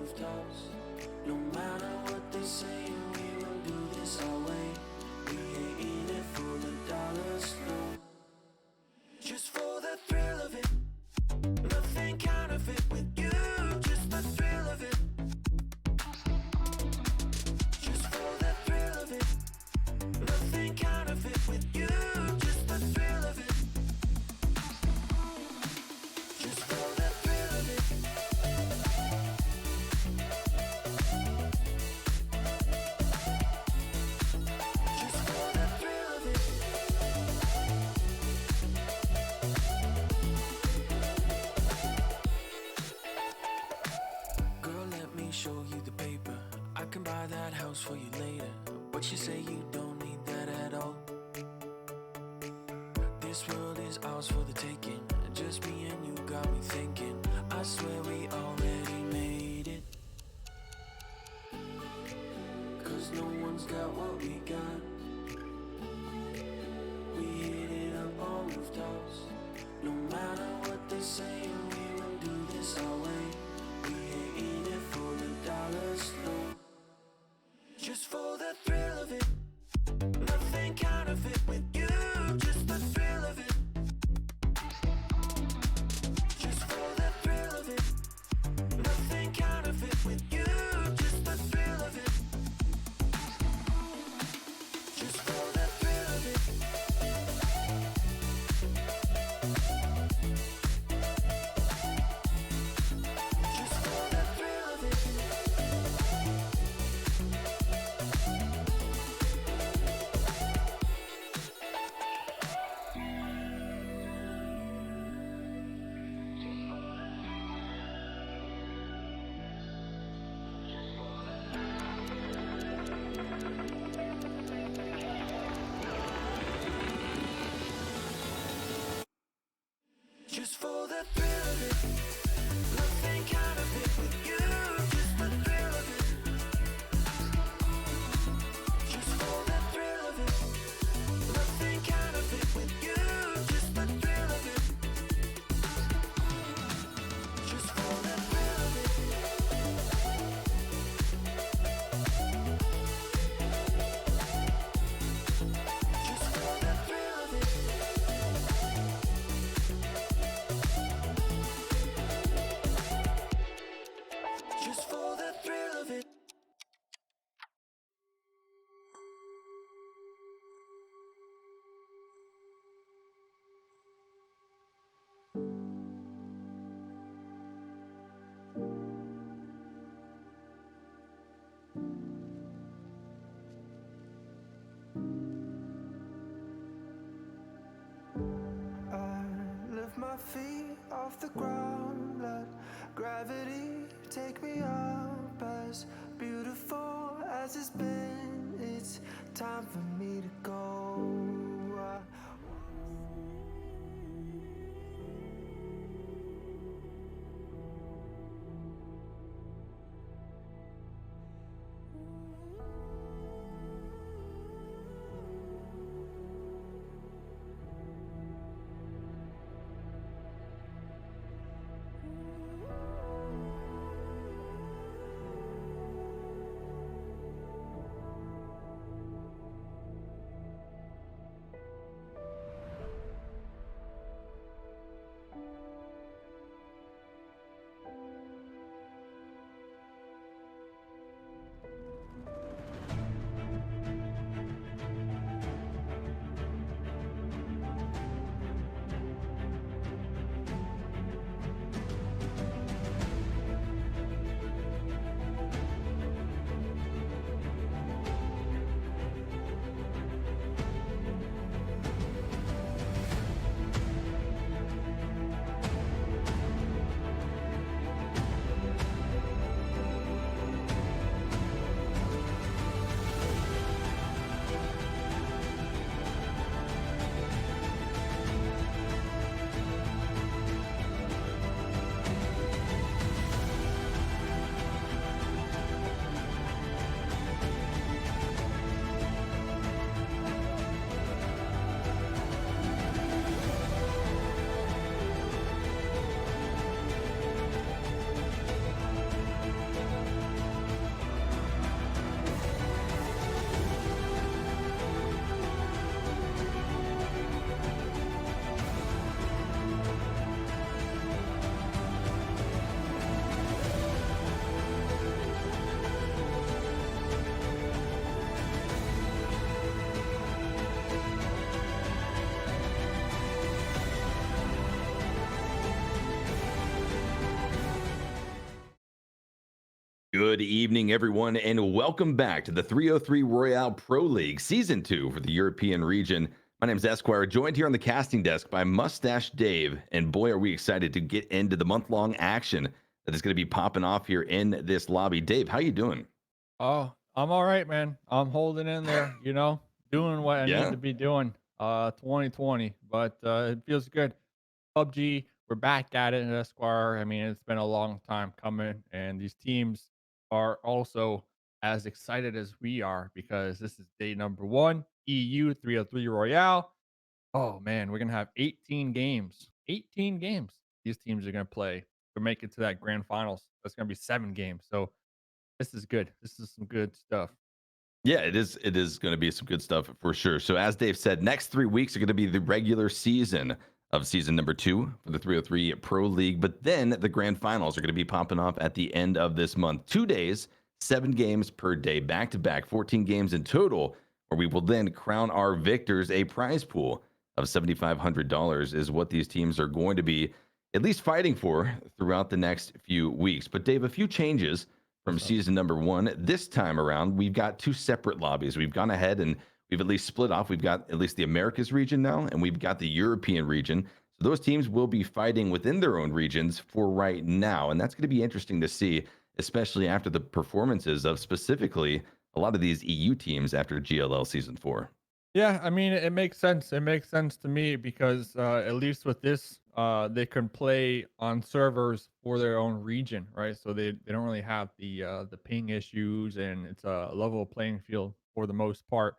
rooftops. No matter what they say, we will do this our way. We ain't in it for the dollars, no. Just for the thrill of it. Nothing counterfeit with you. Just the thrill of it. Just for the thrill of it. Nothing counterfeit with you. Just the thrill of it. Just for the thrill of it. Just for the thrill of it. Girl, let me show you the paper. I can buy that house for you later, but you say you don't need that at all. This world is ours for the taking. Just me and you got me thinking. I swear we already made it. 'Cause no one's got what we got. We hit it up on rooftops. No matter what they say, we will do this our way. We ain't in it for the dollars, no. Just for the thrill of it. Nothing counterfeit with you. Just the thrill of it. Just for the thrill of it. Nothing counterfeit with you. Just the thrill of it. Just for the thrill of it. Just for the thrill of it. Just for the thrill of it. Nothing counterfeit with you. Just the thrill of it. Just for the thrill of it. Nothing counterfeit with you. Just the thrill of it. Just for the thrill of it. Just for the thrill of it. Just for the thrill of it. I lift my feet off the ground, let gravity take me up. As beautiful as it's been, it's time for me to go. Good evening, everyone, and welcome back to the 303 Royale Pro League Season 2 for the European region. My name is Esquire, joined here on the casting desk by Mustache Dave, and boy, are we excited to get into the month-long action that is going to be popping off here in this lobby. Dave, how you doing? Oh, I'm all right, man. I'm holding in there, doing what I need Yeah? to be doing. 2020, but it feels good. PUBG, we're back at it in Esquire. I mean, it's been a long time coming, and these teams are also as excited as we are because this is day number one, EU 303 Royale. Oh man, we're gonna have 18 games. 18 games. These teams are gonna play to make it to that grand finals. That's gonna be 7 games. So this is good. This is some good stuff. Yeah, it is. It is going to be some good stuff for sure. So, as Dave said, next 3 weeks are going to be the regular season of season number 2 for the 303 Pro League. But then the grand finals are going to be popping off at the end of this month. 2 days, 7 games per day, back to back, 14 games in total, where we will then crown our victors. A prize pool of $7,500 is what these teams are going to be at least fighting for throughout the next few weeks. But, Dave, a few changes from What's up? season number 1. This time around, we've got 2 separate lobbies. We've gone ahead and we've at least split off. We've got at least the Americas region now, and we've got the European region. So those teams will be fighting within their own regions for right now. And that's going to be interesting to see, especially after the performances of specifically a lot of these EU teams after GLL season 4. Yeah, I mean, it makes sense. It makes sense to me because at least with this, they can play on servers for their own region, right? So they don't really have the ping issues, and it's a level playing field for the most part.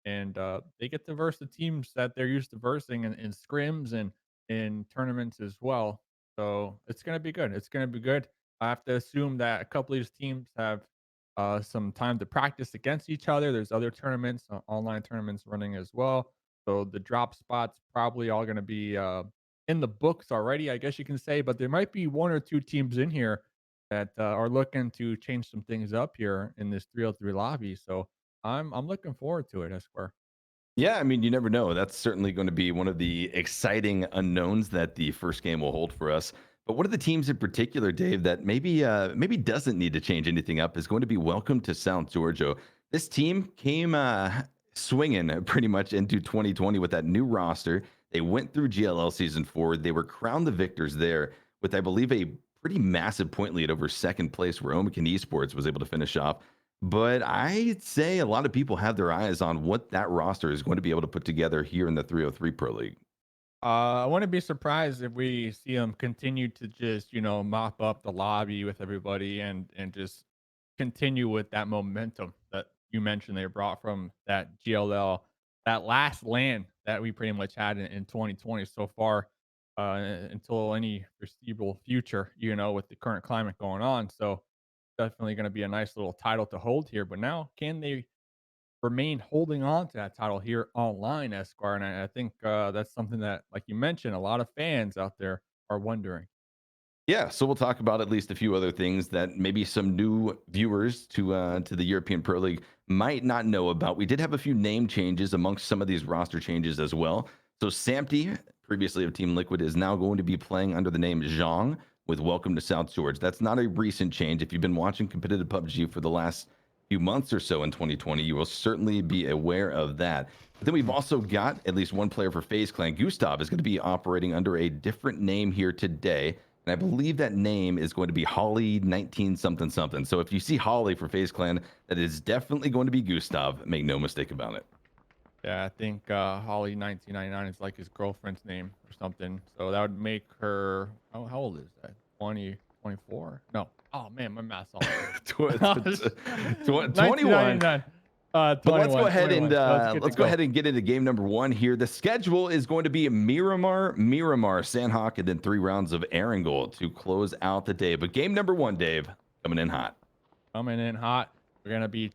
And they get to verse the teams that they're used to versing in scrims and in tournaments as well. So it's gonna be good. It's gonna be good. I have to assume that a couple of these teams have some time to practice against each other. There's other tournaments, online tournaments running as well. So the drop spots probably all going to be in the books already, I guess you can say. But there might be one or two teams in here that are looking to change some things up here in this 303 lobby. So I'm looking forward to it, Esquire. Yeah, I mean, you never know. That's certainly going to be one of the exciting unknowns that the first game will hold for us. But one of the teams in particular, Dave, that maybe doesn't need to change anything up is going to be Welcome to South Georgia. This team came swinging pretty much into 2020 with that new roster. They went through GLL season 4. They were crowned the victors there with, I believe, a pretty massive point lead over second place, where Omaken Esports was able to finish off. But I'd say a lot of people have their eyes on what that roster is going to be able to put together here in the 303 Pro League. I wouldn't be surprised if we see them continue to just, mop up the lobby with everybody and just continue with that momentum that you mentioned they brought from that GLL, that last land that we pretty much had in 2020 so far, until any foreseeable future, with the current climate going on. So definitely going to be a nice little title to hold here. But now, can they remain holding on to that title here online, Esquire? And I think that's something that, like you mentioned, a lot of fans out there are wondering. Yeah, so we'll talk about at least a few other things that maybe some new viewers to the European Pro League might not know about. We did have a few name changes amongst some of these roster changes as well. So Samty, previously of Team Liquid, is now going to be playing under the name Zhang with Welcome to South George. That's not a recent change. If you've been watching competitive PUBG for the last few months or so in 2020, you will certainly be aware of that. But then we've also got at least one player for FaZe Clan. Gustav is going to be operating under a different name here today. And I believe that name is going to be Holly 19 something something. So if you see Holly for FaZe Clan, that is definitely going to be Gustav. Make no mistake about it. Yeah, I think Holly 1999 is like his girlfriend's name or something. So that would make her, how old is that? 20, 24? No. Oh man, my math's all over. 21. 1999. But let's go 21, ahead and 21. So let's get to let's go go. ahead and get into game number 1 here. The schedule is going to be Miramar, Sandhawk, and then 3 rounds of Erangel to close out the day. But game number 1, Dave, coming in hot. Coming in hot. We're gonna be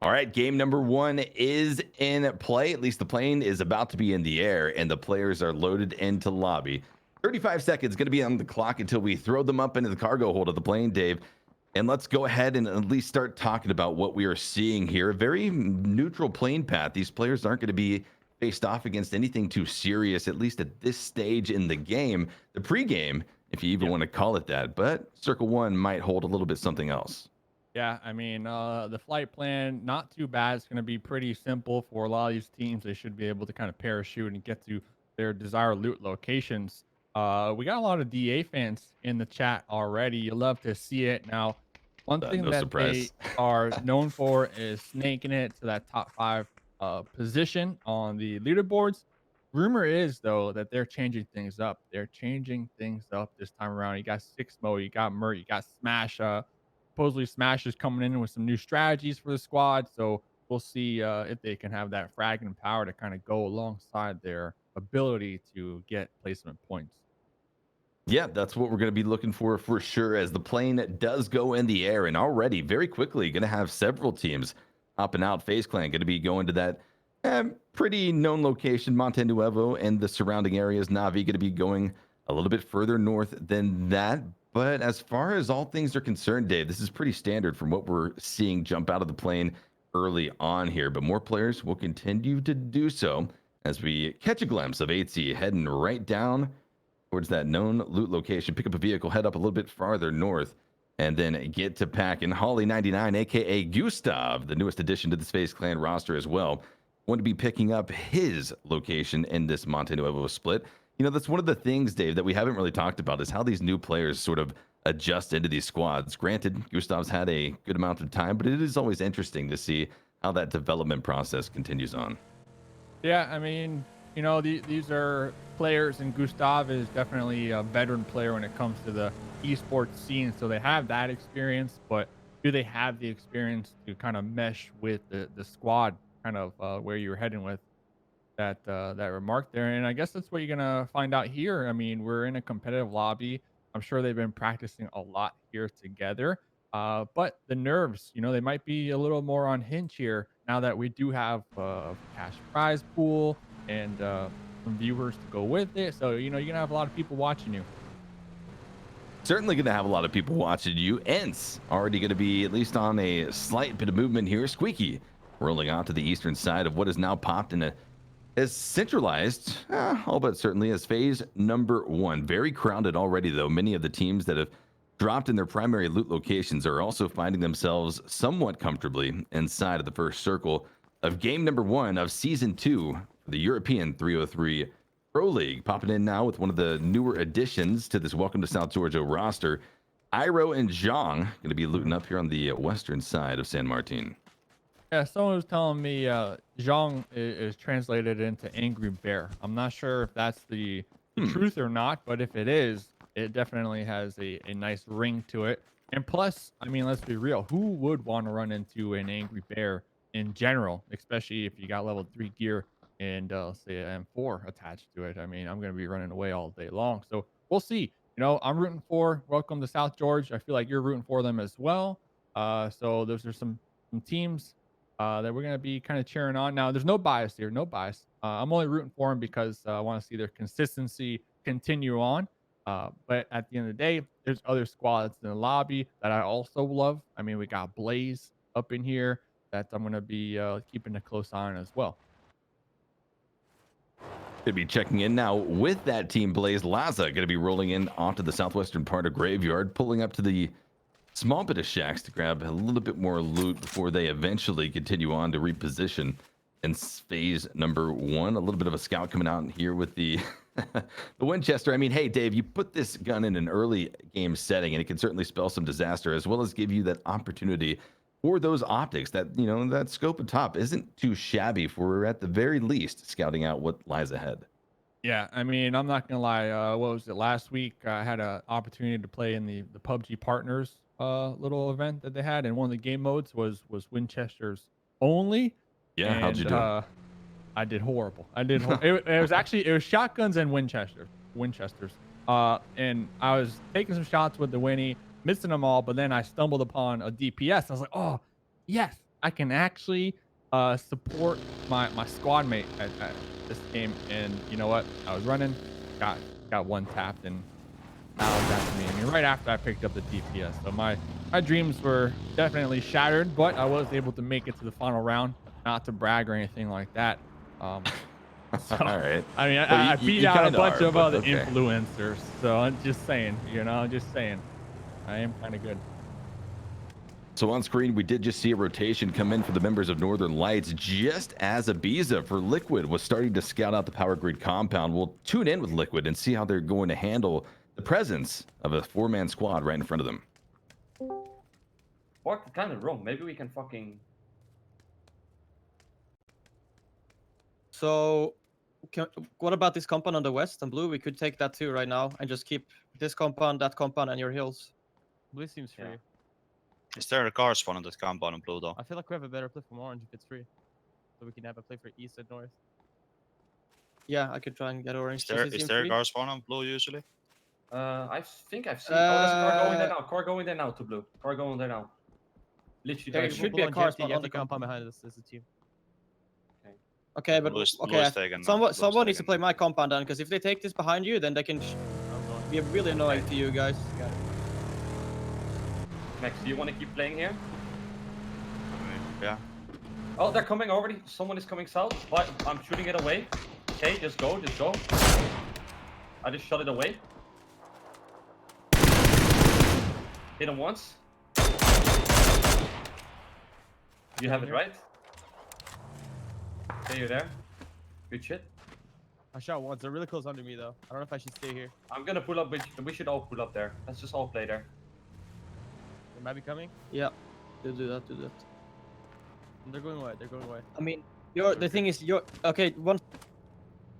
All right, game number 1 is in play. At least the plane is about to be in the air, and the players are loaded into lobby. 35 seconds going to be on the clock until we throw them up into the cargo hold of the plane, Dave. And let's go ahead and at least start talking about what we are seeing here. A very neutral playing path. These players aren't going to be faced off against anything too serious, at least at this stage in the game. The pregame, if you even want to call it that, but Circle 1 might hold a little bit something else. Yeah, I mean, the flight plan, not too bad. It's going to be pretty simple for a lot of these teams. They should be able to kind of parachute and get to their desired loot locations. We got a lot of DA fans in the chat already. You love to see it. Now, one thing No that they surprise. are known for is snaking it to that top 5 position on the leaderboards. Rumor is, though, that they're changing things up. They're changing things up this time around. You got Six Mo, you got Mert, you got Smash. Supposedly Smash is coming in with some new strategies for the squad, so we'll see if they can have that fragment power to kind of go alongside their ability to get placement points. Yeah, that's what we're going to be looking for sure, as the plane does go in the air, and already very quickly going to have several teams hopping out. FaZe Clan going to be going to that pretty known location, Monte Nuevo, and the surrounding areas. Navi going to be going a little bit further north than that. But as far as all things are concerned, Dave, this is pretty standard from what we're seeing jump out of the plane early on here. But more players will continue to do so as we catch a glimpse of ENCE heading right down towards that known loot location, pick up a vehicle, head up a little bit farther north, and then get to pack in Holly 99, aka Gustav, the newest addition to the FaZe Clan roster as well. Going to be picking up his location in this Monte Nuevo split. You know, that's one of the things, Dave, that we haven't really talked about is how these new players sort of adjust into these squads. Granted, Gustav's had a good amount of time, but it is always interesting to see how that development process continues on. Yeah, I mean, you know, these are players, and Gustav is definitely a veteran player when it comes to the esports scene. So they have that experience, but do they have the experience to kind of mesh with the squad, kind of where you're heading with that remark there? And I guess that's what you're gonna find out here. I mean, we're in a competitive lobby. I'm sure they've been practicing a lot here together. But the nerves, you know, they might be a little more on hinge here now that we do have a cash prize pool and some viewers to go with it. So, you know, you're gonna have a lot of people watching you. Certainly going to have a lot of people watching you. ENCE already going to be at least on a slight bit of movement here. Squeaky rolling out to the eastern side of what is now popped in a as centralized, all but certainly, as phase number 1. Very crowded already, though. Many of the teams that have dropped in their primary loot locations are also finding themselves somewhat comfortably inside of the first circle of game number 1 of season 2 for the European 303 Pro League. Popping in now with one of the newer additions to this Welcome to South Georgia roster. Iro and Zhang going to be looting up here on the western side of San Martin. Yeah, someone was telling me Zhang is translated into Angry Bear. I'm not sure if that's the truth or not, but if it is, it definitely has a nice ring to it. And plus, I mean, let's be real, who would want to run into an Angry Bear in general, especially if you got level 3 gear and say an M4 attached to it? I mean, I'm going to be running away all day long. So we'll see. You know, I'm rooting for Welcome to South George. I feel like you're rooting for them as well. So those are some teams that we're going to be kind of cheering on. Now, there's no bias here, no bias. I'm only rooting for them because I want to see their consistency continue on. But at the end of the day, there's other squads in the lobby that I also love. I mean, we got Blaze up in here that I'm going to be keeping a close eye on as well. Going to be checking in now with that team. Blaze Laza going to be rolling in onto the southwestern part of Graveyard, pulling up to the small bit of shacks to grab a little bit more loot before they eventually continue on to reposition in phase number 1. A little bit of a scout coming out here with the the Winchester. I mean, hey, Dave, you put this gun in an early game setting and it can certainly spell some disaster, as well as give you that opportunity for those optics. That, you know, that scope of top isn't too shabby for, at the very least, scouting out what lies ahead. Yeah, I mean, I'm not gonna lie. What was it last week? I had an opportunity to play in the PUBG Partners little event that they had, and one of the game modes was Winchesters only. Yeah, And how'd you do? I did horrible. It was shotguns and Winchesters. And I was taking some shots with the Winnie, missing them all, but then I stumbled upon a DPS. I was like, oh yes, I can actually support my squad mate at this game. And you know what? I was running, got one tapped, and that was that to me. I mean, right after I picked up the DPS. So my my dreams were definitely shattered, but I was able to make it to the final round. Not to brag or anything like that. So, All right. I mean, Well, I beat you out a kinda bunch are, of but other okay. influencers. So I'm just saying, just saying, I am kind of good. So on screen, we did just see a rotation come in for the members of Northern Lights, just as Ibiza for Liquid was starting to scout out the power grid compound. We'll tune in with Liquid and see how they're going to handle the presence of a 4-man squad right in front of them. Walked kind of wrong. Maybe we can fucking. So, what about this compound on the west and blue? We could take that too right now and just keep this compound, that compound, and your hills. Blue seems free. Yeah. Is there a car spawn on that compound in blue though? I feel like we have a better play from orange if it's free. So we can have a play for east and north. Yeah, I could try and get orange. Is there a car spawn on blue usually? I think I've seen. Oh, there's a car going there now. Car going there now to blue. Car going there now. Literally. There directly. should be a car spot You have on the the compound behind us as a team. Okay, but Blue is okay. taken, Someone Blue's needs to taken. play my compound then, because if they take this behind you, then they can be really annoying to you guys. Max, do you want to keep playing here? Yeah. Oh, they're coming already. Someone is coming south. But I'm shooting it away. Okay, just go, just go. I just shot it away. Hit him once. You have it right. Okay, you're there. Good shit. I shot once. They're really close under me though. I don't know if I should stay here. I'm gonna pull up. We should all pull up there. Let's just all play there. They might be coming. Yeah, do that. And they're going away. They're going away. I mean, the thing is, okay. One.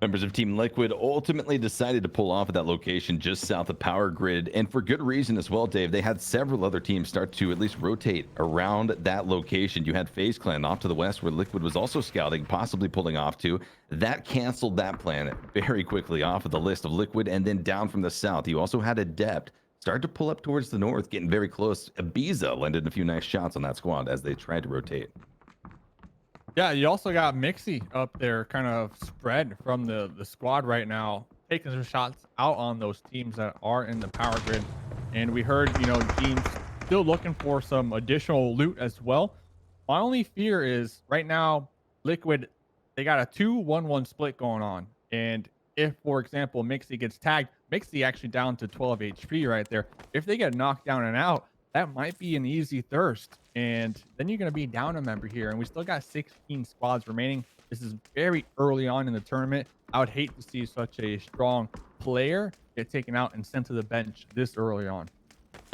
Members of Team Liquid ultimately decided to pull off at that location just south of Power Grid, and for good reason as well, Dave. They had several other teams start to at least rotate around that location. You had FaZe Clan off to the west, where Liquid was also scouting, possibly pulling off to. That canceled that plan very quickly off of the list of Liquid, and then down from the south, you also had Adept start to pull up towards the north, getting very close. Ibiza landed a few nice shots on that squad as they tried to rotate. Yeah, you also got Mixie up there, kind of spread from the squad right now, taking some shots out on those teams that are in the power grid. And we heard, teams still looking for some additional loot as well. My only fear is right now, Liquid, they got a 2-1-1 split going on. And if, for example, Mixie gets tagged, Mixie actually down to 12 HP right there. If they get knocked down and out, that might be an easy thirst. And then you're going to be down a member here. And we still got 16 squads remaining. This is very early on in the tournament. I would hate to see such a strong player get taken out and sent to the bench this early on.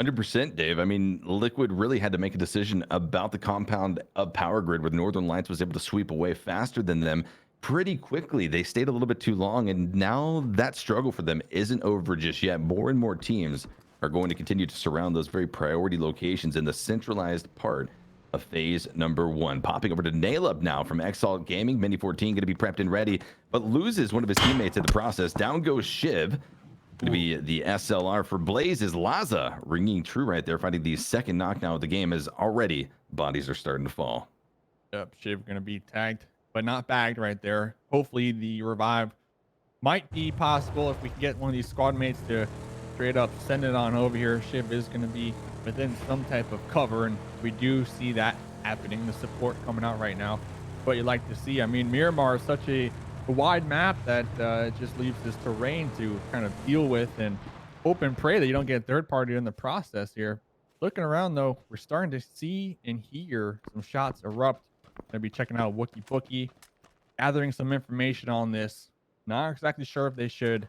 100%, Dave. I mean, Liquid really had to make a decision about the compound of Power Grid, where Northern Lights was able to sweep away faster than them pretty quickly. They stayed a little bit too long, and now that struggle for them isn't over just yet. More and more teams are going to continue to surround those very priority locations in the centralized part of phase number 1. Popping over to Nail Up now from Exalt Gaming. Mini 14 going to be prepped and ready, but loses one of his teammates in the process. Down goes Shiv. Going to be the SLR for Blaze is Laza, ringing true right there, finding the second knockdown of the game as already bodies are starting to fall. Yep, Shiv going to be tagged, but not bagged right there. Hopefully the revive might be possible if we can get one of these squad mates to straight up send it on over here. Shiv is going to be within some type of cover, and we do see that happening. The support coming out right now. What you like to see. I mean, Miramar is such a wide map that it just leaves this terrain to kind of deal with and hope and pray that you don't get third party in the process here. Looking around though, we're starting to see and hear some shots erupt. Gonna be checking out Wookie Bookie, gathering some information on this. Not exactly sure if they should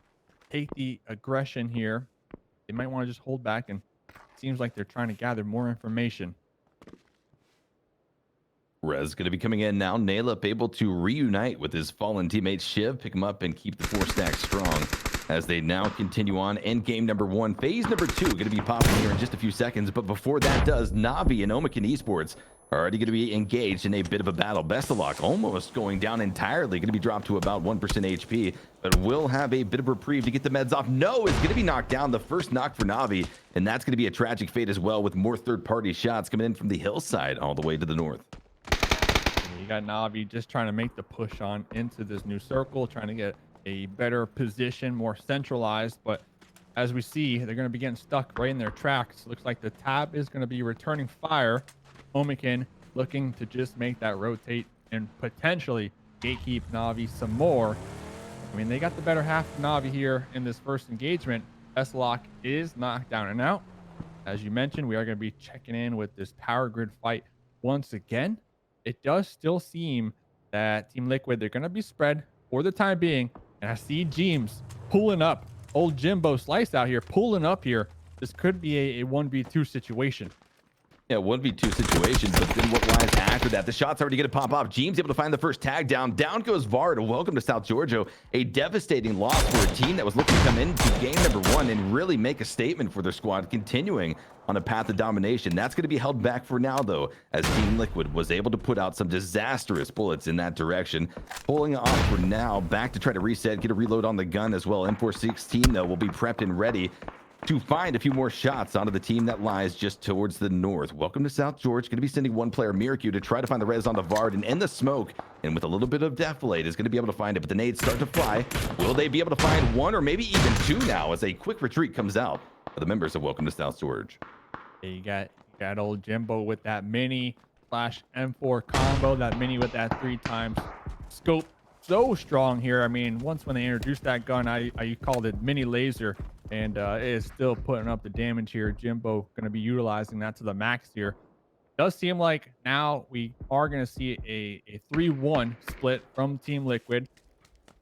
take the aggression here. They might want to just hold back, and it seems like they're trying to gather more information. Rez going to be coming in now. Nail Up able to reunite with his fallen teammate Shiv, pick him up and keep the 4 stack strong as they now continue on. End game number 1. Phase number 2 going to be popping here in just a few seconds. But before that does, Navi and Omaken Esports are already going to be engaged in a bit of a battle. Bestalock almost going down entirely, going to be dropped to about 1% HP, but will have a bit of reprieve to get the meds off. No, it's going to be knocked down. The first knock for Navi, and that's going to be a tragic fate as well, with more third-party shots coming in from the hillside all the way to the north. You got Navi just trying to make the push on into this new circle, trying to get a better position, more centralized, but as we see, they're going to be getting stuck right in their tracks. Looks like the tab is going to be returning fire. Omaken looking to just make that rotate and potentially gatekeep Na'Vi some more. I mean, they got the better half of Na'Vi here in this first engagement. S-Lock is knocked down and out. As you mentioned, we are going to be checking in with this power grid fight once again. It does still seem that Team Liquid, they're going to be spread for the time being. And I see James pulling up. Old Jimbo Slice out here pulling up here. This could be a 1v2 situation. Yeah, 1v2 situation, but then what lies after that? The shot's already going to pop off. James able to find the first tag down. Down goes Vard. Welcome to South Georgia. A devastating loss for a team that was looking to come into game number 1 and really make a statement for their squad, continuing on a path of domination. That's going to be held back for now, though, as Team Liquid was able to put out some disastrous bullets in that direction. Pulling off for now, back to try to reset, get a reload on the gun as well. M416, though, will be prepped and ready to find a few more shots onto the team that lies just towards the north. Welcome to South George. Going to be sending one player, Miracu, to try to find the res on the Vard, and in the smoke, and with a little bit of deflate, is going to be able to find it, but the nades start to fly. Will they be able to find one or maybe even two now as a quick retreat comes out for the members of Welcome to South George? Yeah, you got old Jimbo with that mini slash M4 combo, that mini with that 3 times scope. So strong here. I mean, once when they introduced that gun, I called it mini laser, and it is still putting up the damage here. Jimbo going to be utilizing that to the max here. Does seem like now we are going to see a 3-1 split from Team Liquid.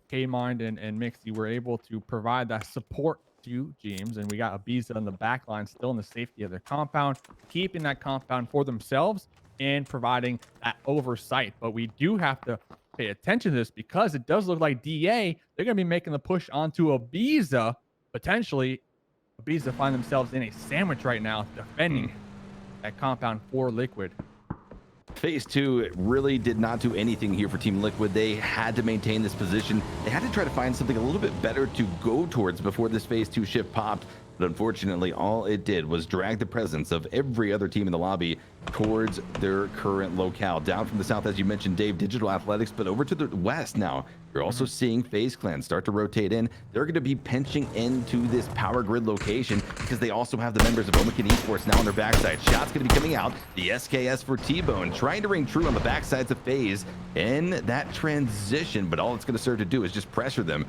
K-Mind and Mixie were able to provide that support to James, and we got Ibiza on the back line still in the safety of their compound, keeping that compound for themselves and providing that oversight. But we do have to pay attention to this because it does look like DA, they're going to be making the push onto Ibiza. Potentially, Ibiza find themselves in a sandwich right now, defending that compound for Liquid. Phase 2 really did not do anything here for Team Liquid. They had to maintain this position. They had to try to find something a little bit better to go towards before this Phase 2 shift popped. But unfortunately, all it did was drag the presence of every other team in the lobby towards their current locale. Down from the south, as you mentioned, Dave, Digital Athletics, but over to the west now. You're also seeing FaZe Clan start to rotate in. They're going to be pinching into this power grid location because they also have the members of Omaken Esports now on their backside. Shots going to be coming out. The SKS for T-Bone trying to ring true on the backsides of FaZe in that transition, but all it's going to serve to do is just pressure them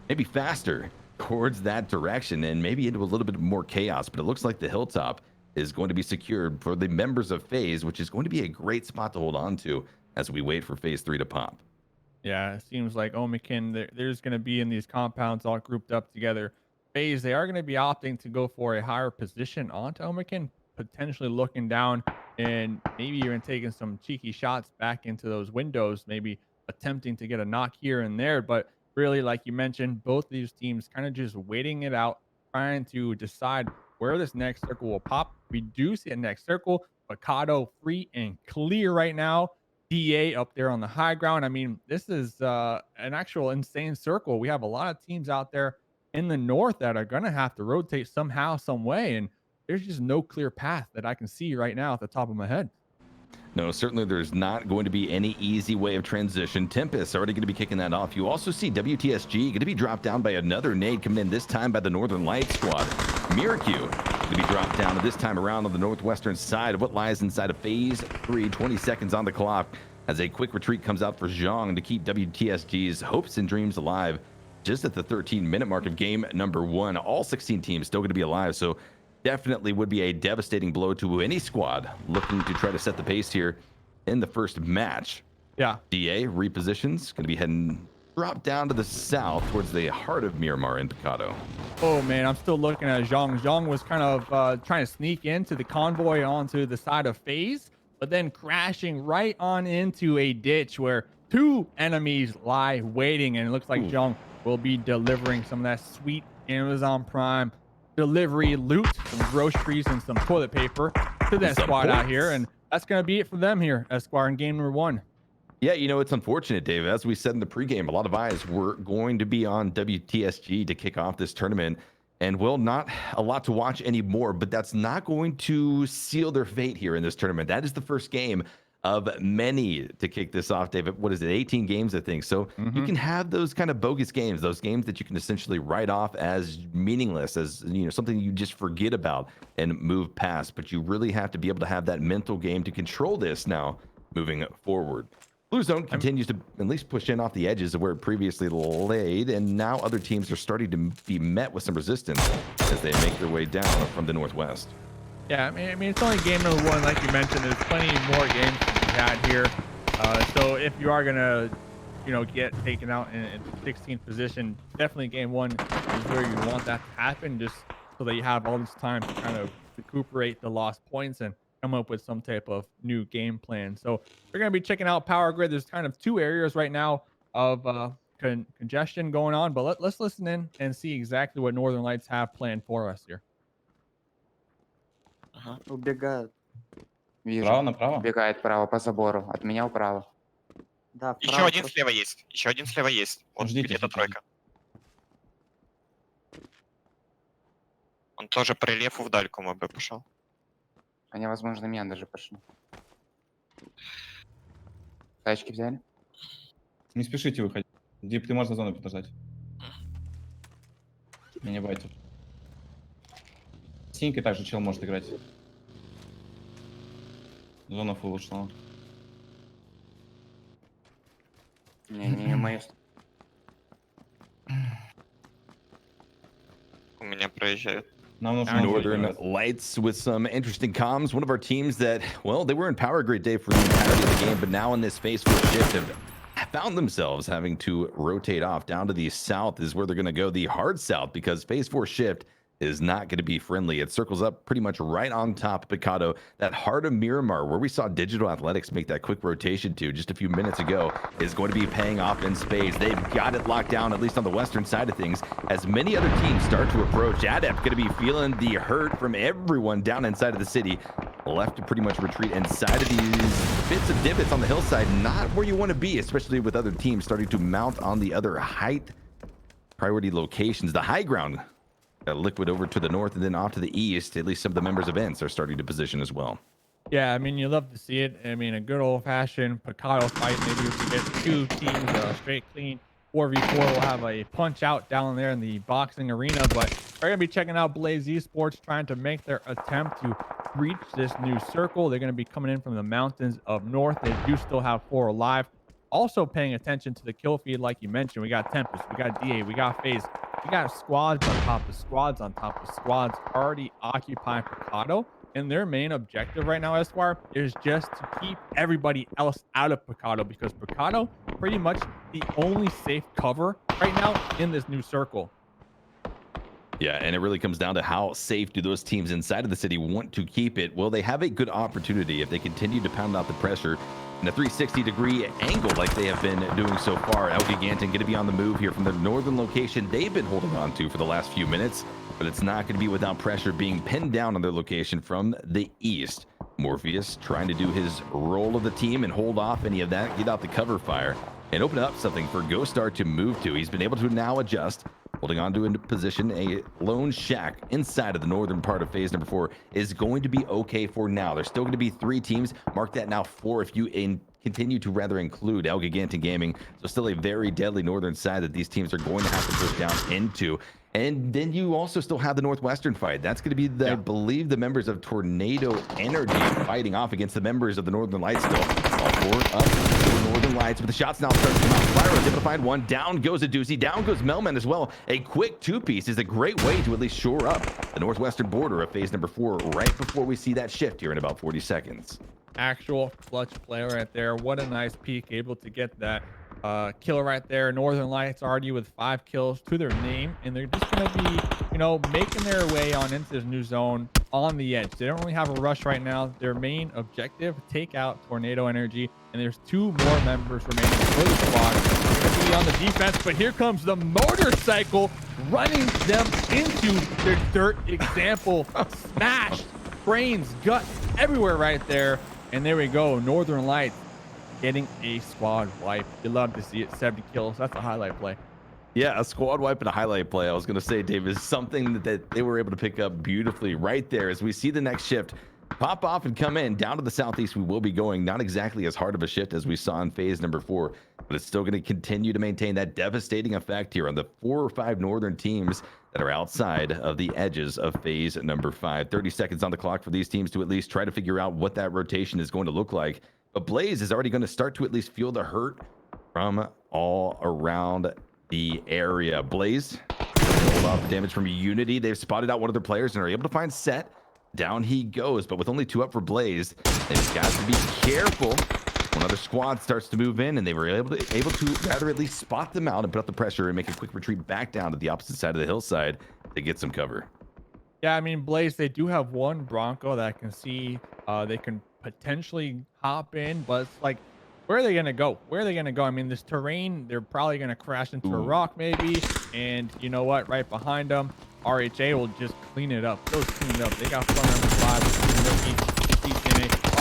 maybe faster towards that direction and maybe into a little bit more chaos. But it looks like the hilltop is going to be secured for the members of FaZe, which is going to be a great spot to hold on to as we wait for Phase 3 to pop. Yeah, it seems like Omaken, there's going to be in these compounds all grouped up together. FaZe, they are going to be opting to go for a higher position onto Omaken, potentially looking down and maybe even taking some cheeky shots back into those windows, maybe attempting to get a knock here and there. But really, like you mentioned, both of these teams kind of just waiting it out, trying to decide where this next circle will pop. We do see a next circle. Mikado free and clear right now. DA up there on the high ground. I mean, this is an actual insane circle. We have a lot of teams out there in the north that are going to have to rotate somehow, some way. And there's just no clear path that I can see right now at the top of my head. No, certainly there's not going to be any easy way of transition. Tempus already going to be kicking that off. You also see WTSG going to be dropped down by another nade coming in, this time by the Northern Light squad. Miracu going to be dropped down this time around on the northwestern side of what lies inside of Phase 3. 20 seconds on the clock as a quick retreat comes out for Zhang to keep WTSG's hopes and dreams alive. Just at the 13-minute mark of game number 1, all 16 teams still going to be alive. So definitely would be a devastating blow to any squad looking to try to set the pace here in the first match. Yeah. DA repositions, going to be heading drop down to the south towards the heart of Miramar and Picado. Oh man, I'm still looking at Zhang. Zhang was kind of trying to sneak into the convoy onto the side of FaZe, but then crashing right on into a ditch where 2 enemies lie waiting, and it looks like Zhang will be delivering some of that sweet Amazon Prime delivery loot, some groceries and some toilet paper to that squad out here, and that's gonna be it for them here, Esquire, in game number 1. Yeah, you know, it's unfortunate, Dave. As we said in the pregame, a lot of eyes were going to be on WTSG to kick off this tournament, and will not a lot to watch anymore, but that's not going to seal their fate here in this tournament. That is the first game of many to kick this off, David. What is it? 18 games, I think. So you can have those kind of bogus games, those games that you can essentially write off as meaningless, as something you just forget about and move past. But you really have to be able to have that mental game to control this now moving forward. Blue Zone continues to at least push in off the edges of where it previously laid, and now other teams are starting to be met with some resistance as they make their way down from the northwest. Yeah, I mean, it's only game number 1, like you mentioned. There's plenty more games to be had here. So if you are gonna, get taken out in 16th position, definitely game 1 is where you want that to happen, just so that you have all this time to kind of recuperate the lost points and come up with some type of new game plan. So we're going to be checking out Power Grid. There's kind of 2 areas right now of congestion going on, but let's listen in and see exactly what Northern Lights have planned for us here. Убегают. Вижу. Право направо? Убегает вправо по забору. От меня вправо. Да, Еще вправо один просто. слева есть. Еще один слева есть. Вот Ждите, где-то ждите, тройка. Он тоже по рельефу в дальку МБ пошел. Они, возможно, меня даже пошли. Тачки взяли? Не спешите выходить. Дип, ты можешь за зону подождать. Меня байтер. Синькой также чел может играть. Зона фул ушла. Не мою. У меня проезжают. Нам нужно Northern Lights with some interesting comms. One of our teams that, well, they were in Power Grid day for the entirety of the game, but now in this phase 4 shift have found themselves having to rotate off down to the south is where they're going to go, the hard south, because phase 4 shift is not going to be friendly. It circles up pretty much right on top of Picado. That heart of Miramar, where we saw Digital Athletics make that quick rotation to just a few minutes ago, is going to be paying off in spades. They've got it locked down, at least on the western side of things, as many other teams start to approach. Adept going to be feeling the hurt from everyone down inside of the city. Left to pretty much retreat inside of these bits of divots on the hillside. Not where you want to be, especially with other teams starting to mount on the other height priority locations. The high ground, Liquid over to the north and then off to the east. At least some of the members of ENCE are starting to position as well. Yeah, I mean, you love to see it. I mean, a good old-fashioned Picado fight. Maybe we can get 2 teams straight clean. 4v4 will have a punch out down there in the boxing arena, but we're going to be checking out Blaze Esports trying to make their attempt to reach this new circle. They're going to be coming in from the mountains of north. They do still have 4 alive. Also paying attention to the kill feed, like you mentioned. We got Tempus, we got DA, we got FaZe. We got squads on top of squads on top of squads already occupying Picado. And their main objective right now, Esquire, is just to keep everybody else out of Picado, because Picado pretty much the only safe cover right now in this new circle. Yeah, and it really comes down to how safe do those teams inside of the city want to keep it. Well, they have a good opportunity if they continue to pound out the pressure in a 360-degree angle like they have been doing so far. ElGiganten going to be on the move here from the northern location they've been holding on to for the last few minutes, but it's not going to be without pressure being pinned down on their location from the east. Morpheus trying to do his role of the team and hold off any of that, get out the cover fire, and open up something for Ghostar to move to. He's been able to now adjust, holding on to a position. A lone shack inside of the northern part of phase number 4 is going to be okay for now. There's still going to be 3 teams. Mark that now 4 if you continue to rather include ElGiganten Gaming. So still a very deadly northern side that these teams are going to have to push down into. And then you also still have the northwestern fight. That's going to be, I believe, the members of Tornado Energy fighting off against the members of the Northern Lights still. All 4 up to the Northern Lights, but the shots now start to come out. Fire was able to find one. Down goes a doozy. Down goes Melman as well. A quick 2-piece is a great way to at least shore up the northwestern border of phase number 4 right before we see that shift here in about 40 seconds. Actual clutch play right there. What a nice peek, able to get that kill right there. Northern Lights already with 5 kills to their name, and they're just going to be, making their way on into this new zone on the edge. They don't really have a rush right now. Their main objective, take out Tornado Energy, and there's 2 more members remaining for the squad. They're going to be on the defense, but here comes the motorcycle running them into their dirt example. Smashed, brains, guts everywhere right there. And there we go, Northern Lights getting a squad wipe. You love to see it. 70 kills. That's a highlight play. Yeah, a squad wipe and a highlight play. I was going to say, Dave, is something that they were able to pick up beautifully right there as we see the next shift pop off and come in. Down to the southeast, we will be going. Not exactly as hard of a shift as we saw in phase number 4, but it's still going to continue to maintain that devastating effect here on the 4 or 5 northern teams that are outside of the edges of phase number 5. 30 seconds on the clock for these teams to at least try to figure out what that rotation is going to look like. But Blaze is already going to start to at least feel the hurt from all around the area. Blaze hold off damage from Unity. They've spotted out one of their players and are able to find Set. Down he goes, but with only 2 up for Blaze, they've got to be careful. One other squad starts to move in, and they were able to rather at least spot them out and put up the pressure and make a quick retreat back down to the opposite side of the hillside to get some cover. Yeah, I mean, Blaze, they do have one Bronco that I can see they can potentially hop in, but it's like, where are they going to go? Where are they going to go? I mean, this terrain, they're probably going to crash into a rock maybe, and you know what? Right behind them, RHA will just clean it up. They'll clean it up. They got front number 5,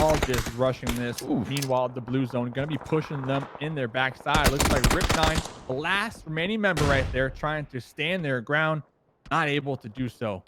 all just rushing this. Meanwhile, the blue zone going to be pushing them in their backside. Looks like Rip9, the last remaining member right there, trying to stand their ground, not able to do so.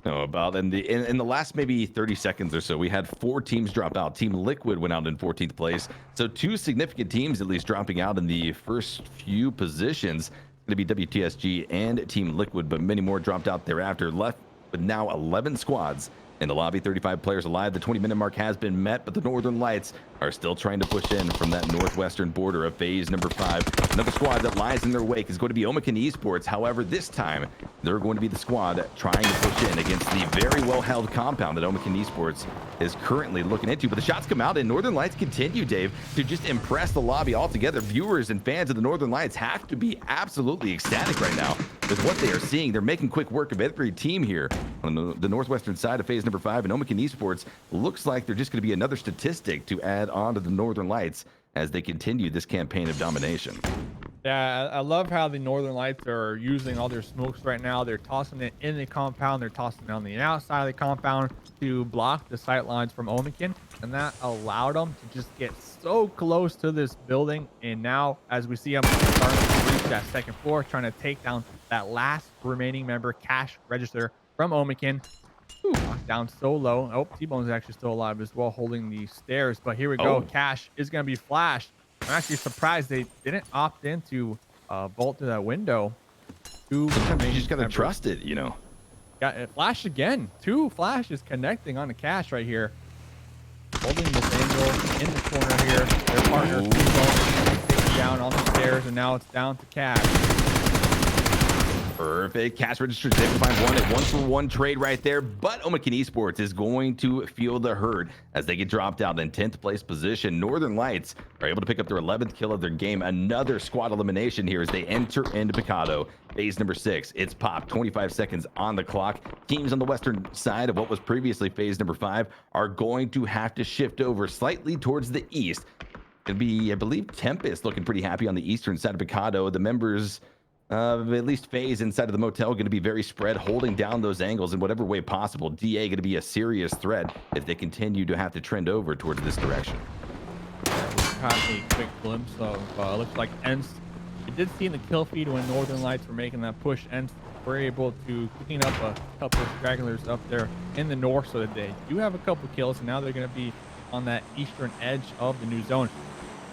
No, about in the last maybe 30 seconds or so, we had 4 teams drop out. Team Liquid went out in 14th place. So 2 significant teams at least dropping out in the first few positions. Going to be WTSG and Team Liquid, but many more dropped out thereafter. Left with now 11 squads in the lobby, 35 players alive. The 20-minute mark has been met, but the Northern Lights are still trying to push in from that northwestern border of phase number 5. Another squad that lies in their wake is going to be Omaken Esports. However, this time they're going to be the squad trying to push in against the very well-held compound that Omaken Esports is currently looking into. But the shots come out, and Northern Lights continue, Dave, to just impress the lobby altogether. Viewers and fans of the Northern Lights have to be absolutely ecstatic right now with what they are seeing. They're making quick work of every team here on the northwestern side of phase number 5, and Omaken Esports looks like they're just going to be another statistic to add on to the Northern Lights as they continue this campaign of domination. Yeah, I love how the Northern Lights are using all their smokes right now. They're tossing it in the compound. They're tossing it on the outside of the compound to block the sight lines from Omaken, and that allowed them to just get so close to this building. And now, as we see them starting to reach that second floor, trying to take down that last remaining member, cash register from Omaken. Knocked down so low. Oh, T-Bone's actually still alive as well, holding the stairs. But here we go. Cash is going to be flashed. I'm actually surprised they didn't opt into vault to that window. Sometimes you just got to trust it, you know. Got it. Flash again. 2 flashes connecting on the cash right here. Holding this angle in the corner here. Their partner, T-Bone, taking down on the stairs, and now it's down to Cash. Perfect. Cash registers able to find one at 1-for-1 trade right there, but Omaken Esports is going to feel the hurt as they get dropped out in 10th place position. Northern Lights are able to pick up their 11th kill of their game. Another squad elimination here as they enter into Picado. Phase number 6. It's popped. 25 seconds on the clock. Teams on the western side of what was previously phase number 5 are going to have to shift over slightly towards the east. It'll be, I believe, Tempus looking pretty happy on the eastern side of Picado. The members at least FaZe inside of the motel going to be very spread, holding down those angles in whatever way possible. DA going to be a serious threat if they continue to have to trend over towards this direction. Got a quick glimpse of looks like ENCE. We did see in the kill feed when Northern Lights were making that push. ENCE were able to clean up a couple of stragglers up there in the north, so that they do have a couple kills, and now they're going to be on that eastern edge of the new zone.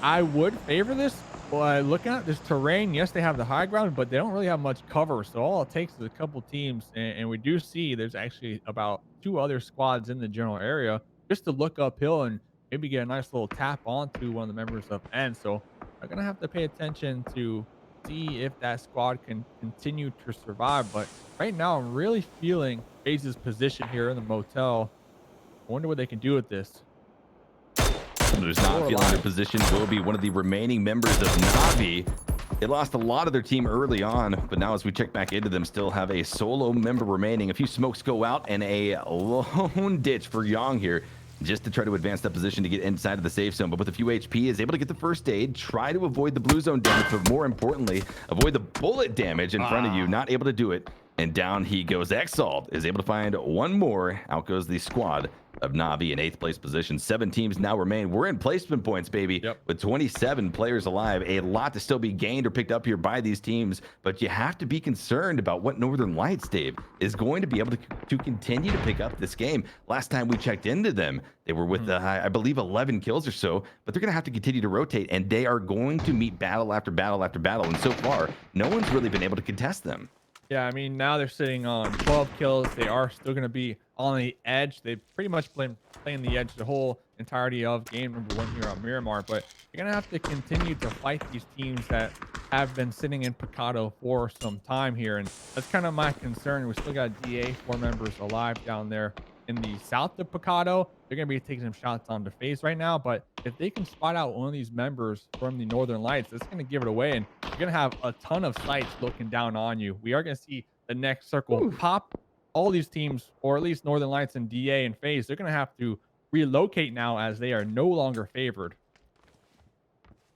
I would favor this. Well, looking at this terrain, yes, they have the high ground, but they don't really have much cover. So all it takes is a couple teams, and we do see there's actually about 2 other squads in the general area just to look uphill and maybe get a nice little tap onto one of the members of ENCE. So I'm gonna have to pay attention to see if that squad can continue to survive. But right now, I'm really feeling FaZe's position here in the motel. I wonder what they can do with this. Who's not feeling their position will be one of the remaining members of Navi. They lost a lot of their team early on, but now as we check back into them, still have a solo member remaining. A few smokes go out and a lone ditch for Yang here just to try to advance that position to get inside of the safe zone. But with a few HP, is able to get the first aid, try to avoid the blue zone damage, but more importantly, avoid the bullet damage in front of you. Not able to do it. And down he goes. Exalt is able to find one more. Out goes the squad of Navi in 8th place position. 7 teams now remain. We're in placement points, baby, with 27 players alive. A lot to still be gained or picked up here by these teams, but you have to be concerned about what Northern Lights, Dave, is going to be able to continue to pick up this game. Last time we checked into them, they were with, I believe, 11 kills or so, but they're going to have to continue to rotate, and they are going to meet battle after battle after battle, and so far, no one's really been able to contest them. Yeah, I mean, now they're sitting on 12 kills. They are still going to be on the edge. They've pretty much been playing the edge the whole entirety of game number 1 here on Miramar, but you're going to have to continue to fight these teams that have been sitting in Picado for some time here, and that's kind of my concern. We still got DA 4 members alive down there in the south of Picado. They're going to be taking some shots on the FaZe right now, but if they can spot out one of these members from the Northern Lights, it's going to give it away, and you're going to have a ton of sights looking down on you. We are going to see the next circle pop. All these teams, or at least Northern Lights and DA and FaZe, they're going to have to relocate now as they are no longer favored.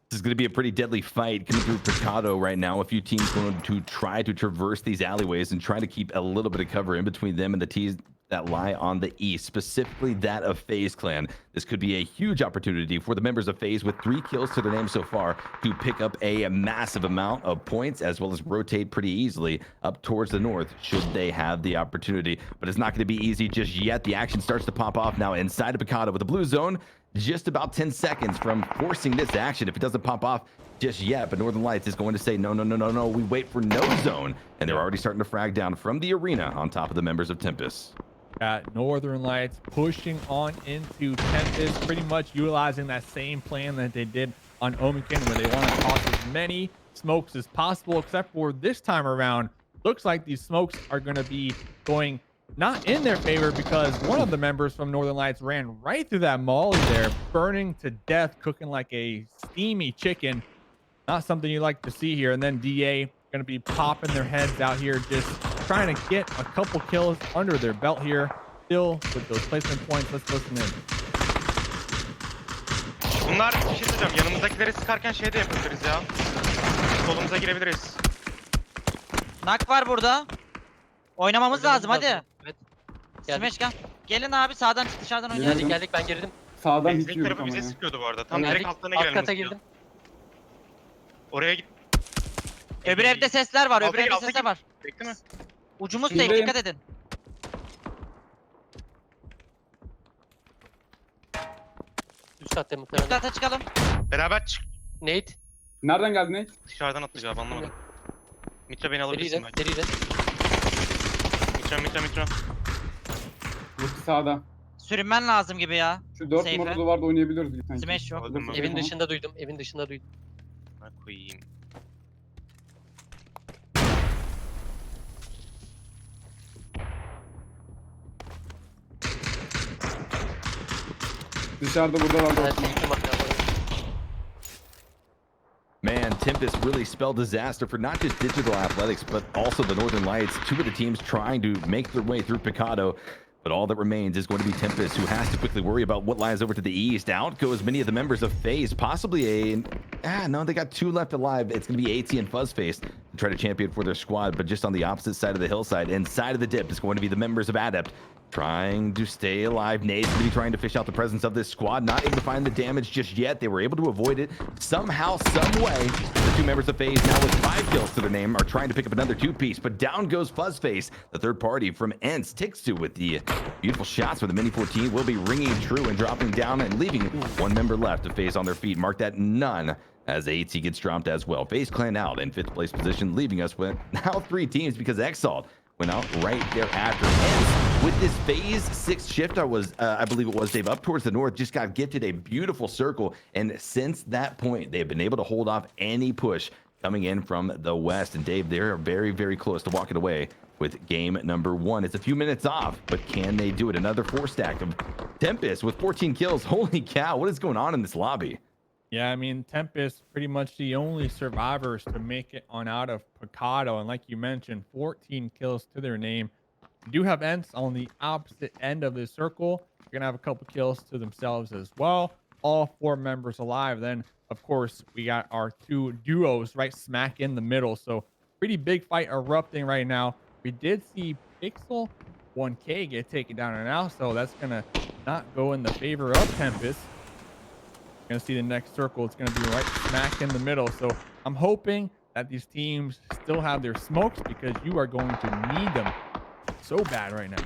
This is going to be a pretty deadly fight coming through Picado right now. A few teams going to try to traverse these alleyways and try to keep a little bit of cover in between them and the teams that lie on the east, specifically that of FaZe Clan. This could be a huge opportunity for the members of FaZe with 3 kills to their name so far to pick up a massive amount of points, as well as rotate pretty easily up towards the north should they have the opportunity. But it's not going to be easy just yet. The action starts to pop off now inside of Picado with the blue zone. Just about 10 seconds from forcing this action if it doesn't pop off just yet, but Northern Lights is going to say no, we wait for no zone, and they're already starting to frag down from the arena on top of the members of Tempus. Got Northern Lights pushing on into Tempus, pretty much utilizing that same plan that they did on Omaken, where they want to toss as many smokes as possible, except for this time around, looks like these smokes are going to be going not in their favor, because one of the members from Northern Lights ran right through that molly there, burning to death, cooking like a steamy chicken. Not something you like to see here. And then DA going to be popping their heads out here, just trying to get a couple kills under their belt here. Still with those placement points. Let's listen in. Bunlar bir şey söyleyeceğim. Yanımızdakileri sıkarken şey de yapabiliriz ya. Solumuza girebiliriz. Nak var burada. Oynamamız lazım hadi. Evet. Smash gel. Gelin abi sağdan çık, dışarıdan oynayalım. Geldik geldik, ben girdim. Sağdan Exalt bitiyoruz tarafı ama bize ya. sıkıyordu bu arada. Tam Geldik. direkt altlarına Alt girelim. kata istiyor. girdim. Oraya git. Öbür evde sesler var. Alta Öbür gir, evde alta sesler gir. var. Bekle mi? Ucumuz Şimdiyim. tek, dikkat edin. Üst katta Üst muhtemelen. kata çıkalım. Beraber çık. Nate. Nereden geldi ne? Dışarıdan attı cevap anlamadım. Mitra beni Deri alabilirsin de. belki. Deri de. Mitra. Burası sağda. Sürünmen lazım gibi ya. Şu 4 Safe. numaralı duvarda oynayabiliyoruz gibi sanki. Smash yok. Aldım ben. Evin dışında duydum. Evin dışında duydum. Ha, koyayım. Dışarıda burada var. Evet, Nate'im var galiba. Man, Tempus really spelled disaster for not just Digital Athletics, but also the Northern Lights. 2 of the teams trying to make their way through Picado. But all that remains is going to be Tempus, who has to quickly worry about what lies over to the east. Out goes many of the members of FaZe, possibly no, they got 2 left alive. It's going to be AT and Fuzzface to try to champion for their squad, but just on the opposite side of the hillside, inside of the dip, is going to be the members of Adept, trying to stay alive. Nate's going to be trying to fish out the presence of this squad, not able to find the damage just yet. They were able to avoid it somehow, some way. The 2 members of FaZe, now with 5 kills to their name, are trying to pick up another 2-piece, but down goes Fuzzface. The third party from ENCE takes 2 with the beautiful shots for the Mini 14 will be ringing true and dropping down and leaving 1 member left to FaZe on their feet. Mark that none as AT gets dropped as well. FaZe Clan out in 5th place position, leaving us with now 3 teams because Exalt went out right thereafter. ENCE, with this phase 6 shift, I believe it was, Dave, up towards the north, just got gifted a beautiful circle. And since that point, they've been able to hold off any push coming in from the west. And Dave, they're very, very close to walking away with game number 1. It's a few minutes off, but can they do it? Another 4 stack of Tempus with 14 kills. Holy cow, what is going on in this lobby? Yeah, I mean, Tempus pretty much the only survivors to make it on out of Picado. And like you mentioned, 14 kills to their name. We do have ENCE on the opposite end of this circle. They're going to have a couple kills to themselves as well. All 4 members alive. Then, of course, we got our 2 duos right smack in the middle. So pretty big fight erupting right now. We did see Pixel 1K get taken down and out. So that's going to not go in the favor of Tempus. You're gonna see the next circle. It's gonna be right smack in the middle. So I'm hoping that these teams still have their smokes because you are going to need them so bad right now.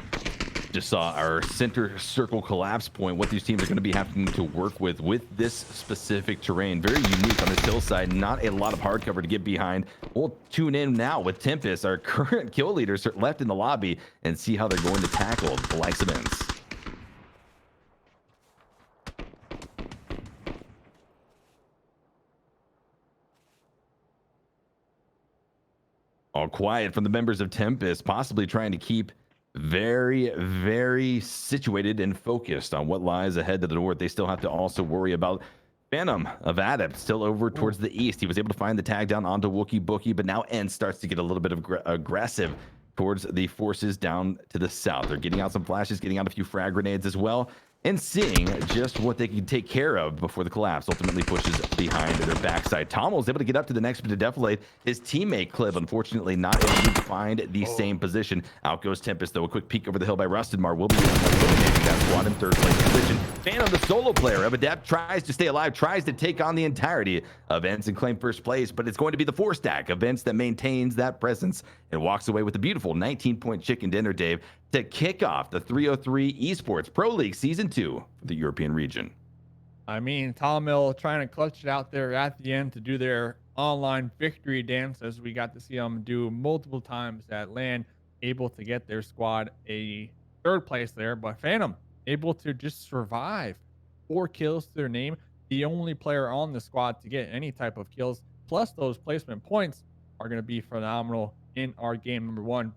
Just saw our center circle collapse point, what these teams are going to be having to work with this specific terrain. Very unique on this hillside, not a lot of hard cover to get behind. We'll tune in now with Tempus, our current kill leaders left in the lobby, and see how they're going to tackle the likes of ENCE. All quiet from the members of Tempus, possibly trying to keep very, very situated and focused on what lies ahead to the north. They still have to also worry about Phantom of Adept still over towards the east. He was able to find the tag down onto Wookie Bookie, but now ENCE starts to get a little bit of aggressive towards the forces down to the south. They're getting out some flashes, getting out a few frag grenades as well, and seeing just what they can take care of before the collapse ultimately pushes behind their backside. Tommel is able to get up to the next bit to deflate. His teammate Cliv, unfortunately, not able to find the same position. Out goes Tempus, though. A quick peek over the hill by Rustedmar will be eliminating that squad in third place position. Phantom, the solo player of Adept, tries to stay alive, tries to take on the entirety of ENCE and claim first place, but it's going to be the 4-stack of ENCE that maintains that presence and walks away with a beautiful 19-point chicken dinner, Dave, to kick off the 303 Esports Pro League Season 2 for the European region. I mean, Tommel trying to clutch it out there at the end to do their online victory dance, as we got to see them do multiple times at LAN, able to get their squad a third place there. But Phantom able to just survive 4 kills to their name, the only player on the squad to get any type of kills, plus those placement points are going to be phenomenal in our game number 1.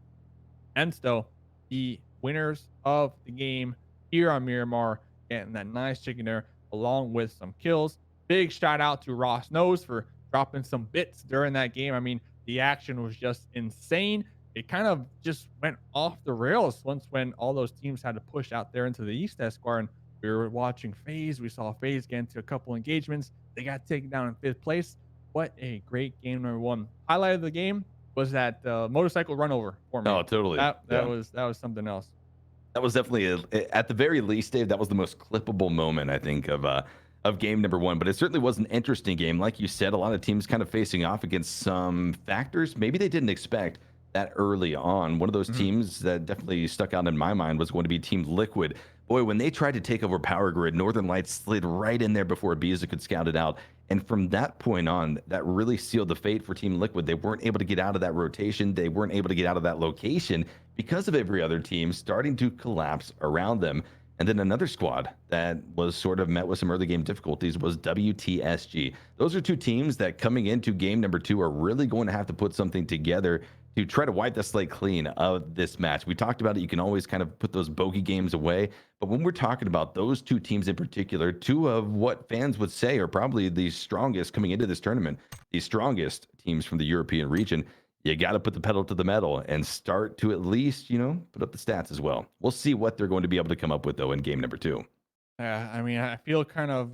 And still, the winners of the game here on Miramar, getting that nice chicken there along with some kills. Big shout out to Ross Nose for dropping some bits during that game. I mean, the action was just insane. It kind of just went off the rails once when all those teams had to push out there into the East Esquire. And we were watching FaZe. We saw FaZe get into a couple engagements. They got taken down in 5th place. What a great game number 1. Highlight of the game was that motorcycle run over for me. Oh, totally. That was something else. That was definitely, at the very least, Dave, that was the most clippable moment, I think, of game number 1. But it certainly was an interesting game. Like you said, a lot of teams kind of facing off against some factors maybe they didn't expect that early on. One of those teams that definitely stuck out in my mind was going to be Team Liquid. Boy, when they tried to take over Power Grid, Northern Lights slid right in there before Ibiza could scout it out. And from that point on, that really sealed the fate for Team Liquid. They weren't able to get out of that rotation. They weren't able to get out of that location because of every other team starting to collapse around them. And then another squad that was sort of met with some early game difficulties was WTSG. Those are 2 teams that coming into game number 2 are really going to have to put something together to try to wipe the slate clean of this match. We talked about it. You can always kind of put those bogey games away. But when we're talking about those 2 teams in particular, 2 of what fans would say are probably the strongest coming into this tournament, the strongest teams from the European region, you got to put the pedal to the metal and start to at least, put up the stats as well. We'll see what they're going to be able to come up with, though, in game number 2. Yeah, I mean, I feel kind of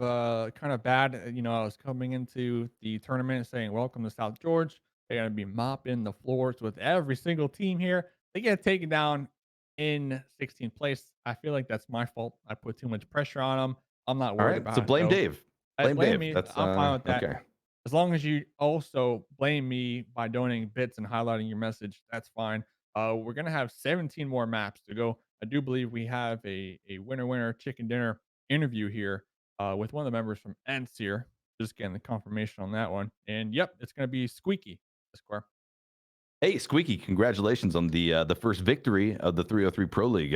bad. I was coming into the tournament saying, "Welcome to South George." They're gonna be mopping the floors with every single team here. They get taken down in 16th place. I feel like that's my fault. I put too much pressure on them. I'm not All worried right, about so it. blame though. Dave. Blame Dave. me. That's I'm fine with that. okay. As long as you also blame me by donating bits and highlighting your message, that's fine. We're gonna have 17 more maps to go. I do believe we have a winner chicken dinner interview here with one of the members from ENCE here. Just getting the confirmation on that one. And yep, it's gonna be Squeaky Square. Hey, Squeaky, congratulations on the first victory of the 303 Pro League.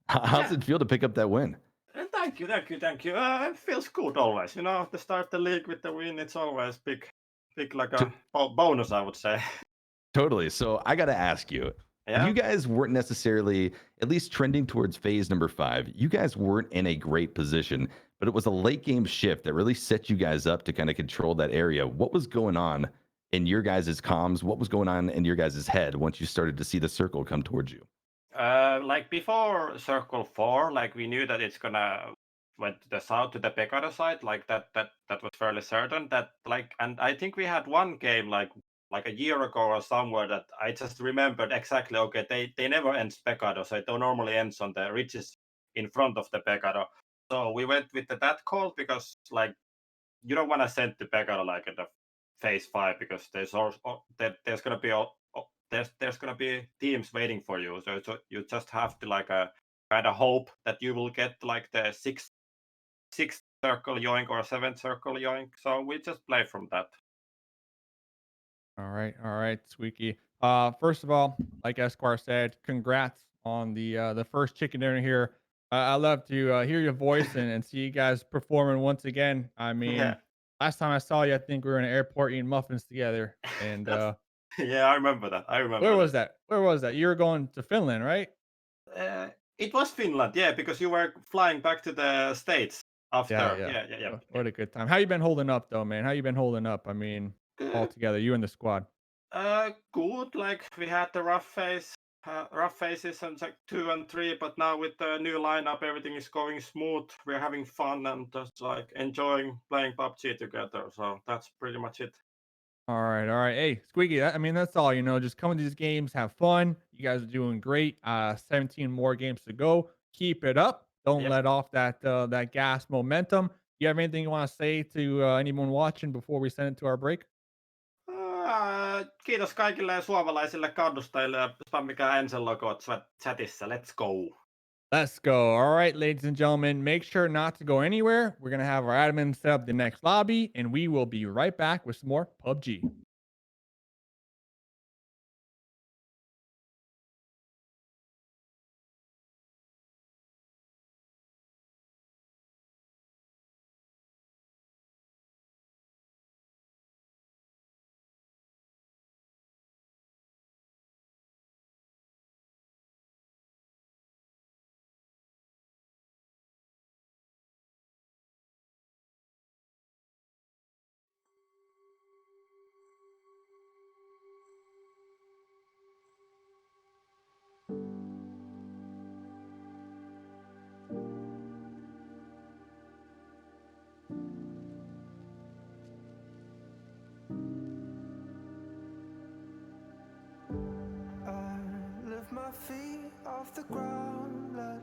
How's it feel to pick up that win? Thank you. It feels good always. To start the league with the win, it's always big like a bonus, I would say. Totally. So I got to ask you, you guys weren't necessarily, at least trending towards phase number 5. You guys weren't in a great position, but it was a late game shift that really set you guys up to kind of control that area. What was going on in your guys' comms? What was going on in your guys' head once you started to see the circle come towards you? Like before Circle 4, like we knew that it's gonna went to the south to the Pekado side, like that was fairly certain. That and I think we had one game like a year ago or somewhere that I just remembered exactly. Okay, they never end Pekado, so it normally ends on the ridges in front of the Pekaro. So we went with that call because like you don't want to send the Pekaro like at the phase 5 because there's also there's gonna be there's gonna be teams waiting for you. So you just have to like kind of hope that you will get like the sixth circle yoink or 7th circle yoink. So we just play from that. All right, Squeaky. First of all, like Esquire said, congrats on the first chicken dinner here. I love to hear your voice and see you guys performing once again. I mean, Yeah. last time I saw you, I think we were in an airport eating muffins together. And Yeah, I remember that. where was that? Where was that? You were going to Finland, right? It was Finland, yeah, because you were flying back to the States after. Yeah. What a good time. How you been holding up though, man? How you been holding up? I mean, all together, you and the squad. Good. Like we had the rough phases on like 2 and 3, but now with the new lineup, everything is going smooth. We're having fun and just like enjoying playing PUBG together. So that's pretty much it. All right. Hey, Squeaky, I mean, that's all, just come to these games, have fun. You guys are doing great. 17 more games to go. Keep it up. Don't let off that gas momentum. You have anything you want to say to anyone watching before we send it to our break? Kiitos kaikille suomalaisille kannustajille ja spammikää ENCEn logoa chatissa. Let's go. Let's go. All right, ladies and gentlemen, make sure not to go anywhere. We're going to have our admin set up the next lobby, and we will be right back with some more PUBG. My feet off the ground, let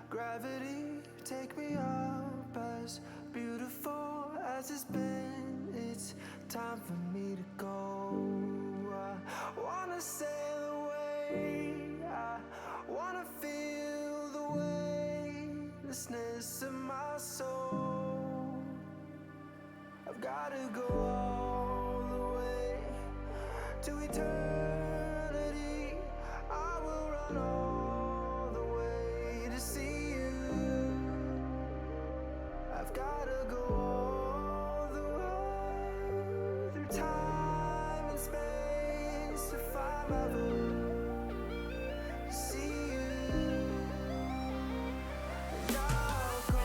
gravity take me up. As beautiful as it's been, it's time for me to go. I wanna sail away, I wanna feel the weightlessness of my soul. I've gotta go all the way to eternity. I will run all the way to see you. I've gotta go all the way through time and space to find my voice, to see you. And I'll go.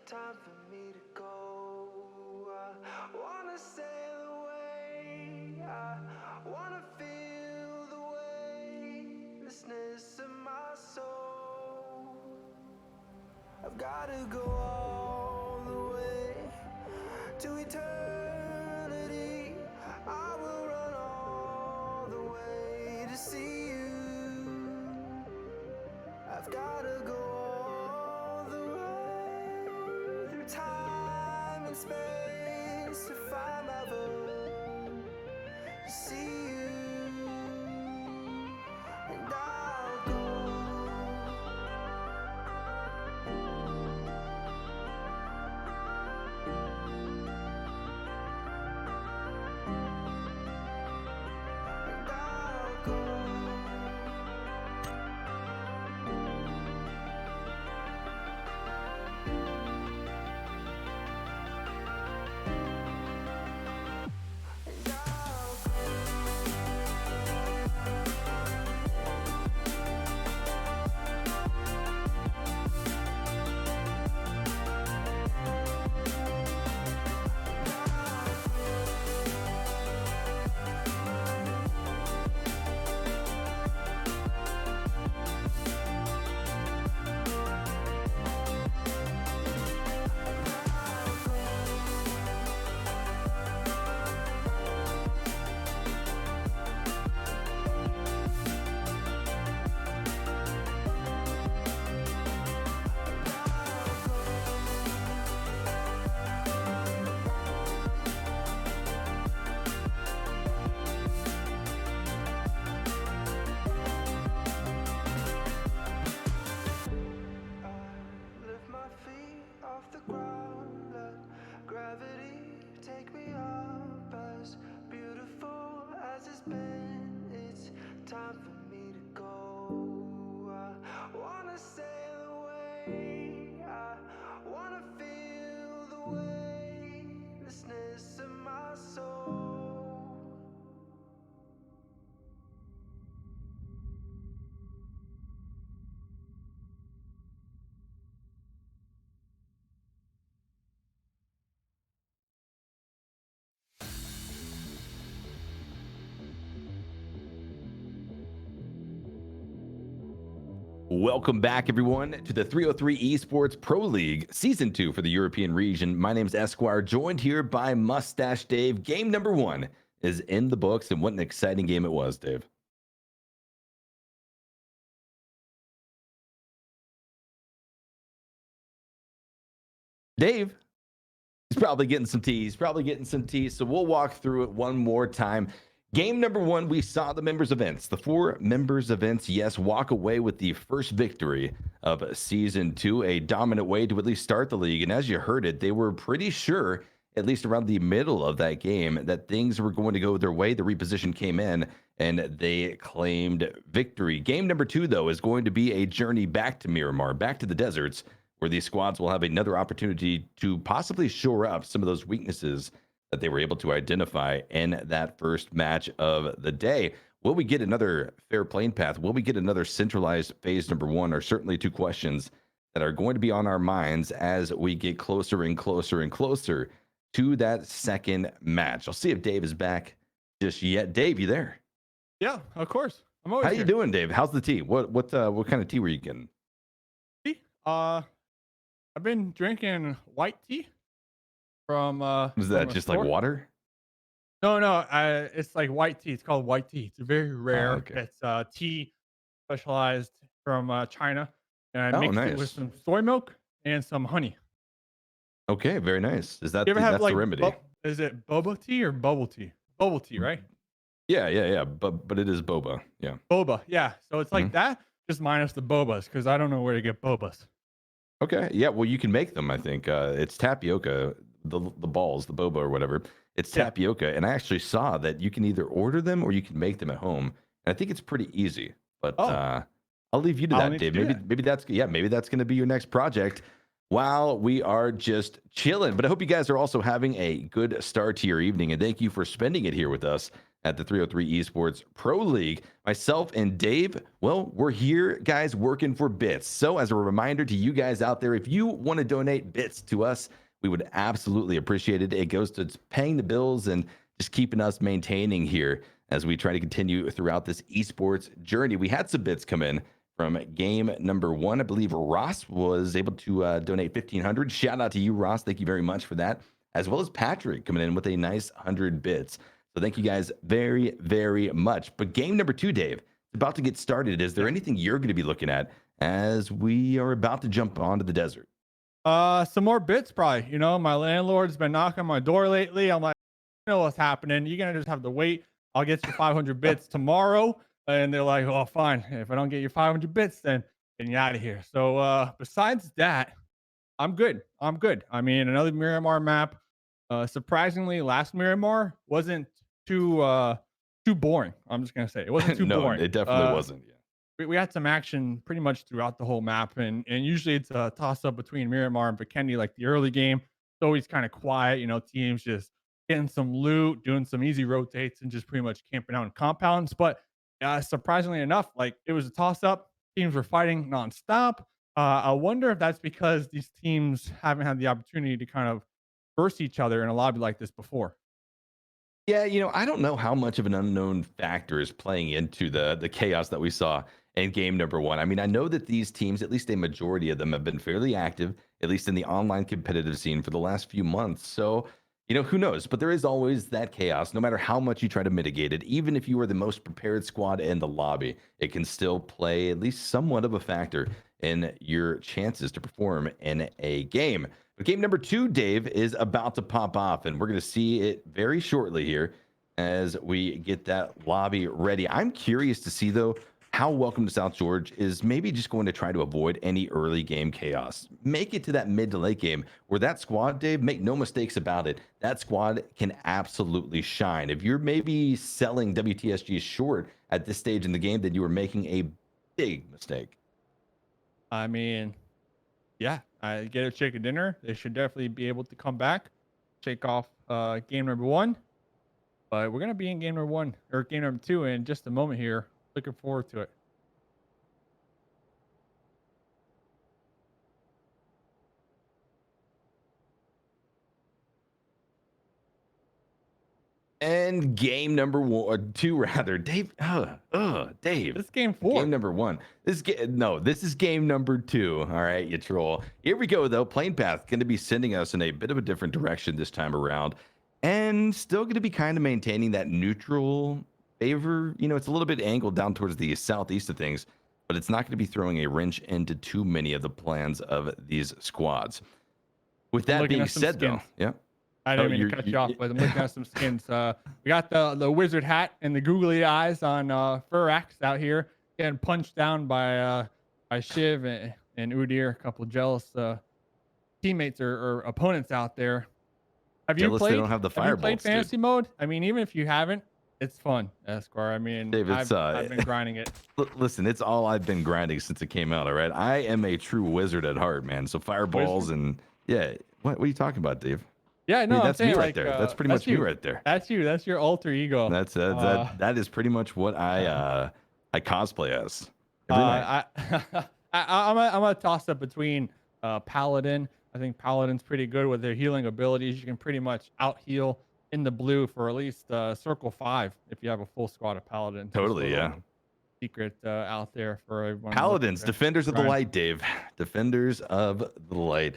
Time for me to go. I wanna sail away. I wanna feel the weightlessness of my soul. I've gotta go all the way to eternity. I will run all the way to see you. I've gotta go all the way through time and space to find my voice, to see you, and I'll go. And I'll go. And I'll go. Welcome back, everyone, to the 303 Esports Pro League Season 2 for the European region. My name is Esquire, joined here by Mustache Dave. Game number 1 is in the books, and what an exciting game it was, Dave. Dave, he's probably getting some tea. So we'll walk through it one more time. Game number 1, we saw the members of ENCE, the 4 members of ENCE, yes, walk away with the first victory of Season 2, a dominant way to at least start the league. And as you heard it, they were pretty sure, at least around the middle of that game, that things were going to go their way. The reposition came in, and they claimed victory. Game number 2, though, is going to be a journey back to Miramar, back to the deserts, where these squads will have another opportunity to possibly shore up some of those weaknesses that they were able to identify in that first match of the day. Will we get another fair playing path? Will we get another centralized phase number 1? Are certainly 2 questions that are going to be on our minds as we get closer and closer and closer to that second match. I'll see if Dave is back just yet. Dave, you there? Yeah, of course. I'm always How here. you doing, Dave? How's the tea? What kind of tea were you getting? Tea? I've been drinking white tea from Was from that a just store. like water? No, it's like white tea. It's called white tea. It's very rare. Okay. It's tea specialized from China, and I Oh, mixed it with nice. some soy milk and some honey. Okay, very nice. Is that You ever have that's like the remedy? is it boba tea or bubble tea? Bubble tea, right? Yeah. But it is boba. Yeah. Boba, yeah. So it's like Mhm. that, just minus the bobas, because I don't know where to get bobas. Okay. Yeah. Well, you can make them. I think it's tapioca, the balls, the boba or whatever. It's Yeah. tapioca, and I actually saw that you can either order them or you can make them at home. And I think it's pretty easy. But Oh. I'll leave you to I'll that, need to Dave. do that. Maybe that's going to be your next project. While we are just chilling, but I hope you guys are also having a good start to your evening, and thank you for spending it here with us at the 303 Esports Pro League. Myself and Dave, well, we're here, guys, working for bits. So as a reminder to you guys out there, if you want to donate bits to us, we would absolutely appreciate it. It goes to paying the bills and just keeping us maintaining here as we try to continue throughout this esports journey. We had some bits come in from game number 1. I believe Ross was able to donate 1,500. Shout out to you, Ross. Thank you very much for that. As well as Patrick coming in with a nice 100 bits. So thank you guys very, very much. But game number 2, Dave, it's about to get started. Is there anything you're going to be looking at as we are about to jump onto the desert? Some more bits, probably. You know, my landlord's been knocking on my door lately. I'm like, you know what's happening. You're gonna just have to wait. I'll get you 500 bits tomorrow. And they're like, oh, fine. If I don't get your 500 bits, then you're out of here. So besides that, I'm good. I mean, another Miramar map. Surprisingly, last Miramar wasn't too boring. I'm just gonna say it wasn't too No, boring. it definitely wasn't. Yeah. We had some action pretty much throughout the whole map, and usually it's a toss up between Miramar and Vikendi. Like the early game, it's always kind of quiet. You know, teams just getting some loot, doing some easy rotates, and just pretty much camping out in compounds. But surprisingly enough, like it was a toss up. Teams were fighting nonstop. I wonder if that's because these teams haven't had the opportunity to kind of verse each other in a lobby like this before. Yeah, I don't know how much of an unknown factor is playing into the chaos that we saw in game number 1. I mean, I know that these teams, at least a majority of them, have been fairly active, at least in the online competitive scene for the last few months. So, who knows? But there is always that chaos, no matter how much you try to mitigate it. Even if you are the most prepared squad in the lobby, it can still play at least somewhat of a factor in your chances to perform in a game. But game number 2, Dave, is about to pop off, and we're going to see it very shortly here as we get that lobby ready. I'm curious to see, though, how Welcome to South George is maybe just going to try to avoid any early game chaos. Make it to that mid to late game where that squad, Dave, make no mistakes about it, that squad can absolutely shine. If you're maybe selling WTSG short at this stage in the game, then you are making a big mistake. I mean, yeah, I get a chicken dinner. They should definitely be able to come back, shake off game number 1. But we're gonna be in game number 1 or game number 2 in just a moment here. Looking forward to it. And game number two, rather. Dave, Dave. This is game 4. Game number 1. This is game number 2. All right, you troll. Here we go, though. Plane Path going to be sending us in a bit of a different direction this time around. And still going to be kind of maintaining that neutral favor. You know, it's a little bit angled down towards the southeast of things, but it's not going to be throwing a wrench into too many of the plans of these squads. With that being said, though, yeah. I didn't mean to cut you off, but I'm looking at some skins. We got the wizard hat and the googly eyes on Ferox out here getting punched down by Shiv and Udyr, a couple of jealous teammates or opponents out there. Have you played? They don't have the fireballs, fantasy mode? I mean, even if you haven't, it's fun, Esquire. I mean, Dave, I've been grinding it. Listen, it's all I've been grinding since it came out. All right, I am a true wizard at heart, man. So fireballs and yeah. What are you talking about, Dave? Yeah, no, I mean, that's me right right there. That's pretty much me right there. That's you. That's your alter ego. That is pretty much what I cosplay as. Every night. I'm gonna toss up between Paladin. I think Paladin's pretty good with their healing abilities. You can pretty much out heal in the blue for at least circle 5 if you have a full squad of Paladins. Totally, yeah. Secret out there for everyone. Paladins, defenders of the light, Dave. Defenders of the light.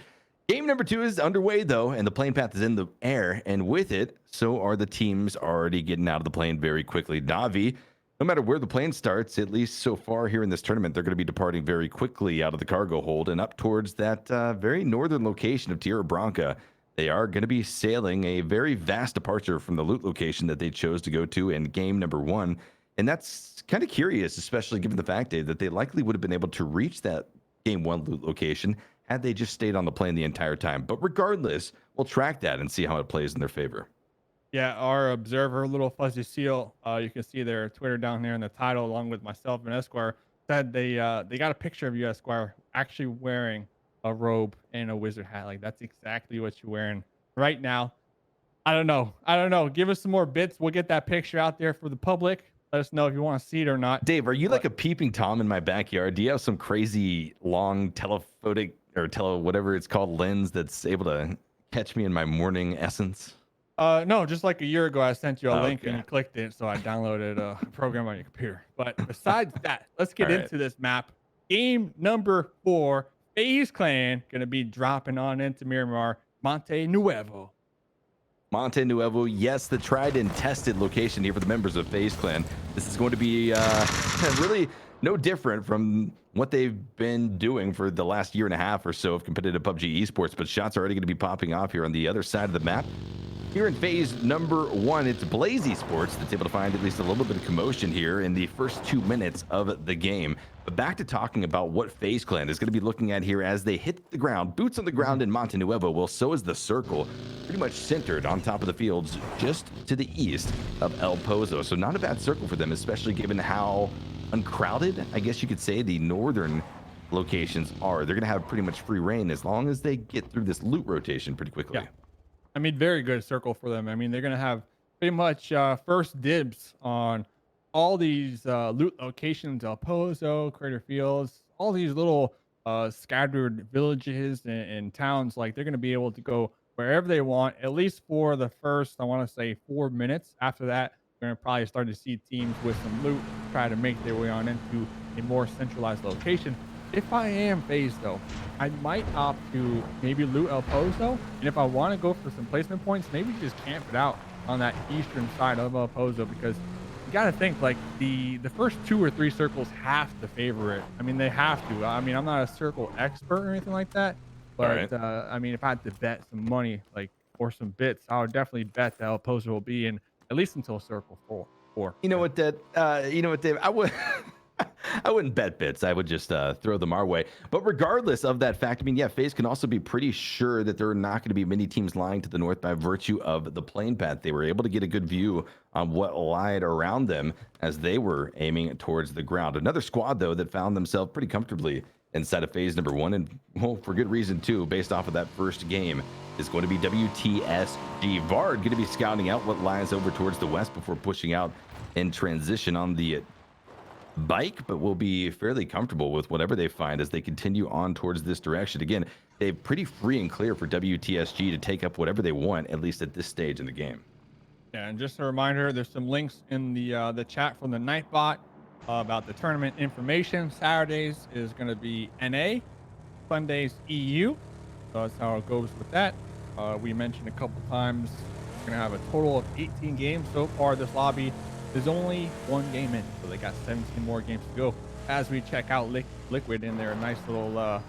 Game number 2 is underway, though, and the plane path is in the air, and with it, so are the teams already getting out of the plane very quickly. Na'Vi, no matter where the plane starts, at least so far here in this tournament, they're going to be departing very quickly out of the cargo hold and up towards that very northern location of Tierra Branca. They are going to be sailing a very vast departure from the loot location that they chose to go to in game number 1, and that's kind of curious, especially given the fact, Dave, that they likely would have been able to reach that game 1 loot location had they just stayed on the plane the entire time. But regardless, we'll track that and see how it plays in their favor. Yeah, our observer, Little Fuzzy Seal, you can see their Twitter down there in the title, along with myself and Esquire, said they got a picture of you, Esquire, actually wearing a robe and a wizard hat. Like, that's exactly what you're wearing right now. I don't know. Give us some more bits. We'll get that picture out there for the public. Let us know if you want to see it or not. Dave, are you like a peeping Tom in my backyard? Do you have some crazy long telephotic or whatever it's called lens that's able to catch me in my morning essence? No, just like a year ago, I sent you a link and you clicked it, so I downloaded a program on your computer. But besides that, let's get into this map. Game number 4, FaZe Clan going to be dropping on into Miramar, Monte Nuevo. Monte Nuevo, yes, the tried and tested location here for the members of FaZe Clan. This is going to be really no different from what they've been doing for the last year and a half or so of competitive PUBG esports, but shots are already going to be popping off here on the other side of the map. Here in phase number 1, it's Blaze Esports that's able to find at least a little bit of commotion here in the first 2 minutes of the game. But back to talking about what FaZe Clan is going to be looking at here as they hit the ground. Boots on the ground in Monte Nuevo. Well, so is the circle, pretty much centered on top of the fields just to the east of El Pozo. So not a bad circle for them, especially given how uncrowded, I guess you could say, the northern locations are. They're going to have pretty much free reign as long as they get through this loot rotation pretty quickly. Yeah. I mean, very good circle for them. I mean, they're going to have pretty much first dibs on all these loot locations, El Pozo, Crater Fields, all these little scattered villages and towns. Like, they're going to be able to go wherever they want, at least for the first, I want to say, 4 minutes. After that, we're going to probably start to see teams with some loot try to make their way on into a more centralized location. If I am FaZe, though, I might opt to maybe loot El Pozo. And if I want to go for some placement points, maybe just camp it out on that eastern side of El Pozo, because you got to think, like, the first 2 or 3 circles have to favor it. I mean, they have to. I mean, I'm not a circle expert or anything like that, but I mean, if I had to bet some money, like, or some bits, I would definitely bet that El Pozo will be in at least until circle 4. You know what, Dave? I wouldn't bet bits. I would just throw them our way. But regardless of that fact, I mean, yeah, FaZe can also be pretty sure that there are not going to be many teams lying to the north by virtue of the plane path. They were able to get a good view on what lied around them as they were aiming towards the ground. Another squad, though, that found themselves pretty comfortably inside of phase number 1, and, well, for good reason, too, based off of that first game, is going to be WTSG. Vard going to be scouting out what lies over towards the west before pushing out in transition on the bike, but will be fairly comfortable with whatever they find as they continue on towards this direction. Again, they're pretty free and clear for WTSG to take up whatever they want, at least at this stage in the game. Yeah, and just a reminder, there's some links in the chat from the Nightbot about the tournament information. Saturdays is going to be NA, Sundays EU. So that's how it goes with that. We mentioned a couple times we're going to have a total of 18 games so far. This lobby is only one game in, so they got 17 more games to go. As we check out Liquid in their nice little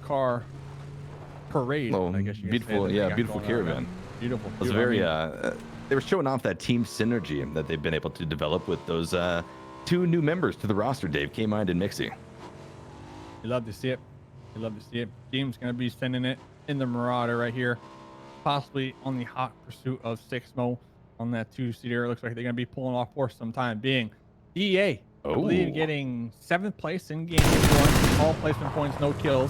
car parade, I guess you can beautiful, say, yeah, beautiful caravan. Beautiful. It was very they were showing off that team synergy that they've been able to develop with those two new members to the roster, Dave, K-Mind and Mixie. You love to see it. You love to see it. Team's going to be sending it in the Marauder right here, possibly on the hot pursuit of 6mo on that 2-seater. Looks like they're going to be pulling off for some time being. EA, I believe, getting 7th place in game 1. All placement points, no kills.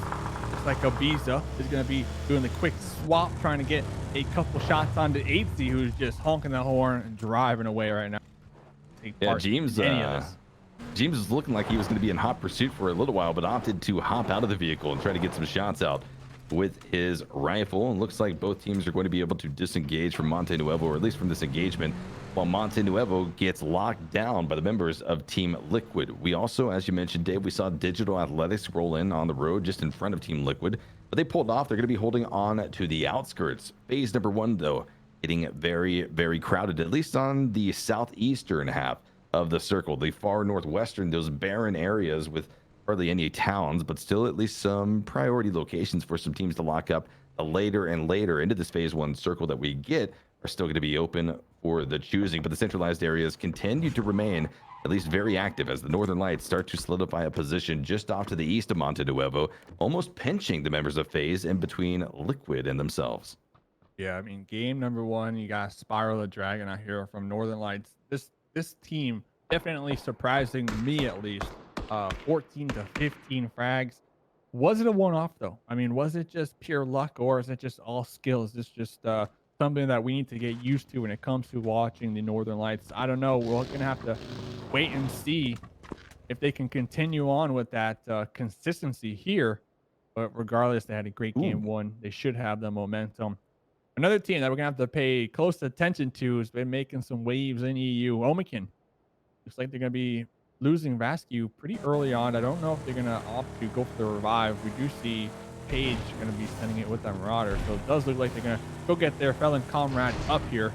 Looks like Ibiza is going to be doing the quick swap, trying to get a couple shots onto 8Z, who's just honking the horn and driving away right now. Yeah, James is looking like he was going to be in hot pursuit for a little while, but opted to hop out of the vehicle and try to get some shots out with his rifle. And looks like both teams are going to be able to disengage from Monte Nuevo, or at least from this engagement, while Monte Nuevo gets locked down by the members of Team Liquid. We also, as you mentioned, Dave, we saw Digital Athletics roll in on the road just in front of Team Liquid, but they pulled off. They're going to be holding on to the outskirts. Phase number 1, though, getting very, very crowded, at least on the southeastern half of the circle, the far northwestern, those barren areas with hardly any towns, but still at least some priority locations for some teams to lock up. The later and later into this phase 1 circle that we get are still going to be open for the choosing, but the centralized areas continue to remain at least very active as the Northern Lights start to solidify a position just off to the east of Monte Nuevo, almost pinching the members of FaZe in between Liquid and themselves. Yeah, I mean, game number 1, you got Spiral the Dragon out here from Northern Lights. This team definitely surprising me, at least. 14 to 15 frags. Was it a one-off though? I mean, was it just pure luck, or is it just all skill? Is this just something that we need to get used to when it comes to watching the Northern Lights? I don't know. We're gonna have to wait and see if they can continue on with that consistency here. But regardless, they had a great game 1. They should have the momentum. Another team that we're gonna have to pay close attention to has been making some waves in EU. Omaken. Looks like they're gonna be losing Vasquez pretty early on. I don't know if they're gonna opt to go for the revive. We do see Page gonna be sending it with that Marauder, so it does look like they're gonna go get their felon comrade up here.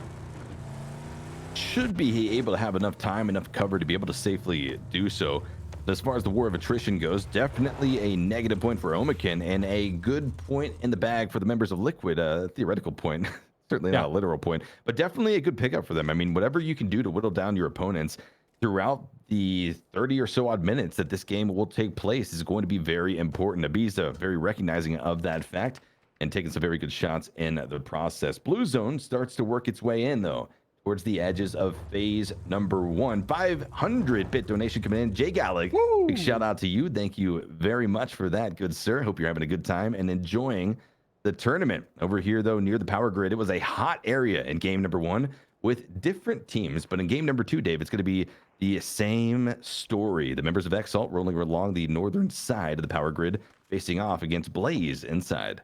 Should be able to have enough time, enough cover to be able to safely do so. But as far as the war of attrition goes, definitely a negative point for Omaken and a good point in the bag for the members of Liquid. A theoretical point, certainly not a literal point, but definitely a good pickup for them. I mean, whatever you can do to whittle down your opponents throughout the 30 or so odd minutes that this game will take place is going to be very important. Ibiza very recognizing of that fact and taking some very good shots in the process. Blue Zone starts to work its way in, though, towards the edges of phase number 1. 500-bit donation coming in. Jay Gallic, big shout out to you. Thank you very much for that, good sir. Hope you're having a good time and enjoying the tournament. Over here, though, near the power grid, it was a hot area in game number 1 with different teams. But in game number 2, Dave, it's going to be the same story. The members of Exalt rolling along the northern side of the power grid, facing off against Blaze inside.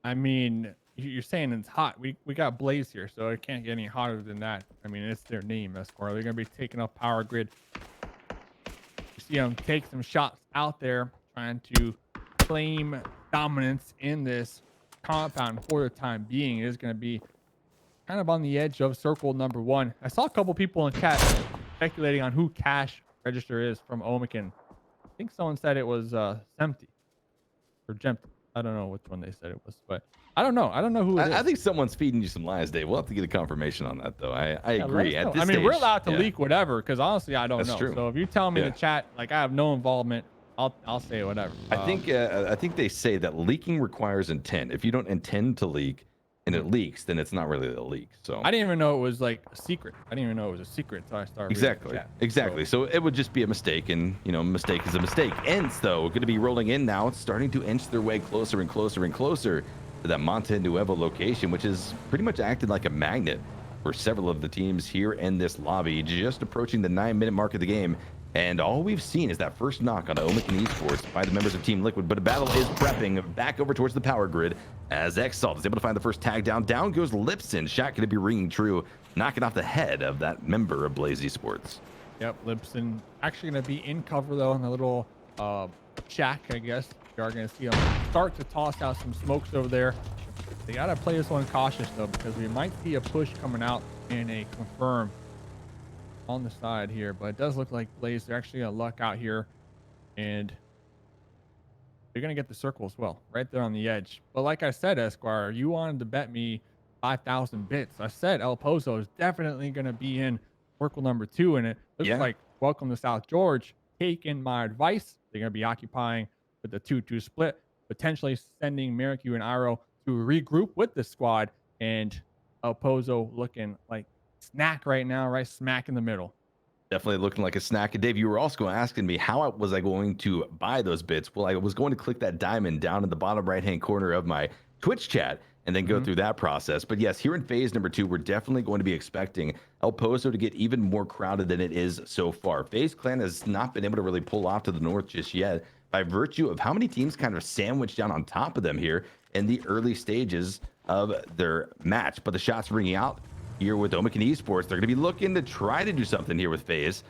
I mean, you're saying it's hot. We got Blaze here, so it can't get any hotter than that. I mean, it's their name, Esquire. They're going to be taking up power grid. You see them take some shots out there, trying to claim dominance in this compound for the time being. It is going to be kind of on the edge of circle number 1. I saw a couple people in chat speculating on who cash register is from Omaken. I think someone said it was Empty or Gempty. I don't know which one they said it was, but I don't know. I don't know who it is. I think someone's feeding you some lies, Dave. We'll have to get a confirmation on that, though. I agree. At this I mean, stage, we're allowed to leak whatever, because honestly, I don't know. True. So if you tell me in the chat, like I have no involvement, I'll say whatever. I think they say that leaking requires intent. If you don't intend to leak and it leaks, then it's not really a leak. So I didn't even know it was like a secret. I didn't even know it was a secret until I started reading the chat. Exactly. So it would just be a mistake, and mistake is a mistake. ENCE, though, going to be rolling in now. It's starting to inch their way closer and closer and closer to that Monte Nuevo location, which is pretty much acted like a magnet for several of the teams here in this lobby. Just approaching the 9-minute mark of the game. And all we've seen is that first knock on Omaken Esports by the members of Team Liquid, but a battle is prepping back over towards the power grid as Exalt is able to find the first tag down. Down goes Lipson. Shot going to be ringing true, knocking off the head of that member of Blaze Esports. Yep, Lipson actually going to be in cover though in the little shack, I guess. We are going to see him start to toss out some smokes over there. They got to play this one cautious though, because we might see a push coming out in a confirm on the side here, but it does look like Blaze, they're actually gonna luck out here, and they're gonna get the circle as well, right there on the edge. But like I said, Esquire, you wanted to bet me 5,000 bits. I said El Pozo is definitely gonna be in circle number 2, and it looks like Welcome to South George taking my advice. They're gonna be occupying with the 2-2 split, potentially sending Miracu and Iro to regroup with the squad, and El Pozo looking like snack right now, right smack in the middle. Definitely looking like a snack. And Dave, you were also asking me how was I going to buy those bits. Well, I was going to click that diamond down in the bottom right hand corner of my Twitch chat and then go through that process. But yes, here in phase number 2, we're definitely going to be expecting El Pozo to get even more crowded than it is so far. FaZe Clan has not been able to really pull off to the north just yet by virtue of how many teams kind of sandwiched down on top of them here in the early stages of their match. But the shots ringing out here with Omaken Esports, they're going to be looking to try to do something here with FaZe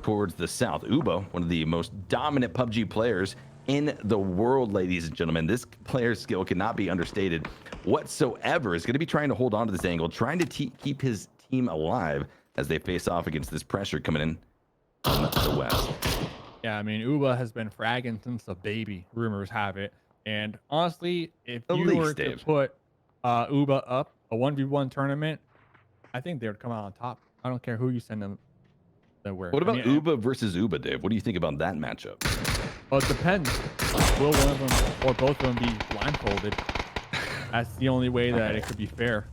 towards the south. Ubo, one of the most dominant PUBG players in the world, ladies and gentlemen. This player's skill cannot be understated whatsoever. Is going to be trying to hold on to this angle, trying to keep his team alive as they face off against this pressure coming in on the west. Yeah, I mean, Uba has been fragging since a baby, rumors have it. And honestly, if you were to put Uba up a 1v1 tournament, I think they would come out on top. I don't care who you send them. What about Uba versus Uba, Dave? What do you think about that matchup? Well, it depends. Will one of them or both of them be blindfolded? That's the only way that it could be fair.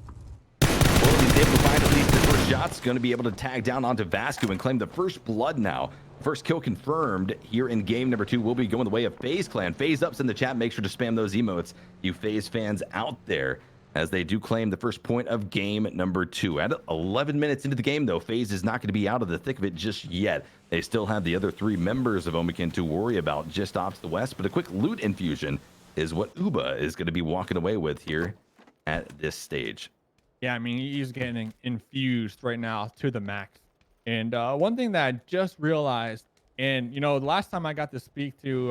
Well, he's able to find at least the first shot's going to be able to tag down onto Vasco and claim the first blood now. First kill confirmed here in game number 2 will be going the way of FaZe Clan. FaZe Ups in the chat. Make sure to spam those emotes, you FaZe fans out there, as they do claim the first point of game number 2. At 11 minutes into the game, though, FaZe is not going to be out of the thick of it just yet. They still have the other 3 members of Omaken to worry about just off to the west, but a quick loot infusion is what Uba is going to be walking away with here at this stage. Yeah, I mean, he's getting infused right now to the max. And one thing that I just realized, and, you know, the last time I got to speak to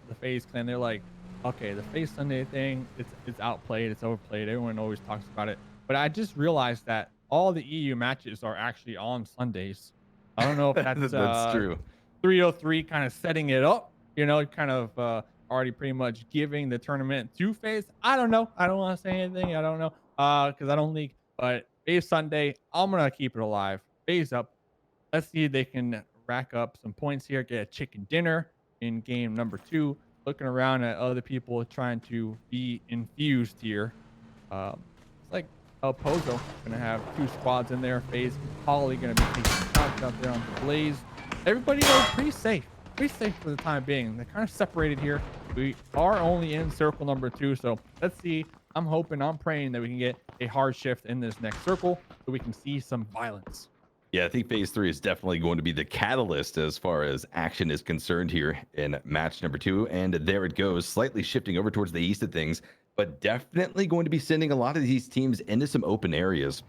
the FaZe Clan, they're like, okay, the FaZe Sunday thing, it's outplayed, it's overplayed. Everyone always talks about it. But I just realized that all the EU matches are actually on Sundays. I don't know if that's true. 303 kind of setting it up, you know, kind of already pretty much giving the tournament to FaZe. I don't know. I don't want to say anything. I don't know because I don't leak. But FaZe Sunday, I'm going to keep it alive. FaZe up. Let's see if they can rack up some points here, get a chicken dinner in game number 2. Looking around at other people trying to be infused here. It's like El Pozo gonna have 2 squads in there. FaZe Holly gonna be taking shots out there on the Blaze. Everybody goes pretty safe for the time being. They're kind of separated here. We are only in circle number 2, so let's see. I'm hoping, I'm praying that we can get a hard shift in this next circle so we can see some violence. Yeah, I think phase 3 is definitely going to be the catalyst as far as action is concerned here in match number 2. And there it goes, slightly shifting over towards the east of things, but definitely going to be sending a lot of these teams into some open areas.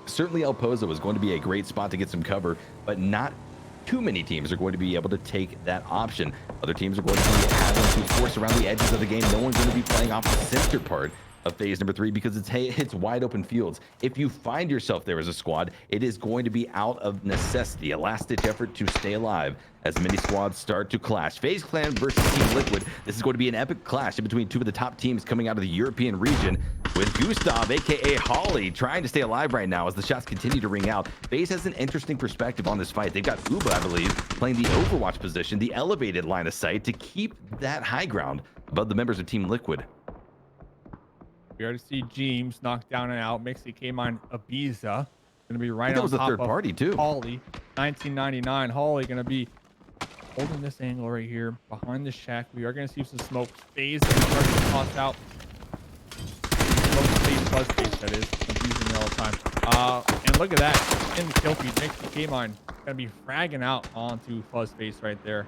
Certainly El Pozo is going to be a great spot to get some cover, but not too many teams are going to be able to take that option. Other teams are going to be having to force around the edges of the game. No one's going to be playing off the center part of phase number 3 because it's wide open fields. If you find yourself there as a squad, it is going to be out of necessity, a last-ditch effort to stay alive as many squads start to clash. FaZe Clan versus Team Liquid. This is going to be an epic clash in between 2 of the top teams coming out of the European region, with Gustav, aka Holly, trying to stay alive right now as the shots continue to ring out. FaZe has an interesting perspective on this fight. They've got Uba, I believe, playing the Overwatch position, the elevated line of sight to keep that high ground above the members of Team Liquid. We already see James knocked down and out. Mixie came on Ibiza. Going to be right that on was a top third of party too. Holly. 1999. Holly going to be holding this angle right here behind the shack. We are going to see some smoke. FaZe going to start to toss out. FaZe that is. I'm using it all the time. And look at that. In the kill feed, Mixie came on. gonna be fragging out onto Fuzzface right there.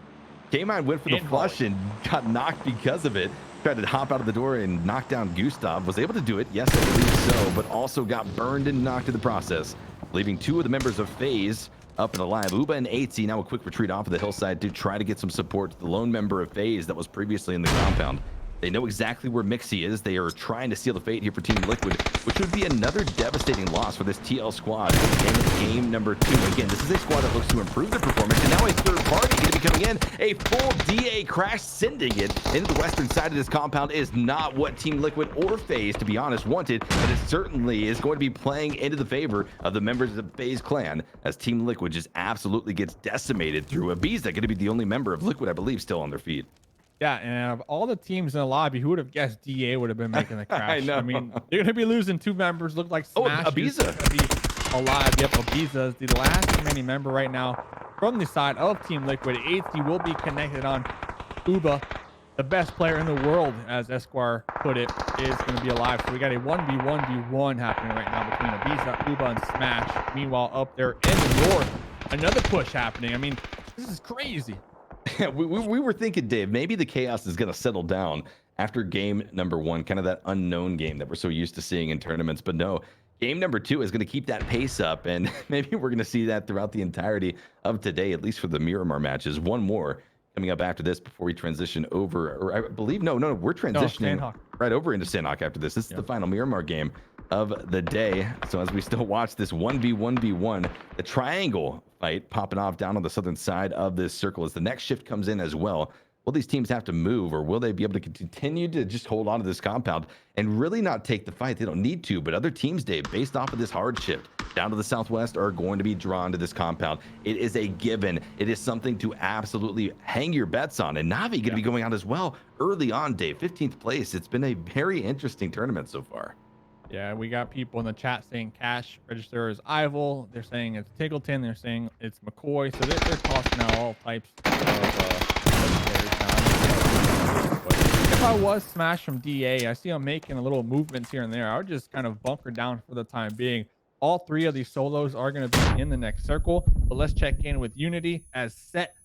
K-Mine went for the And flush and got knocked because of it. Tried to hop out of the door and knock down Gustav. Was able to do it, yes, I believe so, but also got burned and knocked in the process, leaving 2 of the members of FaZe up and alive. Uba and ENCE now a quick retreat off of the hillside to try to get some support to the lone member of FaZe that was previously in the compound. They know exactly where Mixie is. They are trying to seal the fate here for Team Liquid, which would be another devastating loss for this TL squad in game number 2. Again, this is a squad that looks to improve their performance, and now a third party going to be coming in. A full DA crash, sending it into the western side of this compound is not what Team Liquid or FaZe, to be honest, wanted, but it certainly is going to be playing into the favor of the members of the FaZe clan, as Team Liquid just absolutely gets decimated through Ibiza, going to be the only member of Liquid, I believe, still on their feet. Yeah, and of all the teams in the lobby, who would have guessed DA would have been making the crash? I know. I mean, they're going to be losing 2 members. Look like Smash is Ibiza. going to be alive. Yep, Ibiza is the last remaining member right now from the side of Team Liquid. ENCE will be connected on Uba. The best player in the world, as Esquire put it, is going to be alive. So we got a 1v1v1 happening right now between Ibiza, Uba, and Smash. Meanwhile, up there in the north, another push happening. I mean, this is crazy. we were thinking, Dave, maybe the chaos is going to settle down after game number 1, kind of that unknown game that we're so used to seeing in tournaments. But no, game number 2 is going to keep that pace up, and maybe we're going to see that throughout the entirety of today, at least for the Miramar matches. One more coming up after this before we transition over, or I believe, no, we're transitioning right over into Sandhawk after this. This is the final Miramar game of the day. So as we still watch this 1v1v1, the triangle fight popping off down on the southern side of this circle as the next shift comes in as well. Will these teams have to move, or will they be able to continue to just hold on to this compound and really not take the fight? They don't need to, but other teams, Dave, based off of this hard shift down to the southwest, are going to be drawn to this compound. It is a given. It is something to absolutely hang your bets on. And Navi going to be going out as well early on, Dave. 15th place. It's been a very interesting tournament so far. Yeah, we got people in the chat saying cash register is Ival. They're saying it's Tiggleton. They're saying it's McCoy. So they're tossing out all types of players now. But if I was Smash from DA, I see I'm making a little movements here and there. I would just kind of bunker down for the time being. All 3 of these solos are going to be in the next circle. But let's check in with Unity, as Set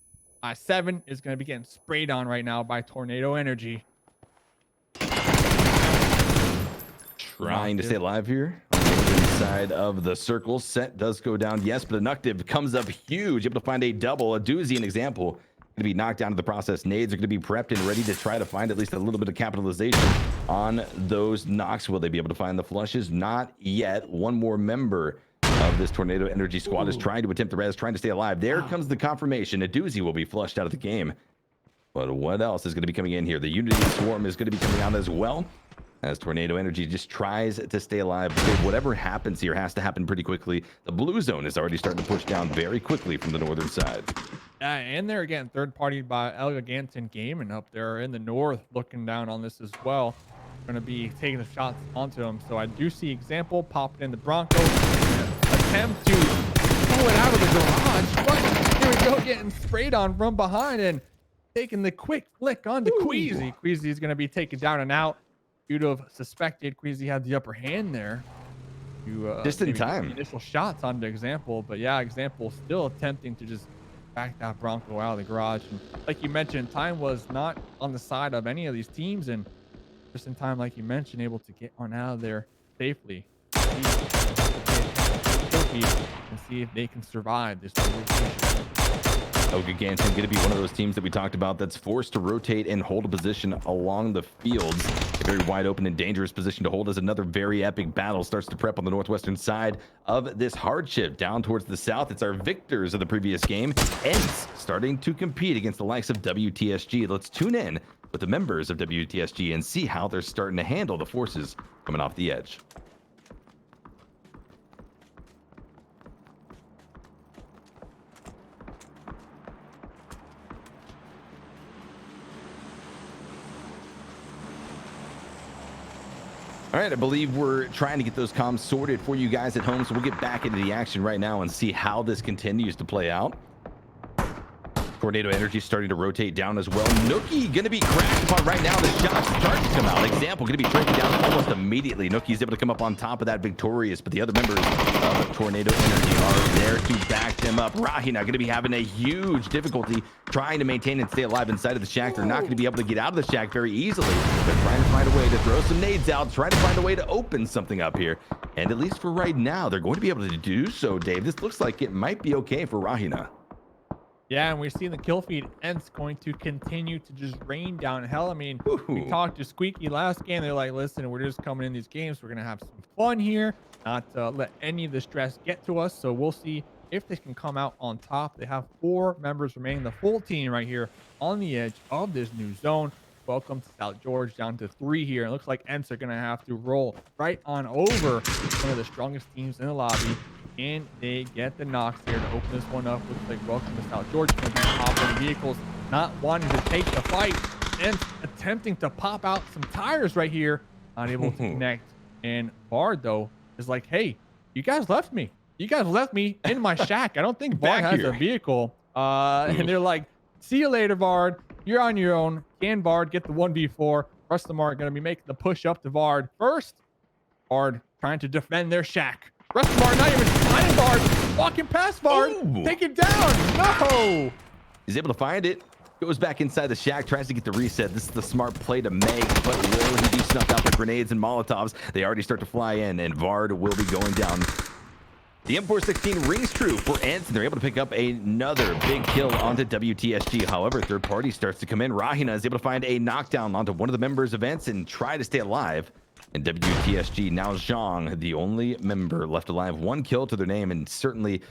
7 is going to be getting sprayed on right now by Tornado Energy. Trying to stay alive here on the inside of the circle. Set does go down, yes, but Inuctive comes up huge, able to find a double. A doozy, an example, going to be knocked down to the process. Nades are going to be prepped and ready to try to find at least a little bit of capitalization on those knocks. Will they be able to find the flushes? Not yet. One more member of this Tornado Energy squad is trying to attempt the res, trying to stay alive. There comes the confirmation. A doozy will be flushed out of the game. But what else is going to be coming in here? The Unity Swarm is going to be coming out as well, as Tornado Energy just tries to stay alive. Whatever happens here has to happen pretty quickly. The blue zone is already starting to push down very quickly from the northern side. And they're again third-partied by ElGiganten Gaming up there in the north, looking down on this as well. Going to be taking the shots onto them. So I do see example popping in the Bronco. Attempt to pull it out of the garage, but here we go, getting sprayed on from behind and taking the quick flick onto Queasy. Queasy is going to be taken down and out. You'd have suspected Queasy had the upper hand there. Just in time. Initial shots on the example, but yeah, example still attempting to just back that Bronco out of the garage. And like you mentioned, time was not on the side of any of these teams, and just in time, like you mentioned, able to get on out of there safely. And see if they can survive this rotation. ElGiganten going to be one of those teams that we talked about that's forced to rotate and hold a position along the fields. A very wide open and dangerous position to hold as another very epic battle starts to prep on the northwestern side of this hardship. Down towards the south, it's our victors of the previous game, ENCE, starting to compete against the likes of WTSG. Let's tune in with the members of WTSG and see how they're starting to handle the forces coming off the edge. All right, I believe we're trying to get those comms sorted for you guys at home, so we'll get back into the action right now and see how this continues to play out. Of Tornado Energy starting to rotate down as well. Nookie going to be crashed upon right now. The shots start to come out. Example going to be trading down almost immediately. Nookie's able to come up on top of that victorious, but the other members of Tornado Energy are there to back them up. RÄHINÄ going to be having a huge difficulty trying to maintain and stay alive inside of the shack. They're not going to be able to get out of the shack very easily. They're trying to find a way to throw some nades out, trying to find a way to open something up here. And at least for right now, they're going to be able to do so, Dave. This looks like it might be okay for RÄHINÄ. Yeah, and we've seen the kill feed. ENCE going to continue to just rain down hell. I mean, we talked to Squeaky last game. They're like, listen, we're just coming in these games. We're going to have some fun here, not let any of the stress get to us. So we'll see if they can come out on top. They have 4 members remaining, the full team right here on the edge of this new zone. Welcome to South George, down to 3 here. It looks like ENCE are going to have to roll right on over one of the strongest teams in the lobby. And they get the knocks here to open this one up. Looks like Welcome to South George going to be hopping vehicles, not wanting to take the fight, and attempting to pop out some tires right here. Not able to connect. And Bard, though, is like, hey, you guys left me. You guys left me in my shack. I don't think Bard has a vehicle. And they're like, see you later, Bard. You're on your own. Can Bard get the 1v4? Rest of them are going to be making the push up to Bard first. Bard trying to defend their shack. Rest of Bard not even finding Bard. Walking past Bard. Take it down. No. He's able to find it. Goes back inside the shack. Tries to get the reset. This is the smart play to make. But will he be snuffed out by grenades and Molotovs? They already start to fly in. And Vard will be going down. The M416 rings true for ENCE, and they're able to pick up another big kill onto WTSG. However, third party starts to come in. RÄHINÄ is able to find a knockdown onto one of the members of ENCE and try to stay alive. And WTSG, now Zhang, the only member left alive. 1 kill to their name, and certainly,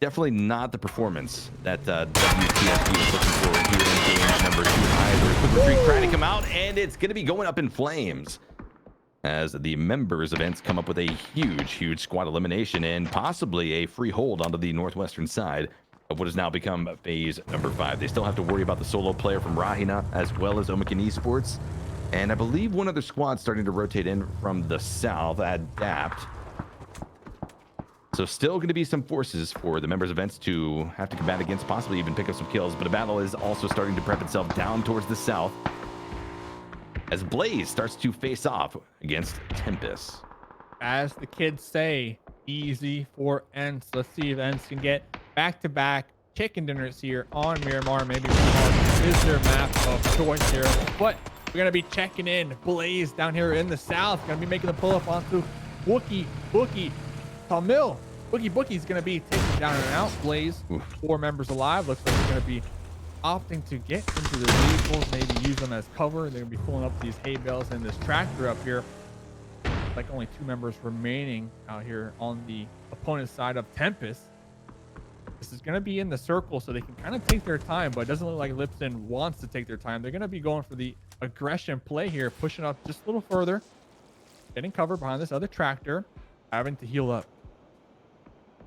definitely not the performance that WTSG is looking for here in game number 2 either. Quick retreat trying to come out, and it's going to be going up in flames as the members of ENCE come up with a huge squad elimination and possibly a free hold onto the northwestern side of what has now become phase number 5. They still have to worry about the solo player from RÄHINÄ as well as Omaken Esports. And I believe one other squad starting to rotate in from the south, Adapt. So still going to be some forces for the members of ENCE to have to combat against, possibly even pick up some kills. But a battle is also starting to prep itself down towards the south as Blaze starts to face off against Tempus. As the kids say, easy for ENCE. Let's see if ENCE can get back-to-back chicken dinners here on Miramar. Maybe Miramar is their map of choice here. But we're going to be checking in Blaze down here in the south. Going to be making the pull-up onto Bookie Tamil. Bookie's going to be taken down and out. Blaze, 4 members alive. Looks like they're going to be opting to get into their vehicles, maybe use them as cover. They're going to be pulling up these hay bales and this tractor up here. Like only 2 members remaining out here on the opponent's side of Tempus. This is going to be in the circle, so they can kind of take their time, but it doesn't look like Lipson wants to take their time. They're going to be going for the aggression play here, pushing up just a little further, getting cover behind this other tractor, having to heal up.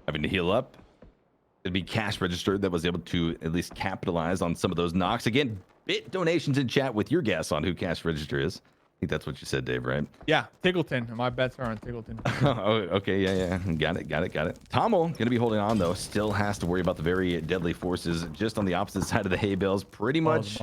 It'd be cash registered that was able to at least capitalize on some of those knocks. Again, bit donations in chat with your guess on who cash register is. I think that's what you said, Dave, right? Yeah, Tiggleton. My bets are on Tiggleton. Oh, okay, yeah. Got it. Tommel gonna be holding on though. Still has to worry about the very deadly forces just on the opposite side of the hay bales. Pretty much.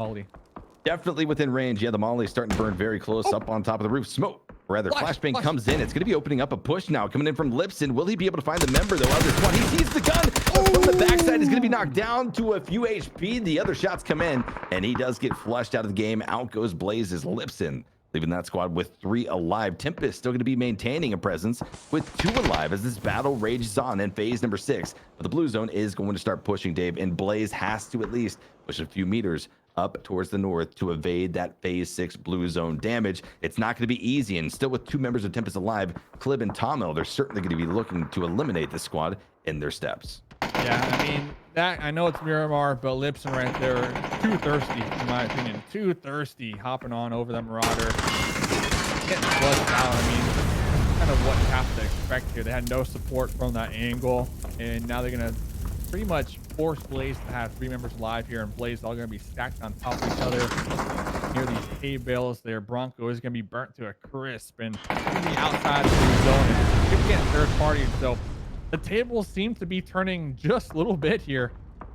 Definitely within range. Yeah, the Molly's starting to burn very close up on top of the roof. Smoke. Rather, Flashbang comes in. It's going to be opening up a push now. Coming in from Lipson. Will he be able to find the member, though? Other squad. He sees the gun. From the backside, he's going to be knocked down to a few HP. The other shots come in, and he does get flushed out of the game. Out goes Blaze's Lipson, leaving that squad with 3 alive. Tempest still going to be maintaining a presence with 2 alive as this battle rages on in phase number 6. But the blue zone is going to start pushing, Dave, and Blaze has to at least push a few meters up towards the north to evade that phase 6 blue zone damage. It's not going to be easy, and still with 2 members of Tempest alive, Clib and Tommel, they're certainly going to be looking to eliminate this squad in their steps. Yeah, I mean, that I know it's Miramar, but Lipson right there, too thirsty, in my opinion. Too thirsty, hopping on over that Marauder. Getting flushed out. I mean, kind of what you have to expect here. They had no support from that angle, and now they're going to pretty much force Blaze to have 3 members alive here, and Blaze all going to be stacked on top of each other near these hay bales. Their Bronco is going to be burnt to a crisp, and in the outside of the zone, it's getting third party. So the tables seem to be turning just a little bit here.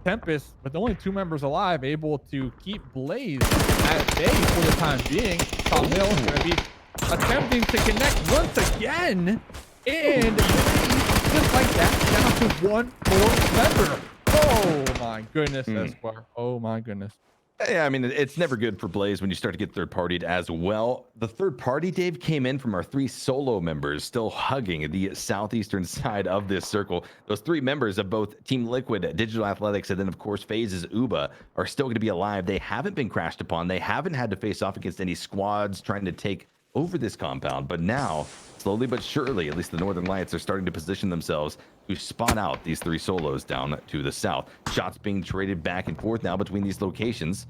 Tempus, with only 2 members alive, able to keep Blaze at bay for the time being. Camille is going to be attempting to connect once again. And just like that, down to 1 more member. Oh my goodness, Esquire. Oh my goodness. Yeah, I mean, it's never good for Blaze when you start to get third-partied as well. The third party, Dave, came in from our 3 solo members, still hugging the southeastern side of this circle. Those 3 members of both Team Liquid, Digital Athletics, and then, of course, FaZe's Uba are still going to be alive. They haven't been crashed upon. They haven't had to face off against any squads trying to take over this compound. But now, slowly but surely, at least the Northern Lights are starting to position themselves to spot out these 3 solos down to the south. Shots being traded back and forth now between these locations,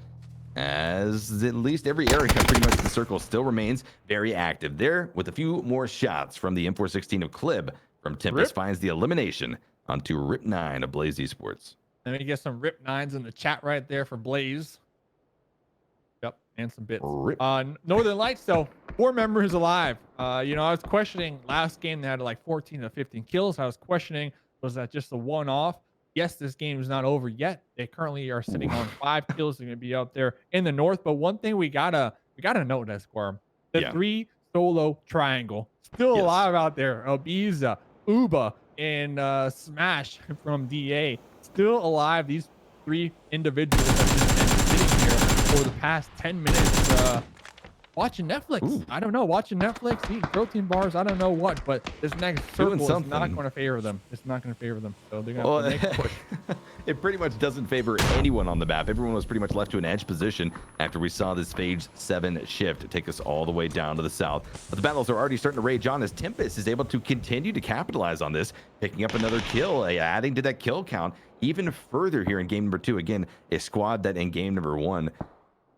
as at least every area pretty much the circle still remains very active. There, with a few more shots from the M416 of Clib from Tempus, finds the elimination onto Rip9 of Blaze Esports. Let me get some Rip9s in the chat right there for Blaze. Yep, and some bits. Northern Lights, though, 4 members alive. You know, I was questioning last game, they had like 14 to 15 kills. I was questioning, was that just a one-off? Yes, this game is not over yet. They currently are sitting on 5 kills. They're going to be up there in the north. But one thing we gotta note, Esquire, the 3 solo triangle still alive out there. Ibiza, Uba, and Smash from DA still alive. These 3 individuals have just been sitting here for the past 10 minutes watching Netflix. Ooh. I don't know, watching Netflix, eating protein bars, I don't know what, but this next circle is not going to favor them. It's not going to favor them. So they're going to have to make a push. It pretty much doesn't favor anyone on the map. Everyone was pretty much left to an edge position after we saw this phase 7 shift take us all the way down to the south. But the battles are already starting to rage on as Tempus is able to continue to capitalize on this, picking up another kill, adding to that kill count even further here in game number 2. Again, a squad that in game number 1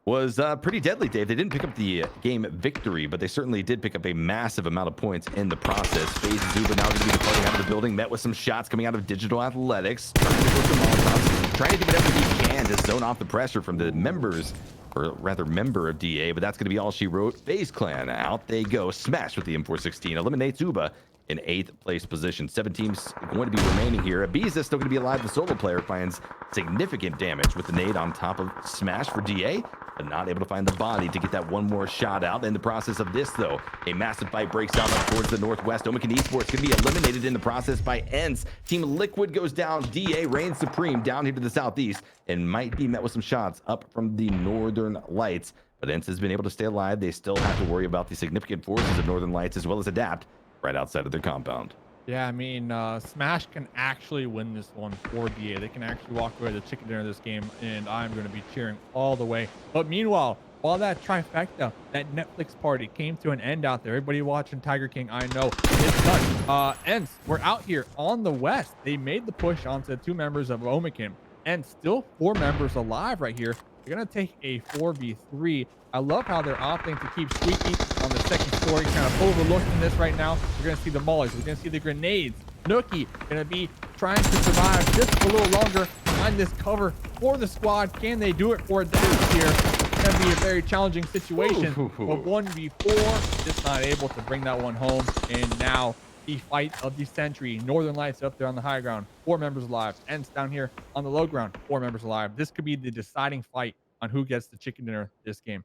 was pretty deadly, Dave. They didn't pick up the game victory, but they certainly did pick up a massive amount of points in the process. FaZe Zuba now going to be departing out of the building, met with some shots coming out of Digital Athletics, trying to put some Molotovs, trying to do whatever he can to zone off the pressure from the members, or rather member of DA, but that's going to be all she wrote. FaZe Clan, out they go. Smash with the M416, eliminates Uba in 8th place position. 7 teams going to be remaining here. Ibiza still going to be alive. The solo player finds significant damage with the nade on top of Smash for DA, but not able to find the body to get that one more shot out. In the process of this, though, a massive fight breaks out up towards the northwest. Omaken Esports going to be eliminated in the process by ENCE. Team Liquid goes down. DA reigns supreme down here to the southeast and might be met with some shots up from the Northern Lights. But ENCE has been able to stay alive. They still have to worry about the significant forces of Northern Lights as well as adapt right outside of their compound. Yeah, I mean, Smash can actually win this one for DA. They can actually walk away the chicken dinner this game, and I'm going to be cheering all the way. But meanwhile, while that trifecta, that Netflix party came to an end out there, everybody watching Tiger King, I know it's nuts. ENCE, we're out here on the west. They made the push onto 2 members of Omaken, and still 4 members alive right here. They're going to take a 4v3. I love how they're opting to keep Squeaky on the second story, kind of overlooking this right now. We're going to see the maulers. We're going to see the grenades. Nookie going to be trying to survive just a little longer, find this cover for the squad. Can they do it for a dash here? It's going to be a very challenging situation. But 1v4, just not able to bring that one home. And now the fight of the century. Northern Lights up there on the high ground, 4 members alive. ENCE down here on the low ground, 4 members alive. This could be the deciding fight on who gets the chicken dinner this game.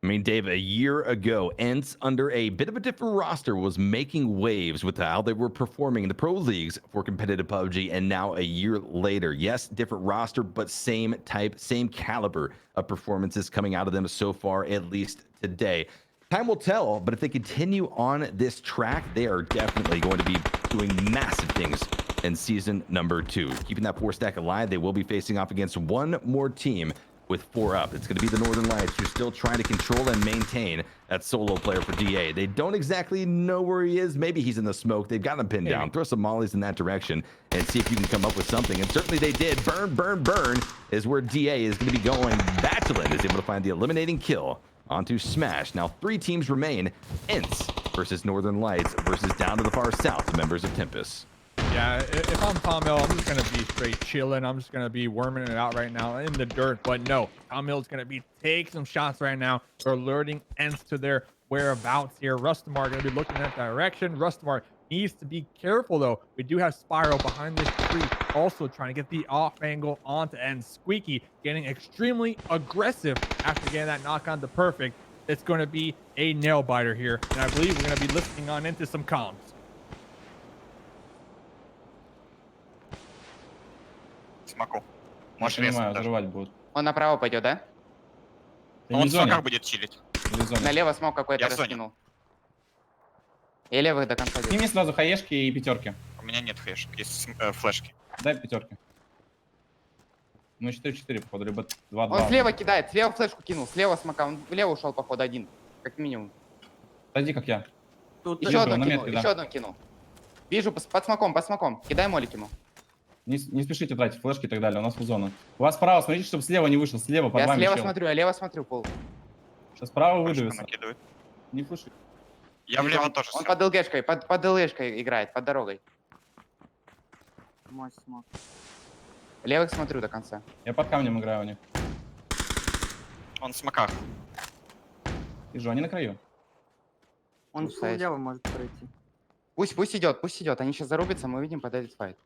I mean, Dave, a year ago, ENCE, under a bit of a different roster, was making waves with how they were performing in the pro leagues for competitive PUBG. And now a year later, yes, different roster, but same type, same caliber of performances coming out of them so far, at least today. Time will tell, but if they continue on this track, they are definitely going to be doing massive things in season number 2. Keeping that 4 stack alive, they will be facing off against one more team with 4 up. It's going to be the Northern Lights, who's still trying to control and maintain that solo player for DA. They don't exactly know where he is. Maybe he's in the smoke. They've got him pinned down. Throw some mollies in that direction and see if you can come up with something. And certainly they did. Burn, burn, burn is where DA is going to be going. Bachelin is able to find the eliminating kill onto Smash. Now 3 teams remain. ENCE versus Northern Lights versus down to the far south, the members of Tempus. Yeah, if I'm Tom Hill, I'm just going to be straight chilling. I'm just going to be worming it out right now in the dirt. But no, Tom Hill's going to be taking some shots right now. They're alerting ENCE to their whereabouts here. Rustamar going to be looking in that direction. Rustamar needs to be careful though. We do have Spyro behind this tree, also trying to get the off angle onto end. Squeaky getting extremely aggressive after getting that knock on to perfect. It's going to be a nail biter here, and I believe we're going to be listening on into some comms. Смоку. Не понимаю, взрывать будут. Он направо пойдет, да? Ты не в зоне? будет чилить. Или в зоне? Налево смог какой-то Я в зоне. раскинул. И левых до конца. Сними сразу хаешки и пятерки. У меня нет хэш, есть флешки. Дай пятерки. Ну 4-4, походу, либо 2-2. Он слева кидает, слева флешку кинул, слева смока, он влево ушел, походу, один, как минимум. Подойди, как я. Тут Еще еще одну одну кинул, метку, да. еще одну кинул. Вижу, под смоком, кидай молик ему. Не спешите тратить флешки и так далее, у нас зона. У вас справа, смотрите, чтобы слева не вышел, слева под Я вами слева чел. смотрю, я лево смотрю, пол. Сейчас справа Флешку выдавится. накидывает. Не флеши. Я влево Он- тоже. Он под ЛГшкой, под ЛГшкой играет, под дорогой. Мой смог. Левых смотрю до конца. Я под камнем играю у них. Он в смоках. Вижу, они на краю. Он Кусаюсь. слева может пройти. Пусть идет, они сейчас зарубятся, мы увидим, подойдет файт.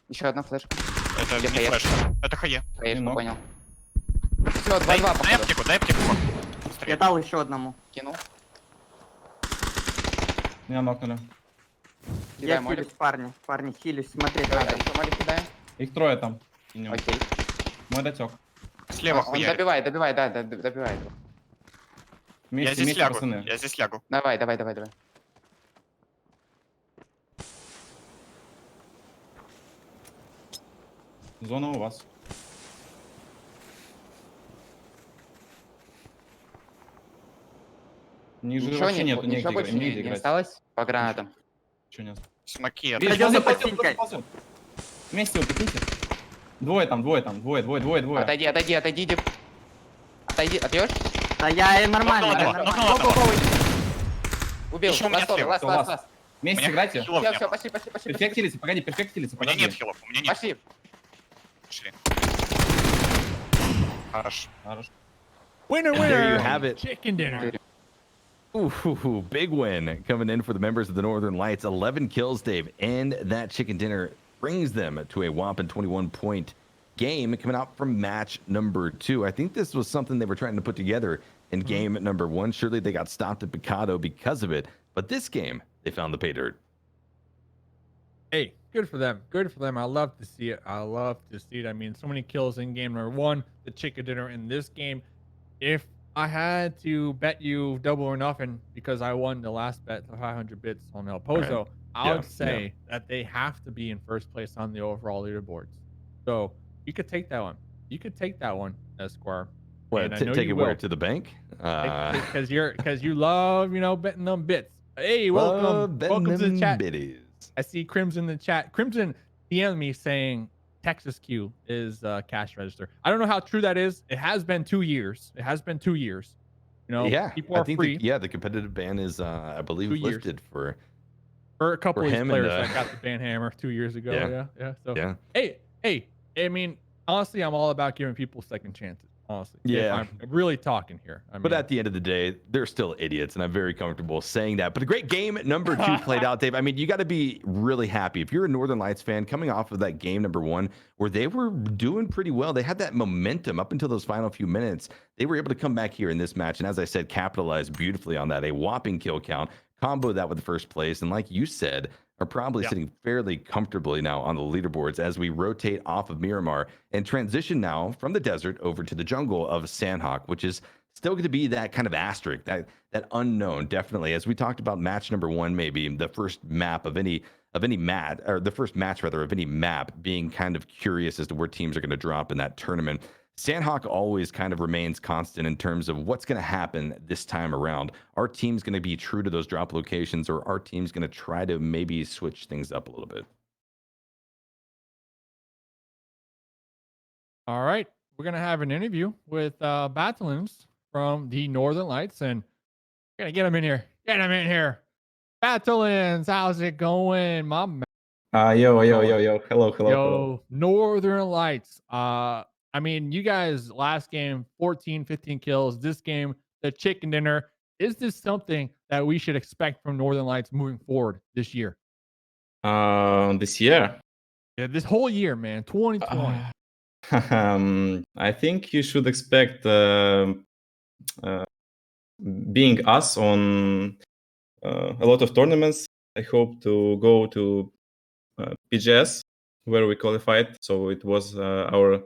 Еще одна флешка. Это Где не хаешка? флешка. Это хае. Хаешку, Немного. понял. Все, 2-2, Дай походу. аптеку, дай аптеку. Я Быстрее. дал еще одному. Кинул. Меня нокнули. Кидай Я молик. хилюсь, парни, хилюсь, смотреть Да, надо. еще молик кидаем. Их трое там. Минимум. Окей. Мой дотек. Слева Он хуярит. добивает, да, добивает. Я Вместе, здесь вместе, лягу. пацаны. Я здесь лягу. Давай. Зона у вас. Ниже Ничего вообще нету ничего негде больше негде не играть. осталось по гранатам. Чё нет? Смоки. Видишь, Пойдём за ползёт, пластинкой. ползёт. Вместе его прикиньте. Двое там, двое. Отойди. Отойди, отъешь? Да я нормально. Нокнул я одного, нормально. нокнул одного. Убил. Ещё у меня слева. Ласт. Вместе Меня играйте. хилов Все, нет. пошли. Перфектились, погоди, перфектились. У меня нет хилов, у меня нет. Пошли. Пошли. Хорош. Хорошо. Winner, And there you winner. have it. Chicken dinner. Ooh, big win coming in for the members of the Northern Lights. 11 kills, Dave, and that chicken dinner brings them to a whopping 21-point game coming out from match number 2. I think this was something they were trying to put together in game number 1. Surely they got stopped at Picado because of it, but this game, they found the pay dirt. Hey, good for them. I love to see it. I mean, so many kills in game number 1, the chicken dinner in this game. If I had to bet you double or nothing because I won the last bet, the 500 bits on El Pozo, Right. I would Yeah, say that they have to be in first place on the overall leaderboards. So you could take that one. Esquire. What, And I know take you it where? will. To the bank? Because you love, betting them bits. Hey, welcome to the chat. Biddies. I see Crimson in the chat. Crimson DM'd me saying Texas Q is cash register. I don't know how true that is. It has been 2 years. Yeah, people are free the competitive ban is, I believe, 2 years. lifted for a couple of these him players and, that got the ban hammer 2 years ago. Yeah. So yeah. hey. I mean, honestly, I'm all about giving people second chances. Honestly, Yeah. I'm really talking here. I mean, But at the end of the day, they're still idiots, and I'm very comfortable saying that. But a great game number 2 played out, Dave. I mean, you got to be really happy. If you're a Northern Lights fan coming off of that game number 1, where they were doing pretty well, they had that momentum up until those final few minutes. They were able to come back here in this match, and as I said, capitalize beautifully on that. A whopping kill count, combo that with the first place, and like you said, are probably sitting fairly comfortably now on the leaderboards as we rotate off of Miramar and transition now from the desert over to the jungle of Sandhawk, which is still going to be that kind of asterisk, that unknown, definitely. As we talked about match number 1, maybe the first map of any match, or the first match rather of any map, being kind of curious as to where teams are going to drop in that tournament. Sandhawk always kind of remains constant in terms of what's going to happen this time around. Our team's going to be true to those drop locations, or our team's going to try to maybe switch things up a little bit. all right, we're gonna have an interview with Battalions from the Northern Lights, and we're gonna get them in here. Battalions, how's it going, my man? Yo. Hello. Yo, Northern Lights. I mean, you guys last game 14, 15 kills. This game, the chicken dinner. Is this something that we should expect from Northern Lights moving forward this year? This year, Yeah, this whole year, man, 2020. I think you should expect being us on a lot of tournaments. I hope to go to PGS where we qualified. So it was our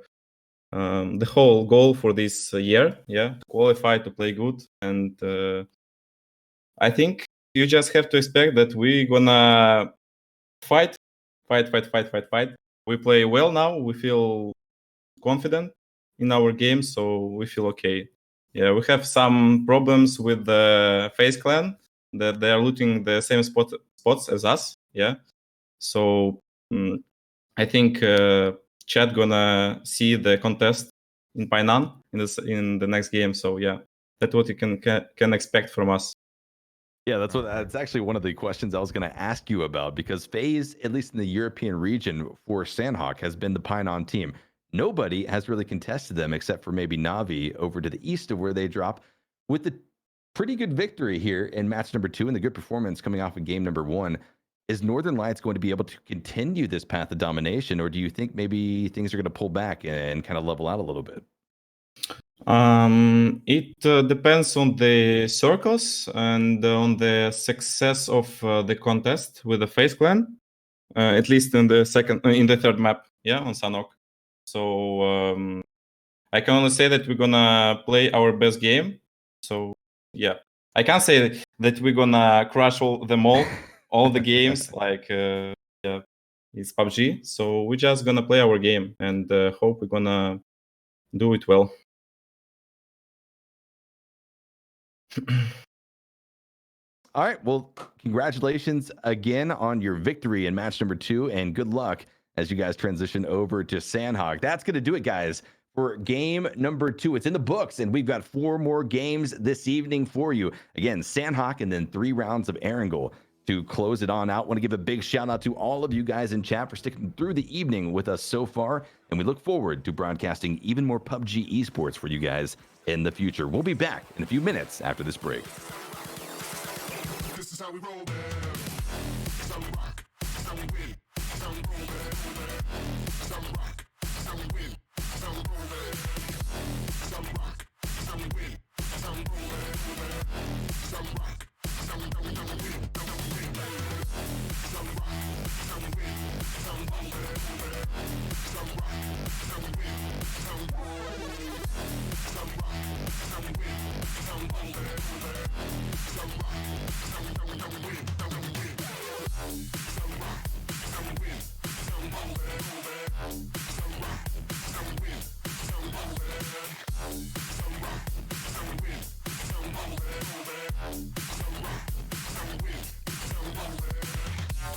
the whole goal for this year, to qualify, to play good, and I think you just have to expect that we're gonna fight. We play well now. We feel confident in our game, so we feel okay. Yeah, we have some problems with the FaZe clan that they are looting the same spots as us. Yeah, so I think chat gonna see the contest in Painan in the next game. So yeah, that's what you can expect from us. Yeah, that's actually one of the questions I was going to ask you about, because FaZe, at least in the European region for Sandhawk, has been the Painan team. Nobody has really contested them except for maybe Navi over to the east of where they drop, with the pretty good victory here in match number 2 and the good performance coming off of game number 1. Is Northern Lights going to be able to continue this path of domination, or do you think maybe things are going to pull back and kind of level out a little bit? It depends on the circles and on the success of the contest with the FaZe clan, at least in the third map, on Sanok. So I can only say that we're gonna play our best game. So yeah, I can't say that we're gonna crush all the games like it's PUBG. So we're just gonna play our game and hope we're gonna do it well. All right. Well, congratulations again on your victory in match number 2, and good luck as you guys transition over to Sandhawk. That's going to do it, guys, for game number 2. It's in the books, and we've got 4 more games this evening for you. Again, Sandhawk, and then 3 rounds of Erangel to close it on out. Want to give a big shout out to all of you guys in chat for sticking through the evening with us so far, and we look forward to broadcasting even more PUBG esports for you guys in the future. We'll be back in a few minutes after this break. This is how we roll, man. This is how we rock. This is how we win. This is how we roll, man. This is how we rock. This is how we win. This is how we roll, man. This is how we rock. This is how we win. This is how we roll, man. This is how we rock. This is how we win. This is how we win, man.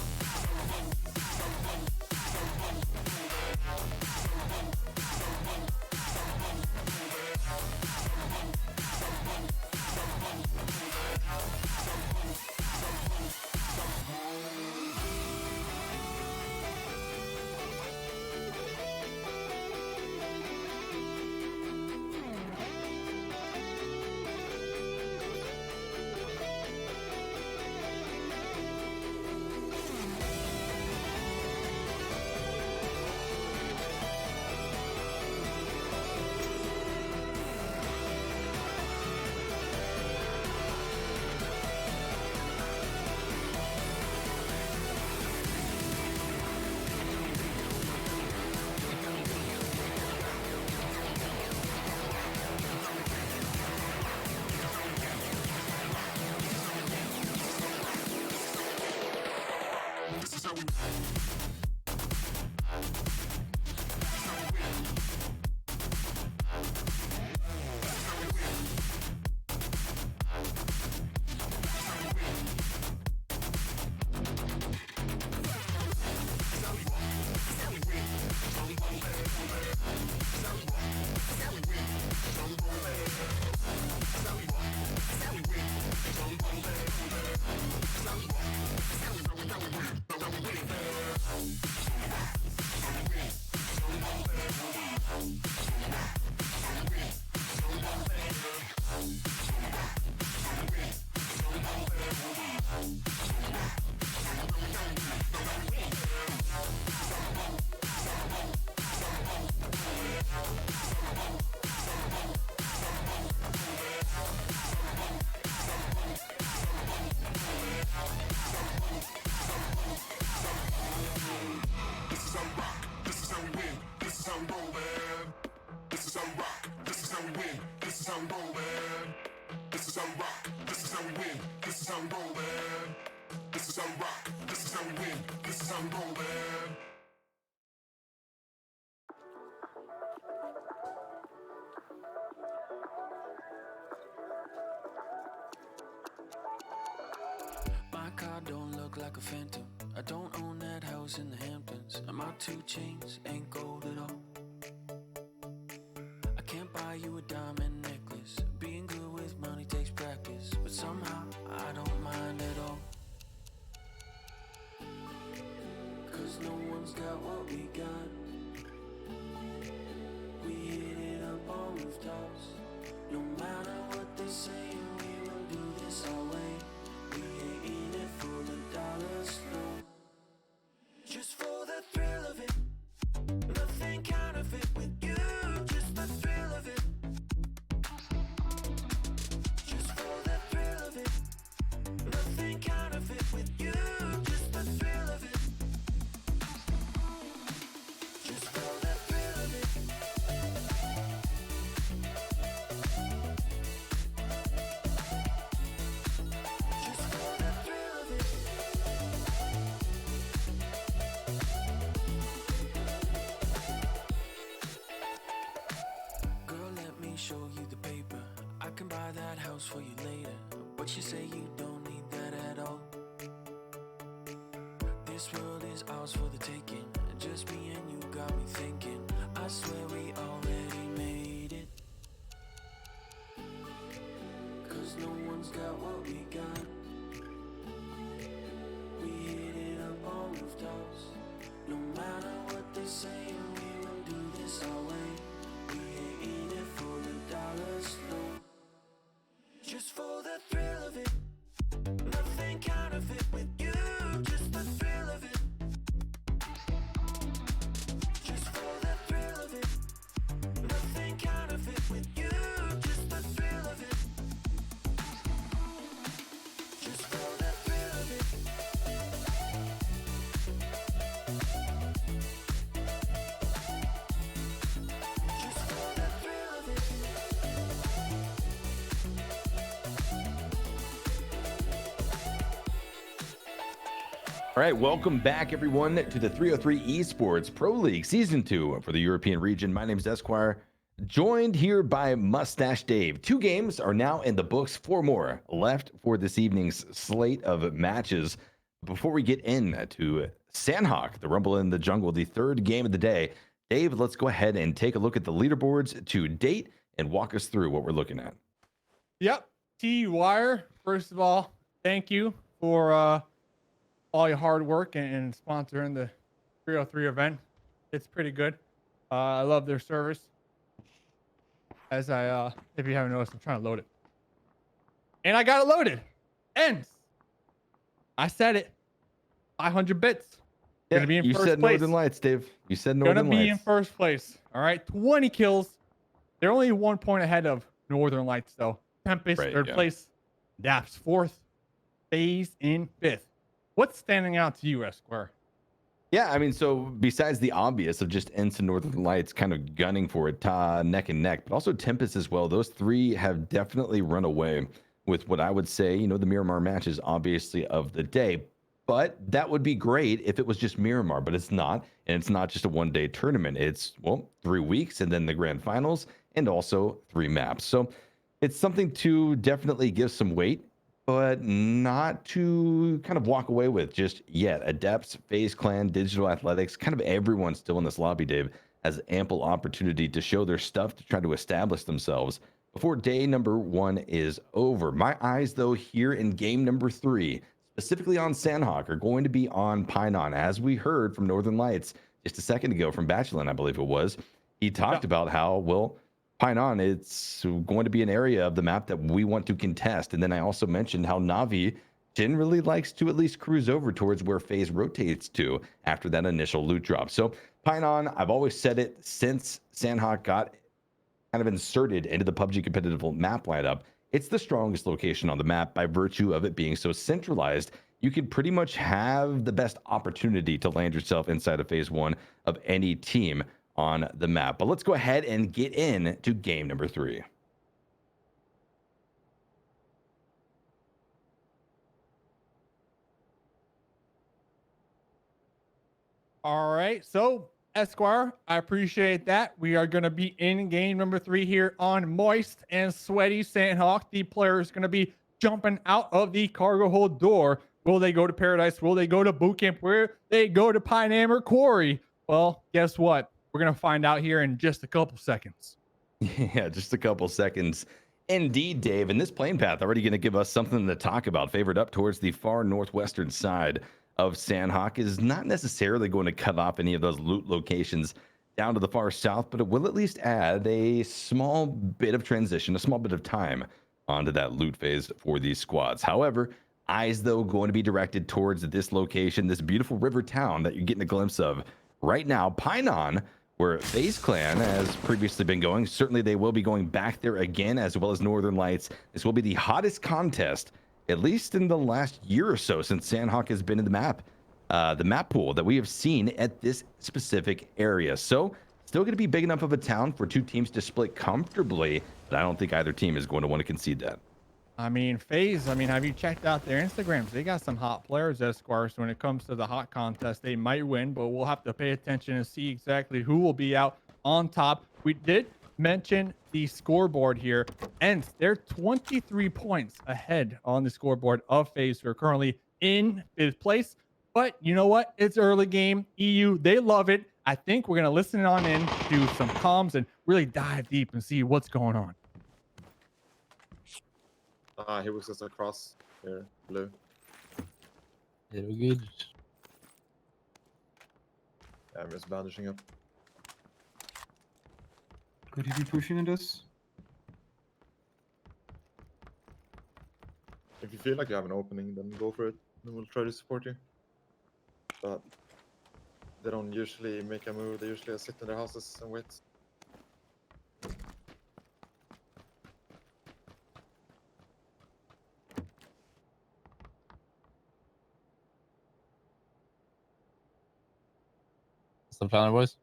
This is how we rock. This is how we win. This is how we roll, man. This is how we rock. This is how we win. This is how we roll, man. This is how we rock. This is how we win. This is how we roll, man. This is how we rock. My car don't look like a phantom. I don't own that house in the Hamptons, and my 2 chains ain't gold at all. I can't buy you a diamond necklace. Being good with money takes practice, but somehow I don't mind at all. Cause no one's got what we got. We hit it up on rooftops. No matter what they say, we will do this our way. We ain't in it for the dollars, no. Just for the thrill of it. Nothing counterfeit with you. Just the thrill of it. Just for the thrill of it. Nothing counterfeit with you. Just the thrill of it. Just for the thrill of it. Just for the thrill of it. Girl, let me show you the paper. I can buy that house for you later, but you say you don't need that at all. This world is ours for the taking. Just me and you got me thinking. I swear we already made it. Cause no one's got what we got. We hit it up on rooftops. No matter what they say, we will do this our way. We ain't in it for the dollars, no. Just for the thrill of it. Nothing counterfeit with you. Just the thrill of it. Just for the thrill of it. Nothing counterfeit with you. Just the thrill of it. Just for the thrill of it. Just for the thrill of it. All right, welcome back, everyone, to the 303 Esports Pro League Season 2 for the European region. My name is Esquire, joined here by Mustache Dave. 2 games are now in the books, 4 more left for this evening's slate of matches. Before we get into Sandhawk, the Rumble in the Jungle, the 3rd game of the day, Dave, let's go ahead and take a look at the leaderboards to date and walk us through what we're looking at. Yep. T-Wire, first of all, thank you for all your hard work and sponsoring the 303 event. It's pretty good. I love their service. As if you haven't noticed, I'm trying to load it. And I got it loaded. ENCE. I said it. 500 bits. Yeah, Gonna be in you first said place. Northern Lights, Dave. You said Northern Gonna be in Lights. first place. All right, 20 kills. They're only 1 point ahead of Northern Lights, though. Tempus, Right, 3rd yeah. place. DAPS, 4th. FaZe in 5th. What's standing out to you, Esquire? Yeah, I mean, so besides the obvious of just ENCE and Northern Lights kind of gunning for it neck and neck, but also Tempus as well, those 3 have definitely run away with what I would say, you know, the Miramar matches obviously of the day. But that would be great if it was just Miramar, but it's not. And it's not just a one-day tournament. It's, well, 3 weeks and then the grand finals and also 3 maps. So it's something to definitely give some weight, but not to kind of walk away with just yet. Adepts, FaZe Clan, Digital Athletics, kind of everyone still in this lobby, Dave, has ample opportunity to show their stuff to try to establish themselves before day number 1 is over. My eyes, though, here in game number 3, specifically on Sandhawk, are going to be on Pinon. As we heard from Northern Lights just a second ago from Bachelin, I believe it was, he talked about how, well, Pinon, it's going to be an area of the map that we want to contest. And then I also mentioned how Navi generally likes to at least cruise over towards where FaZe rotates to after that initial loot drop. So Pinon, I've always said it since Sandhawk got kind of inserted into the PUBG competitive map lineup, it's the strongest location on the map by virtue of it being so centralized. You could pretty much have the best opportunity to land yourself inside of phase 1 of any team on the map. But let's go ahead and get into game number 3. All right. So, Esquire, I appreciate that. We are going to be in game number 3 here on Moist and Sweaty Sandhawk. The player is going to be jumping out of the cargo hold door. Will they go to Paradise? Will they go to Bootcamp? Where they go to Pine Amber Quarry? Well, guess what? We're going to find out here in just a couple seconds. Yeah, just a couple seconds. Indeed, Dave. And this plane path already going to give us something to talk about. Favored up towards the far northwestern side of Sandhawk is not necessarily going to cut off any of those loot locations down to the far south, but it will at least add a small bit of transition, a small bit of time onto that loot phase for these squads. However, eyes, though, going to be directed towards this location, this beautiful river town that you're getting a glimpse of right now, Pinon, where FaZe Clan has previously been going. Certainly they will be going back there again, as well as Northern Lights. This will be the hottest contest, at least in the last year or so, since Sandhawk has been in the map pool that we have seen at this specific area. So still going to be big enough of a town for two teams to split comfortably, but I don't think either team is going to want to concede that. I mean, FaZe, have you checked out their Instagrams? They got some hot players, Esquire. So when it comes to the hot contest, they might win, but we'll have to pay attention and see exactly who will be out on top. We did mention the scoreboard here, and they're 23 points ahead on the scoreboard of FaZe, who are currently in 5th place. But you know what? It's early game. EU, they love it. I think we're going to listen on in to some comms and really dive deep and see what's going on. He was just across here, blue. Very good. I'm just bandaging up. Could he be pushing at us? If you feel like you have an opening, then go for it. Then we'll try to support you. But they don't usually make a move. They usually sit in their houses and wait. Some planner, boys.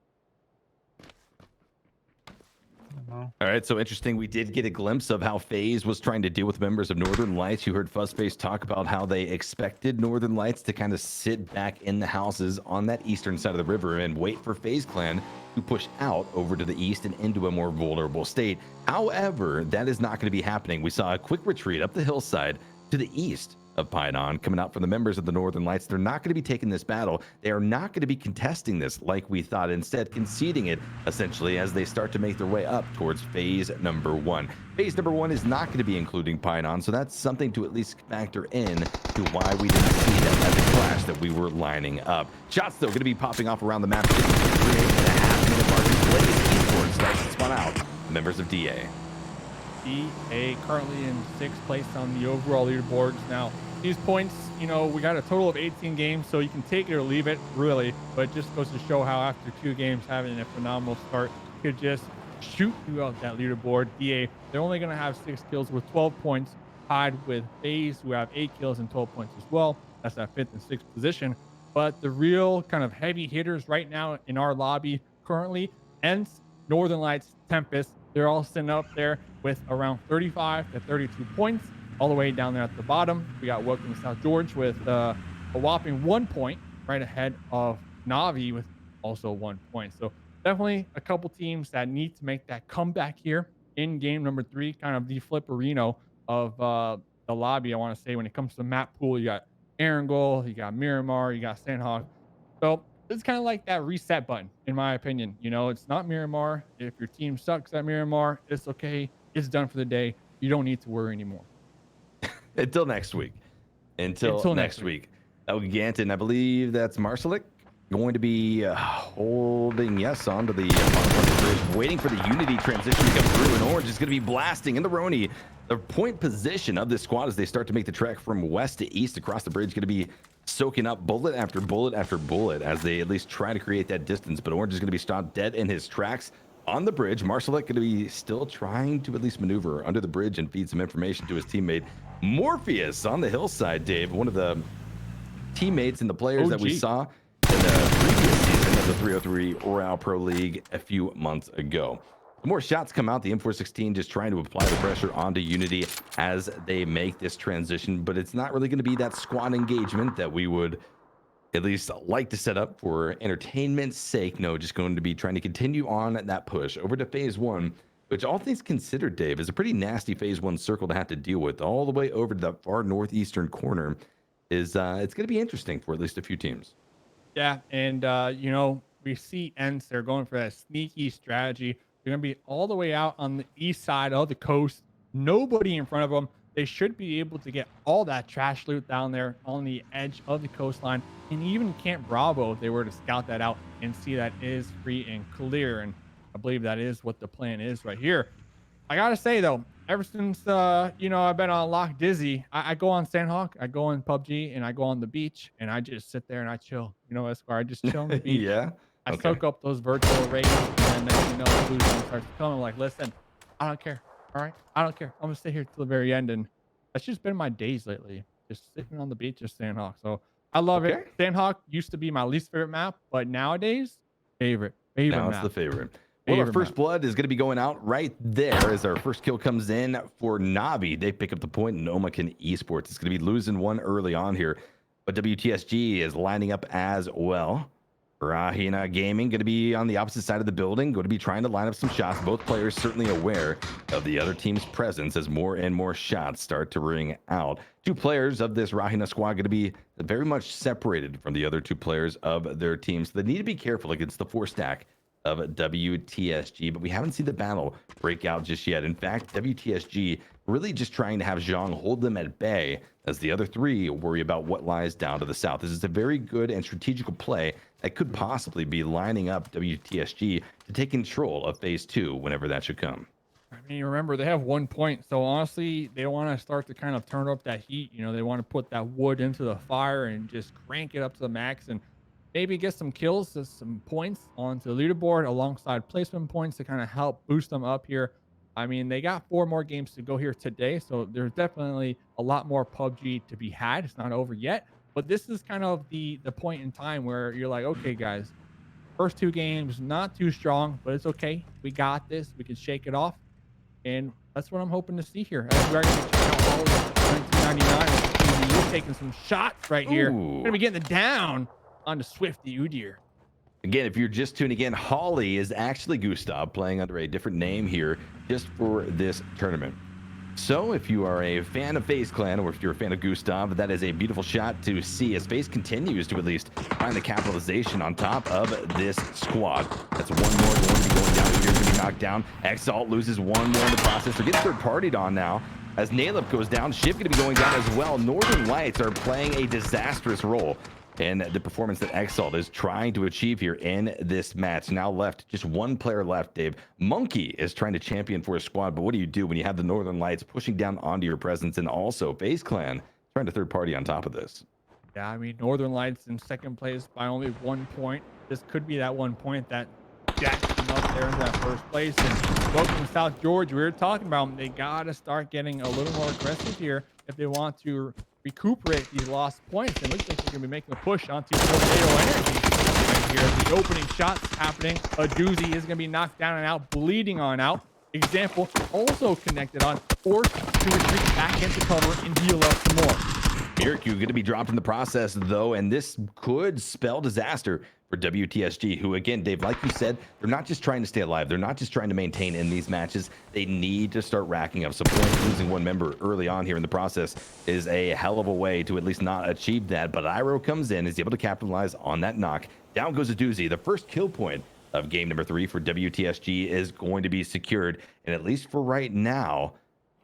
All right, so interesting. We did get a glimpse of how FaZe was trying to deal with members of Northern Lights. You heard Fuzzface talk about how they expected Northern Lights to kind of sit back in the houses on that eastern side of the river and wait for FaZe Clan to push out over to the east and into a more vulnerable state. However, that is not going to be happening. We saw a quick retreat up the hillside to the east of Pinon coming out from the members of the Northern Lights. They're not going to be taking this battle. They are not going to be contesting this like we thought, instead conceding it essentially as they start to make their way up towards phase number 1. Phase number 1 is not going to be including Pinon, so that's something to at least factor in to why we didn't see that as a clash that we were lining up. Shots though going to be popping off around the map. 3.5-minute mark. Bliss Esports starts to spawn out members of DA. DA currently in 6th place on the overall leaderboards. Now, these points, we got a total of 18 games, so you can take it or leave it, really. But it just goes to show how after 2 games having a phenomenal start, you could just shoot throughout that leaderboard. DA, they're only going to have 6 kills with 12 points, tied with FaZe, who have 8 kills and 12 points as well. That's that 5th and 6th position. But the real kind of heavy hitters right now in our lobby currently, ENCE, Northern Lights, Tempus, they're all sitting up there with around 35 to 32 points. All the way down there at the bottom, we got Welcome to South George with a whopping 1 point, right ahead of Navi with also 1 point. So definitely a couple teams that need to make that comeback here in game number 3, kind of the flipperino of the lobby, I want to say. When it comes to map pool, you got Erangel, you got Miramar, you got Sandhawk. So it's kind of like that reset button, in my opinion. It's not Miramar. If your team sucks at Miramar, it's okay. It's done for the day. You don't need to worry anymore. Until next week. Until next week. ElGiganten, I believe that's Marcelik, going to be holding onto the bridge, waiting for the Unity transition to come through, and Orange is going to be blasting in the Roni. The point position of this squad as they start to make the trek from west to east across the bridge, going to be soaking up bullet after bullet after bullet as they at least try to create that distance, but Orange is going to be stopped dead in his tracks on the bridge. Marcelik going to be still trying to at least maneuver under the bridge and feed some information to his teammate Morpheus on the hillside. Dave, one of the teammates and the players that we saw in the previous season of the 303 Royale Pro League a few months ago. The more shots come out, the M416 just trying to apply the pressure onto Unity as they make this transition, but it's not really going to be that squad engagement that we would at least like to set up for entertainment's sake. No, just going to be trying to continue on that push over to phase one, which all things considered, Dave, is a pretty nasty phase one circle to have to deal with. All the way over to that far northeastern corner is it's going to be interesting for at least a few teams. Yeah, and you know, we see ENCE, they're going for that sneaky strategy. They're going to be all the way out on the east side of the coast. Nobody in front of them. They should be able to get all that trash loot down there on the edge of the coastline. And even Camp Bravo, if they were to scout that out and see that is free and clear. And I believe that is what the plan is right here. I got to say, though, ever since, you know, I've been on Lock Dizzy, I go on Sandhawk, I go on PUBG, and I go on the beach, and I just sit there and I chill. You know, Esquire, I just chill on the beach. Yeah. I Okay. soak up those virtual ratings, and then, you know, the blue zone starts to come. I'm like, listen, I don't care. All right, I don't care. I'm gonna stay here till the very end, and that's just been my days lately. Just sitting on the beach, just Sandhawk. So I love Okay. it. Sandhawk used to be my least favorite map, but nowadays, favorite Now it's map. the favorite. Well, our Favorite first map. blood is going to be going out right there as our first kill comes in for Navi. They pick up the point in Omaken Esports. It's going to be losing one early on here, but WTSG is lining up as well. RÄHINÄ Gaming going to be on the opposite side of the building, going to be trying to line up some shots. Both players certainly aware of the other team's presence as more and more shots start to ring out. Two players of this RÄHINÄ squad going to be very much separated from the other two players of their team, so they need to be careful against the 4-stack of WTSG, but we haven't seen the battle break out just yet. In fact, WTSG really just trying to have Zhang hold them at bay as the other three worry about what lies down to the south. This is a very good and strategical play that could possibly be lining up WTSG to take control of phase two whenever that should come. I mean, remember, they have 1 point. So honestly, they want to start to kind of turn up that heat. You know, they want to put that wood into the fire and just crank it up to the max and maybe get some kills, some points onto the leaderboard alongside placement points to kind of help boost them up here. I mean, they got 4 more games to go here today. So there's definitely a lot more PUBG to be had. It's not over yet. But this is kind of the point in time where you're like, okay, guys, first 2 games, not too strong, but it's okay. We got this. We can shake it off. And that's what I'm hoping to see here. We're going to check out all of 1999. You're taking some shots right here. We're going to be getting the down on the Swifty Udyr. Again, if you're just tuning in, Holly is actually Gustav playing under a different name here just for this tournament. So if you are a fan of FaZe Clan or if you're a fan of Gustav, that is a beautiful shot to see as FaZe continues to at least find the capitalization on top of this squad. That's one more going to be going down. Here going to be knocked down. Exalt loses one more in the process. They're getting third-partied on now. As Nalip goes down, Shiv going to be going down as well. Northern Lights are playing a disastrous role and the performance that Exalt is trying to achieve here in this match. Now left, just one player left, Dave. Monkey is trying to champion for his squad, but what do you do when you have the Northern Lights pushing down onto your presence and also FaZe Clan trying to third party on top of this? Yeah, I mean, Northern Lights in second place by only 1 point. This could be that 1 point that jacked them up there in that first place. And welcome to South Georgia. We were talking about them. They got to start getting a little more aggressive here if they want to recuperate these lost points. And it looks like they're going to be making a push onto Tornado Energy right here. The opening shots happening. A doozy is going to be knocked down and out, bleeding on out. Example also connected on, forced to retreat back into cover and heal up some more. Miracle going to be dropped in the process, though, and this could spell disaster for WTSG, who, again, Dave, like you said, they're not just trying to stay alive. They're not just trying to maintain in these matches. They need to start racking up some points. Losing one member early on here in the process is a hell of a way to at least not achieve that. But Iroh comes in, is able to capitalize on that knock. Down goes a doozy. The first kill point of game number 3 for WTSG is going to be secured. And at least for right now,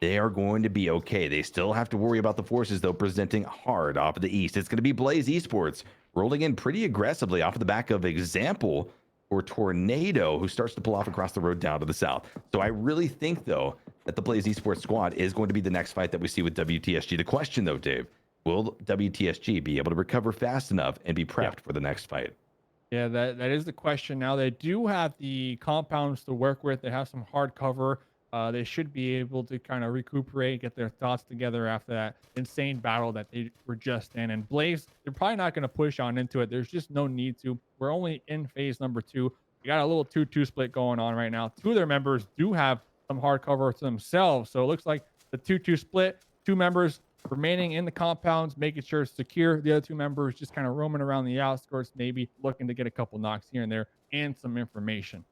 they are going to be okay. They still have to worry about the forces, though, presenting hard off of the east. It's going to be Blaze Esports rolling in pretty aggressively off of the back of Example or Tornado, who starts to pull off across the road down to the south. So I really think, though, that the Blaze Esports squad is going to be the next fight that we see with WTSG. The question, though, Dave, will WTSG be able to recover fast enough and be prepped for the next fight? Yeah, that is the question. Now, they do have the compounds to work with. They have some hard cover. They should be able to kind of recuperate, get their thoughts together after that insane battle that they were just in. And Blaze, they're probably not going to push on into it. There's just no need to. We're only in phase number 2. We got a little 2-2 split going on right now. 2 of their members do have some hard cover to themselves. So it looks like the 2-2 split, 2 members remaining in the compounds, making sure it's secure. The other 2 members just kind of roaming around the outskirts, maybe looking to get a couple knocks here and there and some information.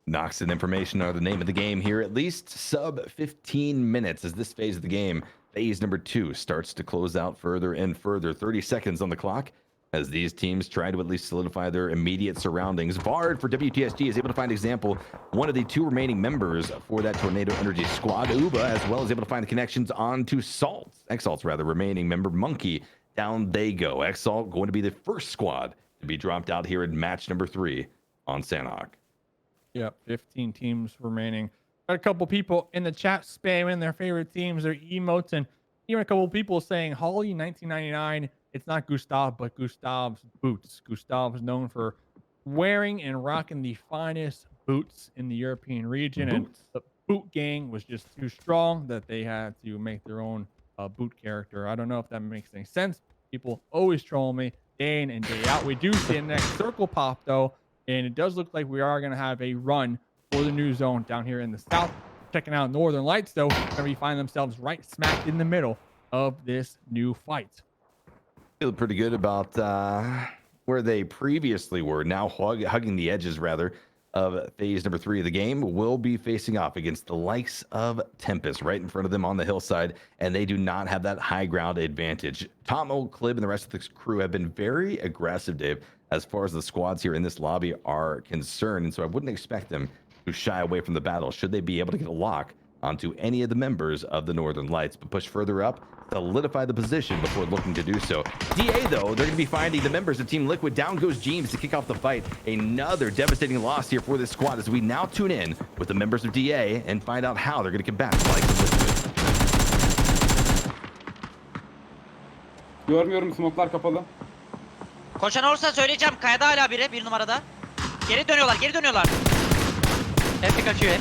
Knocks and information are the name of the game here. At least sub 15 minutes as this phase of the game, phase number 2, starts to close out further and further. 30 seconds on the clock as these teams try to at least solidify their immediate surroundings. Vard for WTSG is able to find example one of the 2 remaining members for that Tornado Energy squad. Uba as well is able to find the connections onto Exalt's remaining member Monkey. Down they go. Exalt going to be the first squad to be dropped out here in match number 3 on Sanhok. Yep, 15 teams remaining. Got a couple people in the chat spamming their favorite teams, their emotes, and even a couple people saying Holly 1999. It's not Gustav, but Gustav's boots. Gustav is known for wearing and rocking the finest boots in the European region, and the boot gang was just too strong that they had to make their own boot character. I don't know if that makes any sense. People always troll me day in and day out. We do see a next circle pop though. And it does look like we are going to have a run for the new zone down here in the south. Checking out Northern Lights, though, where we find themselves right smack in the middle of this new fight. Feel pretty good about where they previously were. Now hugging the edges, rather, of phase number 3 of the game. Will be facing off against the likes of Tempus right in front of them on the hillside, and they do not have that high ground advantage. Tom, Clib, and the rest of the crew have been very aggressive, Dave, as far as the squads here in this lobby are concerned, and so I wouldn't expect them to shy away from the battle should they be able to get a lock onto any of the members of the Northern Lights, but push further up, solidify the position before looking to do so. DA, though, they're going to be finding the members of Team Liquid. Down goes James to kick off the fight. Another devastating loss here for this squad as we now tune in with the members of DA and find out how they're going to combat the likes of Liquid. Görmüyorum, smoke'lar kapalı. Koşan olursa söyleyeceğim. Kayada hala biri 1 numarada. Geri dönüyorlar. Hep kaçıyor.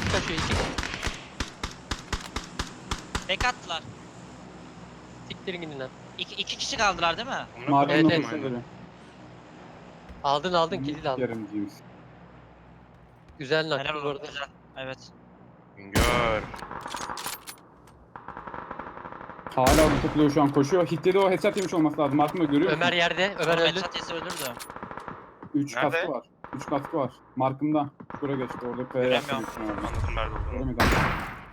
Bek attılar. Siktirin gidin lan. 2 kişi kaldılar değil mi? Evet. Aldın kilidi aldın. Yarım James. Güzel Helal nakli bu olsun. arada. Güzel. Evet. Gör. Hala orada topluyor şu an, koşuyor. Hitledi, o headshot yemiş olması lazım. Aklımda görüyor musun? Ömer yerde. Ömer öldü. Çatısı ölürdü. 3 kaskı var. 3 kaskı var. Markımda. Şuraya geçti orada. Göremiyorum. Anladım nerede olduğunu. Göremedim.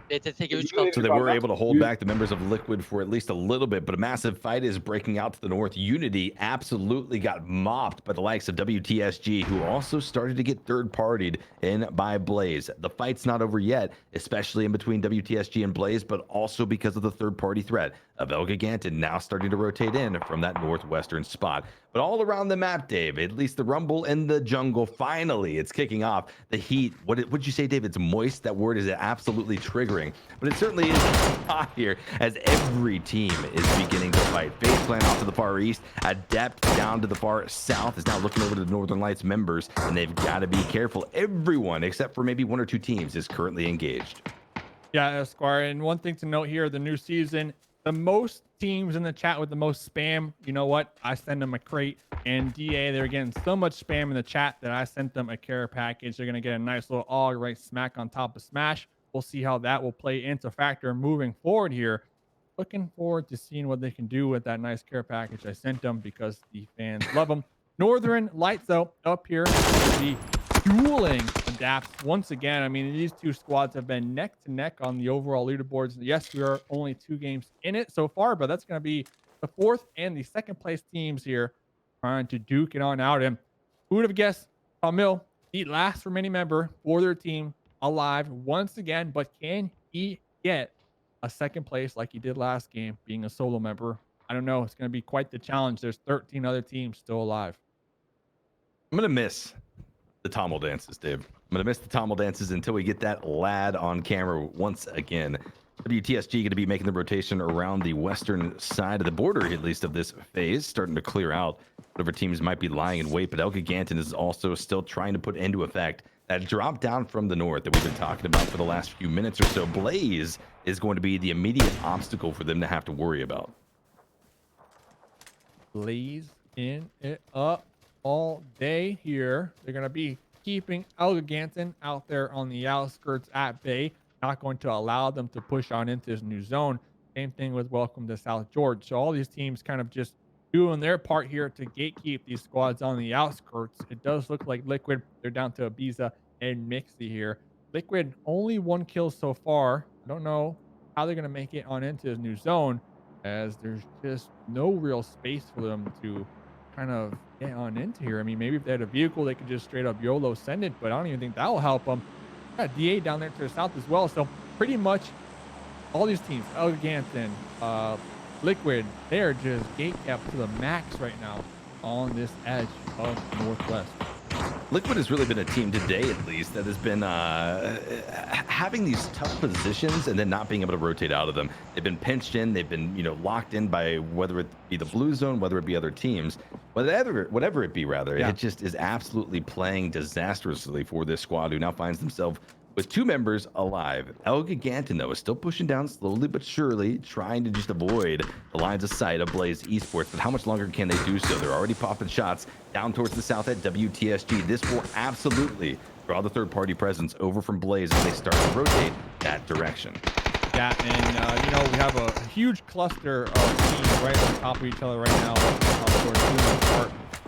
WTSG 3 kaldı. So they were able to hold back the members of Liquid for at least a little bit, but a massive fight is breaking out to the north. Unity absolutely got mopped by the likes of WTSG, who also started to get third-partied in by Blaze. The fight's not over yet, especially in between WTSG and Blaze, but also because of the third-party threat of ElGiganten now starting to rotate in from that northwestern spot. But all around the map, Dave, at least the rumble in the jungle, finally, it's kicking off. The heat, what did you say, Dave? It's moist. That word is absolutely triggering. But it certainly is hot here as every team is beginning to fight. FaZe Clan off to the far east. Adept down to the far south is now looking over to the Northern Lights members, and they've got to be careful. Everyone, except for maybe 1 or 2 teams, is currently engaged. Yeah, Esquire. And one thing to note here, the new season, the most teams in the chat with the most spam, you know what? I send them a crate. And DA, they're getting so much spam in the chat that I sent them a care package. They're going to get a nice little all right smack on top of Smash. We'll see how that will play into factor moving forward here. Looking forward to seeing what they can do with that nice care package I sent them because the fans love them. Northern Lights, though, up here, the dueling adapts once again. I mean, these 2 squads have been neck to neck on the overall leaderboards. Yes, we are only 2 games in it so far, but that's going to be the 4th and the 2nd place teams here trying to duke it on out. And who would have guessed Camille, the last remaining member for their team, alive once again, but can he get a 2nd place like he did last game, being a solo member? I don't know. It's going to be quite the challenge. There's 13 other teams still alive. I'm going to miss the Tommel dances, Dave. I'm going to miss the Tommel dances until we get that lad on camera once again. WTSG going to be making the rotation around the western side of the border, at least, of this phase, starting to clear out whatever teams might be lying in wait. But ElGiganten is also still trying to put into effect that drop down from the north that we've been talking about for the last few minutes or so. Blaze is going to be the immediate obstacle for them to have to worry about. Blaze in it up all day here. They're going to be keeping ElGiganten out there on the outskirts at bay. Not going to allow them to push on into this new zone. Same thing with Welcome to South George. So all these teams kind of just doing their part here to gatekeep these squads on the outskirts. It does look like Liquid, they're down to Ibiza and Mixie here. Liquid, only 1 kill so far. I don't know how they're going to make it on into this new zone, as there's just no real space for them to kind of get on into here. I mean, maybe if they had a vehicle, they could just straight up YOLO send it, but I don't even think that will help them. Got DA down there to the south as well. So pretty much all these teams, ElGiganten, Liquid, they are just gate capped to the max right now on this edge of Northwest. Liquid has really been a team today, at least, that has been having these tough positions and then not being able to rotate out of them. They've been pinched in. They've been, locked in by whether it be the blue zone, whether it be other teams, whatever it be, rather. Yeah. It just is absolutely playing disastrously for this squad, who now finds themselves with 2 members alive. ElGiganten, though, is still pushing down slowly but surely, trying to just avoid the lines of sight of Blaze Esports. But how much longer can they do so? They're already popping shots down towards the south at WTSG. This will absolutely draw the third-party presence over from Blaze as they start to rotate that direction. Yeah, and, we have a huge cluster of teams right on top of each other right now.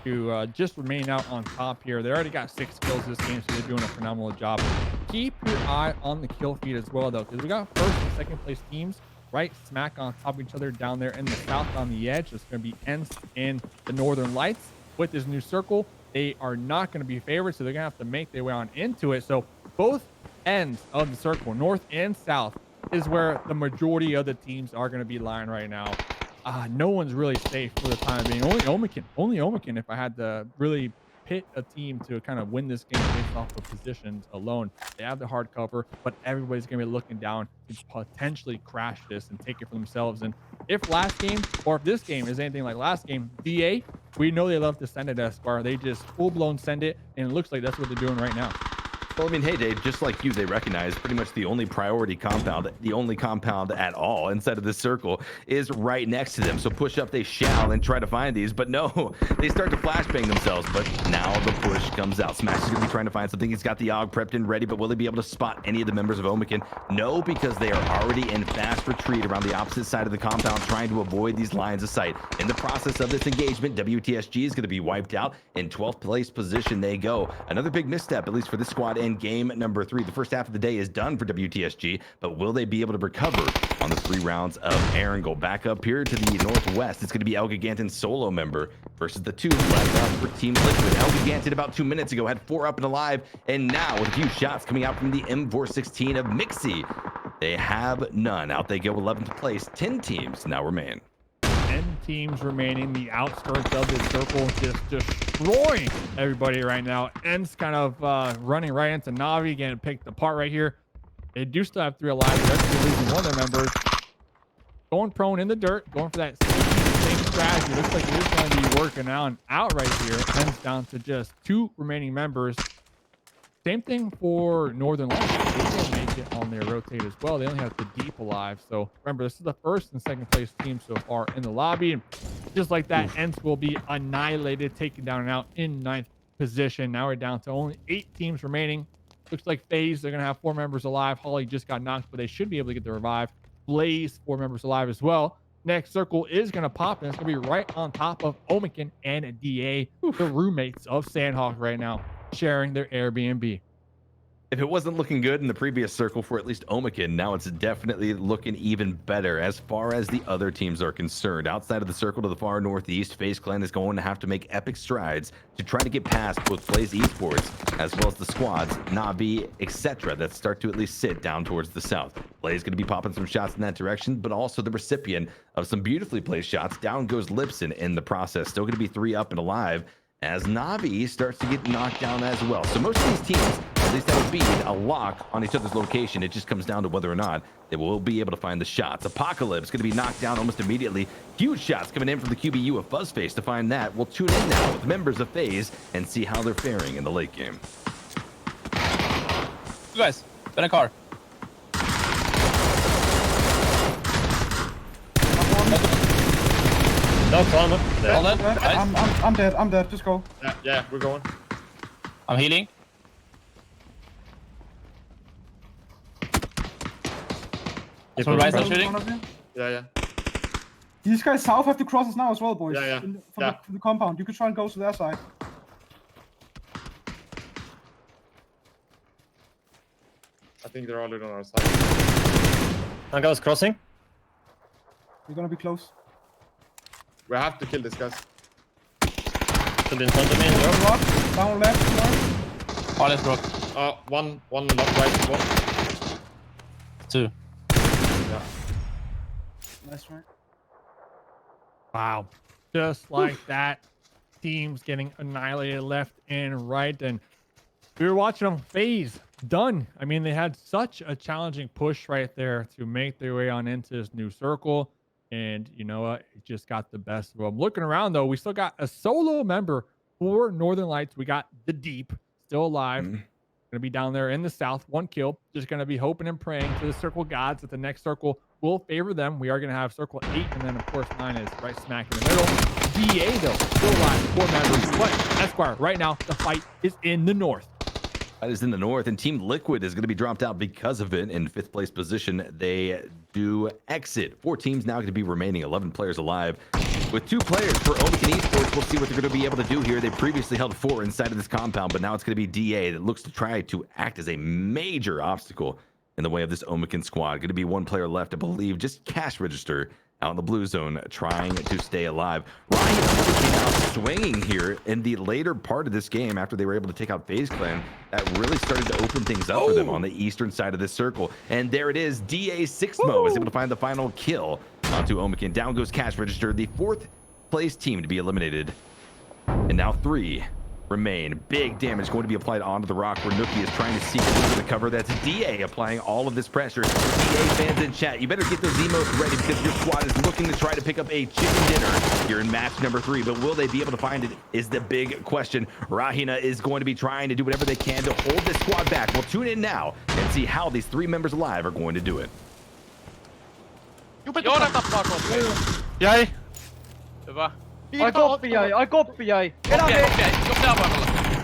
To just remain out on top here. They already got 6 kills this game, so they're doing a phenomenal job. Keep your eye on the kill feed as well, though, because we got first and second place teams right smack on top of each other down there in the south on the edge. It's going to be ENCE and the Northern Lights. With this new circle, they are not going to be favored, so they're going to have to make their way on into it. So both ends of the circle, north and south, is where the majority of the teams are going to be lying right now. No one's really safe for the time being. Only Omaken, if I had to really pit a team to kind of win this game based off of positions alone. They have the hard cover, but everybody's going to be looking down to potentially crash this and take it for themselves. And if last game, or if this game is anything like last game, DA, we know they love to send it Esquire. They just full-blown send it, and it looks like that's what they're doing right now. Well, I mean, hey, Dave, just like you, they recognize pretty much the only priority compound, the only compound at all inside of this circle is right next to them. So push up they shall and try to find these, but no, they start to flashbang themselves. But now the push comes out. Smash is going to be trying to find something. He's got the AUG prepped and ready, but will he be able to spot any of the members of Omaken? No, because they are already in fast retreat around the opposite side of the compound, trying to avoid these lines of sight. In the process of this engagement, WTSG is going to be wiped out. In 12th place position they go. Another big misstep, at least for this squad, in game number 3. The first half of the day is done for WTSG, but will they be able to recover on the 3 rounds of Erangel? Back up here to the northwest, it's going to be ElGiganten solo member versus the 2 left up for Team Liquid. ElGiganten about 2 minutes ago had 4 up and alive, and now with a few shots coming out from the M416 of Mixie, they have none. Out they go, 11th place. 10 teams now remain. 10 teams remaining. The outskirts of this circle just destroying everybody right now. ENCE kind of running right into Navi, getting picked apart right here. They do still have 3 alive. They're actually losing one of their members. Going prone in the dirt, going for that same strategy. Looks like it is going to be working out right here. ENCE down to just 2 remaining members. Same thing for Northern Lights. They didn't make it on their rotate as well. They only have the deep alive. So remember, this is the first and second place team so far in the lobby. And just like that, ENCE will be annihilated, taken down and out in 9th position. Now we're down to only 8 teams remaining. Looks like FaZe, they're going to have 4 members alive. Holly just got knocked, but they should be able to get the revive. Blaze, 4 members alive as well. Next circle is going to pop, and it's going to be right on top of Omaken and DA, the roommates of Sandhawk right now, sharing their Airbnb. If it wasn't looking good in the previous circle for at least Omaken, now it's definitely looking even better as far as the other teams are concerned. Outside of the circle to the far northeast, FaZe Clan is going to have to make epic strides to try to get past both Blaze Esports as well as the squads, Navi, etc. that start to at least sit down towards the south. Blaze going to be popping some shots in that direction, but also the recipient of some beautifully placed shots. Down goes Lipson in the process. Still going to be 3 up and alive as Navi starts to get knocked down as well. So most of these teams, at least that would be a lock on each other's location. It just comes down to whether or not they will be able to find the shots. Apocalypse going to be knocked down almost immediately. Huge shots coming in from the QBU of Fuzzface to find that. We'll tune in now with members of FaZe and see how they're faring in the late game. You guys, in a car. No, climb up. I'm dead. Just go. Yeah, we're going. I'm healing. Keep Some moving. Ryzen shooting. Yeah. These guys south have to cross us now as well, boys. Yeah. From the compound. You could try and go to their side. I think they're already on our side. Hangar's crossing. We're gonna be close. We have to kill this guys. Stood in front of me. Down left. Oh, let's broke. One left, right, one. 2. Yeah. Nice try. Wow. Just like that, teams getting annihilated left and right. And we were watching them FaZe done. I mean, they had such a challenging push right there to make their way on into this new circle. And you know what? It just got the best of them. Looking around, though, we still got a solo member for Northern Lights. We got the Deep still alive. Going to be down there in the south. 1 kill. Just going to be hoping and praying to the circle gods that the next circle will favor them. We are going to have circle 8. And then, of course, 9 is right smack in the middle. DA, though, still alive. 4 members. But Esquire, right now, the fight is in the north. That is in the north, and Team Liquid is going to be dropped out because of it. In 5th place position, they do exit. 4 teams now going to be remaining, 11 players alive. With 2 players for Omaken Esports, we'll see what they're going to be able to do here. They previously held 4 inside of this compound, but now it's going to be DA that looks to try to act as a major obstacle in the way of this Omaken squad. Going to be 1 player left, I believe, just cash register out in the blue zone, trying to stay alive. RÄHINÄ came out swinging here in the later part of this game after they were able to take out FaZe Clan. That really started to open things up for them on the eastern side of this circle. And there it is. DA 6mo is able to find the final kill onto Omaken. Down goes cash register, the 4th place team to be eliminated. And now 3 remain. Big damage going to be applied onto the rock where Nookie is trying to seek a little bit of cover. That's DA applying all of this pressure. DA fans in chat, you better get those emotes ready because your squad is looking to try to pick up a chicken dinner here in match number 3. But will they be able to find it is the big question. RÄHINÄ is going to be trying to do whatever they can to hold this squad back. We'll tune in now and see how these 3 members alive are going to do it. Jäi. Hyvä. Ai koppi jäi.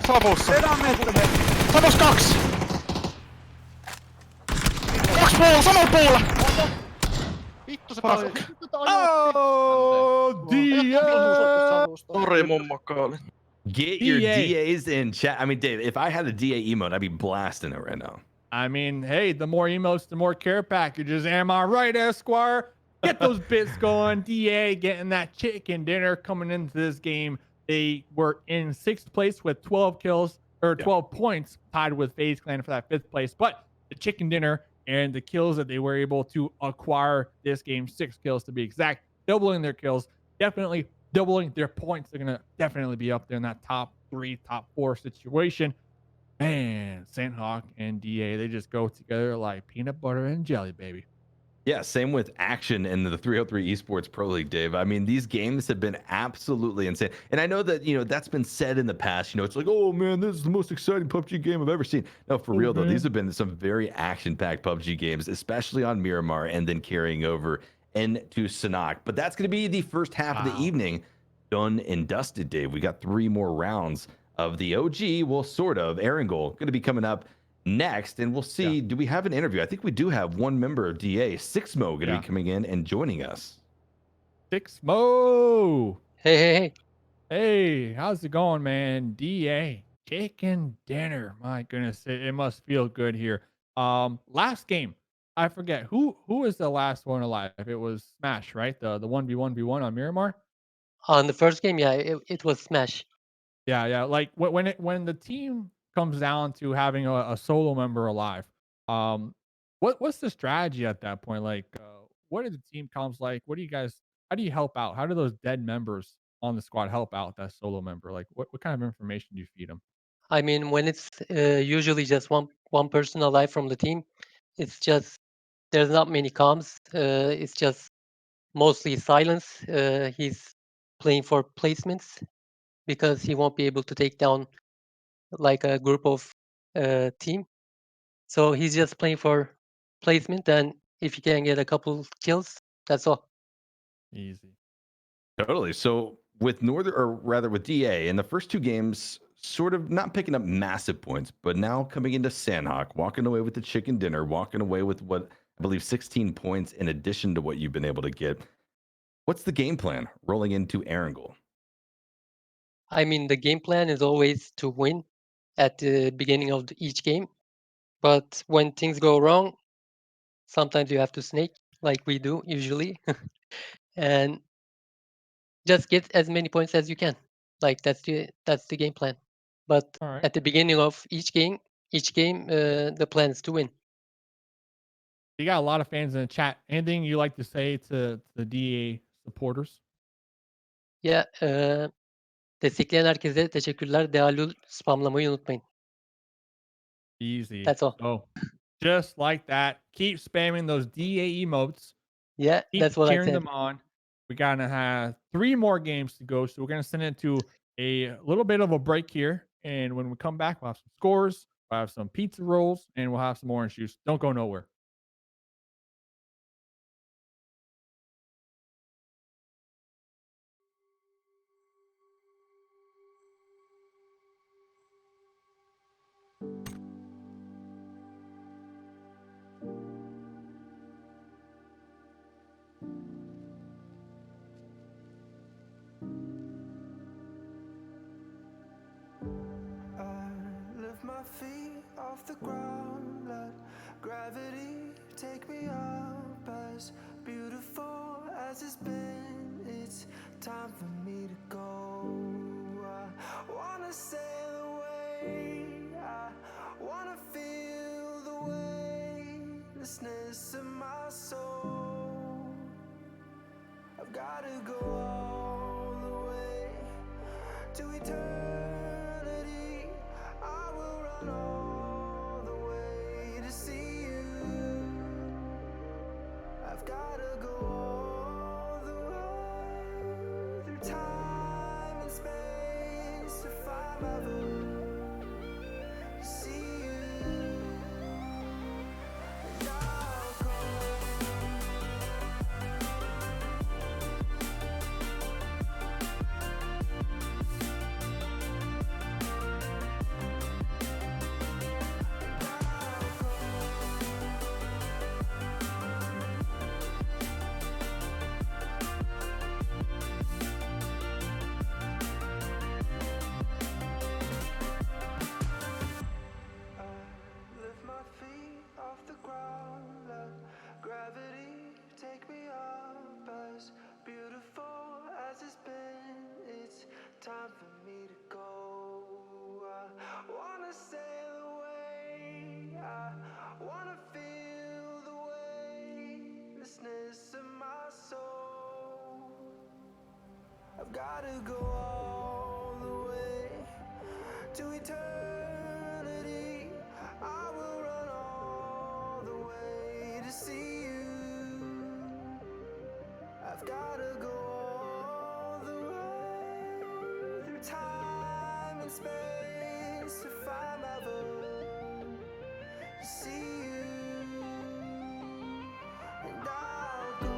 Savussa. Savus 2. 2 puolella, samalla puolella. Vittu se pääsi. Oh, DA! Sori mummakkaali. Get your DAs in chat. I mean, Dave, if I had a DA emote, I'd be blasting it right now. I mean, hey, the more emotes, the more care packages. Am I right, Esquire? Get those bits going. DA getting that chicken dinner coming into this game. They were in 6th place with 12 kills or 12 points, tied with FaZe Clan for that 5th place. But the chicken dinner and the kills that they were able to acquire this game, 6 kills to be exact, doubling their kills, definitely doubling their points. They're going to definitely be up there in that top 3, top 4 situation. Man, Sandhawk and DA, they just go together like peanut butter and jelly, baby. Yeah, same with Action in the 303 Esports Pro League, Dave. I mean, these games have been absolutely insane. And I know that, that's been said in the past. It's like, oh, man, this is the most exciting PUBG game I've ever seen. No, for real, though, these have been some very action-packed PUBG games, especially on Miramar and then carrying over into Soniqs. But that's going to be the first half of the evening done and dusted, Dave. We got 3 more rounds of the OG, well, sort of. Erangel going to be coming up next, and we'll see. Do we have an interview? I think we do have 1 member of DA, 6mo, going to be coming in and joining us. 6mo. Hey. Hey, how's it going, man? DA, chicken dinner. My goodness, it must feel good here. Last game, I forget who was the last one alive. It was Smash, right? The 1v1v1 on Miramar. On the first game, yeah, it was Smash. Yeah. Like when the team comes down to having a solo member alive, what's the strategy at that point? Like, what are the team comms like? What do you guys? How do you help out? How do those dead members on the squad help out that solo member? Like, what kind of information do you feed them? I mean, when it's usually just one person alive from the team, it's just there's not many comms. It's just mostly silence. He's playing for placements because he won't be able to take down like a group of team. So he's just playing for placement, and if he can get a couple kills, that's all. Easy. Totally. So with Northern, or rather with DA, in the first 2 games, sort of not picking up massive points, but now coming into Sandhawk, walking away with the chicken dinner, walking away with what I believe 16 points in addition to what you've been able to get. What's the game plan rolling into Erangel? I mean, the game plan is always to win at the beginning of each game. But when things go wrong, sometimes you have to snake, like we do usually, and just get as many points as you can. Like that's the game plan. But All right. at the beginning of each game, the plan is to win. You got a lot of fans in the chat. Anything you like to say to the DA supporters? Ya destekleyen herkese teşekkürler. Dealul spamlamayı unutmayın. Easy. That's all. So, just like that, keep spamming those DA emotes. Yeah, Keep that's what I cheering said. them on. We're gonna have 3 more games to go, so we're gonna send it to a little bit of a break here. And when we come back, we'll have some scores, we'll have some pizza rolls, and we'll have some orange juice. Don't go nowhere. Lift my feet off the ground, let gravity take me up. As beautiful as it's been, it's time for me to go. I wanna sail away, I wanna feel the weightlessness of my soul. I've gotta go all the way to eternity. I will run all the way to see you. I've gotta go all the way through time and space if I'm ever to see you. And I'll go. Lift my feet off the ground, let gravity take me up. As beautiful as it's been, it's time for me to go. I wanna sail away, I wanna feel the weightlessness of my soul. I've gotta go all the way to eternity. I will run all the way to see you. I've gotta go all the way through time and space if I'm ever to see you. And I'll go.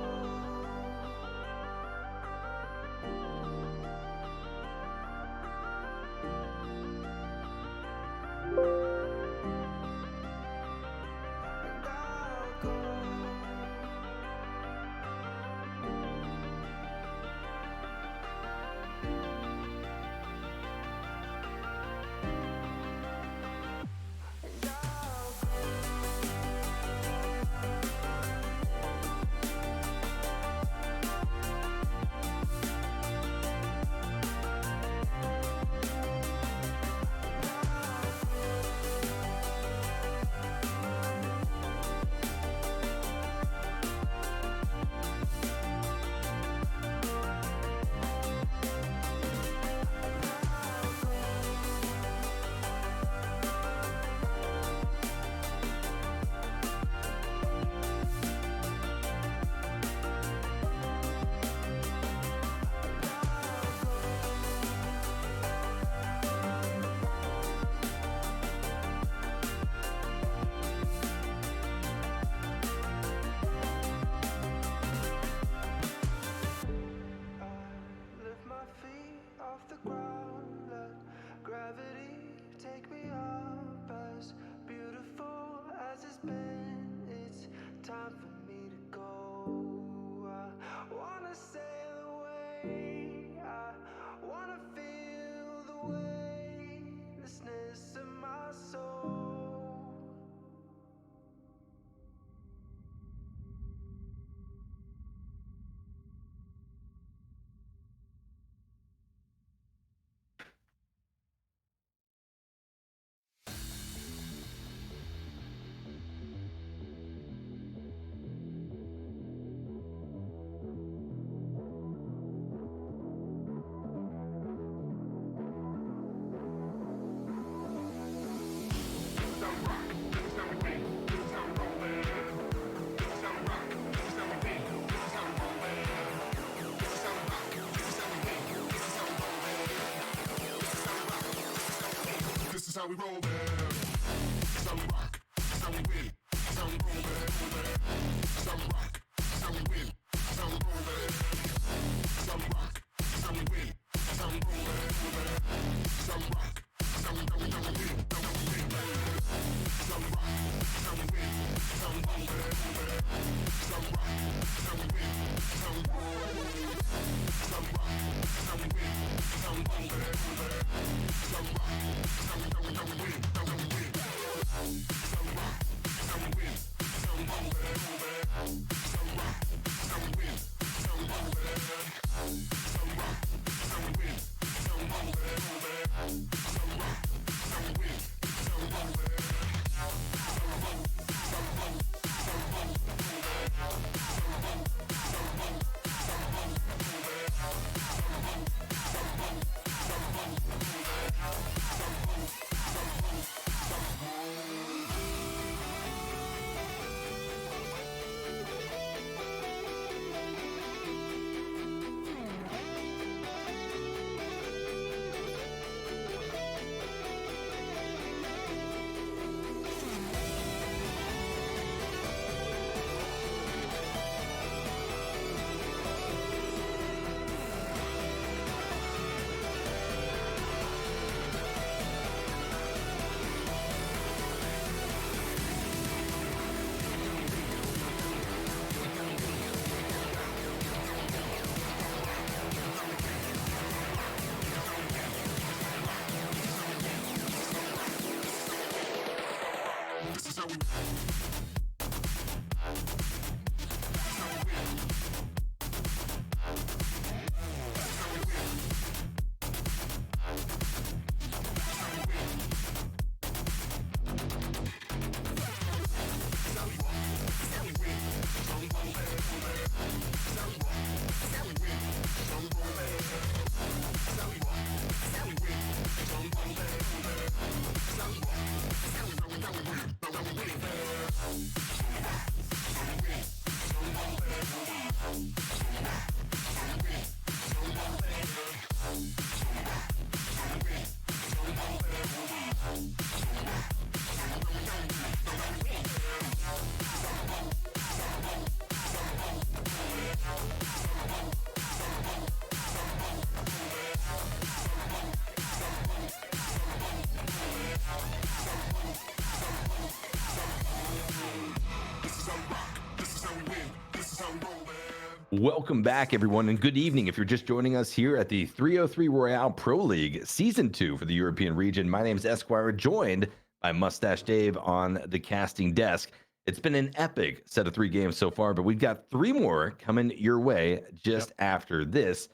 Welcome back, everyone, and good evening. If you're just joining us here at the 303 Royale Pro League Season 2 for the European region, my name is Esquire, joined by Mustache Dave on the casting desk. It's been an epic set of 3 games so far, but we've got 3 more coming your way just after this.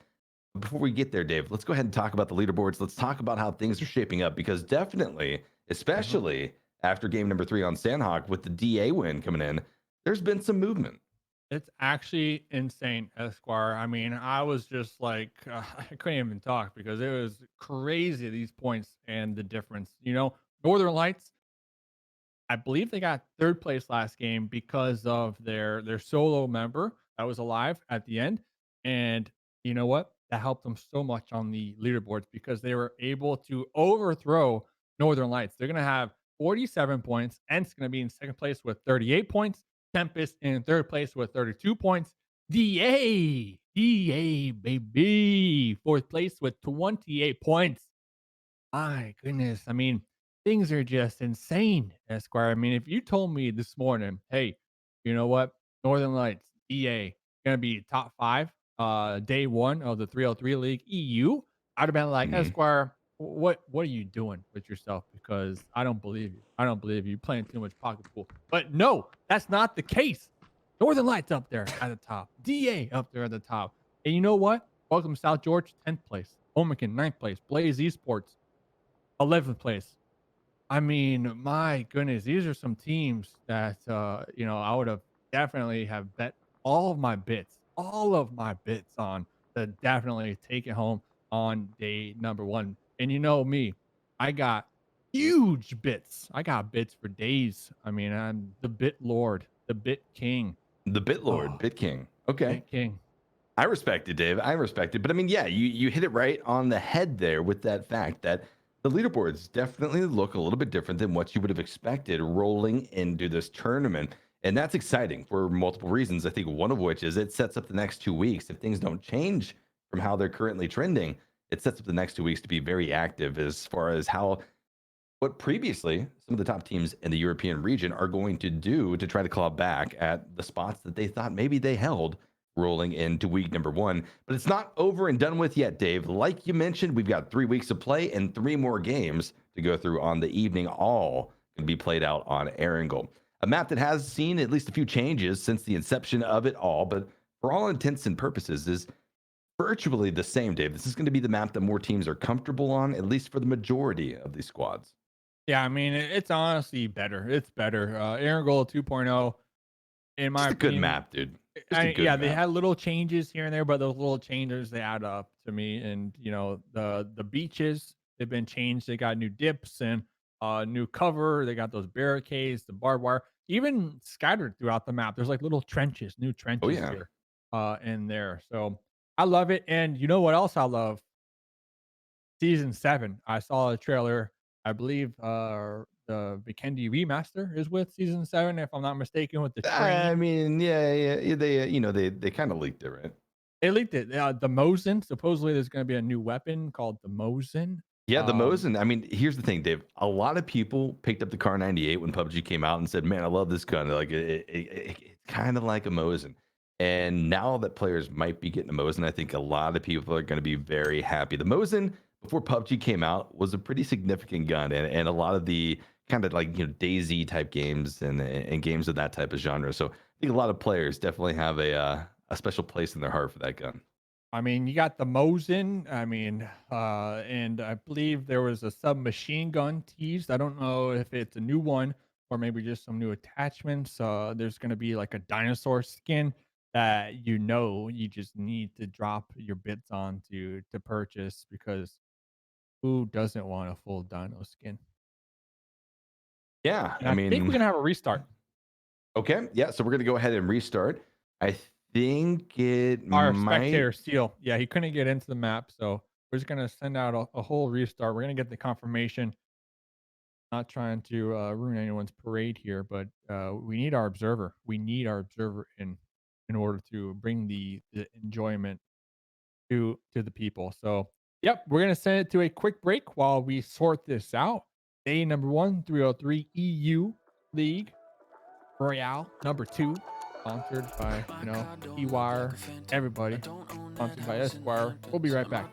Before we get there, Dave, let's go ahead and talk about the leaderboards. Let's talk about how things are shaping up, because definitely, especially after game number 3 on Sandhawk with the DA win coming in, there's been some movement. It's actually insane, Esquire. I mean, I was just like, I couldn't even talk because it was crazy, these points and the difference. You know, Northern Lights, I believe they got 3rd place last game because of their solo member that was alive at the end. And you know what? That helped them so much on the leaderboards because they were able to overthrow Northern Lights. They're going to have 47 points. ENCE going to be in 2nd place with 38 points. Tempus in 3rd place with 32 points. DA, baby, 4th place with 28 points. My goodness. I mean, things are just insane, Esquire. I mean, if you told me this morning, hey, you know what? Northern Lights, EA, going to be top 5 day 1 of the 303 League EU, I'd have been like, Esquire, what are you doing with yourself? Because I don't believe you. I don't believe you. You're playing too much pocket pool. But no, that's not the case. Northern Lights up there at the top. DA up there at the top. And you know what? Welcome South George, 10th place. Omaken, 9th place. Blaze Esports, 11th place. I mean, my goodness, these are some teams that, you know, I would have definitely have bet all of my bits on to definitely take it home on day number 1. And you know me, I got huge bits. I got bits for days. I mean, I'm the bit lord, the bit king. The bit lord, bit king. Okay. Bit king. I respect it, Dave. I respect it. But I mean, yeah, you hit it right on the head there with that fact that the leaderboards definitely look a little bit different than what you would have expected rolling into this tournament. And that's exciting for multiple reasons. I think one of which is it sets up the next 2 weeks. If things don't change from how they're currently trending, it sets up the next 2 weeks to be very active as far as how what previously some of the top teams in the European region are going to do to try to claw back at the spots that they thought maybe they held rolling into week number 1. But it's not over and done with yet, Dave. Like you mentioned, we've got 3 weeks of play and 3 more games to go through on the evening, all going to be played out on Erangel. A map that has seen at least a few changes since the inception of it all, but for all intents and purposes is virtually the same, Dave. This is going to be the map that more teams are comfortable on, at least for the majority of these squads. Yeah, I mean, it's honestly better. It's better. Erangel 2.0, in my Just a good opinion, map, dude. Just a good yeah, map. they had little changes here and there, but those little changes they add up to me. And the beaches, they've been changed. They got new dips and new cover. They got those barricades, the barbed wire, even scattered throughout the map. There's like little trenches, new trenches yeah. here in there. So I love it. And you know what else I love? Season 7. I saw a trailer. I believe the Vikendi remaster is with season 7, if I'm not mistaken, with the I train. mean, yeah, they kind of leaked it, right? They leaked it. The Mosin. Supposedly, there's going to be a new weapon called the Mosin. Yeah, the Mosin. I mean, here's the thing, Dave. A lot of people picked up the Car 98 when PUBG came out and said, "Man, I love this gun. Like, it's kind of like a Mosin." And now that players might be getting a Mosin, I think a lot of people are going to be very happy. The Mosin, before PUBG came out, was a pretty significant gun, and a lot of the kind of like DayZ type games and games of that type of genre. So I think a lot of players definitely have a special place in their heart for that gun. I mean, you got the Mosin. I mean, and I believe there was a submachine gun teased. I don't know if it's a new one or maybe just some new attachments. There's going to be like a dinosaur skin that you just need to drop your bits on to purchase, because who doesn't want a full dino skin? Yeah, And I think we're gonna have a restart. Okay, yeah, so we're gonna go ahead and restart. I think it Our might. spectator Steel. Yeah, he couldn't get into the map, so we're just gonna send out a whole restart. We're gonna get the confirmation. Not trying to ruin anyone's parade here, but we need our observer. We need our observer in order to bring the enjoyment to the people. So, yep, we're gonna send it to a quick break while we sort this out. Day number 1, 303 EU League. Royale number 2, sponsored by E-Wire, everybody. Sponsored by Esquire. We'll be right back.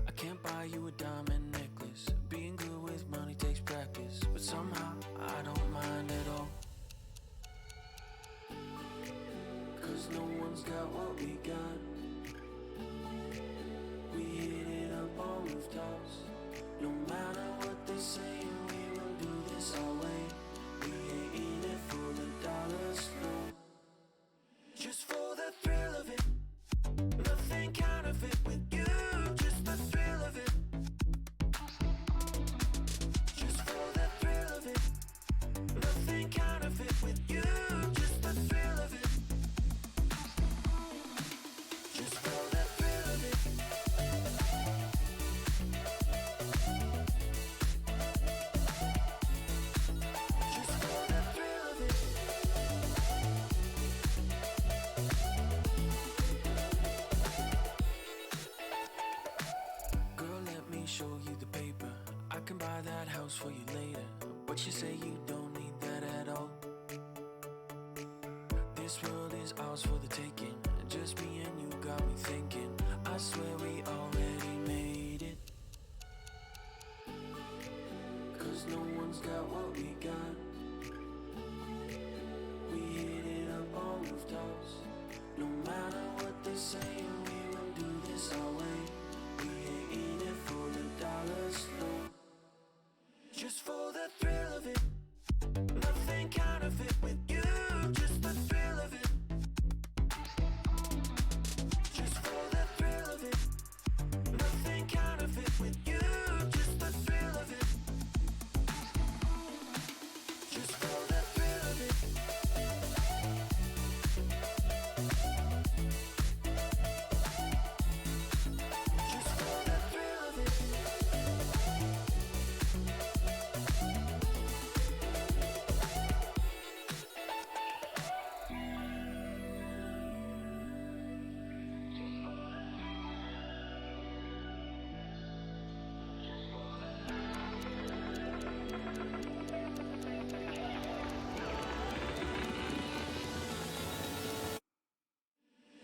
I can't buy you a diamond necklace. Being good with money takes practice, but somehow I don't mind at all. 'Cause no one's got what we got. We hit it up on rooftops. No matter what they say, we will do this our way. We ain't in it for the dollars, no. Just for the thrill of it. Nothing counterfeit with you. Just the thrill of it. Just for the thrill of it. Nothing counterfeit with you. Just the thrill of it. Just for the thrill of it. Just for the thrill of it. Girl, let me show you the paper. I can buy that house for you later, but you say you don't need that at all. This world is ours for the taking. Just me and you got me thinking. I swear we already made it. 'Cause no one's got what we got. We hit it up on rooftops. No matter what they say, we will do this our way. We ain't in it for the dollars, no. Just for the thrill of it. Nothing counterfeit with you. Just the thrill of it. Just for the thrill of it. Nothing counterfeit with you. Just the thrill of it. Just for the thrill of it.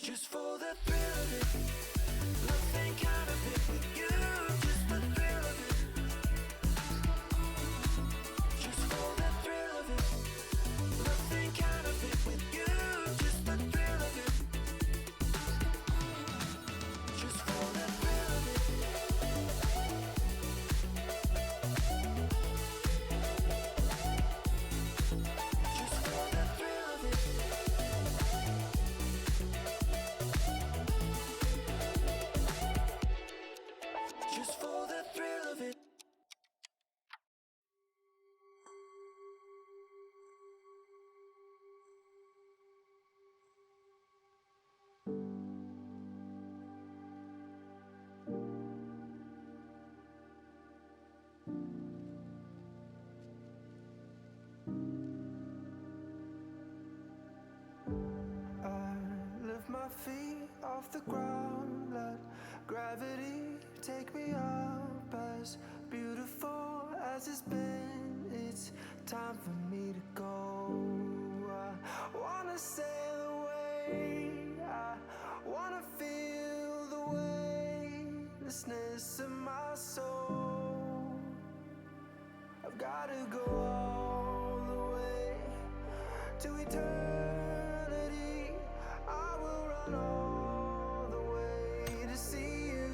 Just for the thrill of it. Nothing kind of it with you. Just the thrill of it. Just for the thrill of it. Nothing kind of it with you. Just the thrill of it. Just for the thrill of it. Just for the thrill of it. Just for the thrill of it. I lift my feet off the ground, let gravity take me up. As beautiful as it's been, it's time for me to go. I wanna sail away, I wanna feel the weightlessness of my soul. I've gotta go all the way to eternity. I will run all the way to see you.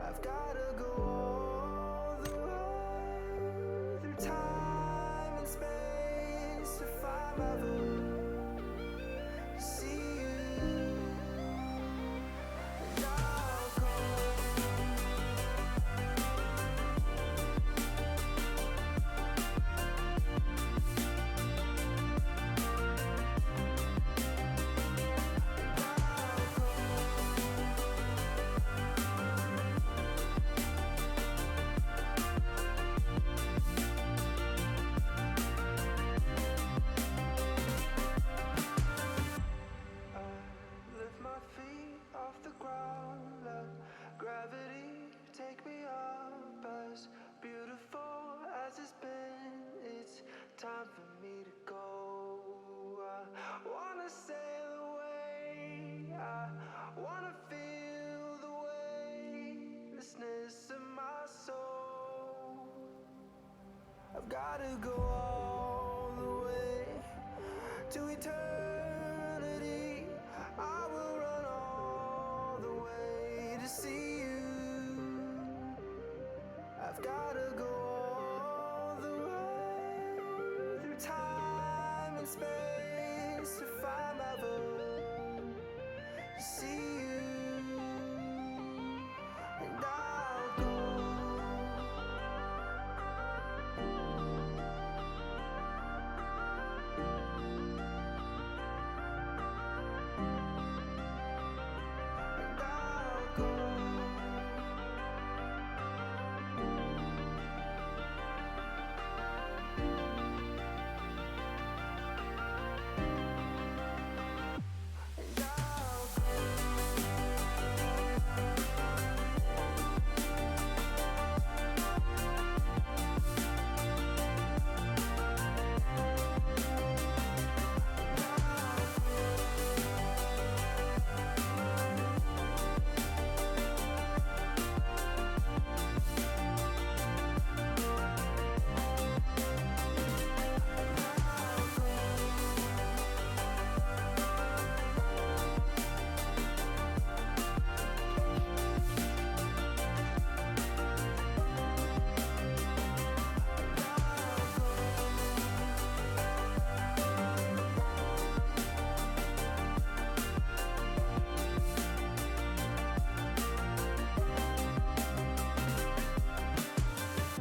I've gotta go all the way through time and space if I'm ever to see you. And I'll go. Lift my feet off the ground, let gravity take me up. As beautiful as it's been, it's time for me to go. I wanna sail away, I wanna feel the weightlessness of my soul. I've gotta go all the way to eternity. I will run all the way to see you. I've gotta go all the way through time and space if I'm ever to see you. And I'll go.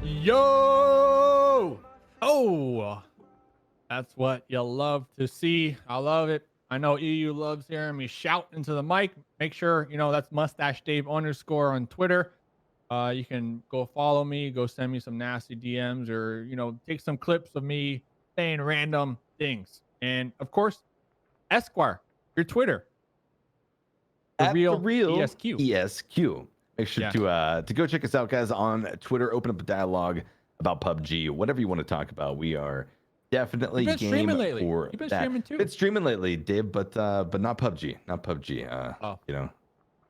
Yo! Oh, that's what you love to see. I love it. I know EU loves hearing me shout into the mic. Make sure, that's Mustache Dave _ on Twitter. You can go follow me, go send me some nasty DMs, or, take some clips of me saying random things. And of course, Esquire, your Twitter. At the real ESQ. ESQ. Make sure to go check us out, guys, on Twitter. Open up a dialogue about PUBG, whatever you want to talk about. We are definitely You've been game streaming lately. for You've been that. streaming too. Been streaming lately, Dave, but not PUBG, not PUBG. Oh. You know,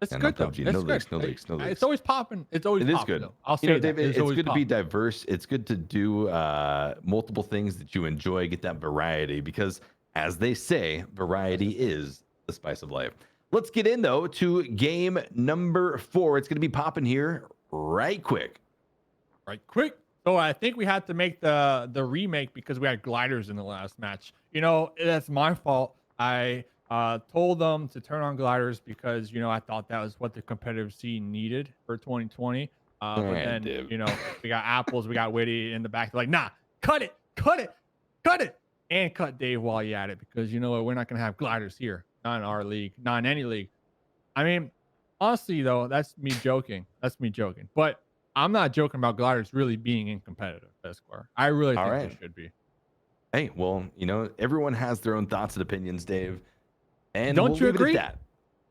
It's yeah, good not though. PUBG. It's No good. leaks, no leaks, no leaks. It's always popping. It's always It is popping, good. though. I'll You say know, that. Dave, it's always good to be popping. diverse. It's good to do multiple things that you enjoy, get that variety, because as they say, variety is the spice of life. Let's get in though to game number 4. It's going to be popping here right quick. Right quick. So I think we had to make the remake because we had gliders in the last match. You know, that's my fault. I told them to turn on gliders because, you know, I thought that was what the competitive scene needed for 2020. But Alright, then, Dave. you know, we got apples, we got Witty in the back. They're like, nah, cut it, and cut Dave while you at it, because you know what, we're not gonna have gliders here, not in our league, not in any league. I mean, honestly though, that's me joking. But I'm not joking about gliders really being in competitive Esquire. I really think they should be. Hey, well, you know, everyone has their own thoughts and opinions, Dave. And Don't we'll you leave agree? it at that.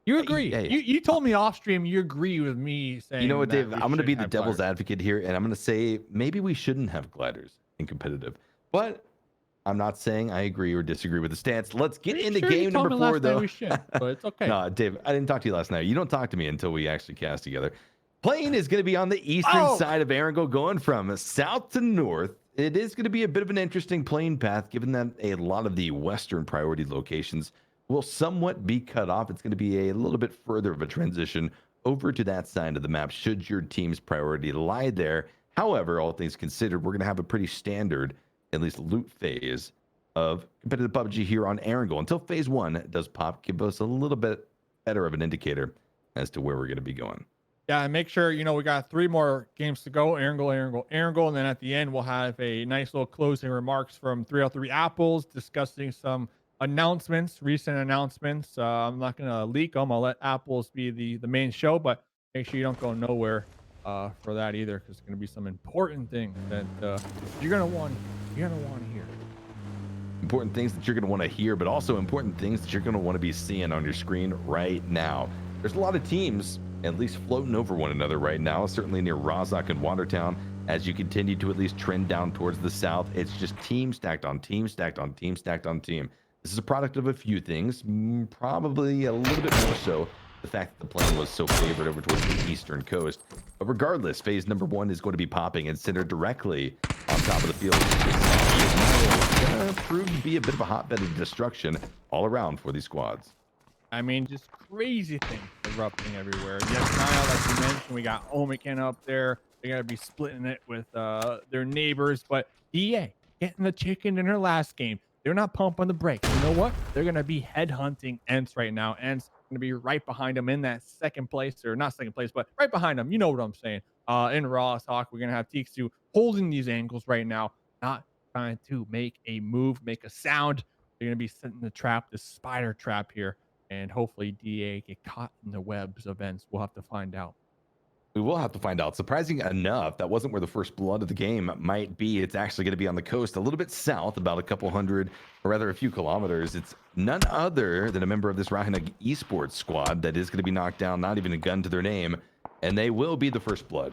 You agree? Hey, You told me off stream you agree with me saying. you know what, that Dave? we I'm going to should be the have devil's gliders. advocate here, and I'm going to say maybe we shouldn't have gliders in competitive. But I'm not saying I agree or disagree with the stance. Let's get into Sure, you game told number me 4, last night though. we should, but it's okay. No, Dave, I didn't talk to you last night. You don't talk to me until we actually cast together. Playing is going to be on the eastern side of Erangel, going from south to north. It is going to be a bit of an interesting playing path, given that a lot of the western priority locations will somewhat be cut off. It's going to be a little bit further of a transition over to that side of the map, should your team's priority lie there. However, all things considered, we're going to have a pretty standard, at least loot phase of competitive PUBG here on Erangel until phase 1 does pop, give us a little bit better of an indicator as to where we're going to be going. Yeah, and make sure, you know, we got 3 more games to go. Erangel. And then at the end, we'll have a nice little closing remarks from 303 Apples discussing some announcements, recent announcements. I'm not going to leak them. I'll let Apples be the main show, but make sure you don't go nowhere for that either, because it's going to be some important things that you're going to want to hear. Important things that you're going to want to hear, but also important things that you're going to want to be seeing on your screen right now. There's a lot of teams at least floating over one another right now, certainly near Rozhok and Watertown. As you continue to at least trend down towards the south, it's just team stacked on team stacked on team stacked on team. This is a product of a few things, probably a little bit more so the fact that the plane was so favored over towards the eastern coast. But regardless, phase number 1 is going to be popping and centered directly on top of the field. It's going to prove to be a bit of a hotbed of destruction all around for these squads. I mean, just crazy things erupting everywhere. Yes, now, like you mentioned, we got Omaken up there. They're going to be splitting it with their neighbors. But EA getting the chicken in her last game. They're not pumping the brakes. You know what? They're going to be headhunting ENCE right now. ENCE going to be right behind them in that second place, or not second place, but right behind them. You know what I'm saying? In Rozhok, we're going to have Tixu holding these angles right now, not trying to make a move, make a sound. They're going to be setting the trap, the spider trap here. And hopefully DA get caught in the webs of ENCE. We'll have to find out. We will have to find out. Surprising enough, that wasn't where the first blood of the game might be. It's actually going to be on the coast, a little bit south, about a couple hundred, or rather a few kilometers. It's none other than a member of this RÄHINÄ Esports squad that is going to be knocked down, not even a gun to their name, and they will be the first blood.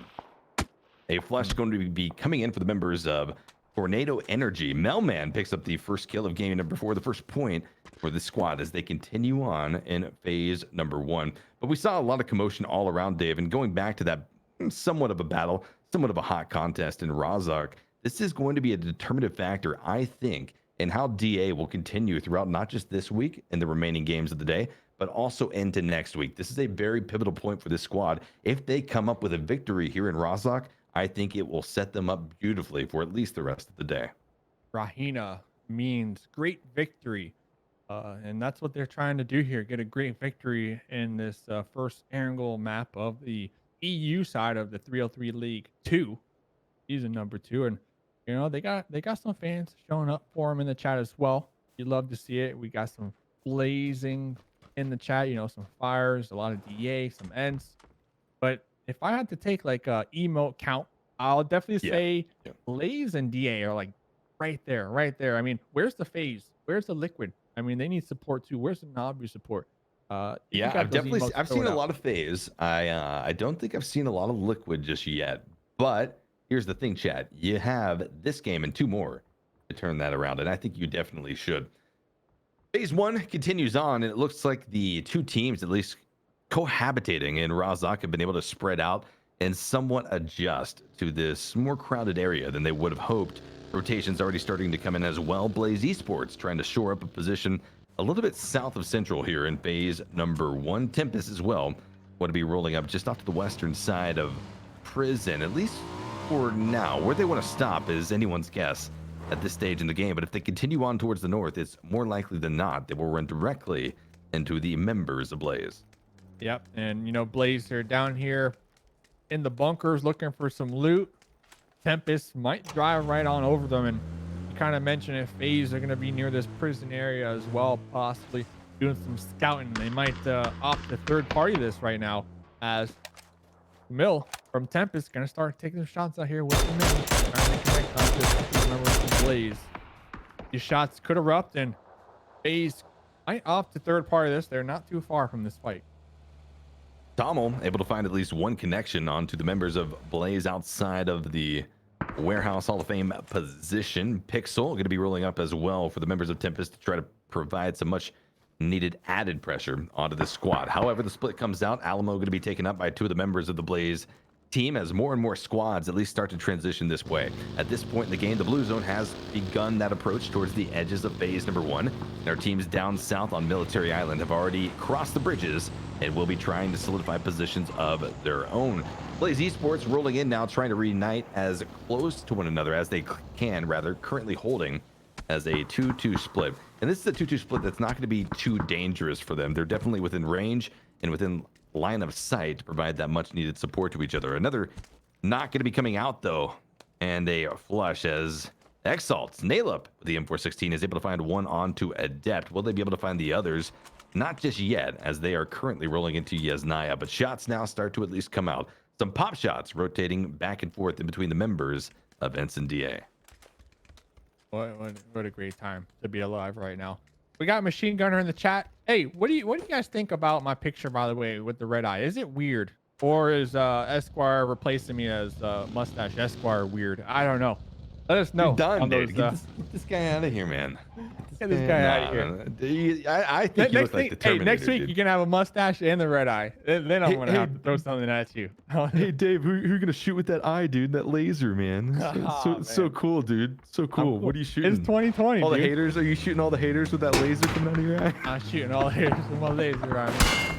A flush going to be coming in for the members of Tornado Energy. Melman picks up the first kill of game number 4, the first point for the squad as they continue on in phase number 1. But we saw a lot of commotion all around, Dave, and going back to that somewhat of a battle, somewhat of a hot contest in Rozhok, this is going to be a determinative factor, I think, in how DA will continue throughout not just this week and the remaining games of the day, but also into next week. This is a very pivotal point for this squad. If they come up with a victory here in Rozhok, I think it will set them up beautifully for at least the rest of the day. RÄHINÄ means great victory. And that's what they're trying to do here. Get a great victory in this first Erangel map of the EU side of the 303 League 2, season number 2. And, you know, they got some fans showing up for them in the chat as well. You'd love to see it. We got some blazing in the chat, you know, some fires, a lot of DA, some ENCE. But if I had to take like a emote count, I'll definitely say Blaze and DA are like right there. I mean, where's the FaZe? Where's the Liquid? I mean, they need support too. Where's the Nabu support? Yeah, I've seen a lot of FaZe. I don't think I've seen a lot of Liquid just yet. But here's the thing, chat. You have this game and 2 more to turn that around, and I think you definitely should. Phase 1 continues on, and it looks like the two teams, at least cohabitating in Razak, have been able to spread out and somewhat adjust to this more crowded area than they would have hoped. Rotations already starting to come in as well. Blaze Esports trying to shore up a position a little bit south of Central here in phase number 1. Tempus as well want to be rolling up just off to the western side of Prison, at least for now. Where they want to stop is anyone's guess at this stage in the game, but if they continue on towards the north, it's more likely than not they will run directly into the members of Blaze. Yep, and you know, Blaze are down here in the bunkers looking for some loot. Tempest might drive right on over them, and you kind of mentioned if FaZe are going to be near this prison area as well, possibly doing some scouting. They might opt to third party this right now, as Mill from Tempest going to start taking some shots out here with the Mill, trying to connect on this member of Blaze. These shots could erupt, and FaZe might opt to third party this. They're not too far from this fight. Tommel able to find at least one connection onto the members of Blaze outside of the Warehouse Hall of Fame position. Pixel going to be rolling up as well for the members of Tempest to try to provide some much needed added pressure onto this squad. However, the split comes out. Alamo going to be taken up by two of the members of the Blaze team as more and more squads at least start to transition this way. At this point in the game, the Blue Zone has begun that approach towards the edges of phase number 1. And our teams down south on Military Island have already crossed the bridges and will be trying to solidify positions of their own. Blaze Esports rolling in now, trying to reunite as close to one another as they can, currently holding as a 2-2 split. And this is a 2-2 split that's not going to be too dangerous for them. They're definitely within range and within line of sight to provide that much needed support to each other. Another not going to be coming out though, and a flush as Exalt nail up with the M416 is able to find one onto Adept. Will they be able to find the others? Not just yet, as they are currently rolling into Yesnaya, but shots now start to at least come out. Some pop shots rotating back and forth in between the members of ENCE and DA. What a great time to be alive right now. We got Machine Gunner in the chat. Hey, what do you guys think about my picture, by the way, with the red eye? Is it weird, or is Esquire replacing me as Mustache Esquire weird? I don't know. Let us know. Done, dude. Get this guy out of here, man. Get this guy out of here. I think you look like the Terminator. Hey, next week you can have a mustache and the red eye. Then I'm gonna have to throw something at you. Hey Dave, who you gonna shoot with that eye, dude? That laser, man. So cool, dude. So cool. What are you shooting? It's 2020. All dude. the haters? Are you shooting all the haters with that laser coming out of your eye? I'm shooting all the haters with my laser eye.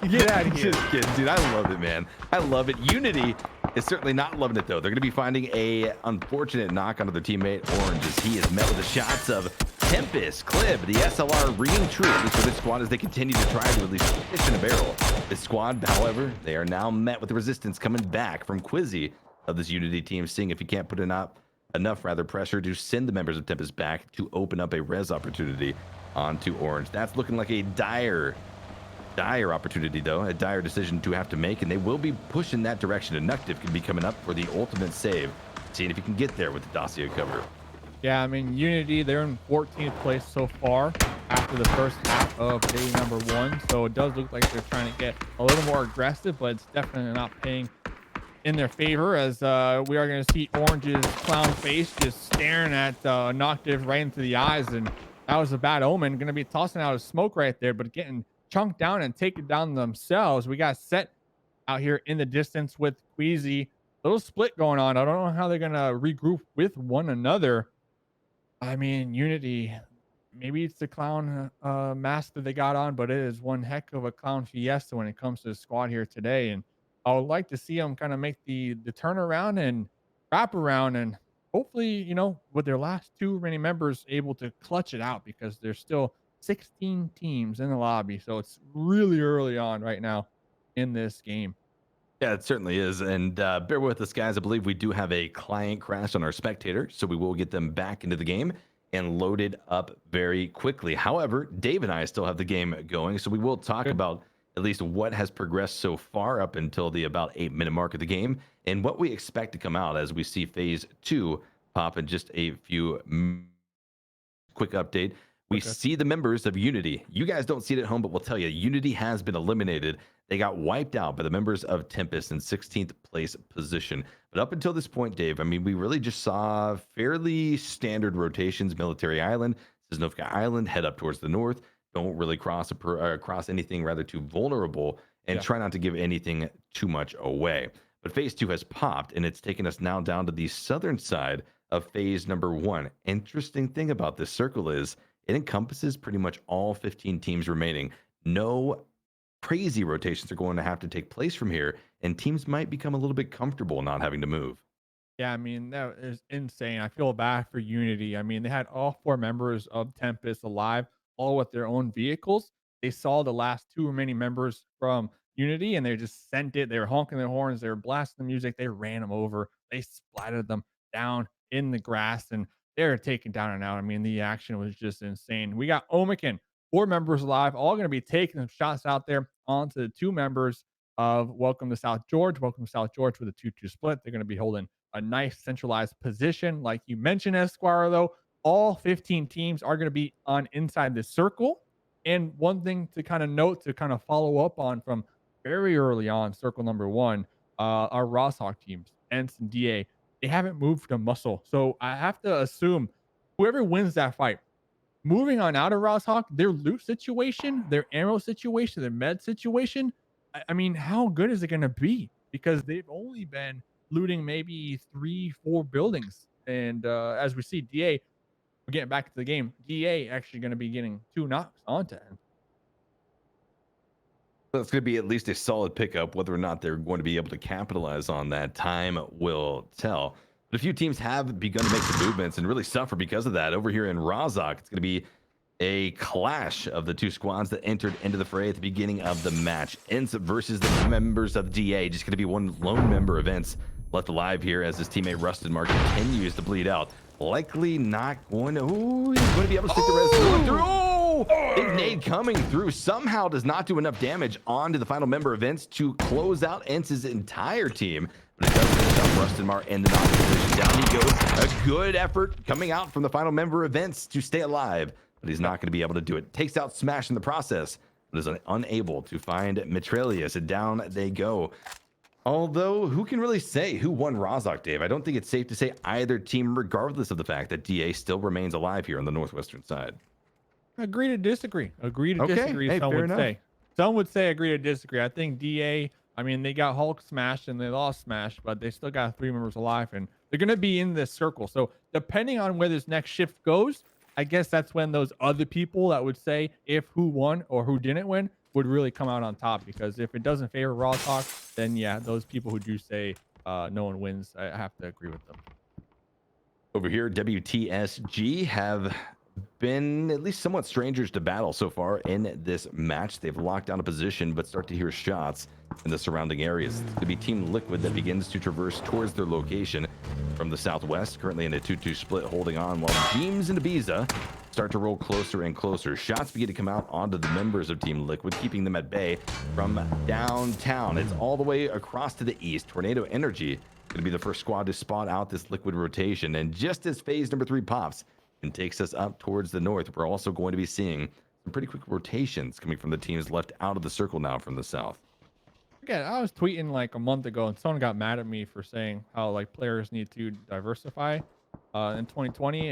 Get out of here. Just kidding, dude. I love it, man. I love it. Unity is certainly not loving it though. They're going to be finding a unfortunate knock onto their teammate Orange as he is met with the shots of Tempus, Clib, the SLR ringing true, at least for this squad as they continue to try to at least fish in a barrel. This squad, however, they are now met with the resistance coming back from Quizzy of this Unity team, seeing if he can't put enough pressure to send the members of Tempus back to open up a res opportunity onto Orange. That's looking like a dire opportunity though, a dire decision to have to make, and they will be pushing that direction. And Nuctive can be coming up for the ultimate save, seeing if he can get there with the dossier cover. Yeah, I mean, Unity, they're in 14th place so far after the first half of day number 1. So it does look like they're trying to get a little more aggressive, but it's definitely not paying in their favor, as we are going to see Orange's clown face just staring at Noctive right into the eyes. And that was a bad omen. Going to be tossing out a smoke right there, but getting chunked down and taken down themselves. We got Set out here in the distance with Queasy. Little split going on. I don't know how they're going to regroup with one another. I mean, Unity, maybe it's the clown mask that they got on, but it is one heck of a clown fiesta when it comes to the squad here today. And I would like to see them kind of make the turnaround and wrap around, and hopefully, you know, with their last two remaining members able to clutch it out, because there's still 16 teams in the lobby. So it's really early on right now in this game. Yeah, it certainly is. And bear with us, guys. I believe we do have a client crash on our spectator, so we will get them back into the game and loaded up very quickly. However, Dave and I still have the game going, so we will talk about at least what has progressed so far up until the about 8-minute mark of the game and what we expect to come out as we see phase 2 pop in just a few. Quick update. we see the members of Unity. You guys don't see it at home, but we'll tell you, Unity has been eliminated. They got wiped out by the members of Tempus in 16th place position. But up until this point, Dave, I mean, we really just saw fairly standard rotations. Military Island, Sosnovka Island, head up towards the north. Don't really cross anything rather too vulnerable, and try not to give anything too much away. But phase 2 has popped, and it's taken us now down to the southern side of phase number 1. Interesting thing about this circle is it encompasses pretty much all 15 teams remaining. No crazy rotations are going to have to take place from here, and teams might become a little bit comfortable not having to move. Yeah, I mean, that is insane. I feel bad for Unity. I mean, they had all 4 members of Tempest alive, all with their own vehicles. They saw the last 2 remaining members from Unity, and they just sent it. They were honking their horns. They were blasting the music. They ran them over. They splattered them down in the grass, and they were taken down and out. I mean, the action was just insane. We got Omaken, 4 members alive, all going to be taking some shots out there onto the 2 members of Welcome to South George. Welcome to South George with a 2-2 split. They're going to be holding a nice centralized position. Like you mentioned, Esquire, though, all 15 teams are going to be on inside this circle. And one thing to kind of note, to kind of follow up on from very early on, circle number 1, our Rosshawk teams, ENCE and DA, they haven't moved a muscle. So I have to assume whoever wins that fight, moving on out of Rosshawk, their loot situation, their ammo situation, their med situation, I mean, how good is it going to be? Because they've only been looting maybe 3-4 buildings. And as we see, DA, we're getting back to the game, DA actually going to be getting 2 knocks onto him. So it's going to be at least a solid pickup. Whether or not they're going to be able to capitalize on that, time will tell. But a few teams have begun to make some movements and really suffer because of that. Over here in Razak, it's going to be a clash of the 2 squads that entered into the fray at the beginning of the match. ENCE versus the members of DA. Just going to be one lone member of ENCE left alive here as his teammate Rusted Mark continues to bleed out. Likely not going to... Ooh, he's going to be able to stick the rest of the through. Oh! Big nade coming through. Somehow does not do enough damage onto the final member of ENCE to close out ENCE's entire team. But it does finish up Rusted Mark in the knock position. Down he goes. A good effort coming out from the final member of ENCE to stay alive. But he's not going to be able to do it. Takes out Smash in the process, but is unable to find Mitrelius, and down they go. Although, who can really say who won Razak, Dave? I don't think it's safe to say either team, regardless of the fact that DA still remains alive here on the northwestern side. Agree to disagree. Agree to disagree, hey, some would enough. say. Some would say agree to disagree. I think DA, I mean, they got Hulk smashed and they lost Smash, but they still got 3 members alive, and they're going to be in this circle. So depending on where this next shift goes, I guess that's when those other people that would say if who won or who didn't win would really come out on top. Because if it doesn't favor Razak, then yeah, those people who do say no one wins, I have to agree with them. Over here, WTSG have been at least somewhat strangers to battle so far in this match. They've locked down a position, but start to hear shots in the surrounding areas. It's going to be Team Liquid that begins to traverse towards their location from the southwest, currently in a 2-2 split, holding on, while James and Ibiza start to roll closer and closer. Shots begin to come out onto the members of Team Liquid, keeping them at bay from downtown. It's all the way across to the east. Tornado Energy going to be the first squad to spot out this Liquid rotation, and just as phase number 3 pops and takes us up towards the north, we're also going to be seeing some pretty quick rotations coming from the teams left out of the circle now from the south. Again, I was tweeting like a month ago, and someone got mad at me for saying how like players need to diversify in 2020.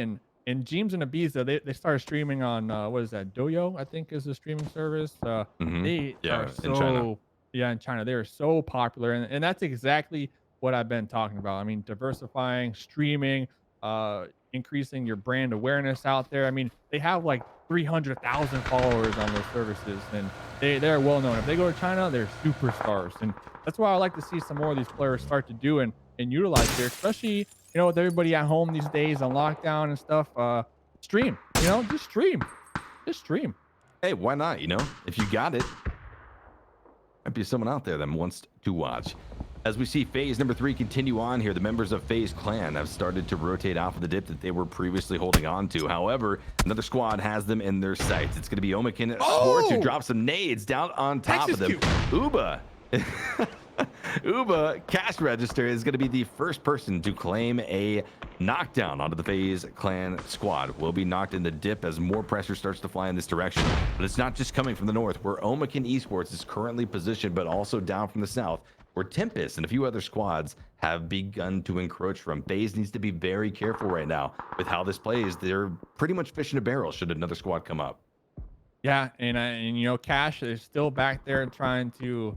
And James and Ibiza, they started streaming on what is that? Doyo, I think, is the streaming service. They are so, in China. Yeah, in China, they are so popular, and that's exactly what I've been talking about. I mean, diversifying, streaming, increasing your brand awareness out there. I mean, they have like 300,000 followers on those services, and they're well known. If they go to China, they're superstars, and that's why I like to see some more of these players start to do and utilize here, especially, you know, with everybody at home these days on lockdown and stuff. Stream, you know, just stream. Hey, why not? You know, if you got it, might be someone out there that wants to watch. As we see phase number 3 continue on here, the members of FaZe Clan have started to rotate off of the dip that they were previously holding on to. However, another squad has them in their sights. It's going to be Omaken Sports who drops some nades down on top of them. Uba Uba Cash Register is going to be the first person to claim a knockdown onto the FaZe clan squad. Will be knocked in the dip as more pressure starts to fly in this direction. But it's not just coming from the north, where Omaken Esports is currently positioned, but also down from the south, where Tempus and a few other squads have begun to encroach from. FaZe needs to be very careful right now with how this plays. They're pretty much fish in a barrel should another squad come up. Yeah, and you know, Cash is still back there trying to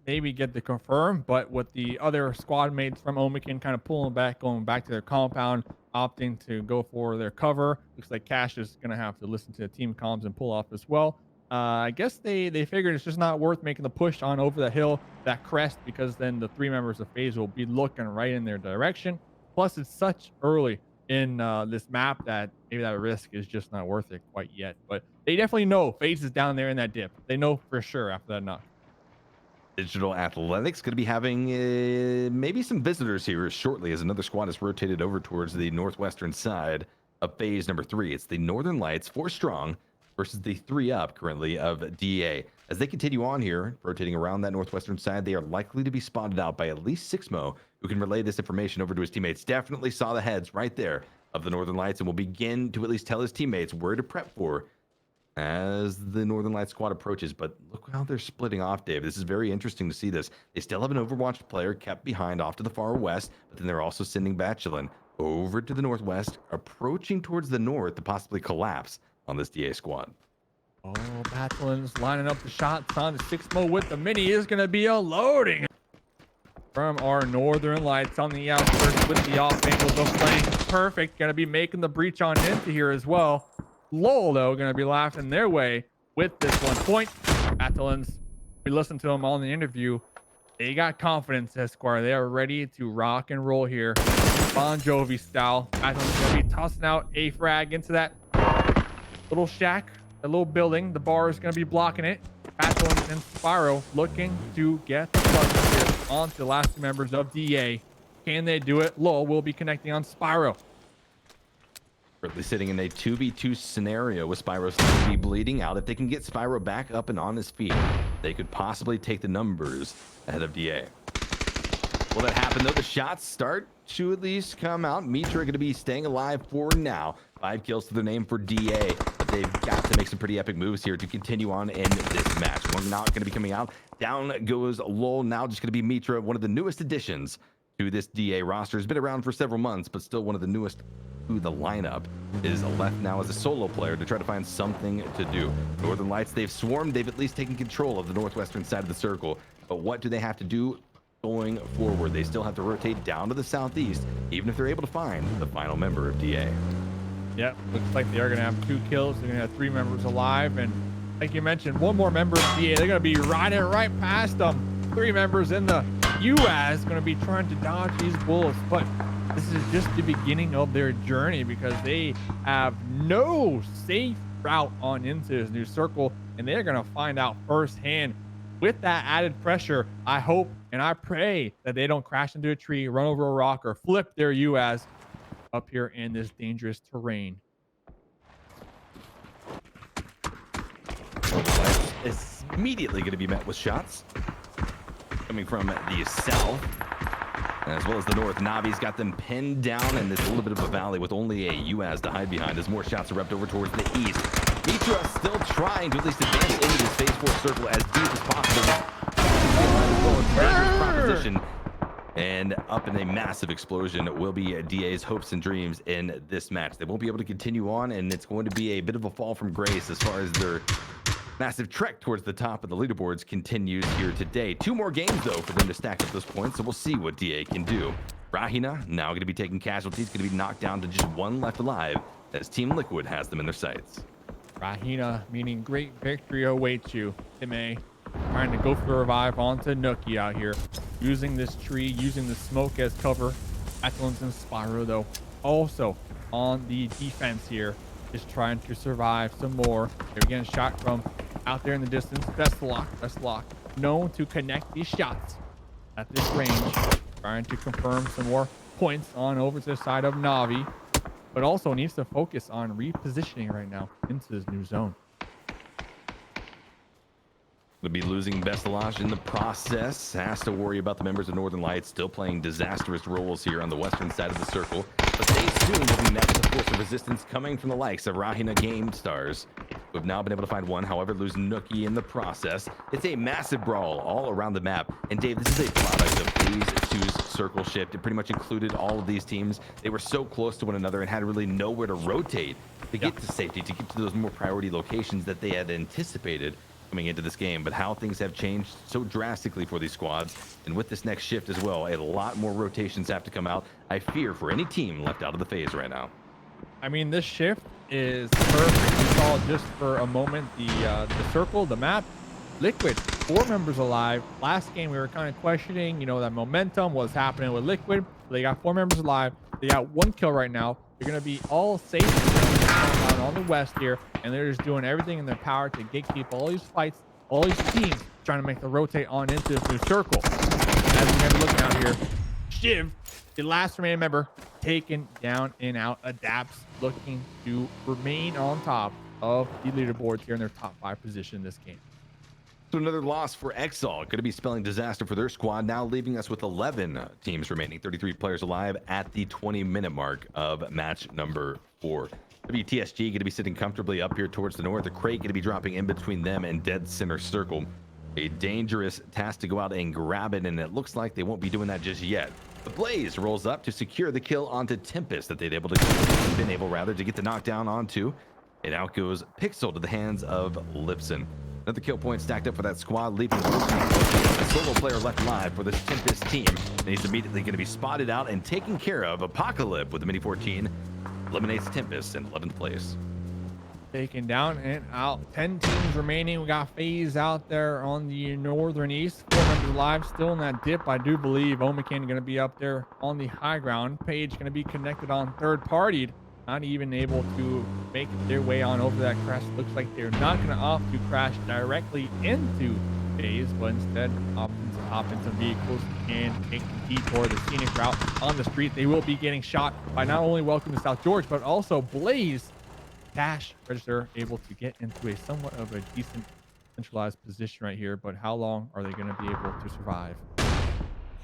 maybe get the confirm, but with the other squad mates from Omaken kind of pulling back, going back to their compound, opting to go for their cover. Looks like Cash is going to have to listen to the team comms and pull off as well. I guess they figured it's just not worth making the push on over the hill, that crest, because then the 3 members of FaZe will be looking right in their direction. Plus, it's such early in this map that maybe that risk is just not worth it quite yet. But they definitely know FaZe is down there in that dip. They know for sure after that knock. Digital Athletics going to be having maybe some visitors here shortly as another squad is rotated over towards the northwestern side of phase number 3. It's the Northern Lights, 4 strong, versus the 3 up currently of DA. As they continue on here, rotating around that northwestern side, they are likely to be spotted out by at least Sixmo, who can relay this information over to his teammates. Definitely saw the heads right there of the Northern Lights and will begin to at least tell his teammates where to prep for as the Northern Lights squad approaches. But look how they're splitting off, Dave. This is very interesting to see this. They still have an Overwatch player kept behind off to the far west, but then they're also sending Bachelin over to the northwest, approaching towards the north to possibly collapse on this DA squad. Oh, Bachelin's lining up the shots on the Sixmo with the mini. Is going to be a loading from our Northern Lights on the outskirts with the off angles of playing perfect. Going to be making the breach on into here as well. Lowell, though, going to be laughing their way with this 1 point. Bachelin's, we listened to them on the interview. They got confidence, Esquire. They are ready to rock and roll here. Bon Jovi style. Bachelin's going to be tossing out a frag into that little shack, a little building. The bar is going to be blocking it. Bachelin and Spyro looking to get the plug onto the last 2 members of DA. Can they do it? Lowell will be connecting on Spyro. Currently sitting in a 2v2 scenario with Spyro still to be bleeding out. If they can get Spyro back up and on his feet, they could possibly take the numbers ahead of DA. Will that happen though? The shots start to at least come out. Mitra going to be staying alive for now. 5 kills to their name for DA, but they've got to make some pretty epic moves here to continue on in this match. One not going to be coming out. Down goes Lowell. Now just going to be Mitra, one of the newest additions to this DA roster. Has been around for several months, but still one of the newest to the lineup. Is left now as a solo player to try to find something to do. Northern Lights, they've swarmed. They've at least taken control of the northwestern side of the circle. But what do they have to do going forward? They still have to rotate down to the southeast, even if they're able to find the final member of DA. Yep, looks like they are going to have 2 kills. They're going to have 3 members alive. And like you mentioned, 1 more member of DA. They're going to be riding right past them. 3 members in the UAS going to be trying to dodge these bullets. But this is just the beginning of their journey because they have no safe route on into this new circle. And they're going to find out firsthand. With that added pressure, I hope and I pray that they don't crash into a tree, run over a rock, or flip their UAS up here in this dangerous terrain. Is immediately going to be met with shots coming from the south as well as the north. Navi's got them pinned down in this little bit of a valley with only a UAS to hide behind as more shots erupt over towards the east. Mitra still trying to at least advance into this phase 4 circle as deep as possible. Dangerous proposition. And up in a massive explosion will be DA's hopes and dreams in this match. They won't be able to continue on, and it's going to be a bit of a fall from grace as far as their massive trek towards the top of the leaderboards continues here today. 2 more games, though, for them to stack up those points, so we'll see what DA can do. RÄHINÄ now going to be taking casualties, going to be knocked down to just 1 left alive as Team Liquid has them in their sights. RÄHINÄ, meaning great victory awaits you. Tim trying to go for a revive onto Nookie out here. Using this tree, using the smoke as cover. Bachelin's and Spyro, though, also on the defense here. Just trying to survive some more. They're getting shot from out there in the distance. Best lock. Known to connect these shots at this range. Trying to confirm some more points on over to the side of Navi. But also needs to focus on repositioning right now into this new zone. Will be losing Bestelage in the process. Has to worry about the members of Northern Lights still playing disastrous roles here on the western side of the circle. But they soon will be met with a force of resistance coming from the likes of RÄHINÄ eGameStars, who have now been able to find one, however, lose Nookie in the process. It's a massive brawl all around the map. And Dave, this is a product of FaZe 2's circle shift. It pretty much included all of these teams. They were so close to one another and had really nowhere to rotate to get to safety, to get to those more priority locations that they had anticipated coming into this game. But how things have changed so drastically for these squads, and with this next shift as well, a lot more rotations have to come out. I fear for any team left out of the phase right now. I mean, this shift is perfect. We saw just for a moment the circle, the map. Liquid, 4 members alive. Last game we were kind of questioning, you know, that momentum was happening with Liquid. They got 4 members alive. They got 1 kill right now. They're going to be all safe on the west here, and they're just doing everything in their power to gatekeep all these fights, all these teams trying to make the rotate on into this new circle. As we're looking out here, Shiv, the last remaining member, taken down and out. Adapts looking to remain on top of the leaderboards here in their top 5 position in this game. So another loss for Exalt, going to be spelling disaster for their squad, now leaving us with 11 teams remaining, 33 players alive at the 20-minute mark of match number 4. WTSG going to be sitting comfortably up here towards the north. The crate going to be dropping in between them and dead center circle. A dangerous task to go out and grab it, and it looks like they won't be doing that just yet. The Blaze rolls up to secure the kill onto Tempus that they'd been able to get the knockdown onto. And out goes Pixel to the hands of Lipson. Another kill point stacked up for that squad, leaving a solo player left alive for this Tempest team. And he's immediately going to be spotted out and taken care of. Apocalypse with the Mini 14 eliminates Tempest in 11th place. Taken down and out. 10 teams remaining. We got FaZe out there on the northern east. 4 members alive, still in that dip. I do believe Omaken going to be up there on the high ground. Page going to be connected on third partied. Not even able to make their way on over that crash. Looks like they're not going to opt to crash directly into FaZe, but instead opt into vehicles and take the detour, the scenic route on the street. They will be getting shot by not only Welcome to South George, but also Blaze. Cash register able to get into a somewhat of a decent centralized position right here, but how long are they going to be able to survive?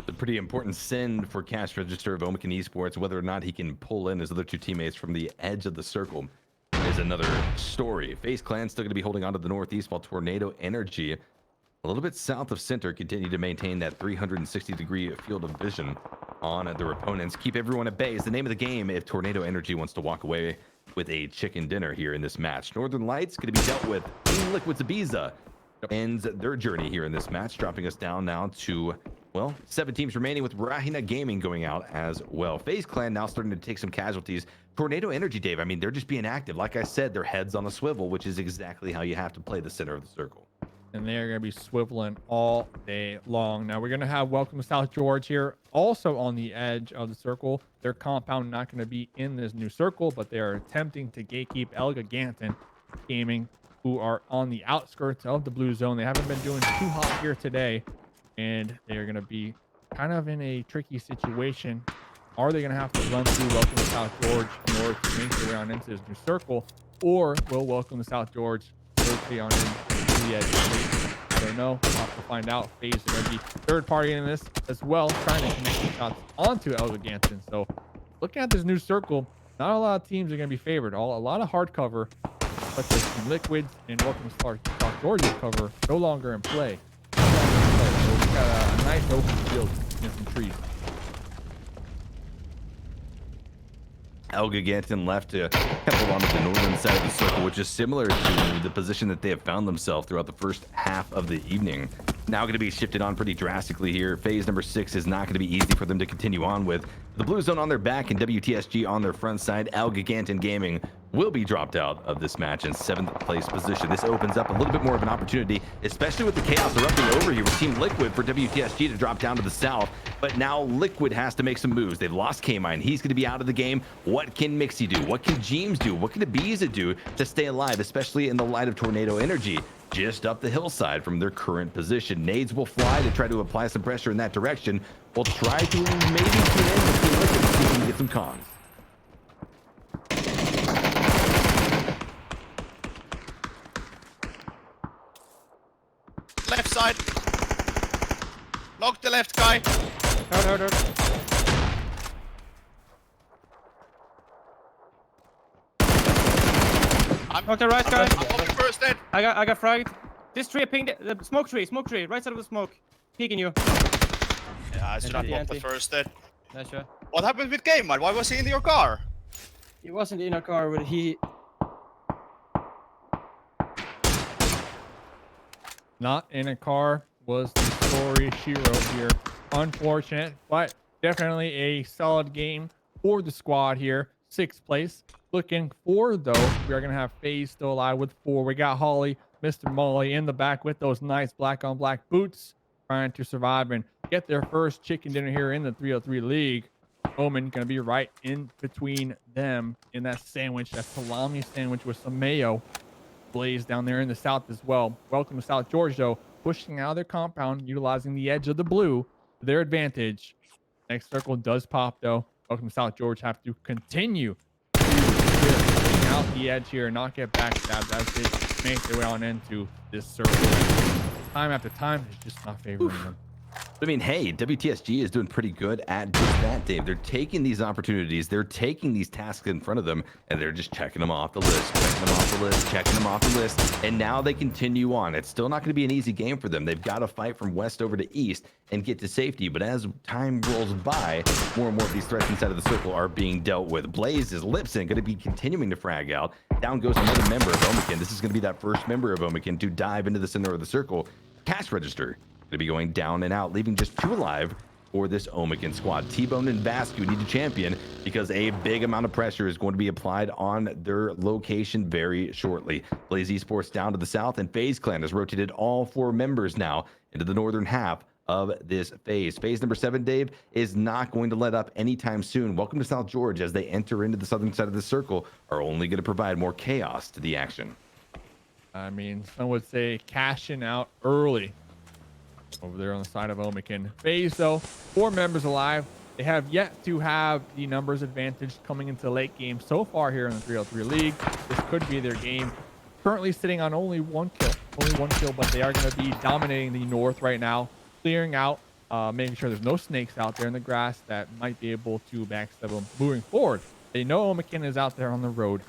A pretty important send for Cash Register of Omaken Esports. Whether or not he can pull in his other 2 teammates from the edge of the circle is another story. FaZe Clan still going to be holding on to the northeast, while Tornado Energy, a little bit south of center, continue to maintain that 360-degree field of vision on their opponents. Keep everyone at bay is the name of the game if Tornado Energy wants to walk away with a chicken dinner here in this match. Northern Lights going to be dealt with. Liquid's Ibiza ends their journey here in this match, dropping us down now to, well, 7 teams remaining, with RÄHINÄ Gaming going out as well. FaZe Clan now starting to take some casualties. Tornado Energy, Dave, I mean, they're just being active. Like I said, their heads on a swivel, which is exactly how you have to play the center of the circle. And they're going to be swiveling all day long. Now we're going to have Welcome to South George here, also on the edge of the circle. Their compound not going to be in this new circle, but they are attempting to gatekeep ElGiganten Gaming, who are on the outskirts of the blue zone. They haven't been doing too hot here today, and they're going to be kind of in a tricky situation. Are they going to have to run through Welcome to South George in order to make their way on into this new circle, or will Welcome to South George rotate on in? I don't know. We'll have to find out. FaZe are going to be third party in this as well, trying to connect shots onto ElGiganten. So looking at this new circle, not a lot of teams are going to be favored. A lot of hard cover, such as some Liquids and Welcome to South George's cover, no longer in play. So we got a nice open field and some trees. ElGiganten left to head along to the northern side of the circle, which is similar to the position that they have found themselves throughout the first half of the evening. Now going to be shifted on pretty drastically here. Phase number 6 is not going to be easy for them to continue on with. The blue zone on their back and WTSG on their front side. ElGiganten Gaming will be dropped out of this match in 7th place position. This opens up a little bit more of an opportunity, especially with the chaos erupting over here with Team Liquid for WTSG to drop down to the south. But now Liquid has to make some moves. They've lost K-Mine. He's going to be out of the game. What can Mixie do? What can Jeems do? What can Ibiza do to stay alive, especially in the light of Tornado Energy just up the hillside from their current position? Nades will fly to try to apply some pressure in that direction. We'll try to maybe tune in between Liquid to see if we can get some cons. left side. Knock the left guy. Hurt. Knock the right guy. I'm on the first dead. I got fragged. This tree pinged the smoke tree, right side of the smoke. Peeking you. Yeah, I should have knocked the Anti. first dead. Yeah, sure. What happened with Game Man? Why was he in your car? He wasn't in our car, but he... Not in a car was the story she wrote here. Unfortunate, but definitely a solid game for the squad here. 6th place. Looking forward though, we are going to have FaZe still alive with 4. We got Holly, Mr. Molly in the back with those nice black on black boots, trying to survive and get their first chicken dinner here in the 303 league. Omen going to be right in between them in that sandwich, that salami sandwich with some mayo. Blaze down there in the south as well. Welcome to South George though, pushing out of their compound, utilizing the edge of the blue to their advantage. Next circle does pop though. Welcome to South George have to continue to clear out the edge here and not get backstabbed as they make their way on into this circle. Time after time, it's just not favoring them. I mean, hey, WTSG is doing pretty good at just that, Dave. They're taking these opportunities, they're taking these tasks in front of them, and they're just checking them off the list, checking them off the list, checking them off the list, and now they continue on. It's still not going to be an easy game for them. They've got to fight from west over to east and get to safety, but as time rolls by, more and more of these threats inside of the circle are being dealt with. Blaze is Lipson going to be continuing to frag out. Down goes another member of Omaken. This is going to be that first member of Omaken to dive into the center of the circle. Cash register to be going down and out, leaving just 2 alive for this Omaken squad. T-Bone and Vascu need to champion because a big amount of pressure is going to be applied on their location very shortly. Blaze Esports down to the south, and FaZe Clan has rotated all 4 members now into the northern half of this phase. Phase number 7, Dave, is not going to let up anytime soon. Welcome to South George as they enter into the southern side of the circle, are only going to provide more chaos to the action. I mean, some would say cashing out early over there on the side of Omaken. FaZe, though, 4 members alive. They have yet to have the numbers advantage coming into the late game so far here in the 303 league. This could be their game. Currently sitting on only 1 kill, but they are going to be dominating the north right now, clearing out, making sure there's no snakes out there in the grass that might be able to backstab them moving forward. They know Omaken is out there on the road.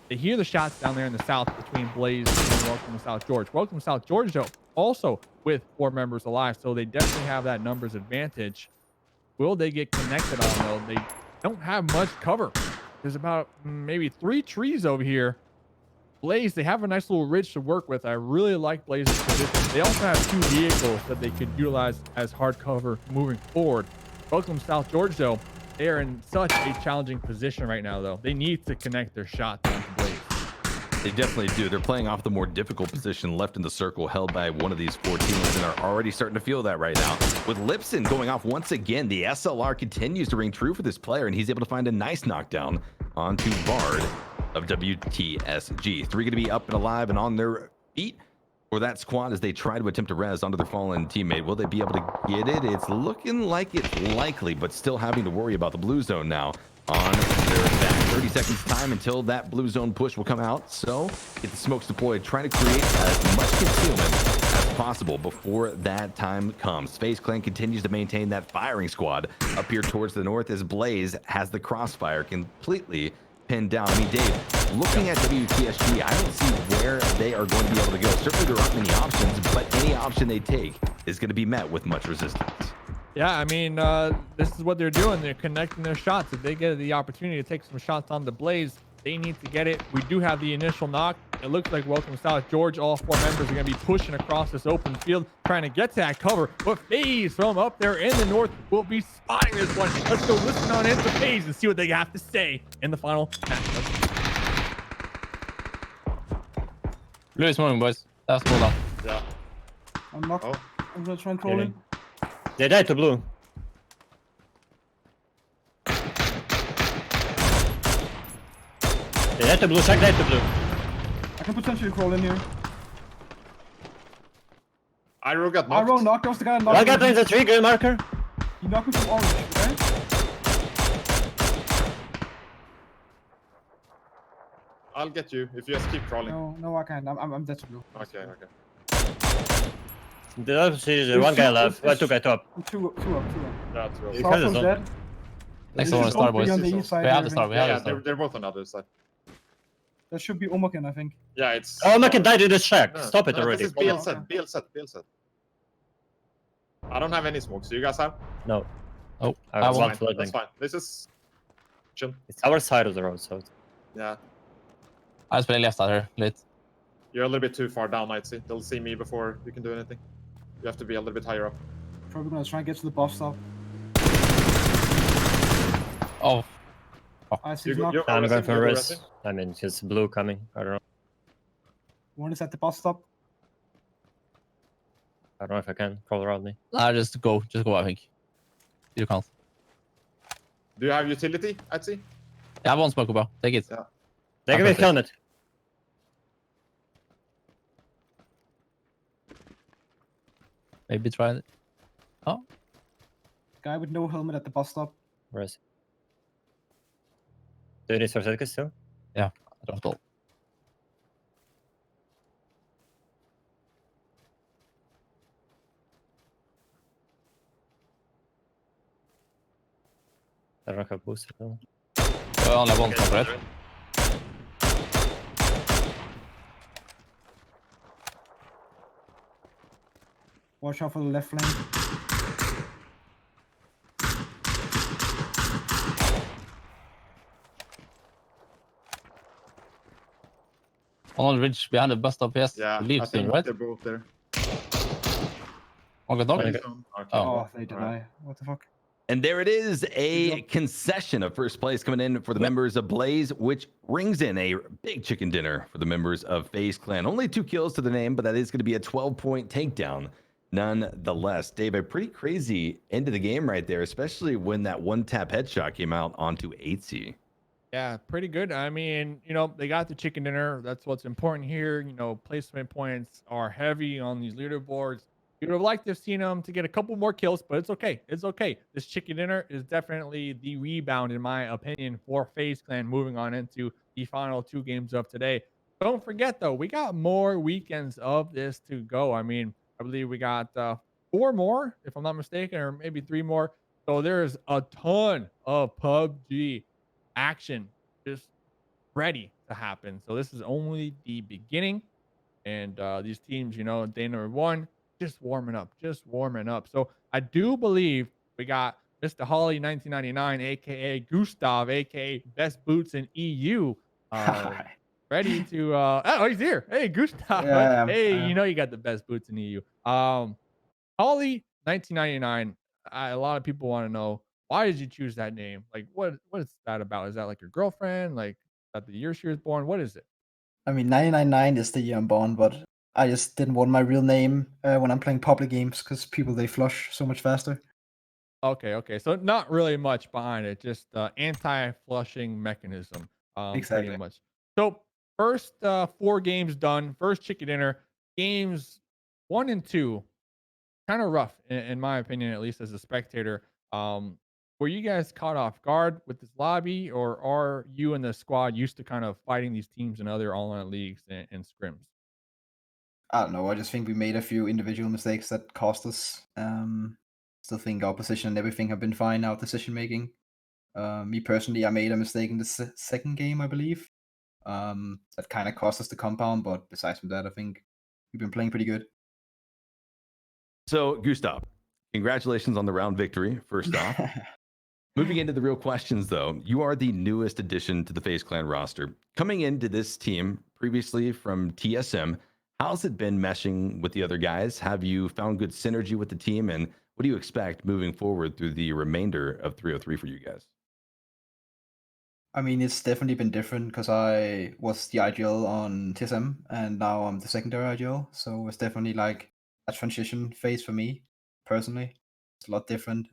They hear the shots down there in the south between Blaze and Welcome to South George. Welcome to South George, though, also with 4 members alive, so they definitely have that numbers advantage. Will they get connected on, though? They don't have much cover. There's about maybe 3 trees over here. Blaze, they have a nice little ridge to work with. I really like Blaze's position. They also have 2 vehicles that they could utilize as hard cover moving forward. Welcome to South George, though. They are in such a challenging position right now, though. They need to connect their shots onto Blaze. They definitely do. They're playing off the more difficult position left in the circle held by one of these 4 teams and are already starting to feel that right now. With Lipson going off once again, the SLR continues to ring true for this player, and he's able to find a nice knockdown onto Bard of WTSG. 3 going to be up and alive and on their feet for that squad as they try to attempt to res onto their fallen teammate. Will they be able to get it? It's looking like it's likely, but still having to worry about the blue zone now on their back. 30 seconds time until that blue zone push will come out. So get the smokes deployed, trying to create as much concealment as possible before that time comes. FaZe Clan continues to maintain that firing squad up here towards the north as Blaze has the crossfire completely pinned down. I mean, Dave, looking at WTSG, I don't see where they are going to be able to go. Certainly there aren't many options, but any option they take is going to be met with much resistance. Yeah, I mean, this is what they're doing. They're connecting their shots. If they get the opportunity to take some shots on the Blaze, they need to get it. We do have the initial knock. It looks like Welcome to South George. All 4 members are going to be pushing across this open field, trying to get to that cover. But FaZe from up there in the north will be spotting this one. Let's go listen on into FaZe and see what they have to say in the final matchup. Blue is moving, boys. That's pulled up. Yeah. I'm not. I'm gonna try and troll in. They died to blue. They died to blue, check died to blue. I can potentially crawl in here. Iroh got knocked. Iroh knocked. That was the guy knocked. I got in the tree, good marker. He knocked me from orange, okay? I'll get you if you just keep crawling. No, I can't. I'm dead to blue. Okay. There's one guy left. Well, two guy top. Two up. Yeah, South one's dead. Next There one should is Star both be Boys. on the east side We have here, the I Star. think. We have the Yeah, Star. they're both on the other side. There should be Omaken, I think. Yeah, it's. Oh, Omaken died in the shack. No, Stop it no, already. This is BL set. BL set. I don't have any smokes. Do you guys have? No. Oh, I I have want. one flooding. That's fine. This is chill. It's our side of the road, so. Yeah. I spiller left out here litt. You're a little bit too far down, I'd say. They'll see me before you can do anything. You have to be a little bit higher up. Probably gonna try and get to the bus stop. Oh, I see You- knocked. you're- I'm going resting, for you're res. resting? I mean, it's blue coming. I don't know. One is at the bus stop. I don't know if I can crawl around me. nah, just go. I think. You can't. Do you have utility, I'd say? I have one smoke, bro. Take it. Yeah. They can be killing it. Maybe try it. Oh, Guy with no helmet at the bus stop. Res. Do you need Soniqs too? yeah. I dropped all. I don't have boost. No. I only have one smoke left. Watch out for the left flank. One on the ridge behind the bus stop. Yes. Yeah, Leave I soon, think right? they're both there. One got knocked. Okay. Oh, they deny. What the fuck? And there it is, a concession of first place coming in for the members of Blaze, which rings in a big chicken dinner for the members of FaZe Clan. Only 2 kills to the name, but that is going to be a 12-point takedown nonetheless. Dave, a pretty crazy end of the game right there, especially when that one-tap headshot came out onto ENCE. Yeah, pretty good. I mean, you know, they got the chicken dinner. That's what's important here. You know, placement points are heavy on these leaderboards. You would have liked to have seen them to get a couple more kills, but it's okay. It's okay. This chicken dinner is definitely the rebound, in my opinion, for FaZe Clan moving on into the final 2 games of today. Don't forget, though, we got more weekends of this to go. I mean, I believe we got 4 more, if I'm not mistaken, or maybe 3 more. So there's a ton of PUBG action just ready to happen. So this is only the beginning. And these teams, you know, day number 1, just warming up. So I do believe we got Mr. Holly 1999, aka Gustav, aka Best Boots in EU, ready to oh, he's here. Hey, Gustav. Yeah, hey, you know you got the best boots in EU. Holly 1999. A lot of people want to know, why did you choose that name? Like, what is that about? Is that like your girlfriend? Like, is that the year she was born? What is it? I mean, 999 is the year I'm born, but I just didn't want my real name when I'm playing public games because people, they flush so much faster. Okay. So not really much behind it, just anti-flushing mechanism. Exactly. Pretty much. So first 4 games done. First chicken dinner. Games 1 and 2, kind of rough in my opinion, at least as a spectator. Were you guys caught off guard with this lobby, or are you and the squad used to kind of fighting these teams in other online leagues and scrims? I don't know. I just think we made a few individual mistakes that cost us. Still think our position and everything have been fine. Our decision making. Me personally, I made a mistake in the second game, I believe. That kind of cost us the compound, but besides from that, I think we've been playing pretty good. So, Gustav, congratulations on the round victory, first off. Moving into the real questions, though, you are the newest addition to the FaZe Clan roster. Coming into this team previously from TSM, how's it been meshing with the other guys? Have you found good synergy with the team? And what do you expect moving forward through the remainder of 303 for you guys? I mean, it's definitely been different because I was the IGL on TSM and now I'm the secondary IGL. So it's definitely like a transition phase for me personally. It's a lot different.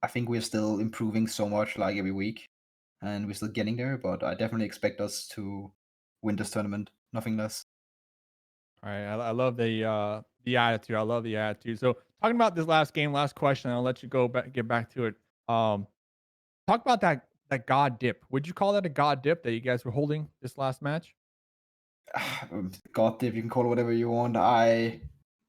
I think we're still improving so much like every week and we're still getting there, but I definitely expect us to win this tournament, nothing less. All right, I love the attitude. I love the attitude. So talking about this last game, last question, I'll let you go back, get back to it. Talk about that god dip. Would you call that a god dip that you guys were holding this last match? God dip, you can call it whatever you want. I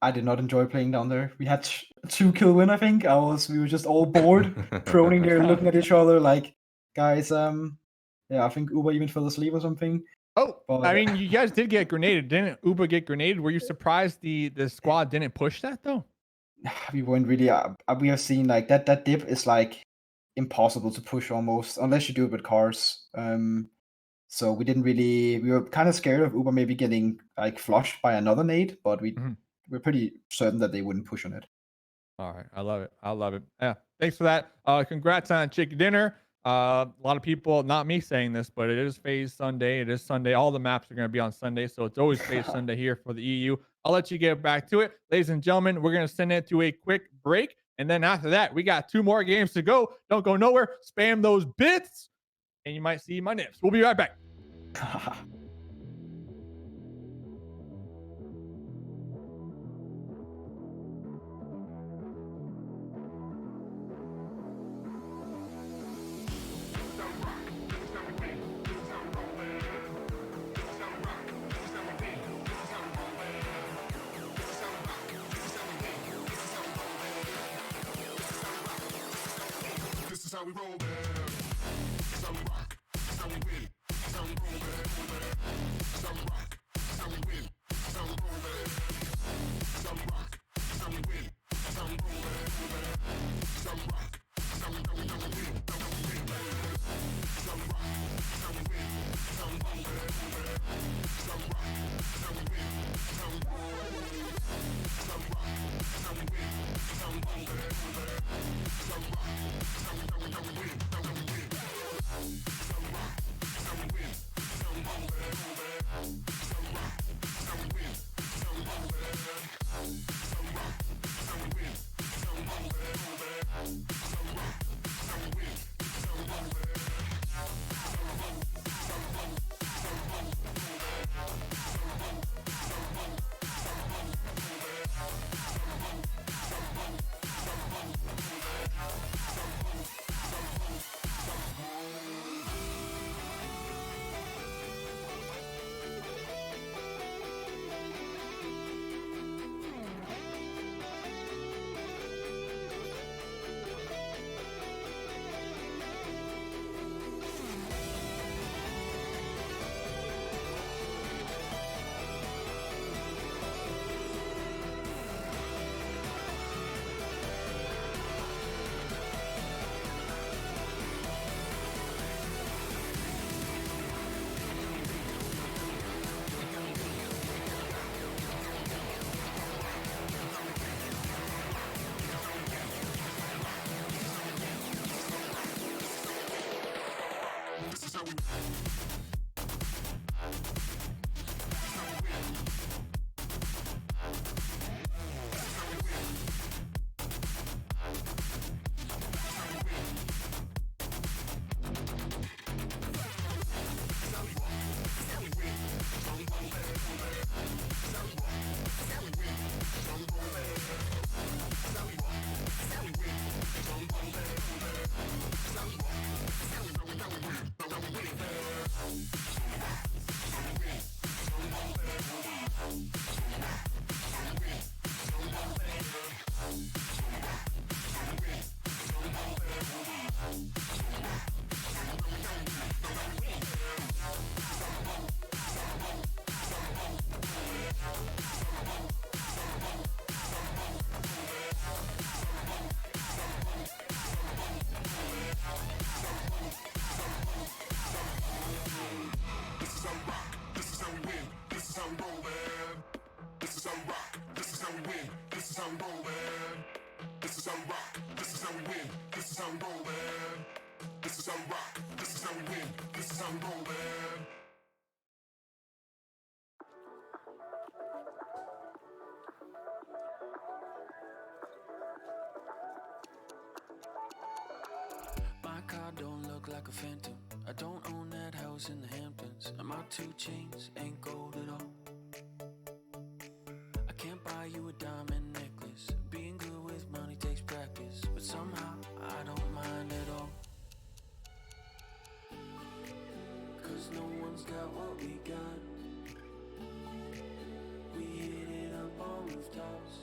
I did not enjoy playing down there. We had 2 kill win, I think. We were just all bored, proning there, looking at each other like, guys, yeah, I think Uber even fell asleep or something. Oh, But, I mean, you guys did get grenaded, didn't Uber get grenaded? Were you surprised the squad didn't push that though? we weren't really. We have seen like that dip is like impossible to push almost, unless you do it with cars. So we didn't really. We were kind of scared of Uber maybe getting like flushed by another nade, but we're pretty certain that they wouldn't push on it. All right, I love it. I love it. Yeah, thanks for that. Congrats on chicken dinner. A lot of people, not me saying this, but it is FaZe Sunday. It is Sunday. All the maps are going to be on Sunday, so it's always FaZe Sunday here for the EU. I'll let you get back to it, ladies and gentlemen. We're going to send it to a quick break, and then after that, we got 2 more games to go. Don't go nowhere. Spam those bits, and you might see my nips. We'll be right back. This is how we roll, man. This is how we rock. This is how we win. This is how we roll, man. This is how we rock. This is how we win. This is how we roll, man. This is how we rock. This is how we win. This is how we roll, man. This is how we rock. This is how we win. This is how we win, man. This is how we rock. This is how we win. This is how we roll, man. This is how we rock. This is how we win. This is how we roll, man. This is how we rock. This is how we win. This is how we roll, man. This is how we rock. My car don't look like a phantom. I don't own that house in the Hamptons, and my 2 chains ain't gold at all. I can't buy you a diamond necklace. Being good with money takes practice, but somehow I don't mind at all. 'Cause no one's got what we got. We hit it up on rooftops.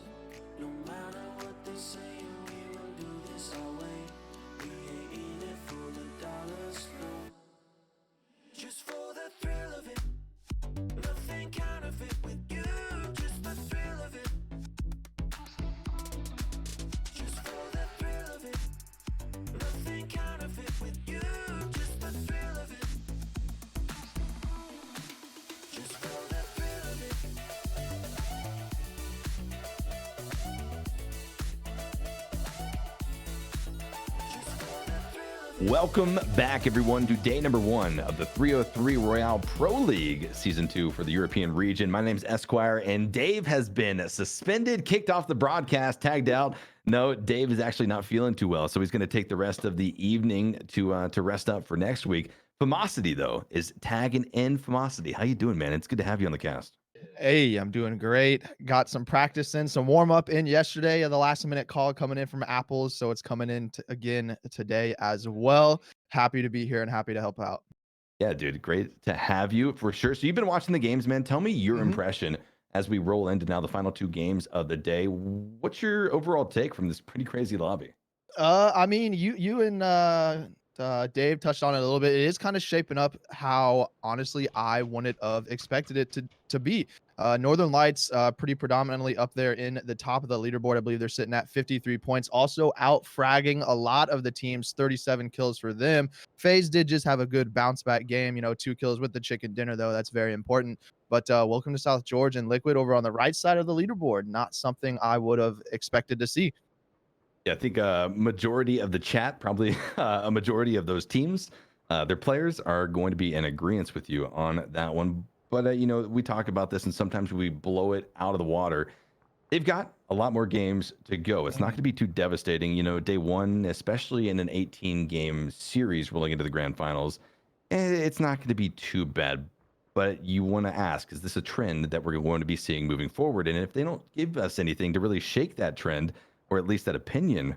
Welcome back, everyone, to day number 1 of the 303 Royale Pro League Season 2 for the European region. My name's Esquire, and Dave has been suspended, kicked off the broadcast, tagged out. No, Dave is actually not feeling too well, so he's going to take the rest of the evening to rest up for next week. Famosity, though, is tagging in. Famosity, how you doing, man? It's good to have you on the cast. Hey, I'm doing great. Got some practice in, some warm up in yesterday. The last minute call coming in from Apples, so it's coming in again today as well. Happy to be here and happy to help out. Yeah, dude, great to have you for sure. So you've been watching the games, man. Tell me your impression as we roll into now the final 2 games of the day. What's your overall take from this pretty crazy lobby? I mean, you and Dave touched on it a little bit. It is kind of shaping up how honestly I wouldn't have expected it to be. Northern Lights pretty predominantly up there in the top of the leaderboard. I believe they're sitting at 53 points, also out fragging a lot of the teams, 37 kills for them. FaZe did just have a good bounce back game, 2 kills with the chicken dinner, though. That's very important. But welcome to South George and Liquid over on the right side of the leaderboard. Not something I would have expected to see. Yeah, I think a majority of the chat, probably a majority of those teams, their players are going to be in agreement with you on that one. But, we talk about this and sometimes we blow it out of the water. They've got a lot more games to go. It's not going to be too devastating. Day 1, especially in an 18-game series rolling into the grand finals, it's not going to be too bad. But you want to ask, is this a trend that we're going to be seeing moving forward? And if they don't give us anything to really shake that trend, or at least that opinion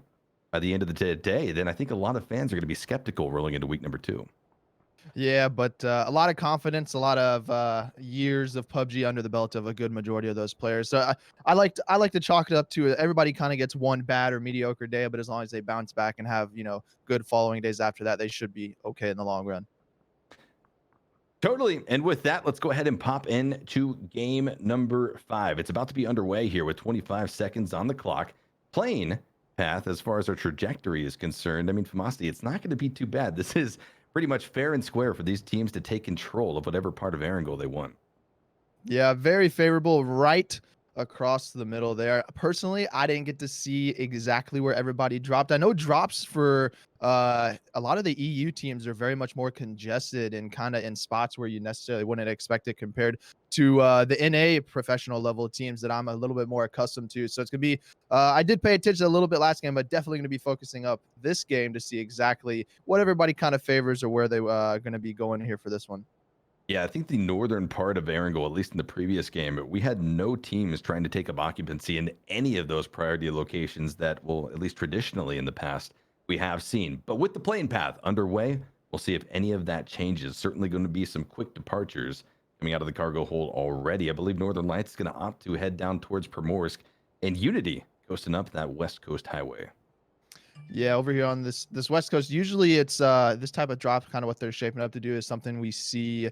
by the end of the day, then I think a lot of fans are going to be skeptical rolling into week number 2. Yeah, but a lot of confidence, a lot of years of PUBG under the belt of a good majority of those players. So I like to chalk it up to everybody kind of gets one bad or mediocre day, but as long as they bounce back and have good following days after that, they should be okay in the long run. Totally. And with that, let's go ahead and pop into game number 5. It's about to be underway here with 25 seconds on the clock. Playing path as far as our trajectory is concerned. I mean, Famosity, it's not going to be too bad. This is pretty much fair and square for these teams to take control of whatever part of Erangel they want. Yeah, very favorable right across the middle there. Personally, I didn't get to see exactly where everybody dropped. I know drops for a lot of the EU teams are very much more congested and kind of in spots where you necessarily wouldn't expect it compared to the NA professional level teams that I'm a little bit more accustomed to. So it's going to be, I did pay attention a little bit last game, but definitely going to be focusing up this game to see exactly what everybody kind of favors or where they going to be going here for this one. Yeah, I think the northern part of Erangel, at least in the previous game, we had no teams trying to take up occupancy in any of those priority locations that, well, at least traditionally in the past, we have seen. But with the playing path underway, we'll see if any of that changes. Certainly going to be some quick departures coming out of the cargo hold already. I believe Northern Lights is going to opt to head down towards Primorsk, and Unity coasting up that West Coast highway. Yeah, over here on this West Coast, usually it's this type of drop, kind of what they're shaping up to do is something we see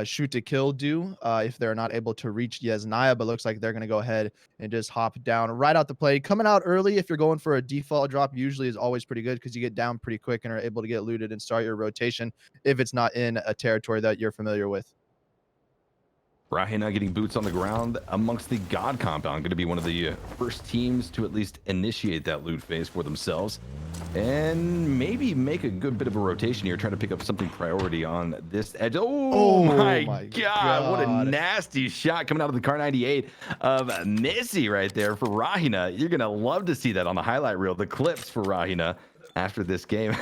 Shoot to Kill do if they're not able to reach Yesnaya, but looks like they're going to go ahead and just hop down right out the play. Coming out early if you're going for a default drop usually is always pretty good because you get down pretty quick and are able to get looted and start your rotation if it's not in a territory that you're familiar with. RÄHINÄ getting boots on the ground amongst the God compound. Going to be one of the first teams to at least initiate that loot phase for themselves. And maybe make a good bit of a rotation here, trying to pick up something priority on this edge. Oh my God. What a nasty shot coming out of the Car 98 of Missy right there for RÄHINÄ. You're going to love to see that on the highlight reel, the clips for RÄHINÄ after this game.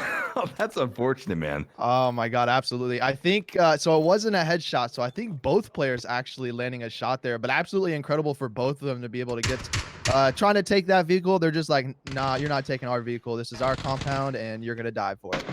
That's unfortunate, man. Oh my God, absolutely. I think so it wasn't a headshot, so I think both players actually landing a shot there, but absolutely incredible for both of them to be able to get trying to take that vehicle. They're just like, nah, you're not taking our vehicle. This is our compound and you're gonna die for it.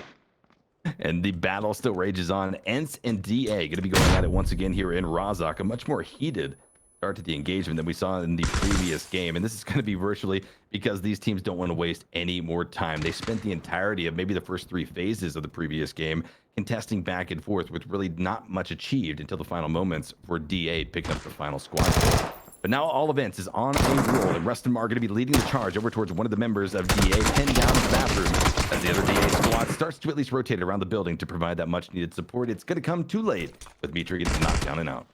And the battle still rages on. ENCE and DA going to be going at it once again here in Razak. A much more heated start to the engagement than we saw in the previous game. And this is going to be virtually because these teams don't want to waste any more time. They spent the entirety of maybe the first 3 phases of the previous game contesting back and forth with really not much achieved until the final moments for DA picking up the final squad. But now all events is on a roll, and Rustin are going to be leading the charge over towards one of the members of DA, pinned down in the bathroom as the other DA squad starts to at least rotate around the building to provide that much needed support. It's going to come too late with Mitri getting knocked down and out.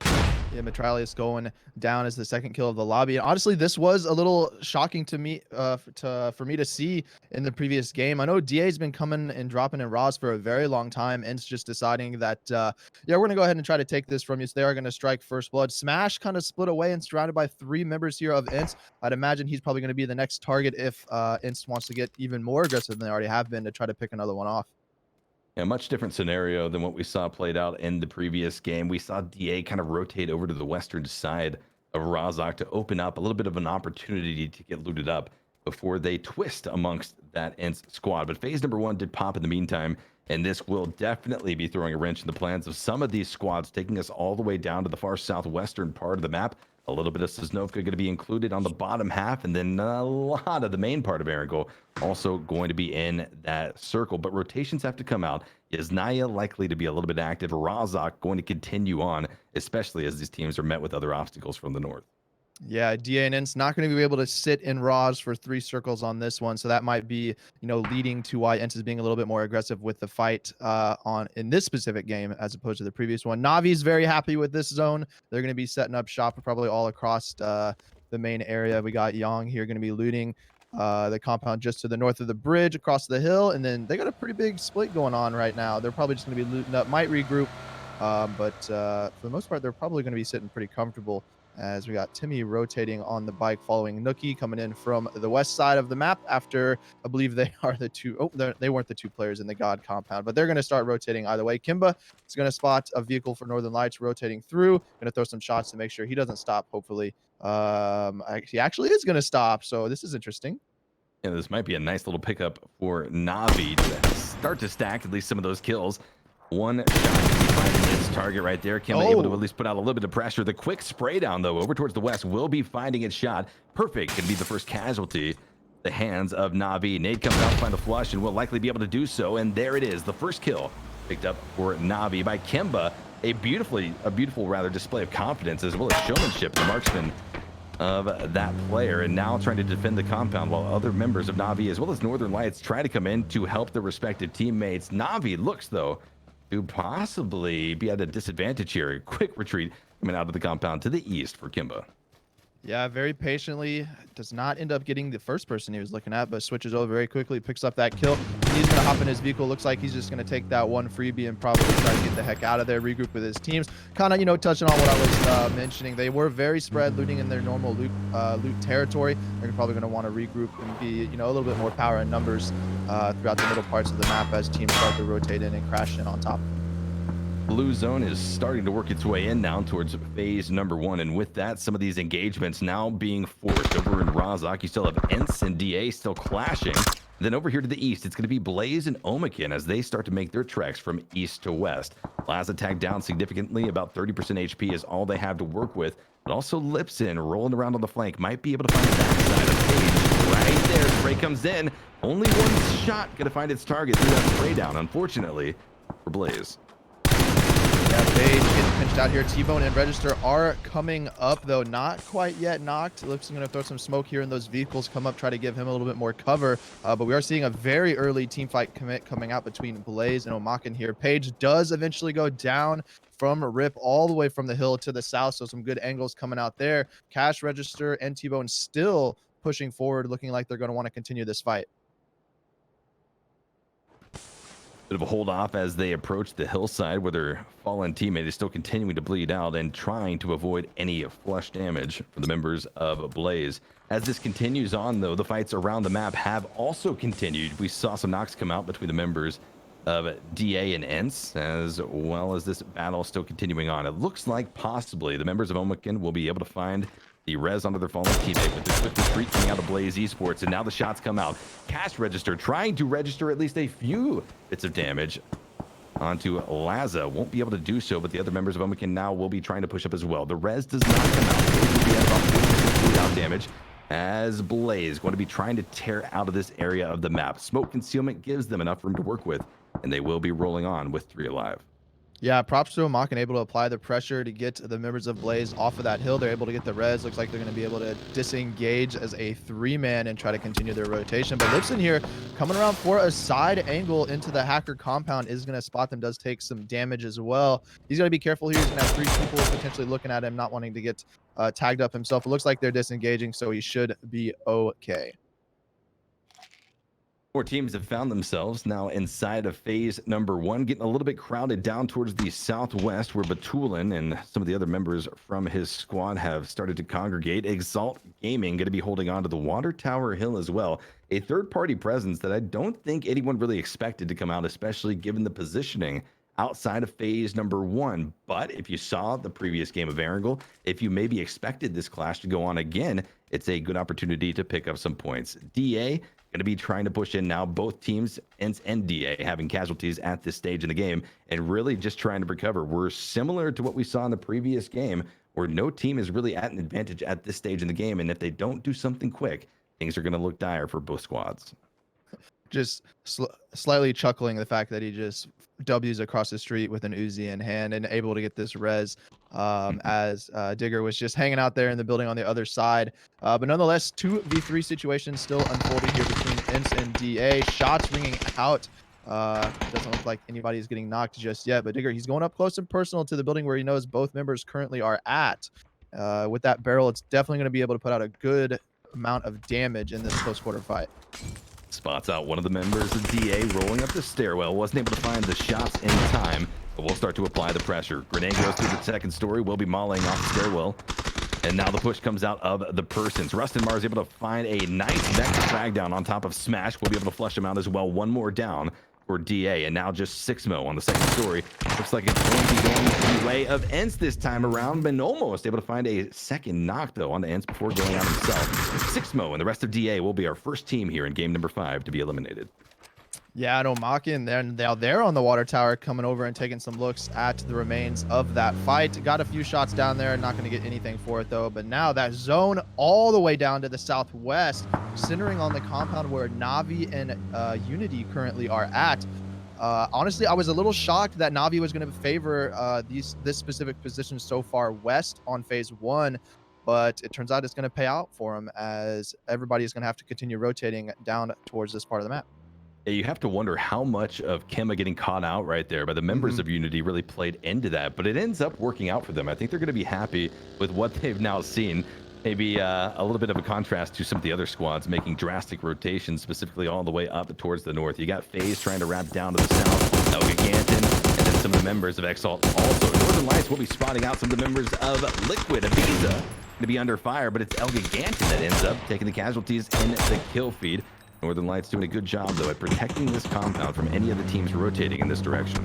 Yeah, Metralius going down as the second kill of the lobby. And honestly, this was a little shocking to me, for me to see in the previous game. I know DA's been coming and dropping in Raws for a very long time, and it's just deciding that, yeah, we're gonna go ahead and try to take this from you. So they are gonna strike first blood. Smash kind of split away and surrounded by 3 members here of ENCE. I'd imagine he's probably gonna be the next target if ENCE wants to get even more aggressive than they already have been to try to pick another one off. A much different scenario than what we saw played out in the previous game. We saw DA kind of rotate over to the western side of Razak to open up a little bit of an opportunity to get looted up before they twist amongst that ENCE squad. But phase number 1 did pop in the meantime, and this will definitely be throwing a wrench in the plans of some of these squads, taking us all the way down to the far southwestern part of the map. A little bit of Sosnovka going to be included on the bottom half, and then a lot of the main part of Erangel also going to be in that circle. But rotations have to come out. Is Naya likely to be a little bit active? Razak going to continue on, especially as these teams are met with other obstacles from the north? Yeah, DA and ENCE not going to be able to sit in Raws for 3 circles on this one, so that might be, leading to why ENCE is being a little bit more aggressive with the fight in this specific game as opposed to the previous one. Navi's very happy with this zone. They're going to be setting up shop probably all across the main area. We got Yang here going to be looting the compound just to the north of the bridge across the hill, and then they got a pretty big split going on right now. They're probably just going to be looting up, might regroup, but for the most part, they're probably going to be sitting pretty comfortable. As we got Timmy rotating on the bike following Nookie coming in from the west side of the map after I believe they are the two. Oh, they weren't the 2 players in the God compound, but they're going to start rotating either way. Kimba is going to spot a vehicle for Northern Lights rotating through. Going to throw some shots to make sure he doesn't stop, hopefully. He actually is going to stop, so this is interesting. Yeah, this might be a nice little pickup for Navi to start to stack at least some of those kills. One shot to be finding his target right there. Kimba able to at least put out a little bit of pressure. The quick spray down, though, over towards the west will be finding its shot. Perfect. Going to be the first casualty. The hands of Navi. Nade comes out to find the flush and will likely be able to do so. And there it is. The first kill picked up for Navi by Kimba. A beautiful display of confidence as well as showmanship. The marksman of that player, and now trying to defend the compound while other members of Navi as well as Northern Lights try to come in to help their respective teammates. Navi looks, though, to possibly be at a disadvantage here. A quick retreat coming out of the compound to the east for Kimba. Yeah, very patiently. Does not end up getting the first person he was looking at, but switches over very quickly, picks up that kill. He's going to hop in his vehicle. Looks like he's just going to take that one freebie and probably try to get the heck out of there, regroup with his teams. Kind of, touching on what I was mentioning. They were very spread, looting in their normal loot territory. They're probably going to want to regroup and be, a little bit more power in numbers throughout the middle parts of the map as teams start to rotate in and crash in on top. Blue zone is starting to work its way in now towards phase number 1, and with that, some of these engagements now being forced over in Razak. You still have ENCE and DA still clashing. Then over here to the east, it's going to be Blaze and Omaken as they start to make their treks from east to west. Laza tagged down significantly, about 30% HP is all they have to work with, but also Lipson rolling around on the flank might be able to find the backside of the page. Right there, spray comes in. Only one shot going to find its target through that spray down, unfortunately, for Blaze. Yeah, FaZe getting pinched out here. T-Bone and Register are coming up, though not quite yet knocked. Looks going to throw some smoke here, and those vehicles come up, try to give him a little bit more cover. But we are seeing a very early team fight commit coming out between Blaze and Omaken here. Page does eventually go down from Rip all the way from the hill to the south, so some good angles coming out there. Cash, Register, and T-Bone still pushing forward, looking like they're going to want to continue this fight. Bit of a hold off as they approach the hillside where their fallen teammate is still continuing to bleed out and trying to avoid any flush damage for the members of Blaze. As this continues on, though, the fights around the map have also continued. We saw some knocks come out between the members of DA and ENCE, as well as this battle still continuing on. It looks like possibly the members of Omaken will be able to find the res onto their fallen teammate with the quick retreat coming out of Blaze Esports, and now the shots come out. Cash Register trying to register at least a few bits of damage onto Laza. Won't be able to do so, but the other members of Omaken now will be trying to push up as well. The res does not come out. Blaze will be at about 40% bleed out damage as Blaze going to be trying to tear out of this area of the map. Smoke concealment gives them enough room to work with, and they will be rolling on with 3 alive. Yeah, props to Omaken, able to apply the pressure to get the members of Blaze off of that hill. They're able to get the res. Looks like they're going to be able to disengage as a 3-man and try to continue their rotation. But Lipson here coming around for a side angle into the hacker compound is going to spot them, does take some damage as well. He's got to be careful here. He's going to have 3 people potentially looking at him, not wanting to get tagged up himself. It looks like they're disengaging, so he should be okay. 4 teams have found themselves now inside of phase number 1, getting a little bit crowded down towards the southwest, where Batulin and some of the other members from his squad have started to congregate. Exalt Gaming going to be holding on to the Water Tower Hill as well. A third-party presence that I don't think anyone really expected to come out, especially given the positioning outside of phase number 1. But if you saw the previous game of Erangel, if you maybe expected this clash to go on again, it's a good opportunity to pick up some points. DA going to be trying to push in now. Both teams, ENCE and DA, having casualties at this stage in the game and really just trying to recover. We're similar to what we saw in the previous game, where no team is really at an advantage at this stage in the game. And if they don't do something quick, things are going to look dire for both squads. Just slightly chuckling the fact that he just W's across the street with an Uzi in hand and able to get this res as Digger was just hanging out there in the building on the other side. But nonetheless, 2v3 situations still unfolding here between ENCE and DA. Shots ringing out. Doesn't look like anybody's getting knocked just yet, but Digger, he's going up close and personal to the building where he knows both members currently are at. With that barrel, it's definitely going to be able to put out a good amount of damage in this close quarter fight. Spots out one of the members of DA rolling up the stairwell. Wasn't able to find the shots in time, but we'll start to apply the pressure. Grenade goes through the second story. We'll be mauling off the stairwell. And now the push comes out of the persons. Rustin Mar is able to find a nice vector frag down on top of Smash. We'll be able to flush him out as well. One more down for DA, and now just 6mo on the second story. Looks like it's going to be going the way of ENCE this time around. Been almost able to find a second knock, though, on the ENCE before going out himself. 6mo and the rest of DA will be our first team here in game number 5 to be eliminated. Yeah, and Omaken, they're on the water tower coming over and taking some looks at the remains of that fight. Got a few shots down there, not going to get anything for it, though. But now that zone all the way down to the southwest, centering on the compound where Navi and Unity currently are at. Honestly, I was a little shocked that Navi was going to favor this specific position so far west on phase 1. But it turns out it's going to pay out for him, as everybody is going to have to continue rotating down towards this part of the map. You have to wonder how much of Kemba getting caught out right there by the members of Unity really played into that, but it ends up working out for them. I think they're going to be happy with what they've now seen. Maybe a little bit of a contrast to some of the other squads making drastic rotations, specifically all the way up towards the north. You got FaZe trying to wrap down to the south, ElGiganten, and then some of the members of Exalt also. Northern Lights will be spotting out some of the members of Liquid. Ibiza going to be under fire, but it's ElGiganten that ends up taking the casualties in the kill feed. Northern Lights doing a good job, though, at protecting this compound from any of the teams rotating in this direction.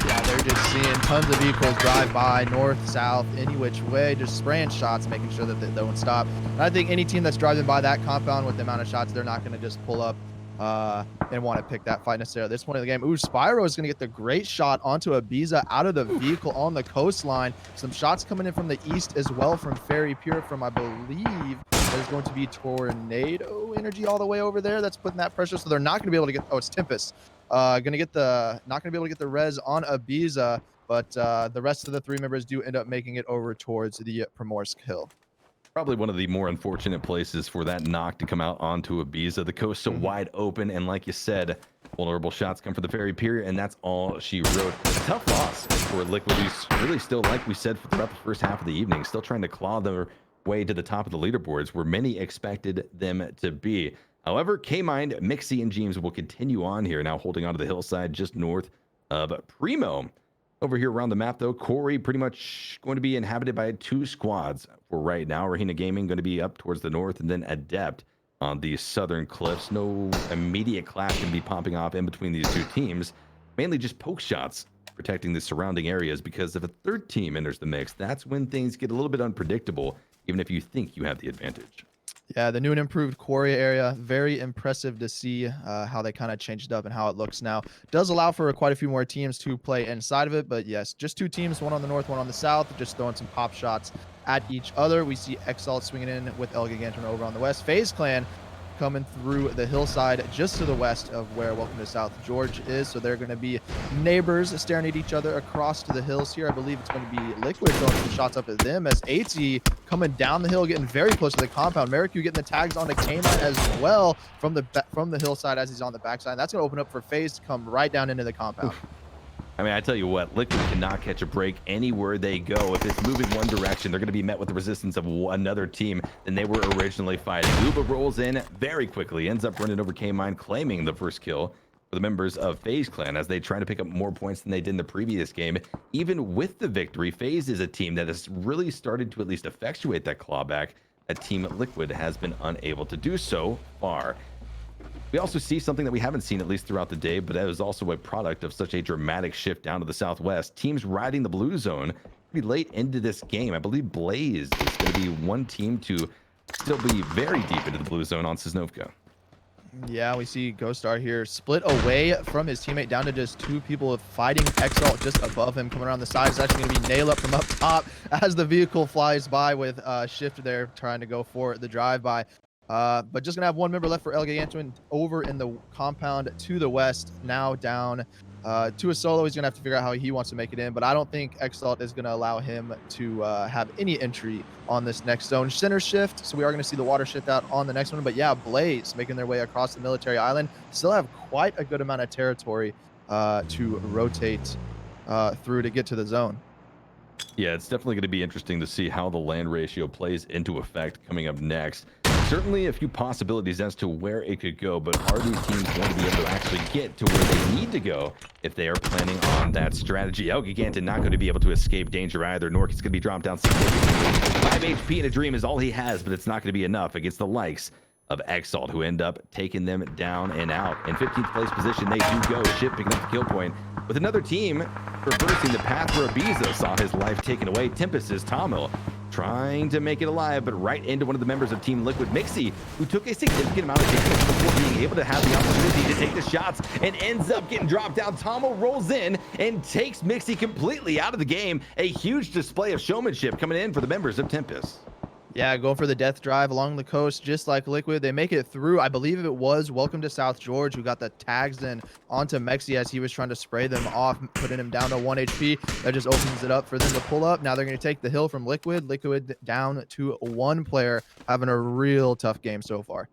Yeah, they're just seeing tons of vehicles drive by, north, south, any which way, just spraying shots, making sure that they don't stop. And I think any team that's driving by that compound with the amount of shots, they're not going to just pull up and want to pick that fight necessarily. This point of the game, Spyro is going to get the great shot onto Ibiza out of the vehicle on the coastline. Some shots coming in from the east as well from Fairy Pure from, I believe, there's going to be Tornado Energy all the way over there. That's putting that pressure. So they're not going to be able to get, oh, it's Tempus. Not going to be able to get the res on Ibiza, but the rest of the 3 members do end up making it over towards the Primorsk Hill. Probably one of the more unfortunate places for that knock to come out onto Ibiza. The coast so wide open, and like you said, vulnerable shots come for the Fairy Pier, and that's all she wrote. A tough loss for Liquid, who's really still, like we said, throughout the first half of the evening, still trying to claw their way to the top of the leaderboards where many expected them to be. However, K-Mind, Mixie, and James will continue on here, now holding onto the hillside just north of Primo. Over here around the map, though, Corey pretty much going to be inhabited by 2 squads for right now. RÄHINÄ Gaming going to be up towards the north, and then Adept on the southern cliffs. No immediate clash going to be popping off in between these 2 teams. Mainly just poke shots protecting the surrounding areas, because if a third team enters the mix, that's when things get a little bit unpredictable, even if you think you have the advantage. Yeah, the new and improved quarry area, very impressive to see how they kind of changed up and how it looks now. Does allow for quite a few more teams to play inside of it, but yes, just 2 teams, one on the north, one on the south, just throwing some pop shots at each other. We see Exalt swinging in with ElGiganten over on the west. FaZe Clan coming through the hillside just to the west of where Welcome to South George is. So they're going to be neighbors staring at each other across to the hills here. I believe it's going to be Liquid throwing some shots up at them as AT coming down the hill, getting very close to the compound. Merrick, you getting the tags onto K9 as well from the hillside as he's on the backside. That's going to open up for FaZe to come right down into the compound. I mean, I tell you what, Liquid cannot catch a break anywhere they go. If it's moving one direction, they're going to be met with the resistance of another team than they were originally fighting. Uba rolls in very quickly, ends up running over K-Mine, claiming the first kill for the members of FaZe Clan as they try to pick up more points than they did in the previous game. Even with the victory, FaZe is a team that has really started to at least effectuate that clawback. A team Liquid has been unable to do so far. We also see something that we haven't seen at least throughout the day, but that is also a product of such a dramatic shift down to the southwest. Teams riding the blue zone pretty late into this game. I believe Blaze is going to be one team to still be very deep into the blue zone on Sosnovka. Yeah, we see Ghostar here split away from his teammate down to just two people fighting Exalt just above him. Coming around the side is actually going to be Nail Up from up top as the vehicle flies by with Shift there trying to go for the drive-by. But just going to have one member left for ElGiganten over in the compound to the west, now down to a solo. He's going to have to figure out how he wants to make it in, but I don't think Exalt is going to allow him to have any entry on this next zone. Center shift, so we are going to see the water shift out on the next one. But yeah, Blaze making their way across the military island. Still have quite a good amount of territory to rotate through to get to the zone. Yeah, it's definitely going to be interesting to see how the land ratio plays into effect coming up next. Certainly a few possibilities as to where it could go, but are these teams going to be able to actually get to where they need to go if they are planning on that strategy? ElGiganten not going to be able to escape danger either. Nork is going to be dropped down significantly. 5 HP in a dream is all he has, but it's not going to be enough against the likes of Exalt, who end up taking them down and out. In 15th place position, they do go. Ship picking up the kill point with another team reversing the path where Ibiza saw his life taken away. Tempus is Tamil trying to make it alive, but right into one of the members of Team Liquid, Mixie, who took a significant amount of damage before being able to have the opportunity to take the shots and ends up getting dropped down. Tamil rolls in and takes Mixie completely out of the game. A huge display of showmanship coming in for the members of Tempus. Yeah, going for the death drive along the coast, just like Liquid. They make it through. I believe it was Welcome to South George who got the tags in onto Mexi as he was trying to spray them off, putting him down to 1 HP. That just opens it up for them to pull up. Now they're going to take the hill from Liquid. Liquid down to one player, having a real tough game so far.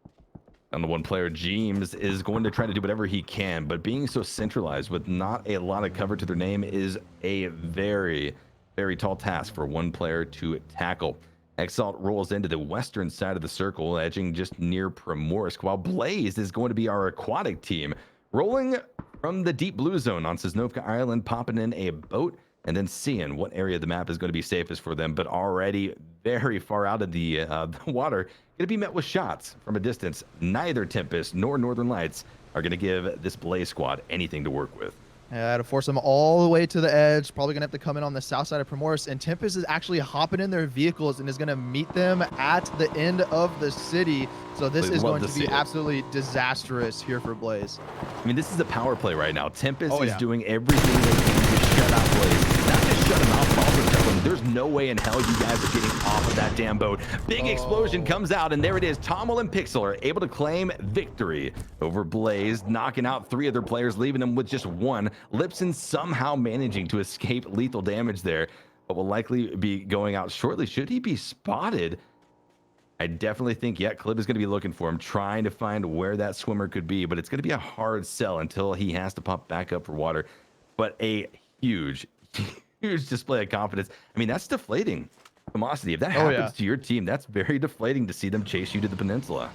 And the one player, James, is going to try to do whatever he can, but being so centralized with not a lot of cover to their name is a very, very tall task for one player to tackle. Exalt rolls into the western side of the circle, edging just near Primorsk, while Blaze is going to be our aquatic team, rolling from the deep blue zone on Sosnovka Island, popping in a boat, and then seeing what area of the map is going to be safest for them, but already very far out of the water, going to be met with shots from a distance. Neither Tempest nor Northern Lights are going to give this Blaze squad anything to work with. To force them all the way to the edge. Probably going to have to come in on the south side of Primorsk. And Tempest is actually hopping in their vehicles and is going to meet them at the end of the city. So this is going to be absolutely disastrous here for Blaze. I mean, this is a power play right now. Tempest is doing everything they can to shut out Blaze. Not just shut him out, but also tell him there's no way in hell you guys are getting off of that damn boat. Big explosion comes out, and there it is. Tamil and Pixel are able to claim victory over Blaze, knocking out 3 other players, leaving them with just 1. Lipson somehow managing to escape lethal damage there, but will likely be going out shortly. Should he be spotted? I definitely think, Clib is going to be looking for him, trying to find where that swimmer could be, but it's going to be a hard sell until he has to pop back up for water. But a huge display of confidence. I mean, that's deflating. Animosity. If that happens to your team, that's very deflating to see them chase you to the peninsula.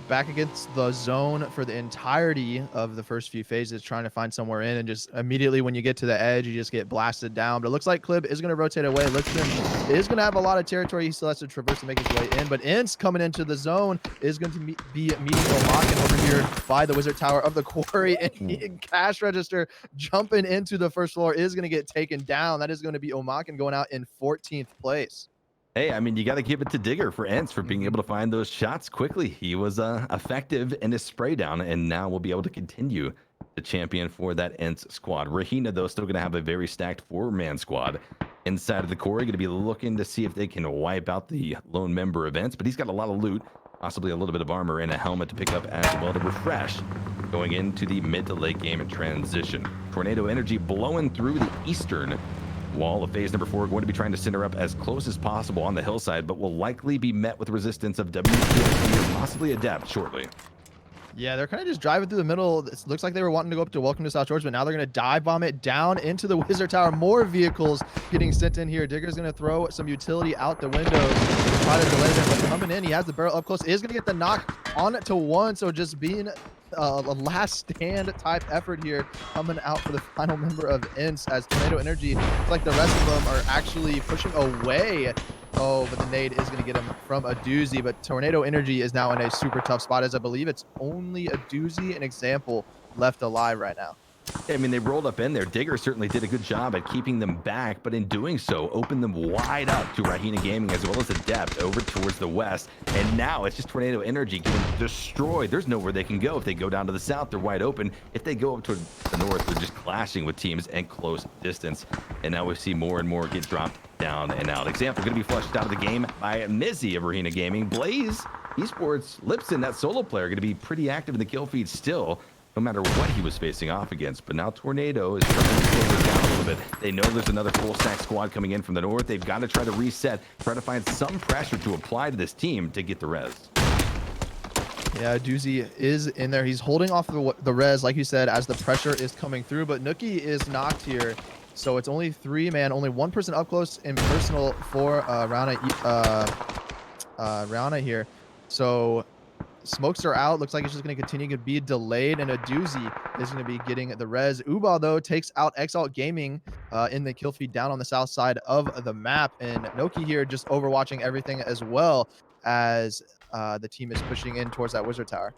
Back against the zone for the entirety of the first few phases, trying to find somewhere in, and just immediately when you get to the edge, you just get blasted down. But it looks like Clib is going to rotate away. Lipson is going to have a lot of territory. He still has to traverse to make his way in. But ENCE coming into the zone is going to be meeting Omaken over here by the Wizard Tower of the quarry. And cash register jumping into the first floor is going to get taken down. That is going to be Omaken going out in 14th place. Hey, I mean, you got to give it to Digger for ENCE for being able to find those shots quickly. He was effective in his spray down, and now we'll be able to continue the champion for that ENCE squad. RÄHINÄ, though, still going to have a very stacked 4-man squad inside of the core. Going to be looking to see if they can wipe out the lone member of ENCE, but he's got a lot of loot. possibly a little bit of armor and a helmet to pick up as well to refresh going into the mid to late game and transition. Tornado Energy blowing through the eastern wall of phase number 4, going to be trying to center up as close as possible on the hillside, but will likely be met with resistance of WTSG or possibly Adept shortly. Yeah, they're kind of just driving through the middle. It looks like they were wanting to go up to Welcome to South George, but now they're going to dive bomb it down into the Wizard Tower. More vehicles getting sent in here. Digger's going to throw some utility out the window to try to delay them, but coming in, he has the barrel up close. Is going to get the knock on it to 1, so just being a last stand type effort here coming out for the final member of ENCE, as Tornado Energy, like the rest of them, are actually pushing away. Oh, but the nade is going to get him from a doozy, but Tornado Energy is now in a super tough spot, as I believe it's only a doozy, an example, left alive right now. I mean, they rolled up in there. Digger certainly did a good job at keeping them back, but in doing so, opened them wide up to RÄHINÄ Gaming as well as Adept over towards the west. And now it's just Tornado Energy getting destroyed. There's nowhere they can go. If they go down to the south, they're wide open. If they go up toward the north, they're just clashing with teams at close distance. And now we see more and more get dropped down and out. Example going to be flushed out of the game by Mizzy of RÄHINÄ Gaming. Blaze, Esports, Lipson, that solo player, going to be pretty active in the kill feed still, no matter what he was facing off against. But now Tornado is trying to slow this down a little bit. They know there's another full stack squad coming in from the north. They've got to try to reset, try to find some pressure to apply to this team to get the res. Yeah, Doozy is in there. He's holding off the res, like you said, as the pressure is coming through. But Nookie is knocked here. So it's only 3-man, only 1 person up close and personal for RÄHINÄ here. So smokes are out. Looks like it's just going to continue to be delayed, and a doozy is going to be getting the res. Uba, though, takes out Exalt Gaming in the kill feed down on the south side of the map. And Noki here just overwatching everything as well as the team is pushing in towards that Wizard Tower.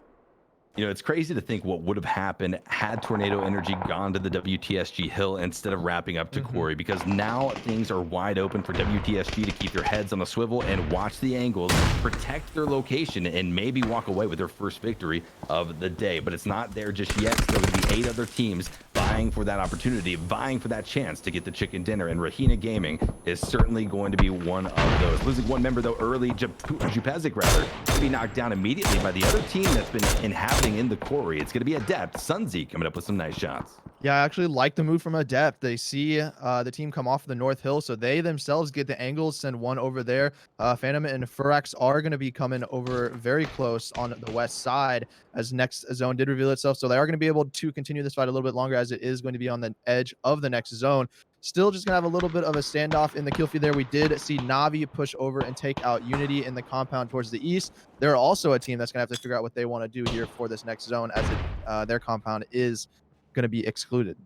You know, it's crazy to think what would have happened had Tornado Energy gone to the WTSG hill instead of wrapping up to Quarry, because now things are wide open for WTSG to keep their heads on the swivel and watch the angles, protect their location, and maybe walk away with their first victory of the day. But it's not there just yet. There will be 8 other teams vying for that opportunity, vying for that chance to get the chicken dinner, and RÄHINÄ Gaming is certainly going to be one of those. Losing one member, though, early, Jupezic rather, to be knocked down immediately by the other team that's been inhabiting in the quarry. It's going to be Adept. Sunzi coming up with some nice shots. Yeah, I actually like the move from Adept. They see the team come off the North Hill, so they themselves get the angles, send one over there. Phantom and Ferox are going to be coming over very close on the west side as next zone did reveal itself. So they are going to be able to continue this fight a little bit longer, as it is going to be on the edge of the next zone. Still just going to have a little bit of a standoff in the kill feed there. We did see Navi push over and take out Unity in the compound towards the east. They're also a team that's going to have to figure out what they want to do here for this next zone, as their compound is going to be excluded.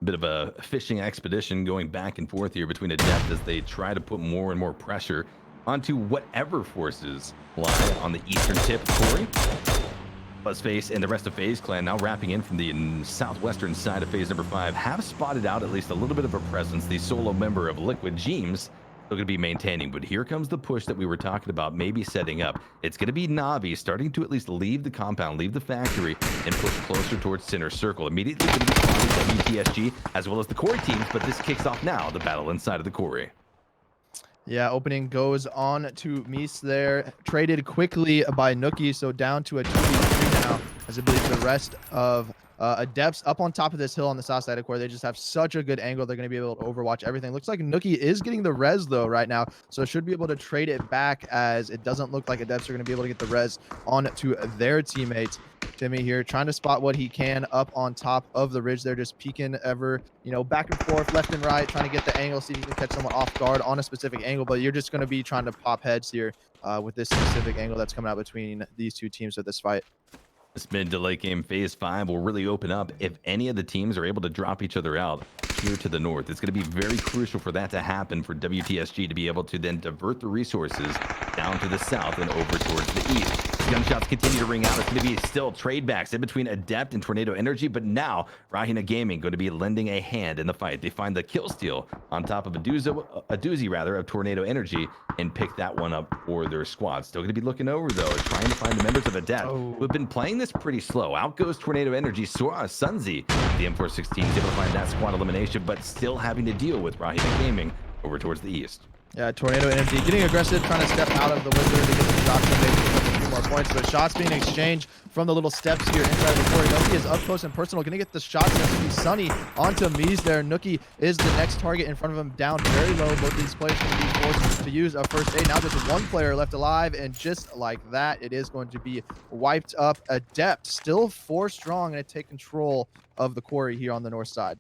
Bit of a fishing expedition going back and forth here between Adept as they try to put more and more pressure onto whatever forces lie on the eastern tip of Quarry. Buzzface and the rest of FaZe Clan, now wrapping in from the southwestern side of phase number 5, have spotted out at least a little bit of a presence. The solo member of Liquid, Jeems, still going to be maintaining, but here comes the push that we were talking about, maybe setting up. It's going to be Navi starting to at least leave the compound, leave the factory, and push closer towards center circle. Immediately going to be spotting WTSG as well as the Quarry teams, but this kicks off now the battle inside of the Quarry. Yeah, opening goes on to Mies there. Traded quickly by Nookie, so down to a 2v3 now, as I believe the rest of Adepts up on top of this hill on the south side of Core. They just have such a good angle. They're going to be able to overwatch everything. Looks like Nookie is getting the res, though, right now, so should be able to trade it back, as it doesn't look like Adepts are going to be able to get the res on to their teammates. Timmy here trying to spot what he can up on top of the ridge. They're just peeking ever, back and forth, left and right, trying to get the angle, see if you can catch someone off guard on a specific angle. But you're just going to be trying to pop heads here with this specific angle that's coming out between these two teams with this fight. This mid to late game phase 5 will really open up if any of the teams are able to drop each other out here to the north. It's going to be very crucial for that to happen, for WTSG to be able to then divert the resources down to the south and over towards the east. Gunshots continue to ring out. It's going to be still trade backs in between Adept and Tornado Energy, but now RÄHINÄ Gaming going to be lending a hand in the fight. They find the kill steal on top of a doozy of Tornado Energy and pick that one up for their squad. Still going to be looking over, though, trying to find the members of Adept who have been playing this pretty slow. Out goes Tornado Energy. Sunzi, the M416, is able to find that squad elimination, but still having to deal with RÄHINÄ Gaming over towards the east. Yeah, Tornado NMD getting aggressive, trying to step out of the wizard to get some shots and maybe pick up a few more points. But shots being exchanged from the little steps here inside the court. Nookie is up close and personal, going to get the shots. That's going to be Sunny onto Mies there. Nookie is the next target in front of him, down very low. Both these players going to be forced to use a first aid. Now just one player left alive, and just like that, it is going to be wiped up. Adept still 4 strong, and to take control of the quarry here on the north side.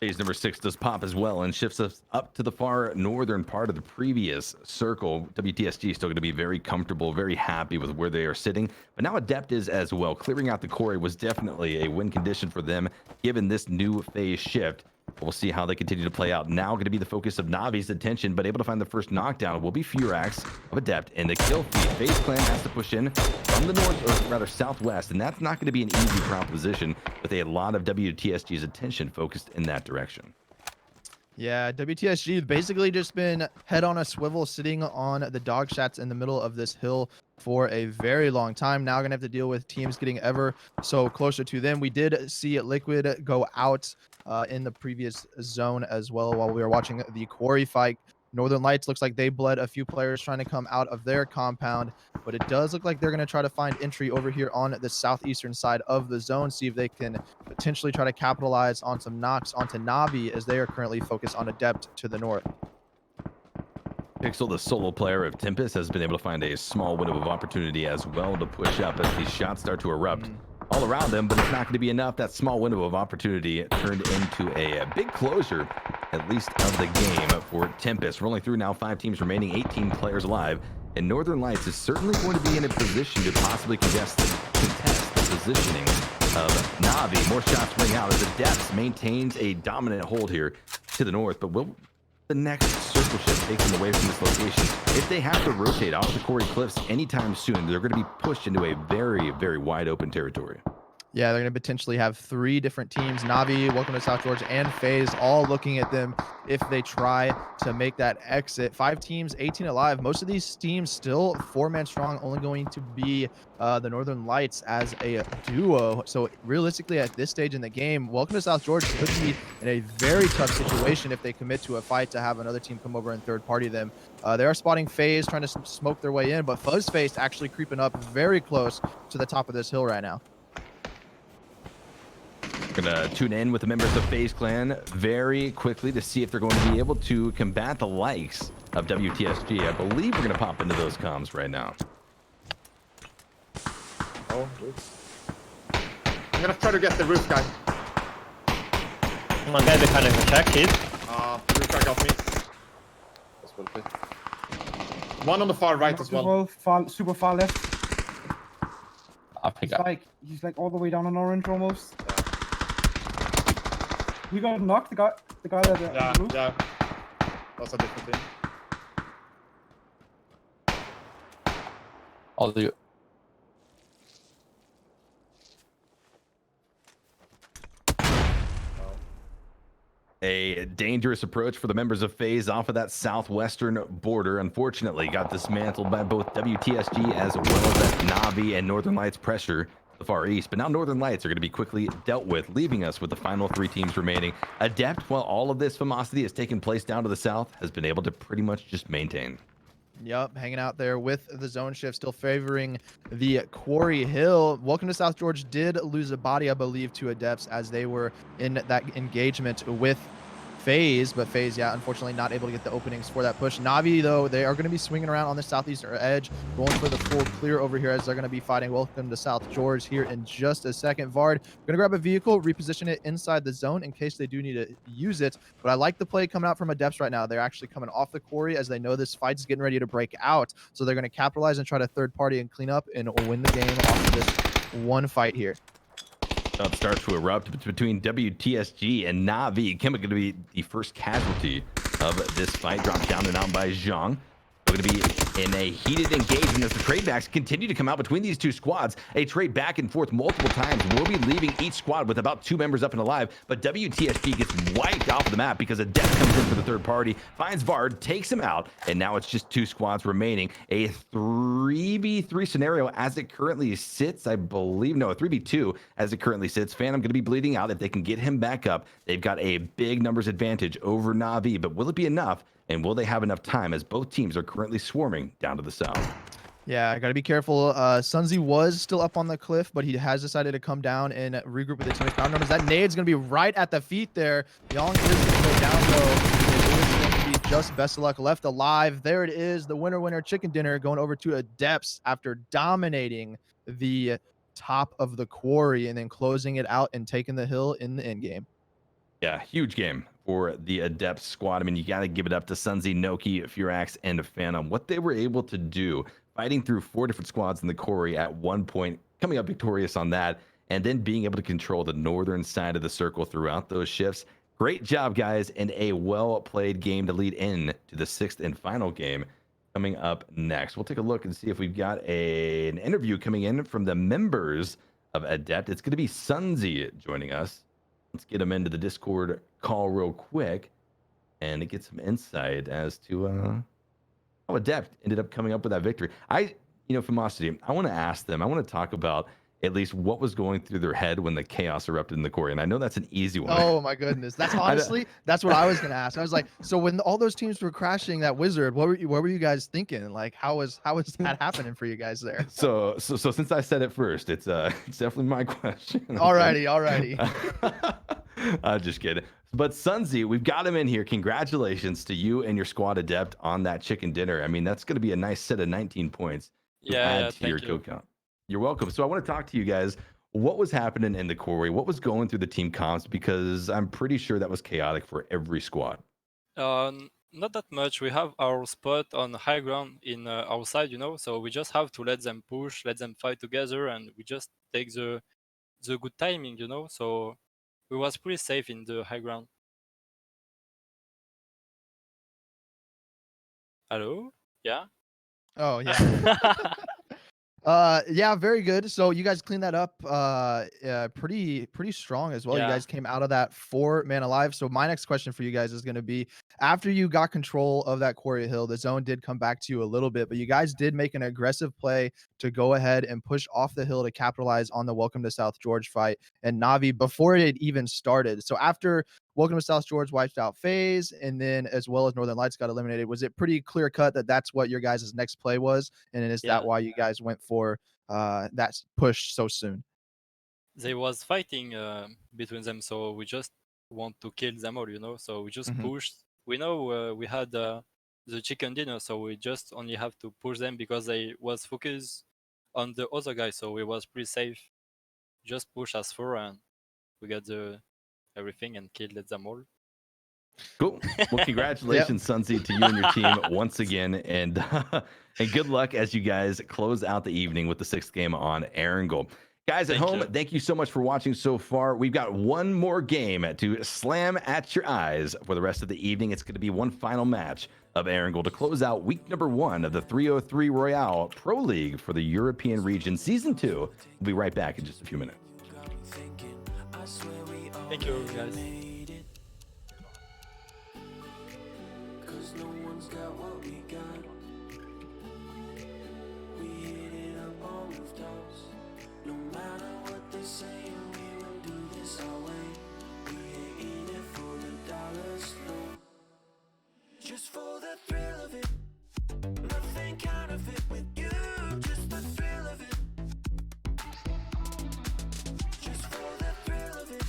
FaZe number 6 does pop as well and shifts us up to the far northern part of the previous circle. WTSG is still going to be very comfortable, very happy with where they are sitting. But now Adept is as well. Clearing out the quarry was definitely a win condition for them given this new FaZe shift. We'll see how they continue to play out. Now going to be the focus of Navi's attention, but able to find the first knockdown will be Ferox of Adept in the kill feed. FaZe clan has to push in from the north, or rather southwest, and that's not going to be an easy proposition with a lot of WTSG's attention focused in that direction. Yeah, WTSG basically just been head on a swivel sitting on the dog shots in the middle of this hill for a very long time. Now gonna have to deal with teams getting ever so closer to them. We did see Liquid go out in the previous zone as well while we were watching the quarry fight. Northern Lights looks like they bled a few players trying to come out of their compound, but it does look like they're going to try to find entry over here on the southeastern side of the zone, see if they can potentially try to capitalize on some knocks onto Navi as they are currently focused on Adept to the north. Pixel, the solo player of Tempus, has been able to find a small window of opportunity as well to push up as these shots start to erupt all around them, but it's not going to be enough. That small window of opportunity turned into a big closure, at least of the game for Tempus. Rolling through now, 5 teams remaining, 18 players alive, and Northern Lights is certainly going to be in a position to possibly contest the positioning of Navi. More shots ring out as Adept maintains a dominant hold here to the north, but will the next circle shift take them away from this location? If they have to rotate off the quarry cliffs anytime soon, they're going to be pushed into a very, very wide open territory. Yeah, they're going to potentially have 3 different teams, Navi, Welcome to South Georgia, and FaZe, all looking at them if they try to make that exit. 5 teams, 18 alive. Most of these teams still 4-man strong, only going to be the Northern Lights as a duo. So realistically, at this stage in the game, Welcome to South Georgia could be in a very tough situation if they commit to a fight to have another team come over and third party them. They are spotting FaZe, trying to smoke their way in, but Fuzzface actually creeping up very close to the top of this hill right now. Gonna tune in with the members of FaZe Clan very quickly to see if they're going to be able to combat the likes of WTSG. I believe we're gonna pop into those comms right now. Oh, good. I'm gonna try to get the roof guy. Man, maybe kind of attack hit. Roof guy got me. That's well played. One on the far right as well. Super far left. I'll pick up. He's like all the way down on orange almost. He got knocked, the guy that moved. Yeah. That's a different thing. I'll do. A dangerous approach for the members of FaZe off of that southwestern border. Unfortunately, got dismantled by both WTSG as well as that Navi and Northern Lights pressure the far east. But now Northern Lights are going to be quickly dealt with, leaving us with the final 3 teams remaining. Adept, while all of this famosity has taken place down to the south, has been able to pretty much just maintain. Yep, hanging out there with the zone shift, still favoring the Quarry Hill. Welcome to South Georgia did lose a body, I believe, to Adepts as they were in that engagement with FaZe, but FaZe, yeah, unfortunately not able to get the openings for that push. Navi, though, they are going to be swinging around on the southeastern edge, going for the full clear over here as they're going to be fighting Welcome to South Georgia here in just a second. Vard, going to grab a vehicle, reposition it inside the zone in case they do need to use it, but I like the play coming out from Adepts right now. They're actually coming off the quarry as they know this fight's getting ready to break out, so they're going to capitalize and try to third party and clean up and win the game off of this one fight here. Up starts to erupt between WTSG and Navi. Kim going to be the first casualty of this fight. Dropped down and out by Zhang. We're going to be in a heated engagement as the trade backs continue to come out between these 2 squads. A trade back and forth multiple times. We'll be leaving each squad with about 2 members up and alive, but WTSG gets wiped off of the map because Adept comes in for the third party, finds Vard, takes him out, and now it's just 2 squads remaining. A 3v3 scenario as it currently sits, I believe. No, a 3v2 as it currently sits. Phantom going to be bleeding out. If they can get him back up, they've got a big numbers advantage over Navi, but will it be enough? And will they have enough time as both teams are currently swarming down to the south? Yeah, I got to be careful. Sunzi was still up on the cliff, but he has decided to come down and regroup with the teammates. Ground numbers. That nade's going to be right at the feet there. Young is going to go down, though. It is going to be just best of luck left alive. There it is. The winner chicken dinner going over to Adepts after dominating the top of the quarry and then closing it out and taking the hill in the end game. Yeah, huge game for the Adept squad. I mean, you got to give it up to Sunzi, Noki, Ferox, and Phantom. What they were able to do, fighting through 4 different squads in the quarry at one point, coming up victorious on that, and then being able to control the northern side of the circle throughout those shifts. Great job, guys, and a well-played game to lead in to the 6th and final game coming up next. We'll take a look and see if we've got an interview coming in from the members of Adept. It's going to be Sunzi joining us. Let's get him into the Discord call real quick and get some insight as to how Adept ended up coming up with that victory. Famosity, I want to ask them, I want to talk about at least what was going through their head when the chaos erupted in the quarry. And I know that's an easy one. Oh my goodness. That's honestly, that's what I was going to ask. I was like, so when all those teams were crashing that wizard, what were you guys thinking? Like, how was that happening for you guys there? So since I said it first, it's definitely my question. Alrighty. I'm just kidding. But Sunzi, we've got him in here. Congratulations to you and your squad Adept on that chicken dinner. I mean, that's going to be a nice set of 19 points to add to your kill count. You're welcome. So I want to talk to you guys. What was happening in the quarry? What was going through the team comps? Because I'm pretty sure that was chaotic for every squad. Not that much. We have our spot on high ground in our side, so we just have to let them push, let them fight together, and we just take the good timing, so we was pretty safe in the high ground. Hello? Yeah? Oh, yeah. Yeah, very good. So you guys cleaned that up pretty strong as well. Yeah. You guys came out of that 4 man alive. So my next question for you guys is going to be, after you got control of that quarry hill, the zone did come back to you a little bit, but you guys did make an aggressive play to go ahead and push off the hill to capitalize on the Welcome to South George fight and Navi before it even started. So after Welcome to South George wiped out FaZe, and then as well as Northern Lights got eliminated, was it pretty clear cut that that's what your guys' next play was? And is that why you guys went for that push so soon? They was fighting between them, so we just want to kill them all, so we just pushed. We know we had the chicken dinner, so we just only have to push them because they was focused on the other guy, so we was pretty safe. Just push us through and we got everything and killed them all. Cool. Well, congratulations, Sunzi, to you and your team once again, and good luck as you guys close out the evening with the 6th game on Erangel. Guys at home, thank you so much for watching so far. We've got one more game to slam at your eyes for the rest of the evening. It's going to be one final match of Erangel to close out week number 1 of the 303 Royale Pro League for the European region. Season 2. We'll be right back in just a few minutes. Thank you, guys. Cause no one's got what we got. We hit it up on rooftops. No matter what they say, we will do this our way. We ain't in it for the dollars, no. Just for the thrill of it. Nothing counterfeit with you. Just the thrill of it. Just for the thrill of it.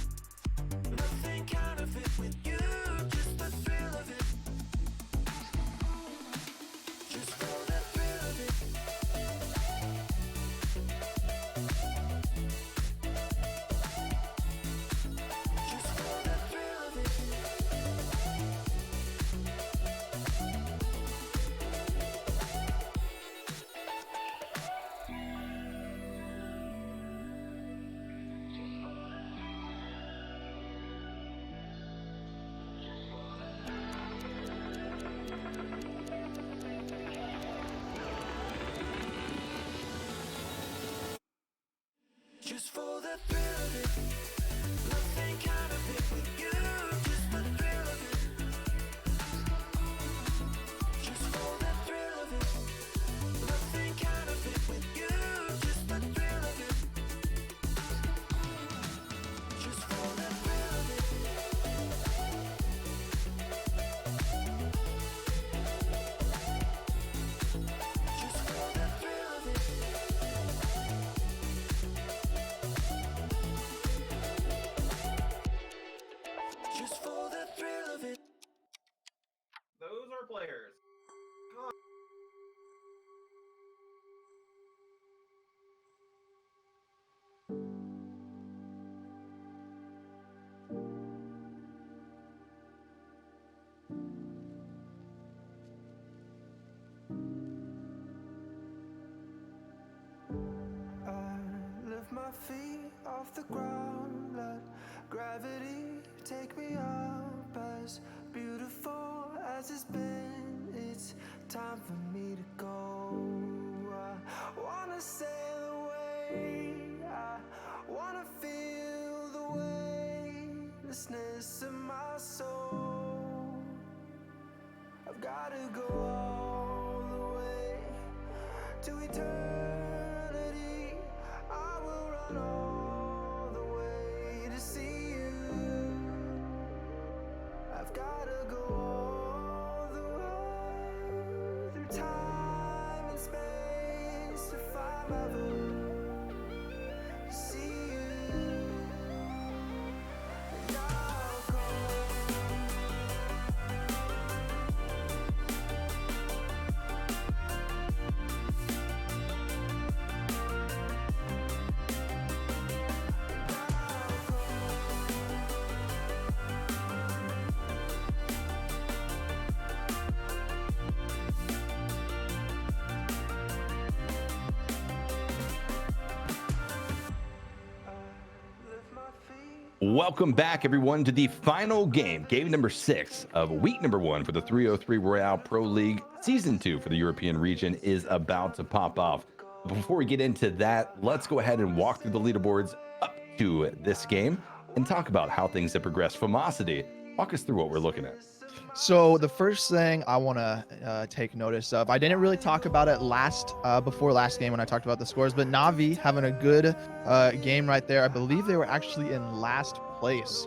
Nothing counterfeit with you, just the thrill of it. Just for the thrill of it. Just for the thrill of it. Just for the thrill of it. Nothing counterfeit with you. Just the thrill of it. Just for the thrill of it. Nothing counterfeit with you. Just the thrill of it. Just for the thrill of it. feet off the ground, let gravity take me up. As beautiful as it's been, it's time for me to go. I wanna sail away, I wanna feel the weightlessness of my soul. I've gotta go all the way to eternity. I will run all the way to see you. I've gotta go all the way through time and space to find my voice, to see you. And I'll go. Welcome back, everyone, to the final game number 6 of week number 1 for the 303 Royale Pro League. Season 2 for the European region is about to pop off. Before we get into that, let's go ahead and walk through the leaderboards up to this game and talk about how things have progressed. Famosity, walk us through what we're looking at. So the first thing I want to take notice of, I didn't really talk about it before last game when I talked about the scores, but Na'Vi having a good game right there. I believe they were actually in last place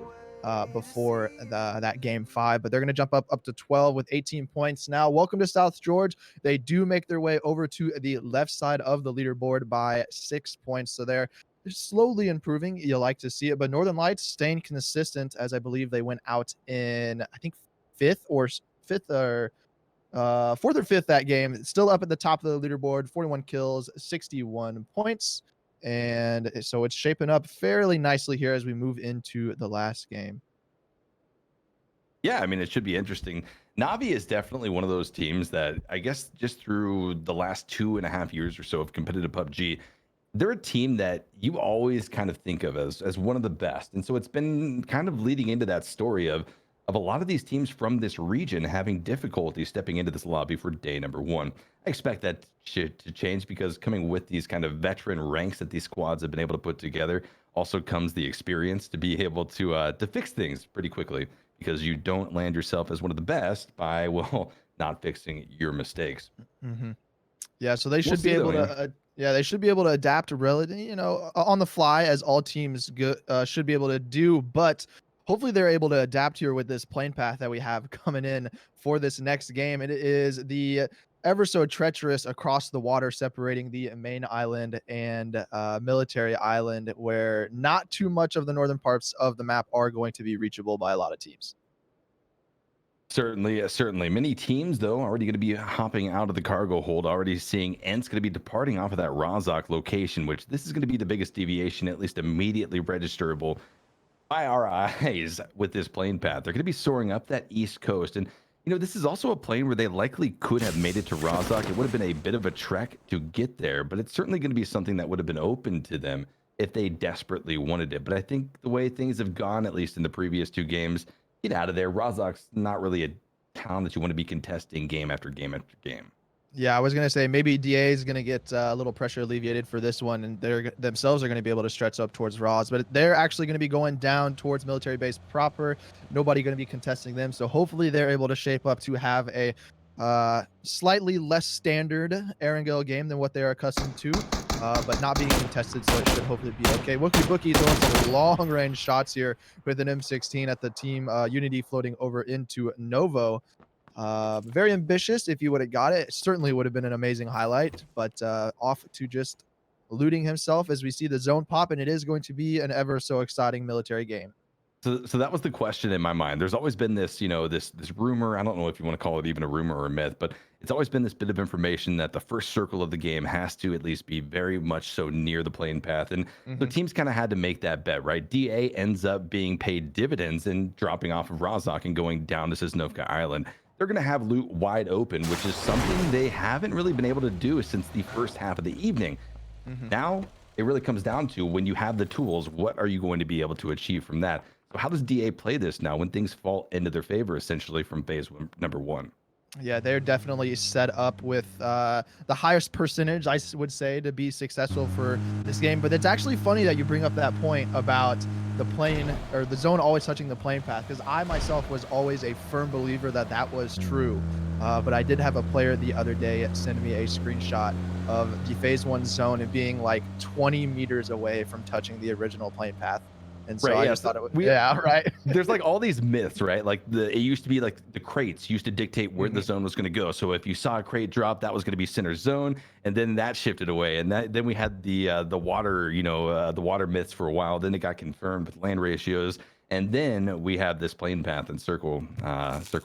before that game 5, but they're going to jump up to 12 with 18 points now. Welcome to South George. They do make their way over to the left side of the leaderboard by 6 points. So they're slowly improving. You like to see it, but Northern Lights staying consistent, as I believe they went out in, I think, fourth or fifth that game. Still up at the top of the leaderboard, 41 kills, 61 points. And so it's shaping up fairly nicely here as we move into the last game. Yeah, I mean, it should be interesting. Na'Vi is definitely one of those teams that I guess just through the last 2.5 years or so of competitive PUBG, they're a team that you always kind of think of as one of the best. And so it's been kind of leading into that story of a lot of these teams from this region having difficulty stepping into this lobby for day number 1. I expect that to change because coming with these kind of veteran ranks that these squads have been able to put together also comes the experience to be able to fix things pretty quickly, because you don't land yourself as one of the best by, well, not fixing your mistakes. Mm-hmm. Yeah, so they should be able to they should be able to adapt on the fly, as all teams should be able to do, but hopefully they're able to adapt here with this plane path that we have coming in for this next game. It is the ever so treacherous across the water separating the main island and military island, where not too much of the northern parts of the map are going to be reachable by a lot of teams. Certainly. Many teams, though, already going to be hopping out of the cargo hold, already seeing ENCE going to be departing off of that Razak location, which this is going to be the biggest deviation, at least immediately registerable by our eyes with this plane path. They're going to be soaring up that east coast, and this is also a plane where they likely could have made it to Razak. It would have been a bit of a trek to get there, but it's certainly going to be something that would have been open to them if they desperately wanted it. But I think the way things have gone, at least in the previous 2 games, get out of there. Razak's not really a town that you want to be contesting game after game after game. Yeah, I was going to say maybe DA is going to get a little pressure alleviated for this one, and they themselves are going to be able to stretch up towards Raz, but they're actually going to be going down towards military base proper. Nobody going to be contesting them, so hopefully they're able to shape up to have a slightly less standard Erangel game than what they're accustomed to, but not being contested, so it should hopefully be okay. Wookie Bookie throwing some long-range shots here with an M16 at the team Unity floating over into Novo. Very ambitious. If you would have got it, it certainly would have been an amazing highlight, but off to just looting himself as we see the zone pop, and it is going to be an ever so exciting military game. So that was the question in my mind. There's always been this, this rumor. I don't know if you want to call it even a rumor or a myth, but it's always been this bit of information that the first circle of the game has to at least be very much so near the plane path. And so teams kind of had to make that bet, right? DA ends up being paid dividends and dropping off of Razak and going down to Sosnovka Island. They're going to have loot wide open, which is something they haven't really been able to do since the first half of the evening. Now, it really comes down to when you have the tools, what are you going to be able to achieve from that? So how does DA play this now when things fall into their favor, essentially from phase number 1? Yeah, they're definitely set up with the highest percentage, I would say, to be successful for this game. But it's actually funny that you bring up that point about the plane or the zone always touching the plane path, because I myself was always a firm believer that that was true. But I did have a player the other day send me a screenshot of the phase 1 zone and being like 20 meters away from touching the original plane path. And so I just thought it was, right. There's like all these myths, right? Like it used to be like the crates used to dictate where the zone was going to go. So if you saw a crate drop, that was going to be center zone, and then that shifted away. And then we had the water, the water myths for a while. Then it got confirmed with land ratios. And then we have this plane path and circle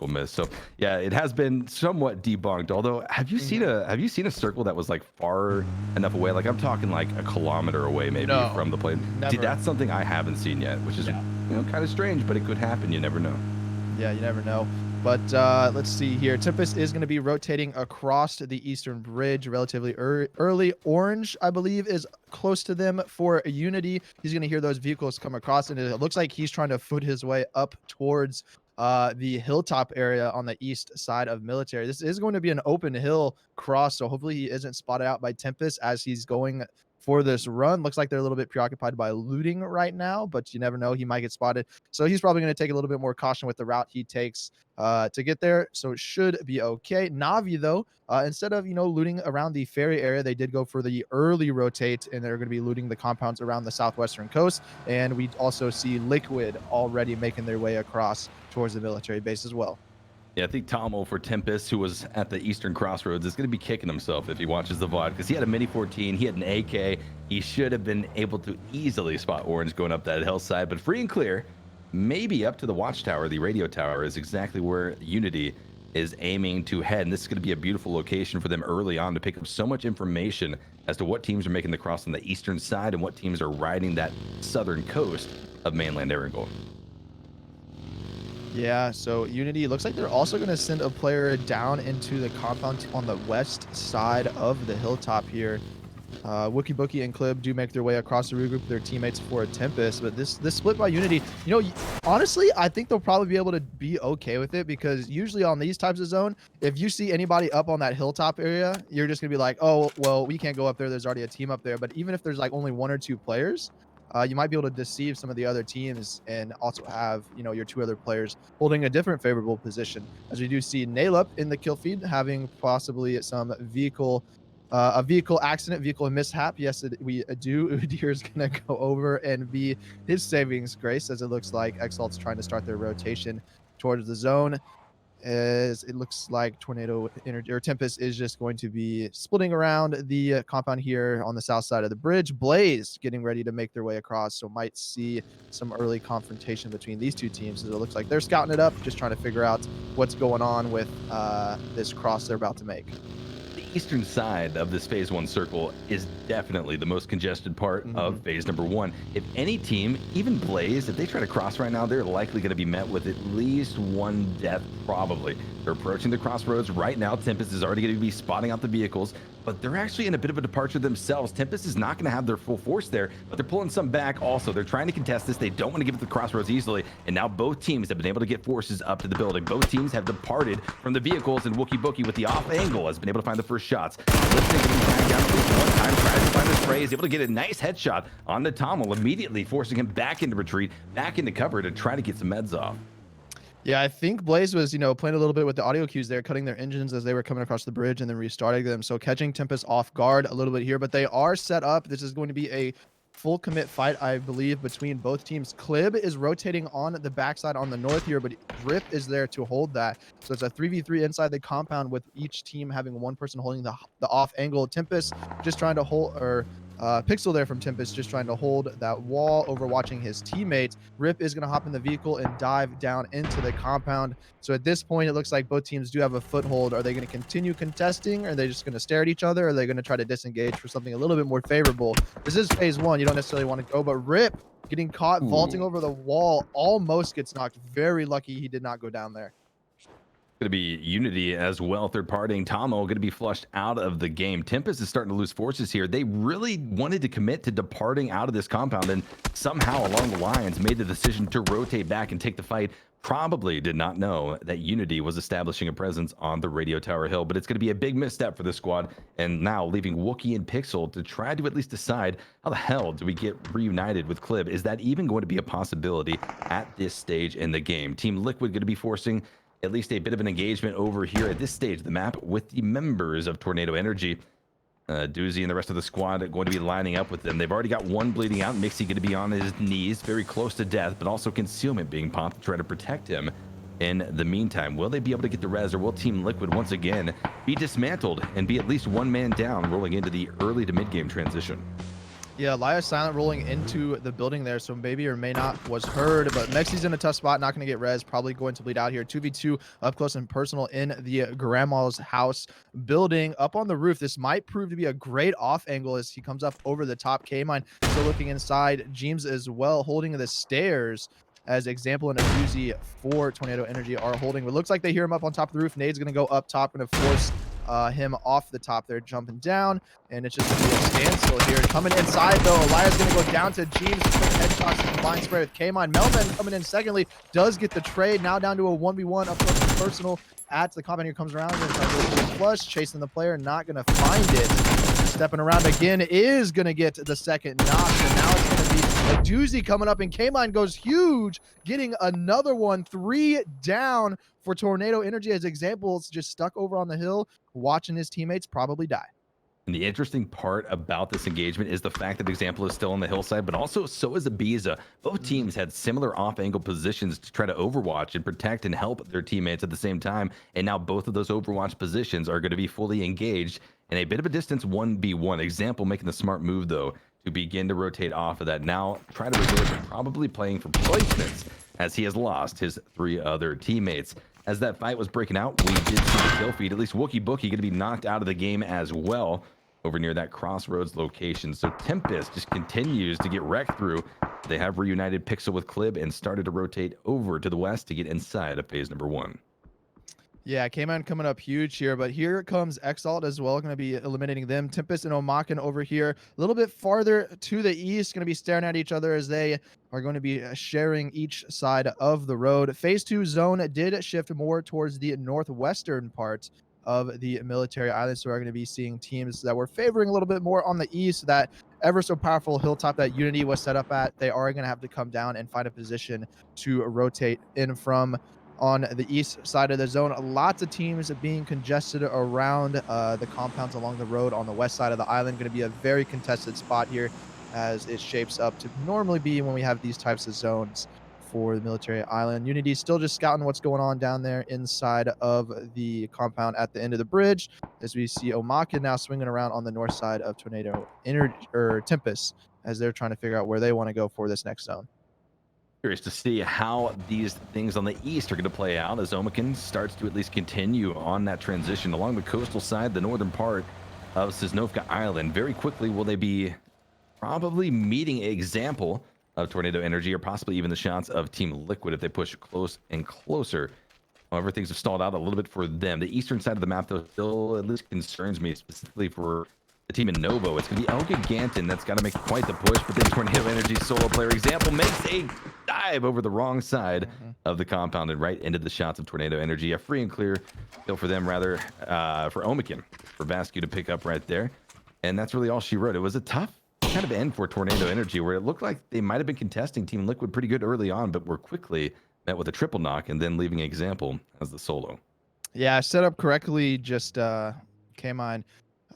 myth. So yeah, it has been somewhat debunked. Although, have you seen a circle that was like far enough away? Like I'm talking like a kilometer away, maybe from the plane. Never. That's something I haven't seen yet, which is kind of strange, but it could happen. You never know. Yeah, you never know. But let's see here. Tempus is going to be rotating across the eastern bridge relatively early. Orange, I believe, is close to them for Unity. He's going to hear those vehicles come across, and it looks like he's trying to foot his way up towards the hilltop area on the east side of military. This is going to be an open hill cross, so hopefully he isn't spotted out by Tempus as he's going for this run. Looks like they're a little bit preoccupied by looting right now, but you never know, he might get spotted. So he's probably going to take a little bit more caution with the route he takes to get there. So it should be okay. Navi, though, instead of looting around the ferry area, they did go for the early rotate, and they're going to be looting the compounds around the southwestern coast. And we also see Liquid already making their way across towards the military base as well. Yeah, I think Tomo for Tempus, who was at the Eastern Crossroads, is going to be kicking himself if he watches the VOD, because he had a Mini 14, he had an AK. He should have been able to easily spot Orange going up that hillside, but free and clear, maybe up to the watchtower, the radio tower, is exactly where Unity is aiming to head. And this is going to be a beautiful location for them early on to pick up so much information as to what teams are making the cross on the eastern side and what teams are riding that southern coast of mainland Erangel. Yeah, so Unity looks like they're also going to send a player down into the compound on the west side of the hilltop here. Wookie Bookie and Clib do make their way across the regroup with their teammates for a Tempest, but this split by Unity, honestly, I think they'll probably be able to be okay with it, because usually on these types of zone, if you see anybody up on that hilltop area, you're just gonna be like, oh, well, we can't go up there. There's already a team up there. But even if there's like only 1 or 2 players, you might be able to deceive some of the other teams and also have, your 2 other players holding a different favorable position. As we do see Nailup in the kill feed having possibly some vehicle accident, vehicle mishap. Yes, we do. Udir is going to go over and be his savings grace, as it looks like Exalt's trying to start their rotation towards the zone. As it looks like Tornado Energy or Tempest is just going to be splitting around the compound here on the south side of the bridge. Blaze getting ready to make their way across, so might see some early confrontation between these 2 teams. As it looks like they're scouting it up, just trying to figure out what's going on with this cross they're about to make. The eastern side of this phase 1 circle is definitely the most congested part of phase number 1. If any team, even Blaze, if they try to cross right now, they're likely going to be met with at least 1 death, probably. They're approaching the crossroads right now. Tempest is already going to be spotting out the vehicles, but they're actually in a bit of a departure themselves. Tempest is not going to have their full force there, but they're pulling some back also. They're trying to contest this. They don't want to give it the crossroads easily, and now both teams have been able to get forces up to the building. Both teams have departed from the vehicles, and Wookie Bookie with the off angle has been able to find the first shots. Listening to him tag down at least 1 time, tries to find the spray, is able to get a nice headshot on the Tommel, immediately forcing him back into retreat, back into cover to try to get some meds off. Yeah, I think Blaze was, playing a little bit with the audio cues there, cutting their engines as they were coming across the bridge and then restarting them. So catching Tempest off guard a little bit here, but they are set up. This is going to be a full commit fight, I believe, between both teams. Clib is rotating on the backside on the north here, but Rip is there to hold that. So it's a 3v3 inside the compound with each team having 1 person holding the off angle. Tempest just trying to hold, or Pixel there from Tempest just trying to hold that wall, overwatching his teammates. Rip is going to hop in the vehicle and dive down into the compound. So at this point, it looks like both teams do have a foothold. Are they going to continue contesting? Are they just going to stare at each other? Or are they going to try to disengage for something a little bit more favorable? This is phase 1. You don't necessarily want to go, but Rip getting caught vaulting over the wall almost gets knocked. Very lucky he did not go down there. Going to be Unity as well, third-partying Tomo, going to be flushed out of the game. Tempus is starting to lose forces here. They really wanted to commit to departing out of this compound, and somehow along the lines made the decision to rotate back and take the fight. Probably did not know that Unity was establishing a presence on the Radio Tower Hill, but it's going to be a big misstep for this squad, and now leaving Wookie and Pixel to try to at least decide how the hell do we get reunited with Clib. Is that even going to be a possibility at this stage in the game? Team Liquid going to be forcing at least a bit of an engagement over here at this stage of the map with the members of Tornado Energy. Doozy and the rest of the squad are going to be lining up with them. They've already got one bleeding out. Mixie going to be on his knees, very close to death, but also concealment being popped to try to protect him. In the meantime, will they be able to get the res, or will Team Liquid once again be dismantled and be at least one man down rolling into the early to mid-game transition? Yeah, Elias Silent rolling into the building there, so maybe or may not was heard, but Mexi's in a tough spot, not going to get res, probably going to bleed out here. 2v2 up close and personal in the grandma's house building up on the roof. This might prove to be a great off angle as he comes up over the top. K-Mine still looking inside. James as well holding the stairs as Example and Abuzi for Tornado Energy are holding. It looks like they hear him up on top of the roof. Nade's going to go up top, going to force him off the top there, jumping down, and it's just going to be a standstill here. Coming inside, though, Elias going to go down to James. Quick headshots and combined spray with K-Mine. Melman coming in secondly, does get the trade. Now down to a 1v1 up close and personal at the compound. Here comes around and trying to do a flush, chasing the player, not going to find it. Stepping around again, is going to get the second knock, and now it's going to be a doozy coming up, and K-Mine goes huge, getting another one. 3 down for Tornado Energy as Example's just stuck over on the hill, watching his teammates probably die. And the interesting part about this engagement is the fact that Example is still on the hillside, but also so is Ibiza. Both teams had similar off-angle positions to try to overwatch and protect and help their teammates at the same time, and now both of those overwatch positions are going to be fully engaged in a bit of a distance 1v1. Example making the smart move, though, to begin to rotate off of that. Now try to resort to probably playing for placements, as he has lost his 3 other teammates. As that fight was breaking out, we did see the kill feed. At least Wookie Bookie going to be knocked out of the game as well over near that crossroads location. So Tempus just continues to get wrecked through. They have reunited Pixel with Clib and started to rotate over to the west to get inside of phase number 1. Yeah, K-Man coming up huge here, but here comes Exalt as well, going to be eliminating them. Tempus and Omaken over here, a little bit farther to the east, going to be staring at each other as they are going to be sharing each side of the road. Phase 2 zone did shift more towards the northwestern part of the military island, so we're going to be seeing teams that were favoring a little bit more on the east. That ever so powerful hilltop that Unity was set up at, they are going to have to come down and find a position to rotate in from. On the east side of the zone, lots of teams being congested around the compounds along the road on the west side of the island. Going to be a very contested spot here as it shapes up to normally be when we have these types of zones for the military island. Unity still just scouting what's going on down there inside of the compound at the end of the bridge, as we see Omaken now swinging around on the north side of Tornado Energy, or Tempus, as they're trying to figure out where they want to go for this next zone. Curious to see how these things on the east are going to play out as Omaken starts to at least continue on that transition along the coastal side, the northern part of Sosnovka Island. Very quickly, will they be probably meeting Example of Tornado Energy, or possibly even the shots of Team Liquid if they push close and closer. However, things have stalled out a little bit for them. The eastern side of the map, though, still at least concerns me, specifically for the team in Novo. It's going to be ElGiganten that's got to make quite the push, but then Tornado Energy solo player Example makes a dive over the wrong side of the compound and right into the shots of Tornado Energy. A free and clear kill for them, rather, for Omaken, for Vascu to pick up right there. And that's really all she wrote. It was a tough kind of end for Tornado Energy, where it looked like they might have been contesting Team Liquid pretty good early on, but were quickly met with a triple knock and then leaving Example as the solo. Yeah, set up correctly, just K-Mine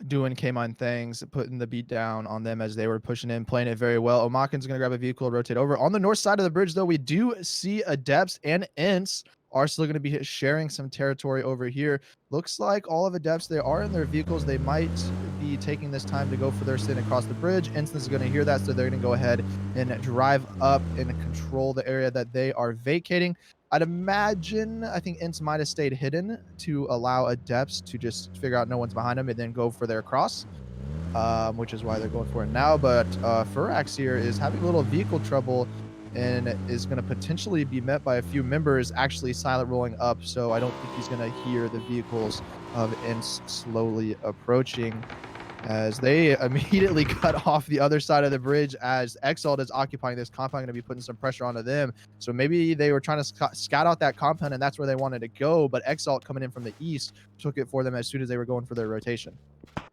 doing K-Mine things, putting the beat down on them as they were pushing in, playing it very well. Omaken's going to grab a vehicle, rotate over. On the north side of the bridge, though, we do see Adepts and ENCE are still going to be sharing some territory over here. Looks like all of Adepts, they are in their vehicles. They might be taking this time to go for their stint across the bridge. ENCE is going to hear that, so they're going to go ahead and drive up and control the area that they are vacating. I'd imagine, I think ENCE might have stayed hidden to allow Adepts to just figure out no one's behind them and then go for their cross, which is why they're going for it now. But Ferox here is having a little vehicle trouble and is going to potentially be met by a few members actually silent rolling up. So I don't think he's going to hear the vehicles of ENCE slowly approaching, as they immediately cut off the other side of the bridge, as Exalt is occupying this compound, going to be putting some pressure onto them. So maybe they were trying to scout out that compound, and that's where they wanted to go, but Exalt coming in from the east took it for them as soon as they were going for their rotation.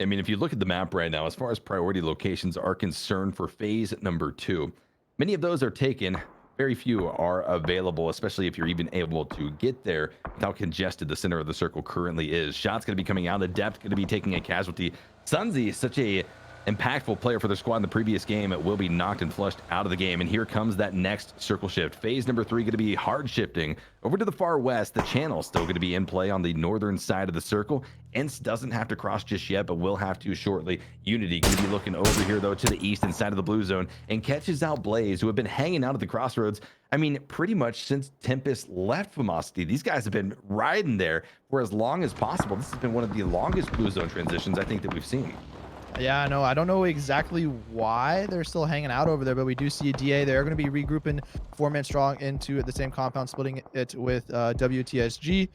I mean, if you look at the map right now, as far as priority locations are concerned for phase number 2, many of those are taken. Very few are available, especially if you're even able to get there with how congested the center of the circle currently is. Shots going to be coming out of depth, going to be taking a casualty. Sunzi, such a impactful player for their squad in the previous game, will be knocked and flushed out of the game. And here comes that next circle shift. Phase number 3 going to be hard shifting over to the far west. The channel still going to be in play on the northern side of the circle. ENCE doesn't have to cross just yet, but will have to shortly. Unity going to be looking over here, though, to the east inside of the blue zone, and catches out Blaze, who have been hanging out at the crossroads. I mean, pretty much since Tempus left Fumosity, these guys have been riding there for as long as possible. This has been one of the longest blue zone transitions I think that we've seen. Yeah, no, I don't know exactly why they're still hanging out over there, but we do see a DA. They're going to be regrouping 4-man strong into the same compound, splitting it with WTSG.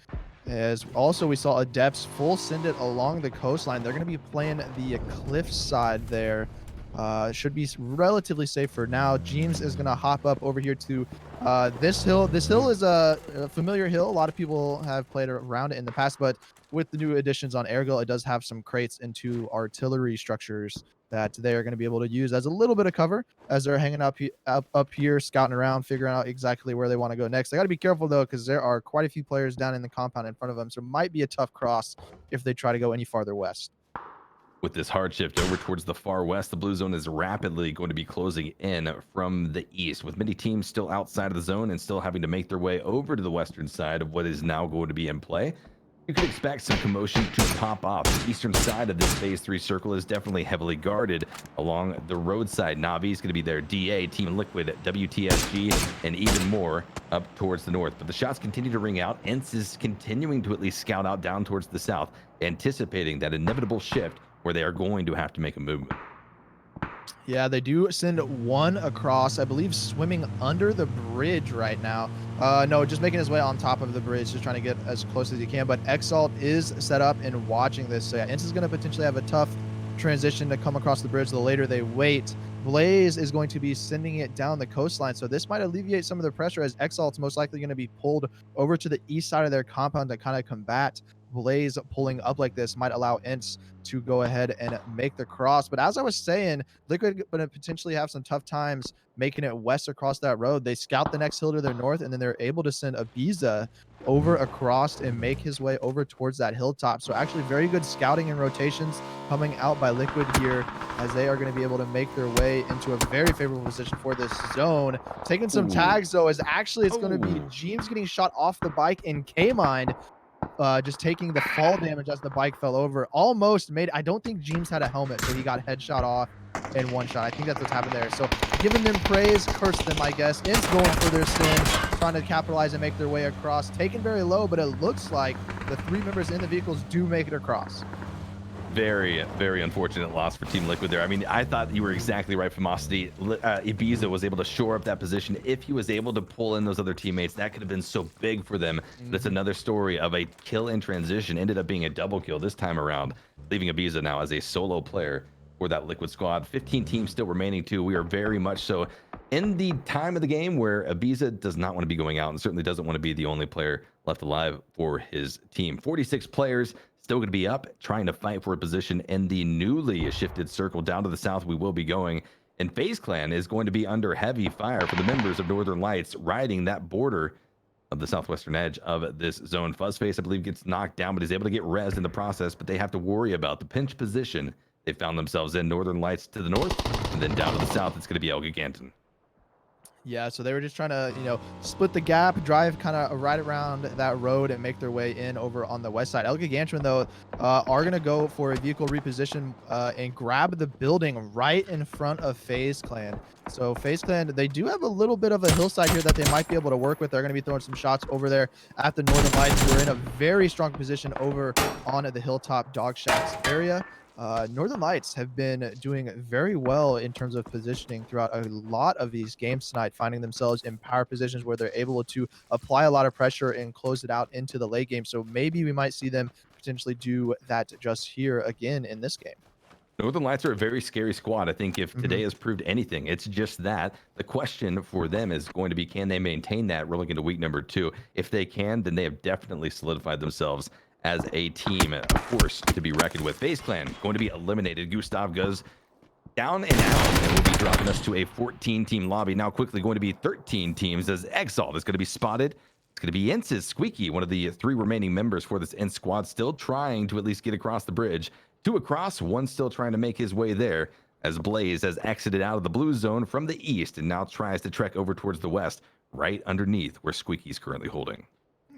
As also we saw Adepts full send it along the coastline. They're going to be playing the cliff side there. Should be relatively safe for now. James is going to hop up over here to this hill. This hill is a familiar hill. A lot of people have played around it in the past, but with the new additions on Airgill, it does have some crates and 2 artillery structures that they are going to be able to use as a little bit of cover as they're hanging up here, scouting around, figuring out exactly where they want to go next. They got to be careful, though, because there are quite a few players down in the compound in front of them, so it might be a tough cross if they try to go any farther west. With this hard shift over towards the far west, the blue zone is rapidly going to be closing in from the east, with many teams still outside of the zone and still having to make their way over to the western side of what is now going to be in play. You could expect some commotion to pop off. The eastern side of this phase 3 circle is definitely heavily guarded along the roadside. Navi is going to be there, DA, Team Liquid, WTSG, and even more up towards the north. But the shots continue to ring out. ENCE is continuing to at least scout out down towards the south, anticipating that inevitable shift where they are going to have to make a movement. Yeah, they do send one across, I believe, swimming under the bridge right now. No, just making his way on top of the bridge, just trying to get as close as he can. But Exalt is set up and watching this. So yeah, ENCE is going to potentially have a tough transition to come across the bridge the later they wait. Blaze is going to be sending it down the coastline, so this might alleviate some of the pressure, as Exalt's most likely going to be pulled over to the east side of their compound to kind of combat Blaze. Pulling up like this might allow ENCE to go ahead and make the cross. But as I was saying, Liquid going to potentially have some tough times making it west across that road. They scout the next hill to their north, and then they're able to send Ibiza over across and make his way over towards that hilltop. So actually very good scouting and rotations coming out by Liquid here, as they are going to be able to make their way into a very favorable position for this zone. Taking some tags, though, as actually it's going to be James getting shot off the bike, and K-Mind just taking the fall damage as the bike fell over. Almost made, I don't think James had a helmet, so he got headshot off in one shot. I think that's what's happened there. So giving them praise, curse them, I guess. ENCE going for their sin, trying to capitalize and make their way across. Taken very low, but it looks like the 3 members in the vehicles do make it across. Very, very unfortunate loss for Team Liquid there. I mean, I thought you were exactly right, Fumosity. Ibiza was able to shore up that position. If he was able to pull in those other teammates, that could have been so big for them. That's another story of a kill in transition. Ended up being a double kill this time around, leaving Ibiza now as a solo player for that Liquid squad. 15 teams still remaining too. We are very much so in the time of the game where Ibiza does not want to be going out and certainly doesn't want to be the only player left alive for his team. 46 players still going to be up, trying to fight for a position in the newly shifted circle down to the south. We will be going, and FaZe Clan is going to be under heavy fire for the members of Northern Lights riding that border of the southwestern edge of this zone. Fuzzface, I believe, gets knocked down, but is able to get rezzed in the process, but they have to worry about the pinch position they found themselves in. Northern Lights to the north, and then down to the south, it's going to be ElGiganten. Yeah, so they were just trying to, split the gap, drive kind of right around that road and make their way in over on the west side. ElGiganten, though, are going to go for a vehicle reposition and grab the building right in front of FaZe Clan. So FaZe Clan, they do have a little bit of a hillside here that they might be able to work with. They're going to be throwing some shots over there at the Northern Lights. We're in a very strong position over on the hilltop dog shacks area. Northern Lights have been doing very well in terms of positioning throughout a lot of these games tonight, finding themselves in power positions where they're able to apply a lot of pressure and close it out into the late game. So maybe we might see them potentially do that just here again in this game. Northern Lights are a very scary squad. I think if today has proved anything, it's just that. The question for them is going to be, can they maintain that rolling into week number 2? If they can, then they have definitely solidified themselves as a team, a force to be reckoned with. FaZe Clan going to be eliminated. Gustav goes down and out and will be dropping us to a 14-team lobby. Now quickly going to be 13 teams as Exalt is going to be spotted. It's going to be ENCE, Squeaky, one of the 3 remaining members for this ENCE squad, still trying to at least get across the bridge. 2 across, 1 still trying to make his way there as Blaze has exited out of the blue zone from the east and now tries to trek over towards the west, right underneath where Squeaky's currently holding.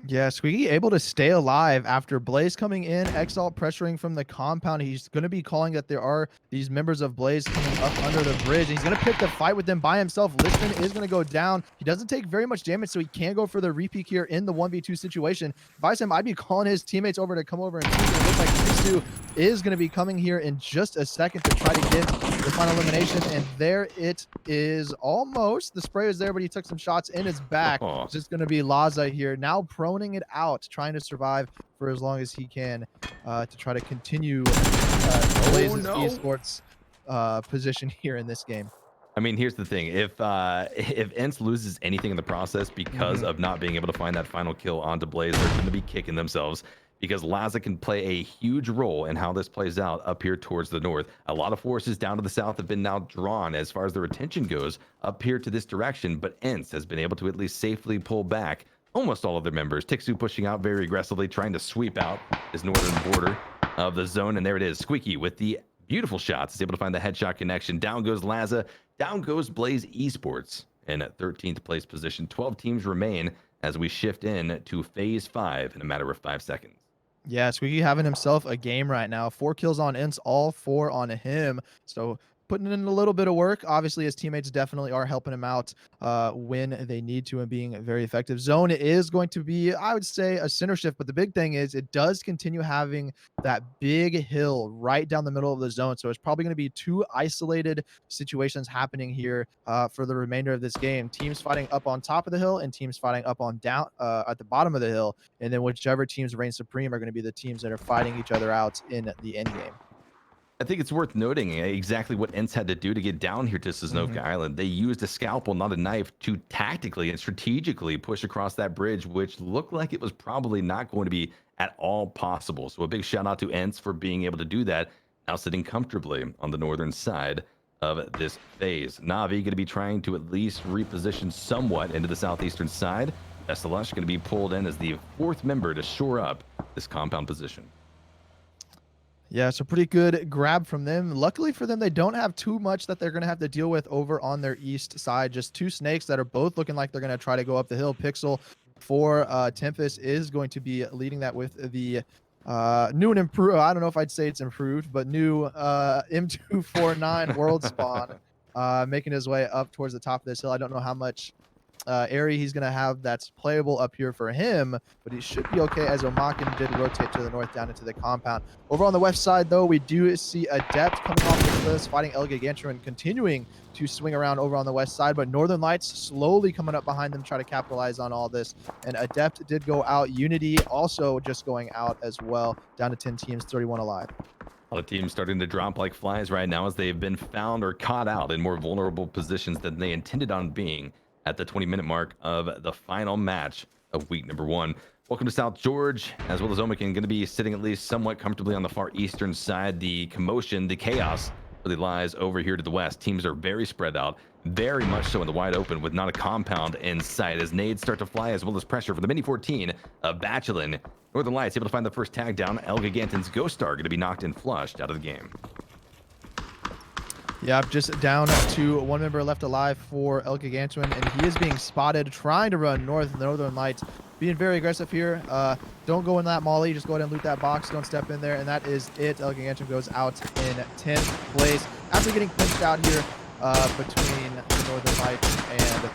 Yeah, Squeaky able to stay alive after Blaze coming in, Exalt pressuring from the compound. He's going to be calling that there are these members of Blaze coming up under the bridge. He's going to pick the fight with them by himself. Listman is going to go down. He doesn't take very much damage, so he can go for the repeat here in the 1v2 situation. If I was him, I'd be calling his teammates over to come over and shoot. It looks like Tisu is going to be coming here in just a second to try to get the final elimination, and there it is almost. The spray was there, but he took some shots in his back. It's just going to be Laza here, now proning it out, trying to survive for as long as he can to try to continue Blaze's esports position here in this game. I mean, here's the thing. If ENCE loses anything in the process because of not being able to find that final kill onto Blaze, they're going to be kicking themselves, because Laza can play a huge role in how this plays out up here towards the north. A lot of forces down to the south have been now drawn as far as their attention goes up here to this direction, but ENCE has been able to at least safely pull back almost all of their members. Tixu pushing out very aggressively, trying to sweep out his northern border of the zone, and there it is. Squeaky with the beautiful shots is able to find the headshot connection. Down goes Laza, down goes Blaze Esports in 13th place position. 12 teams remain as we shift in to phase 5 in a matter of 5 seconds. Yeah, Squeaky having himself a game right now. 4 kills on ENCE, all 4 on him. So putting in a little bit of work. Obviously, his teammates definitely are helping him out when they need to and being very effective. Zone is going to be, I would say, a center shift, but the big thing is it does continue having that big hill right down the middle of the zone. So it's probably going to be 2 isolated situations happening here for the remainder of this game. Teams fighting up on top of the hill and teams fighting up on down at the bottom of the hill. And then whichever teams reign supreme are going to be the teams that are fighting each other out in the end game. I think it's worth noting exactly what ENCE had to do to get down here to Sosnovka Island. They used a scalpel, not a knife, to tactically and strategically push across that bridge, which looked like it was probably not going to be at all possible. So a big shout out to ENCE for being able to do that, now sitting comfortably on the northern side of this phase. Na'Vi going to be trying to at least reposition somewhat into the southeastern side. Veselush going to be pulled in as the 4th member to shore up this compound position. Yeah, so pretty good grab from them. Luckily for them, they don't have too much that they're going to have to deal with over on their east side. Just 2 snakes that are both looking like they're going to try to go up the hill. Pixel for Tempus is going to be leading that with the new and improved, I don't know if I'd say it's improved, but new M249 world spawn, making his way up towards the top of this hill. I don't know how much area he's going to have that's playable up here for him, but he should be okay as Omaken did rotate to the north down into the compound. Over on the west side, though, we do see Adept coming off the cliffs, fighting ElGiganten and continuing to swing around over on the west side, but Northern Lights slowly coming up behind them, try to capitalize on all this, and Adept did go out. Unity also just going out as well, down to 10 teams, 31 alive. A lot of teams starting to drop like flies right now as they've been found or caught out in more vulnerable positions than they intended on being at the 20-minute mark of the final match of week number 1. Welcome to South George, as well as Omaken, going to be sitting at least somewhat comfortably on the far eastern side. The commotion, the chaos really lies over here to the west. Teams are very spread out, very much so in the wide open, with not a compound in sight as nades start to fly, as well as pressure from the Mini 14 of Bachelin. Northern Lights able to find the first tag down. ElGiganten's Ghost Star going to be knocked and flushed out of the game. Yeah, just down to 1 member left alive for ElGiganten, and he is being spotted trying to run north. Northern Lights being very aggressive here. Don't go in that molly, just go ahead and loot that box, don't step in there, and that is it. ElGiganten goes out in 10th place after getting pinched out here between the Northern Lights and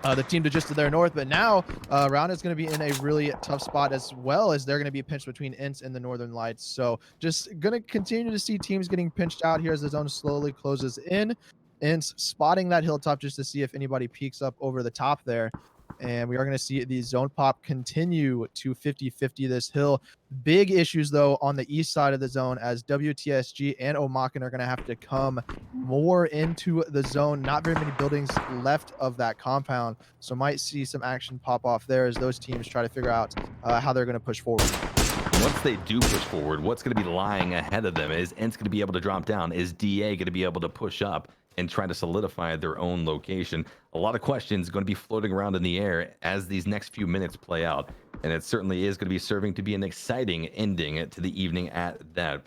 the team to just to their north. But now Round is going to be in a really tough spot as well, as they're going to be pinched between ENCE and the Northern Lights. So just going to continue to see teams getting pinched out here as the zone slowly closes in. ENCE spotting that hilltop just to see if anybody peeks up over the top there. And we are going to see the zone pop continue to 50-50 this hill. Big issues, though, on the east side of the zone as WTSG and Omaken are going to have to come more into the zone. Not very many buildings left of that compound, so might see some action pop off there as those teams try to figure out how they're going to push forward. Once they do push forward, what's going to be lying ahead of them? Is ENCE going to be able to drop down? Is DA going to be able to push up and try to solidify their own location? A lot of questions going to be floating around in the air as these next few minutes play out, and it certainly is going to be serving to be an exciting ending to the evening at that.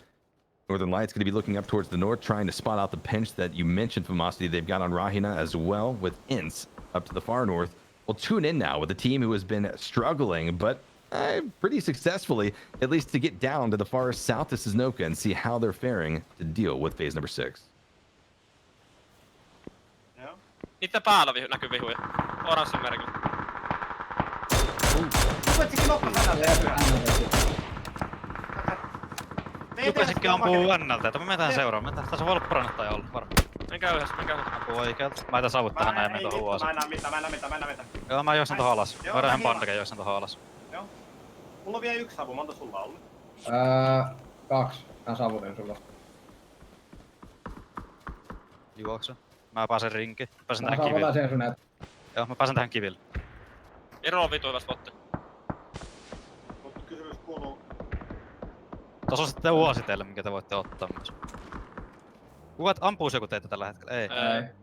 Northern Lights going to be looking up towards the north, trying to spot out the pinch that you mentioned, Famosity. They've got on RÄHINÄ as well, with ENCE up to the far north. We'll tune in now with a team who has been struggling, but pretty successfully, at least to get down to the far south to Soniqs and see how they're faring to deal with phase number 6. Niiden päällä näkyy vihuja. Oranssin merkillä. Lupesitkin ampuu Nnältä, että me mennään seuraamaan. Tässä voi olla parannettaja olla varmaan. Menkää yhdessä. Ampuu oikealta. Mä etän savut tähän näin, menen tuohon uosa. Mä en näe mitään. Joo, mä juoksen tohon alas. Mä yritän pantakin juoksen tohon alas. Joo. Mulla on vielä 1 savu, monta sulla on ollut? 2. Mä savutin sulla. Juoksen. Mä pääsen rinkiin. Pääsen tähän kiville. Joo, mä pääsen tähän kiville. Ero on vituilla spotti. Mutta kysymys kuuluu... Tuossa on sitten vuosi teille, minkä te voitte ottaa myös. Kuka ampuus joku teitä tällä hetkellä? Ei.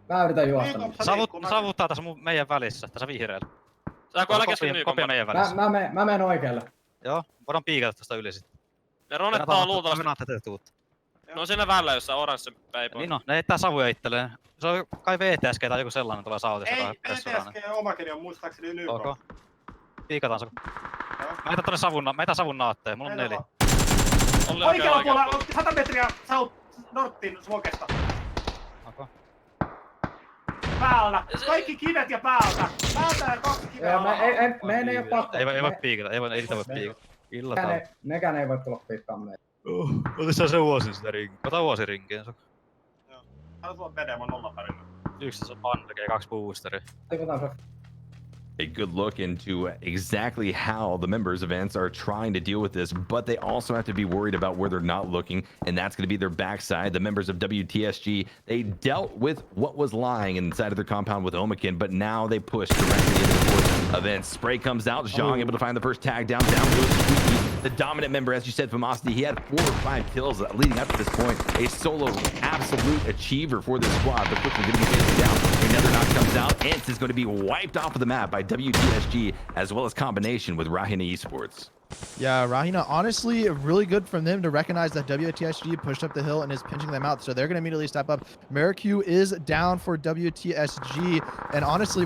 Mä yritän juosta. Savuttaa tässä meidän välissä, tässä vihreällä. Saanko olla kesken nyy? Kopia meidän välissä. Mä menen oikealle. Joo, voidaan piikata tosta yli sitten. Ne ronettaa on luultavasti. No on siinä vällä, jossa oranssi päipä. Niin no, ne heittää savuja itselleen. Se on kai WTSG tai joku sellainen tulee sautista. Ei, WTSG ja Omaken on muistaakseni YK. Ok. Piikataan se. Mä heitän tonne savun naatteen, mulla on 4. Oikealla puolella 100 metriä South Northin smokesta. Ok. Päältä! Kaikki kivet ja päältä! Päältä ja 2 kiveä alaa. Meidän ei oo pakko. Ei voi piikata, ei niitä voi piikata. Illataan. Nekään ei voi tulla piikkaamaan meitä. Otis sä vuosi sitä rinkiä? Ota vuosi rinkiä. Joo. Älä sulla vede, mä oon 0 pärillä. 1 on pandake ja 2 boosteria. A good look into exactly how the members of ENCE are trying to deal with this, but they also have to be worried about where they're not looking, and that's going to be their backside. The members of WTSG, they dealt with what was lying inside of their compound with Omaken, but now they push directly into the force of ENCE. Spray comes out, Zhang able to find the first tag down goes Squeaky, the dominant member, as you said, Famosity. He had 4 or 5 kills leading up to this point. A solo absolute achiever for this squad, but quickly going to be taken down. Another knock comes out. ENCE is going to be wiped off of the map by WTSG, as well as combination with RÄHINÄ Esports. Yeah, RÄHINÄ, honestly, really good from them to recognize that WTSG pushed up the hill and is pinching them out. So they're going to immediately step up. Merrick is down for WTSG. And honestly,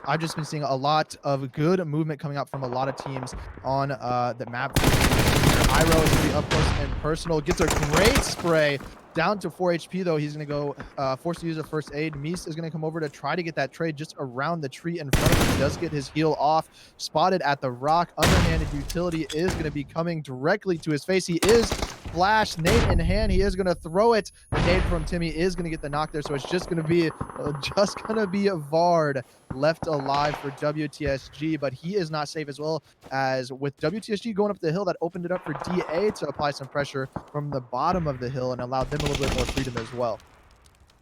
I've just been seeing a lot of good movement coming out from a lot of teams on the map. Iroh is going to be up close and personal. Gets a great spray. Down to 4 HP, though. He's going to go forced to use a first aid. Mies is going to come over to try to get that trade just around the tree in front of him. He does get his heal off. Spotted at the rock. Underhanded utility is going to be coming directly to his face. He is flashed. Nade in hand. He is going to throw it. The nade from Timmy is going to get the knock there. So it's just going to be Vard left alive for WTSG, but he is not safe, as well as with WTSG going up the hill. That opened it up for DA to apply some pressure from the bottom of the hill and allowed them a little bit more freedom as well.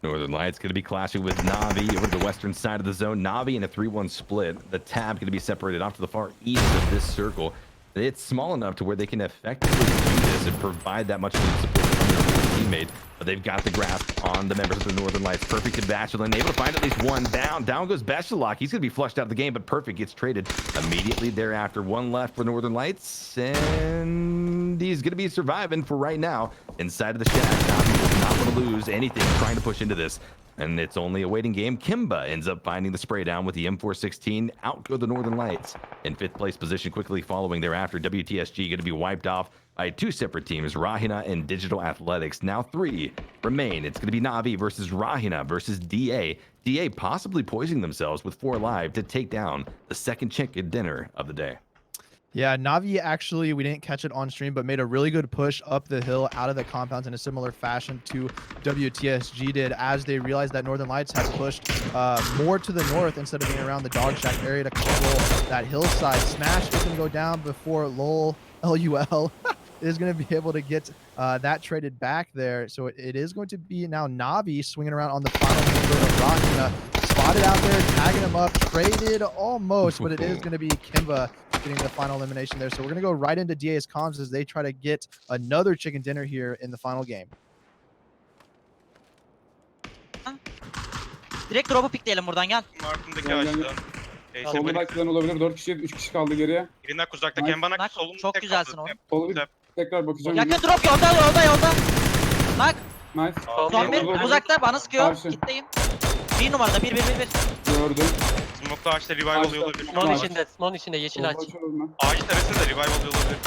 Northern Lights going to be clashing with Na'Vi over to the western side of the zone. Na'Vi in a 3-1 split. The tab going to be separated off to the far east of this circle. It's small enough to where they can effectively do this and provide that much support from their teammate. But they've got the grasp on the members of the Northern Lights. Perfect and Bachelin able to find at least one down. Down goes Bachelok. He's going to be flushed out of the game, but Perfect gets traded immediately thereafter. 1 left for Northern Lights, and he's going to be surviving for right now inside of the shack. Na'Vi does not want to lose anything trying to push into this. And it's only a waiting game. Kimba ends up finding the spray down with the M416. Out go the Northern Lights in 5th place position, quickly following thereafter. WTSG going to be wiped off by 2 separate teams, RÄHINÄ and Digital Athletics. Now 3 remain. It's going to be Na'Vi versus RÄHINÄ versus DA. DA possibly poisoning themselves with 4 live to take down the second chicken dinner of the day. Yeah, Na'Vi actually, we didn't catch it on stream, but made a really good push up the hill out of the compounds in a similar fashion to WTSG did, as they realized that Northern Lights had pushed more to the north instead of being around the dog shack area to control that hillside. Smash is going to go down before LUL is going to be able to get that traded back there. So it is going to be now Na'Vi swinging around on the final member of RÁHINÄ. Spotted out there, tagging him up, traded almost, but it is going to be Kimba getting the final elimination there. So we're going to go right into DA's comms as they try to get another chicken dinner here in the final game. Direkt drop'u pikleyelim buradan gel. Markımdaki açtı. Solundakilerin olabilir. 4 kişi, 3 kişi kaldı geriye. Birinden uzaktaki Embanak solunda Çok tek güzelsin kaldı. oğlum. Solu bir tekrar bakacağım. Yakın drop yolda. Bak. Nice. Son bir uzakta bana sıkıyor. Karşı. Kitleyim. 1 numarada 1. Gördüm. Smoke'da ağaçta revive oluyor olabilir. Smon içinde yeşil ağaç. Ağaç teresinde de revive oluyor olabilir.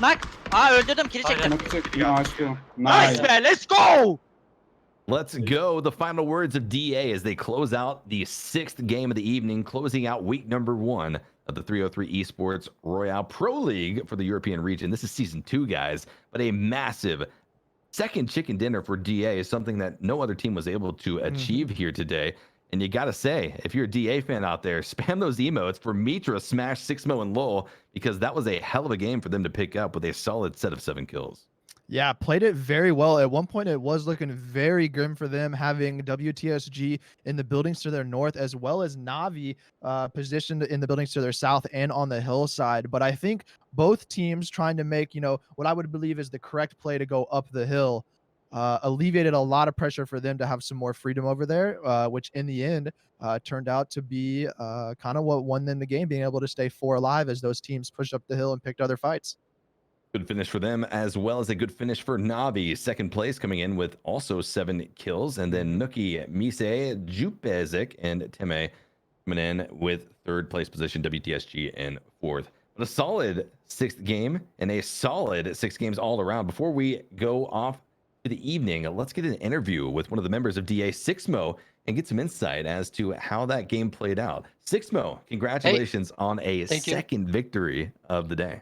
Bak. Öldürdüm. Kili çektim. Nice be. Let's go. Let's go. The final words of DA as they close out the 6th game of the evening, closing out week number 1 of the 303 Esports Royale Pro League for the European region. This is season 2, guys, but a massive second chicken dinner for DA is something that no other team was able to achieve here today. And you got to say, if you're a DA fan out there, spam those emotes for Mitra, Smash, 6mo, and LUL, because that was a hell of a game for them to pick up with a solid set of 7 kills. Yeah, played it very well. At one point, it was looking very grim for them, having WTSG in the buildings to their north, as well as Na'Vi positioned in the buildings to their south and on the hillside. But I think both teams trying to make, what I would believe is the correct play to go up the hill, alleviated a lot of pressure for them to have some more freedom over there, which in the end turned out to be kind of what won them the game, being able to stay 4 alive as those teams pushed up the hill and picked other fights. Good finish for them, as well as a good finish for Na'Vi. Second place coming in with also 7 kills. And then Nuki, Mise, Jupezik, and Teme coming in with 3rd place position, WTSG in 4th. But a solid 6th game and a solid 6 games all around. Before we go off to the evening, let's get an interview with one of the members of DA, 6mo, and get some insight as to how that game played out. 6mo, congratulations on a second victory of the day.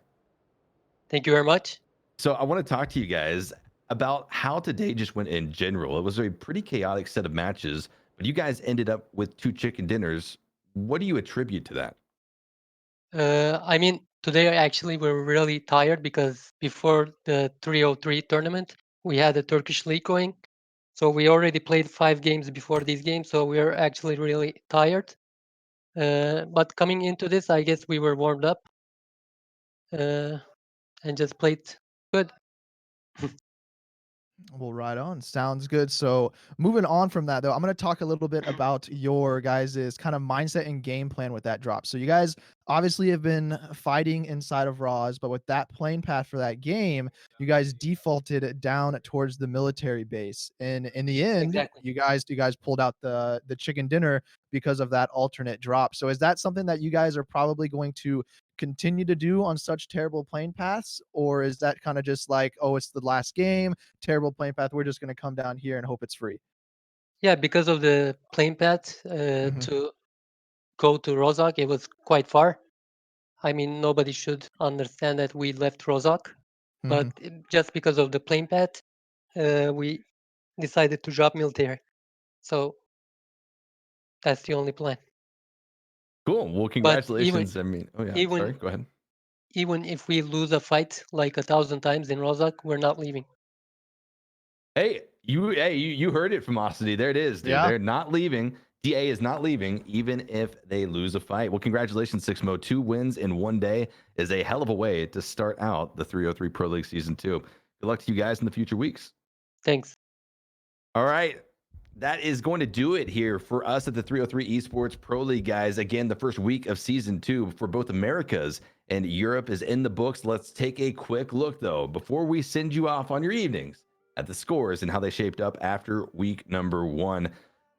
Thank you very much. So I want to talk to you guys about how today just went in general. It was a pretty chaotic set of matches, but you guys ended up with 2 chicken dinners. What do you attribute to that? I mean, today actually we're really tired because before the 303 tournament, we had a Turkish league going. So we already played 5 games before these games, so we're actually really tired. But coming into this, I guess we were warmed up. And just played good. Well, right on. Sounds good. So moving on from that, though, I'm going to talk a little bit about your guys' kind of mindset and game plan with that drop. So you guys obviously have been fighting inside of Raws, but with that plane path for that game, you guys defaulted down towards the military base. And in the end, you guys pulled out the chicken dinner because of that alternate drop. So is that something that you guys are probably going to continue to do on such terrible plane paths, or is that kind of just like, oh, it's the last game, terrible plane path, we're just going to come down here and hope it's free? Yeah, because of the plane path to go to Rozhok, it was quite far. I mean, nobody should understand that we left Rozhok, but just because of the plane path, we decided to drop military. So that's the only plan. Cool. Well, congratulations. Sorry, go ahead. Even if we lose a fight like 1,000 times in Rozhok, we're not leaving. Hey, you heard it from Osity. There it is, dude. Yeah. They're not leaving. DA is not leaving, even if they lose a fight. Well, congratulations, 6mo. 2 wins in 1 day is a hell of a way to start out the 303 Pro League Season 2. Good luck to you guys in the future weeks. Thanks. All right. That is going to do it here for us at the 303 Esports Pro League, guys. Again, the first week of Season 2 for both Americas and Europe is in the books. Let's take a quick look, though, before we send you off on your evenings at the scores and how they shaped up after week number 1.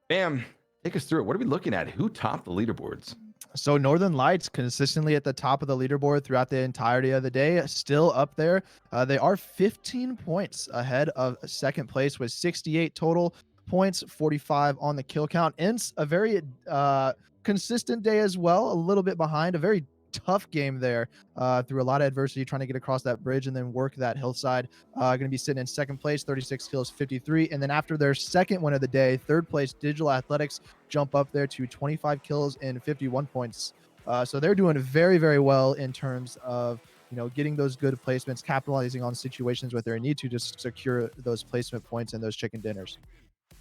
Bam, take us through it. What are we looking at? Who topped the leaderboards? So Northern Lights consistently at the top of the leaderboard throughout the entirety of the day, still up there. They are 15 points ahead of second place with 68 total points, 45 on the kill count. ENCE, a very consistent day as well, a little bit behind, a very tough game there through a lot of adversity, trying to get across that bridge and then work that hillside. Going to be sitting in second place, 36 kills, 53. And then after their second win of the day, third place, Digital Athletics jump up there to 25 kills and 51 points. So they're doing very, very well in terms of, you know, getting those good placements, capitalizing on situations where they need to just secure those placement points and those chicken dinners.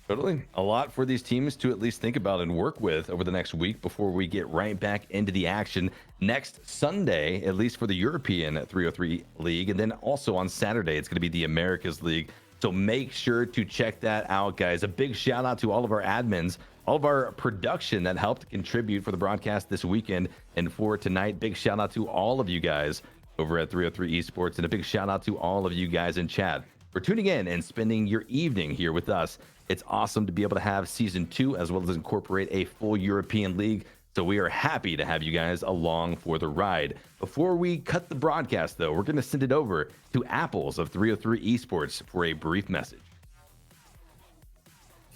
Totally. A lot for these teams to at least think about and work with over the next week before we get right back into the action next Sunday, at least for the European 303 League. And then also on Saturday, it's going to be the Americas League. So make sure to check that out, guys. A big shout out to all of our admins, all of our production that helped contribute for the broadcast this weekend and for tonight. Big shout out to all of you guys over at 303 Esports, and a big shout out to all of you guys in chat for tuning in and spending your evening here with us. It's awesome to be able to have season 2 as well as incorporate a full European league. So we are happy to have you guys along for the ride. Before we cut the broadcast, though, we're going to send it over to Apples of 303 Esports for a brief message.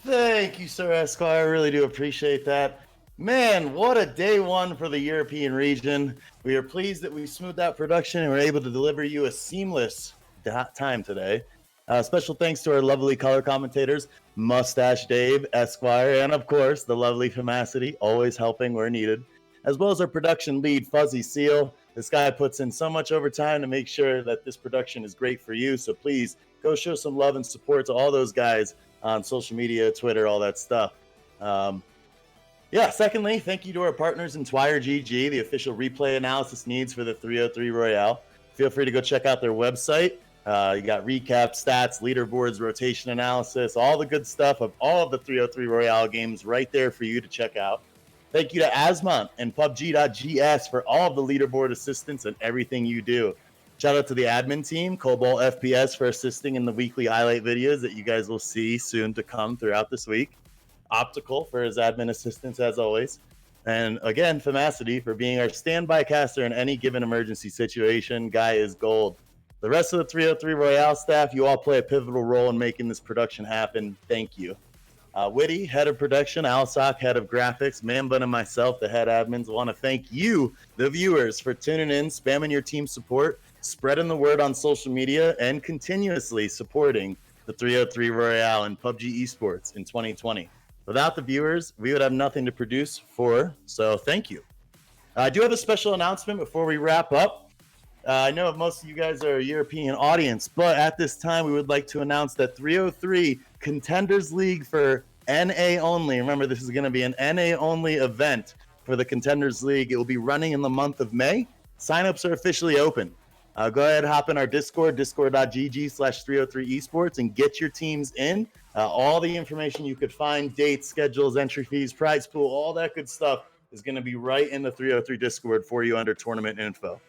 Thank you, Sir Esquire. I really do appreciate that. Man, what a day one for the European region. We are pleased that we smoothed out production and were able to deliver you a seamless time today. Special thanks to our lovely color commentators, Mustache Dave, Esquire, and of course, the lovely Femacity, always helping where needed, as well as our production lead, Fuzzy Seal. This guy puts in so much overtime to make sure that this production is great for you, so please go show some love and support to all those guys on social media, Twitter, all that stuff. Secondly, thank you to our partners in RadianceGG, the official replay analysis needs for the 303 Royale. Feel free to go check out their website. You got recap, stats, leaderboards, rotation analysis, all the good stuff of all of the 303 Royale games right there for you to check out. Thank you to Asmont and PUBG.GS for all of the leaderboard assistance and everything you do. Shout out to the admin team, Cobalt FPS, for assisting in the weekly highlight videos that you guys will see soon to come throughout this week. Optical for his admin assistance as always. And again, Femacity for being our standby caster in any given emergency situation. Guy is gold. The rest of the 303 Royale staff, you all play a pivotal role in making this production happen. Thank you. Witty, head of production, Alsock, head of graphics, Manbun, and myself, the head admins, want to thank you, the viewers, for tuning in, spamming your team support, spreading the word on social media, and continuously supporting the 303 Royale and PUBG Esports in 2020. Without the viewers, we would have nothing to produce for, so thank you. I do have a special announcement before we wrap up. I know most of you guys are a European audience, but at this time, we would like to announce that 303 Contenders League for NA only. Remember, this is going to be an NA only event for the Contenders League. It will be running in the month of May. Signups are officially open. Go ahead, hop in our Discord, discord.gg/303esports, and get your teams in. All the information you could find, dates, schedules, entry fees, prize pool, all that good stuff is going to be right in the 303 Discord for you under tournament info.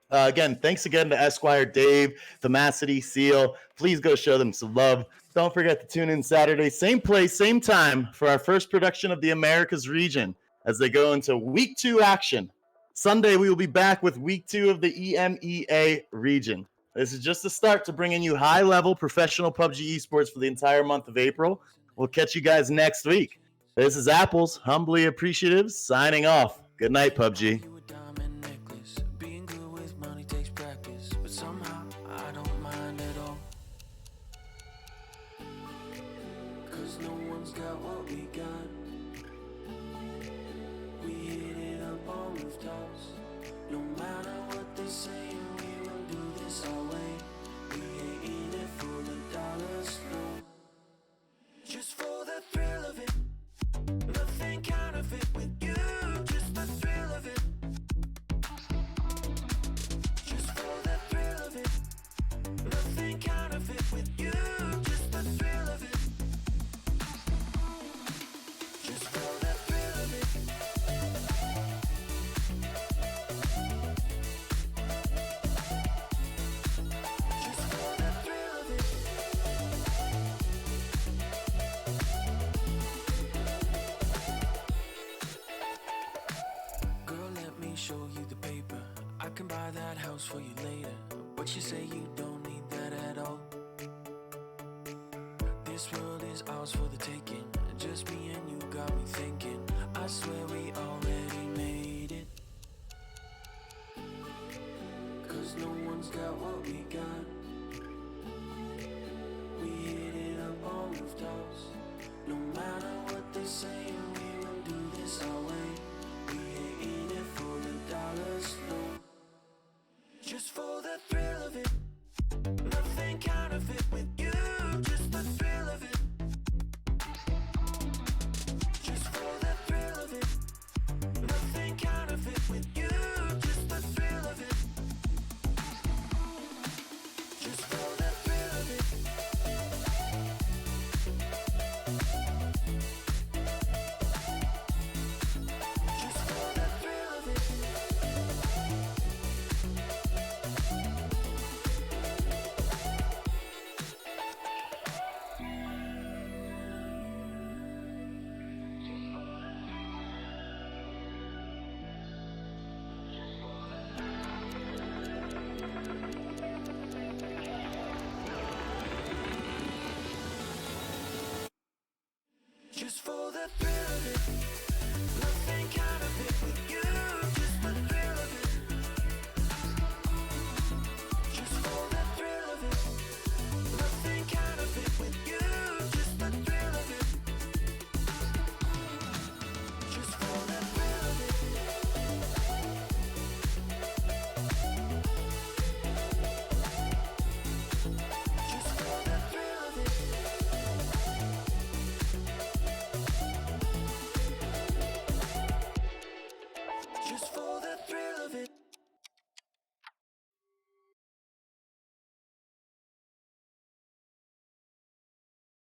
Again, thanks again to Esquire, Dave, Femacity, Seal. Please go show them some love. Don't forget to tune in Saturday, same place, same time, for our first production of the Americas region as they go into Week 2 action. Sunday, we will be back with Week 2 of the EMEA region. This is just the start to bringing you high-level professional PUBG esports for the entire month of April. We'll catch you guys next week. This is Apples, humbly appreciative, signing off. Good night, PUBG. No matter what they say, we will do this our way. We ain't in it for the dollars, no. Just for the thrill of it. Nothing counterfeit with you. Just the thrill of it. Just for the thrill of it. Nothing counterfeit with you. Just the thrill of it. Just for the thrill of it. for you later, but you say you don't need that at all. This world is ours for the taking. Just me and you got me thinking. I swear we already made it. Cause no one's got what we got. We hit it up on rooftops. No matter what they say, we will do this our way. We ain't in it for the dollars, no. Just for the thrill of it. Nothing counterfeit with you. Just the thrill of it. Just for the thrill of it. Nothing counterfeit with you. Just the thrill of it. Just for the thrill of it. Just for the thrill of it. Just for the thrill of it. Nothing counterfeit.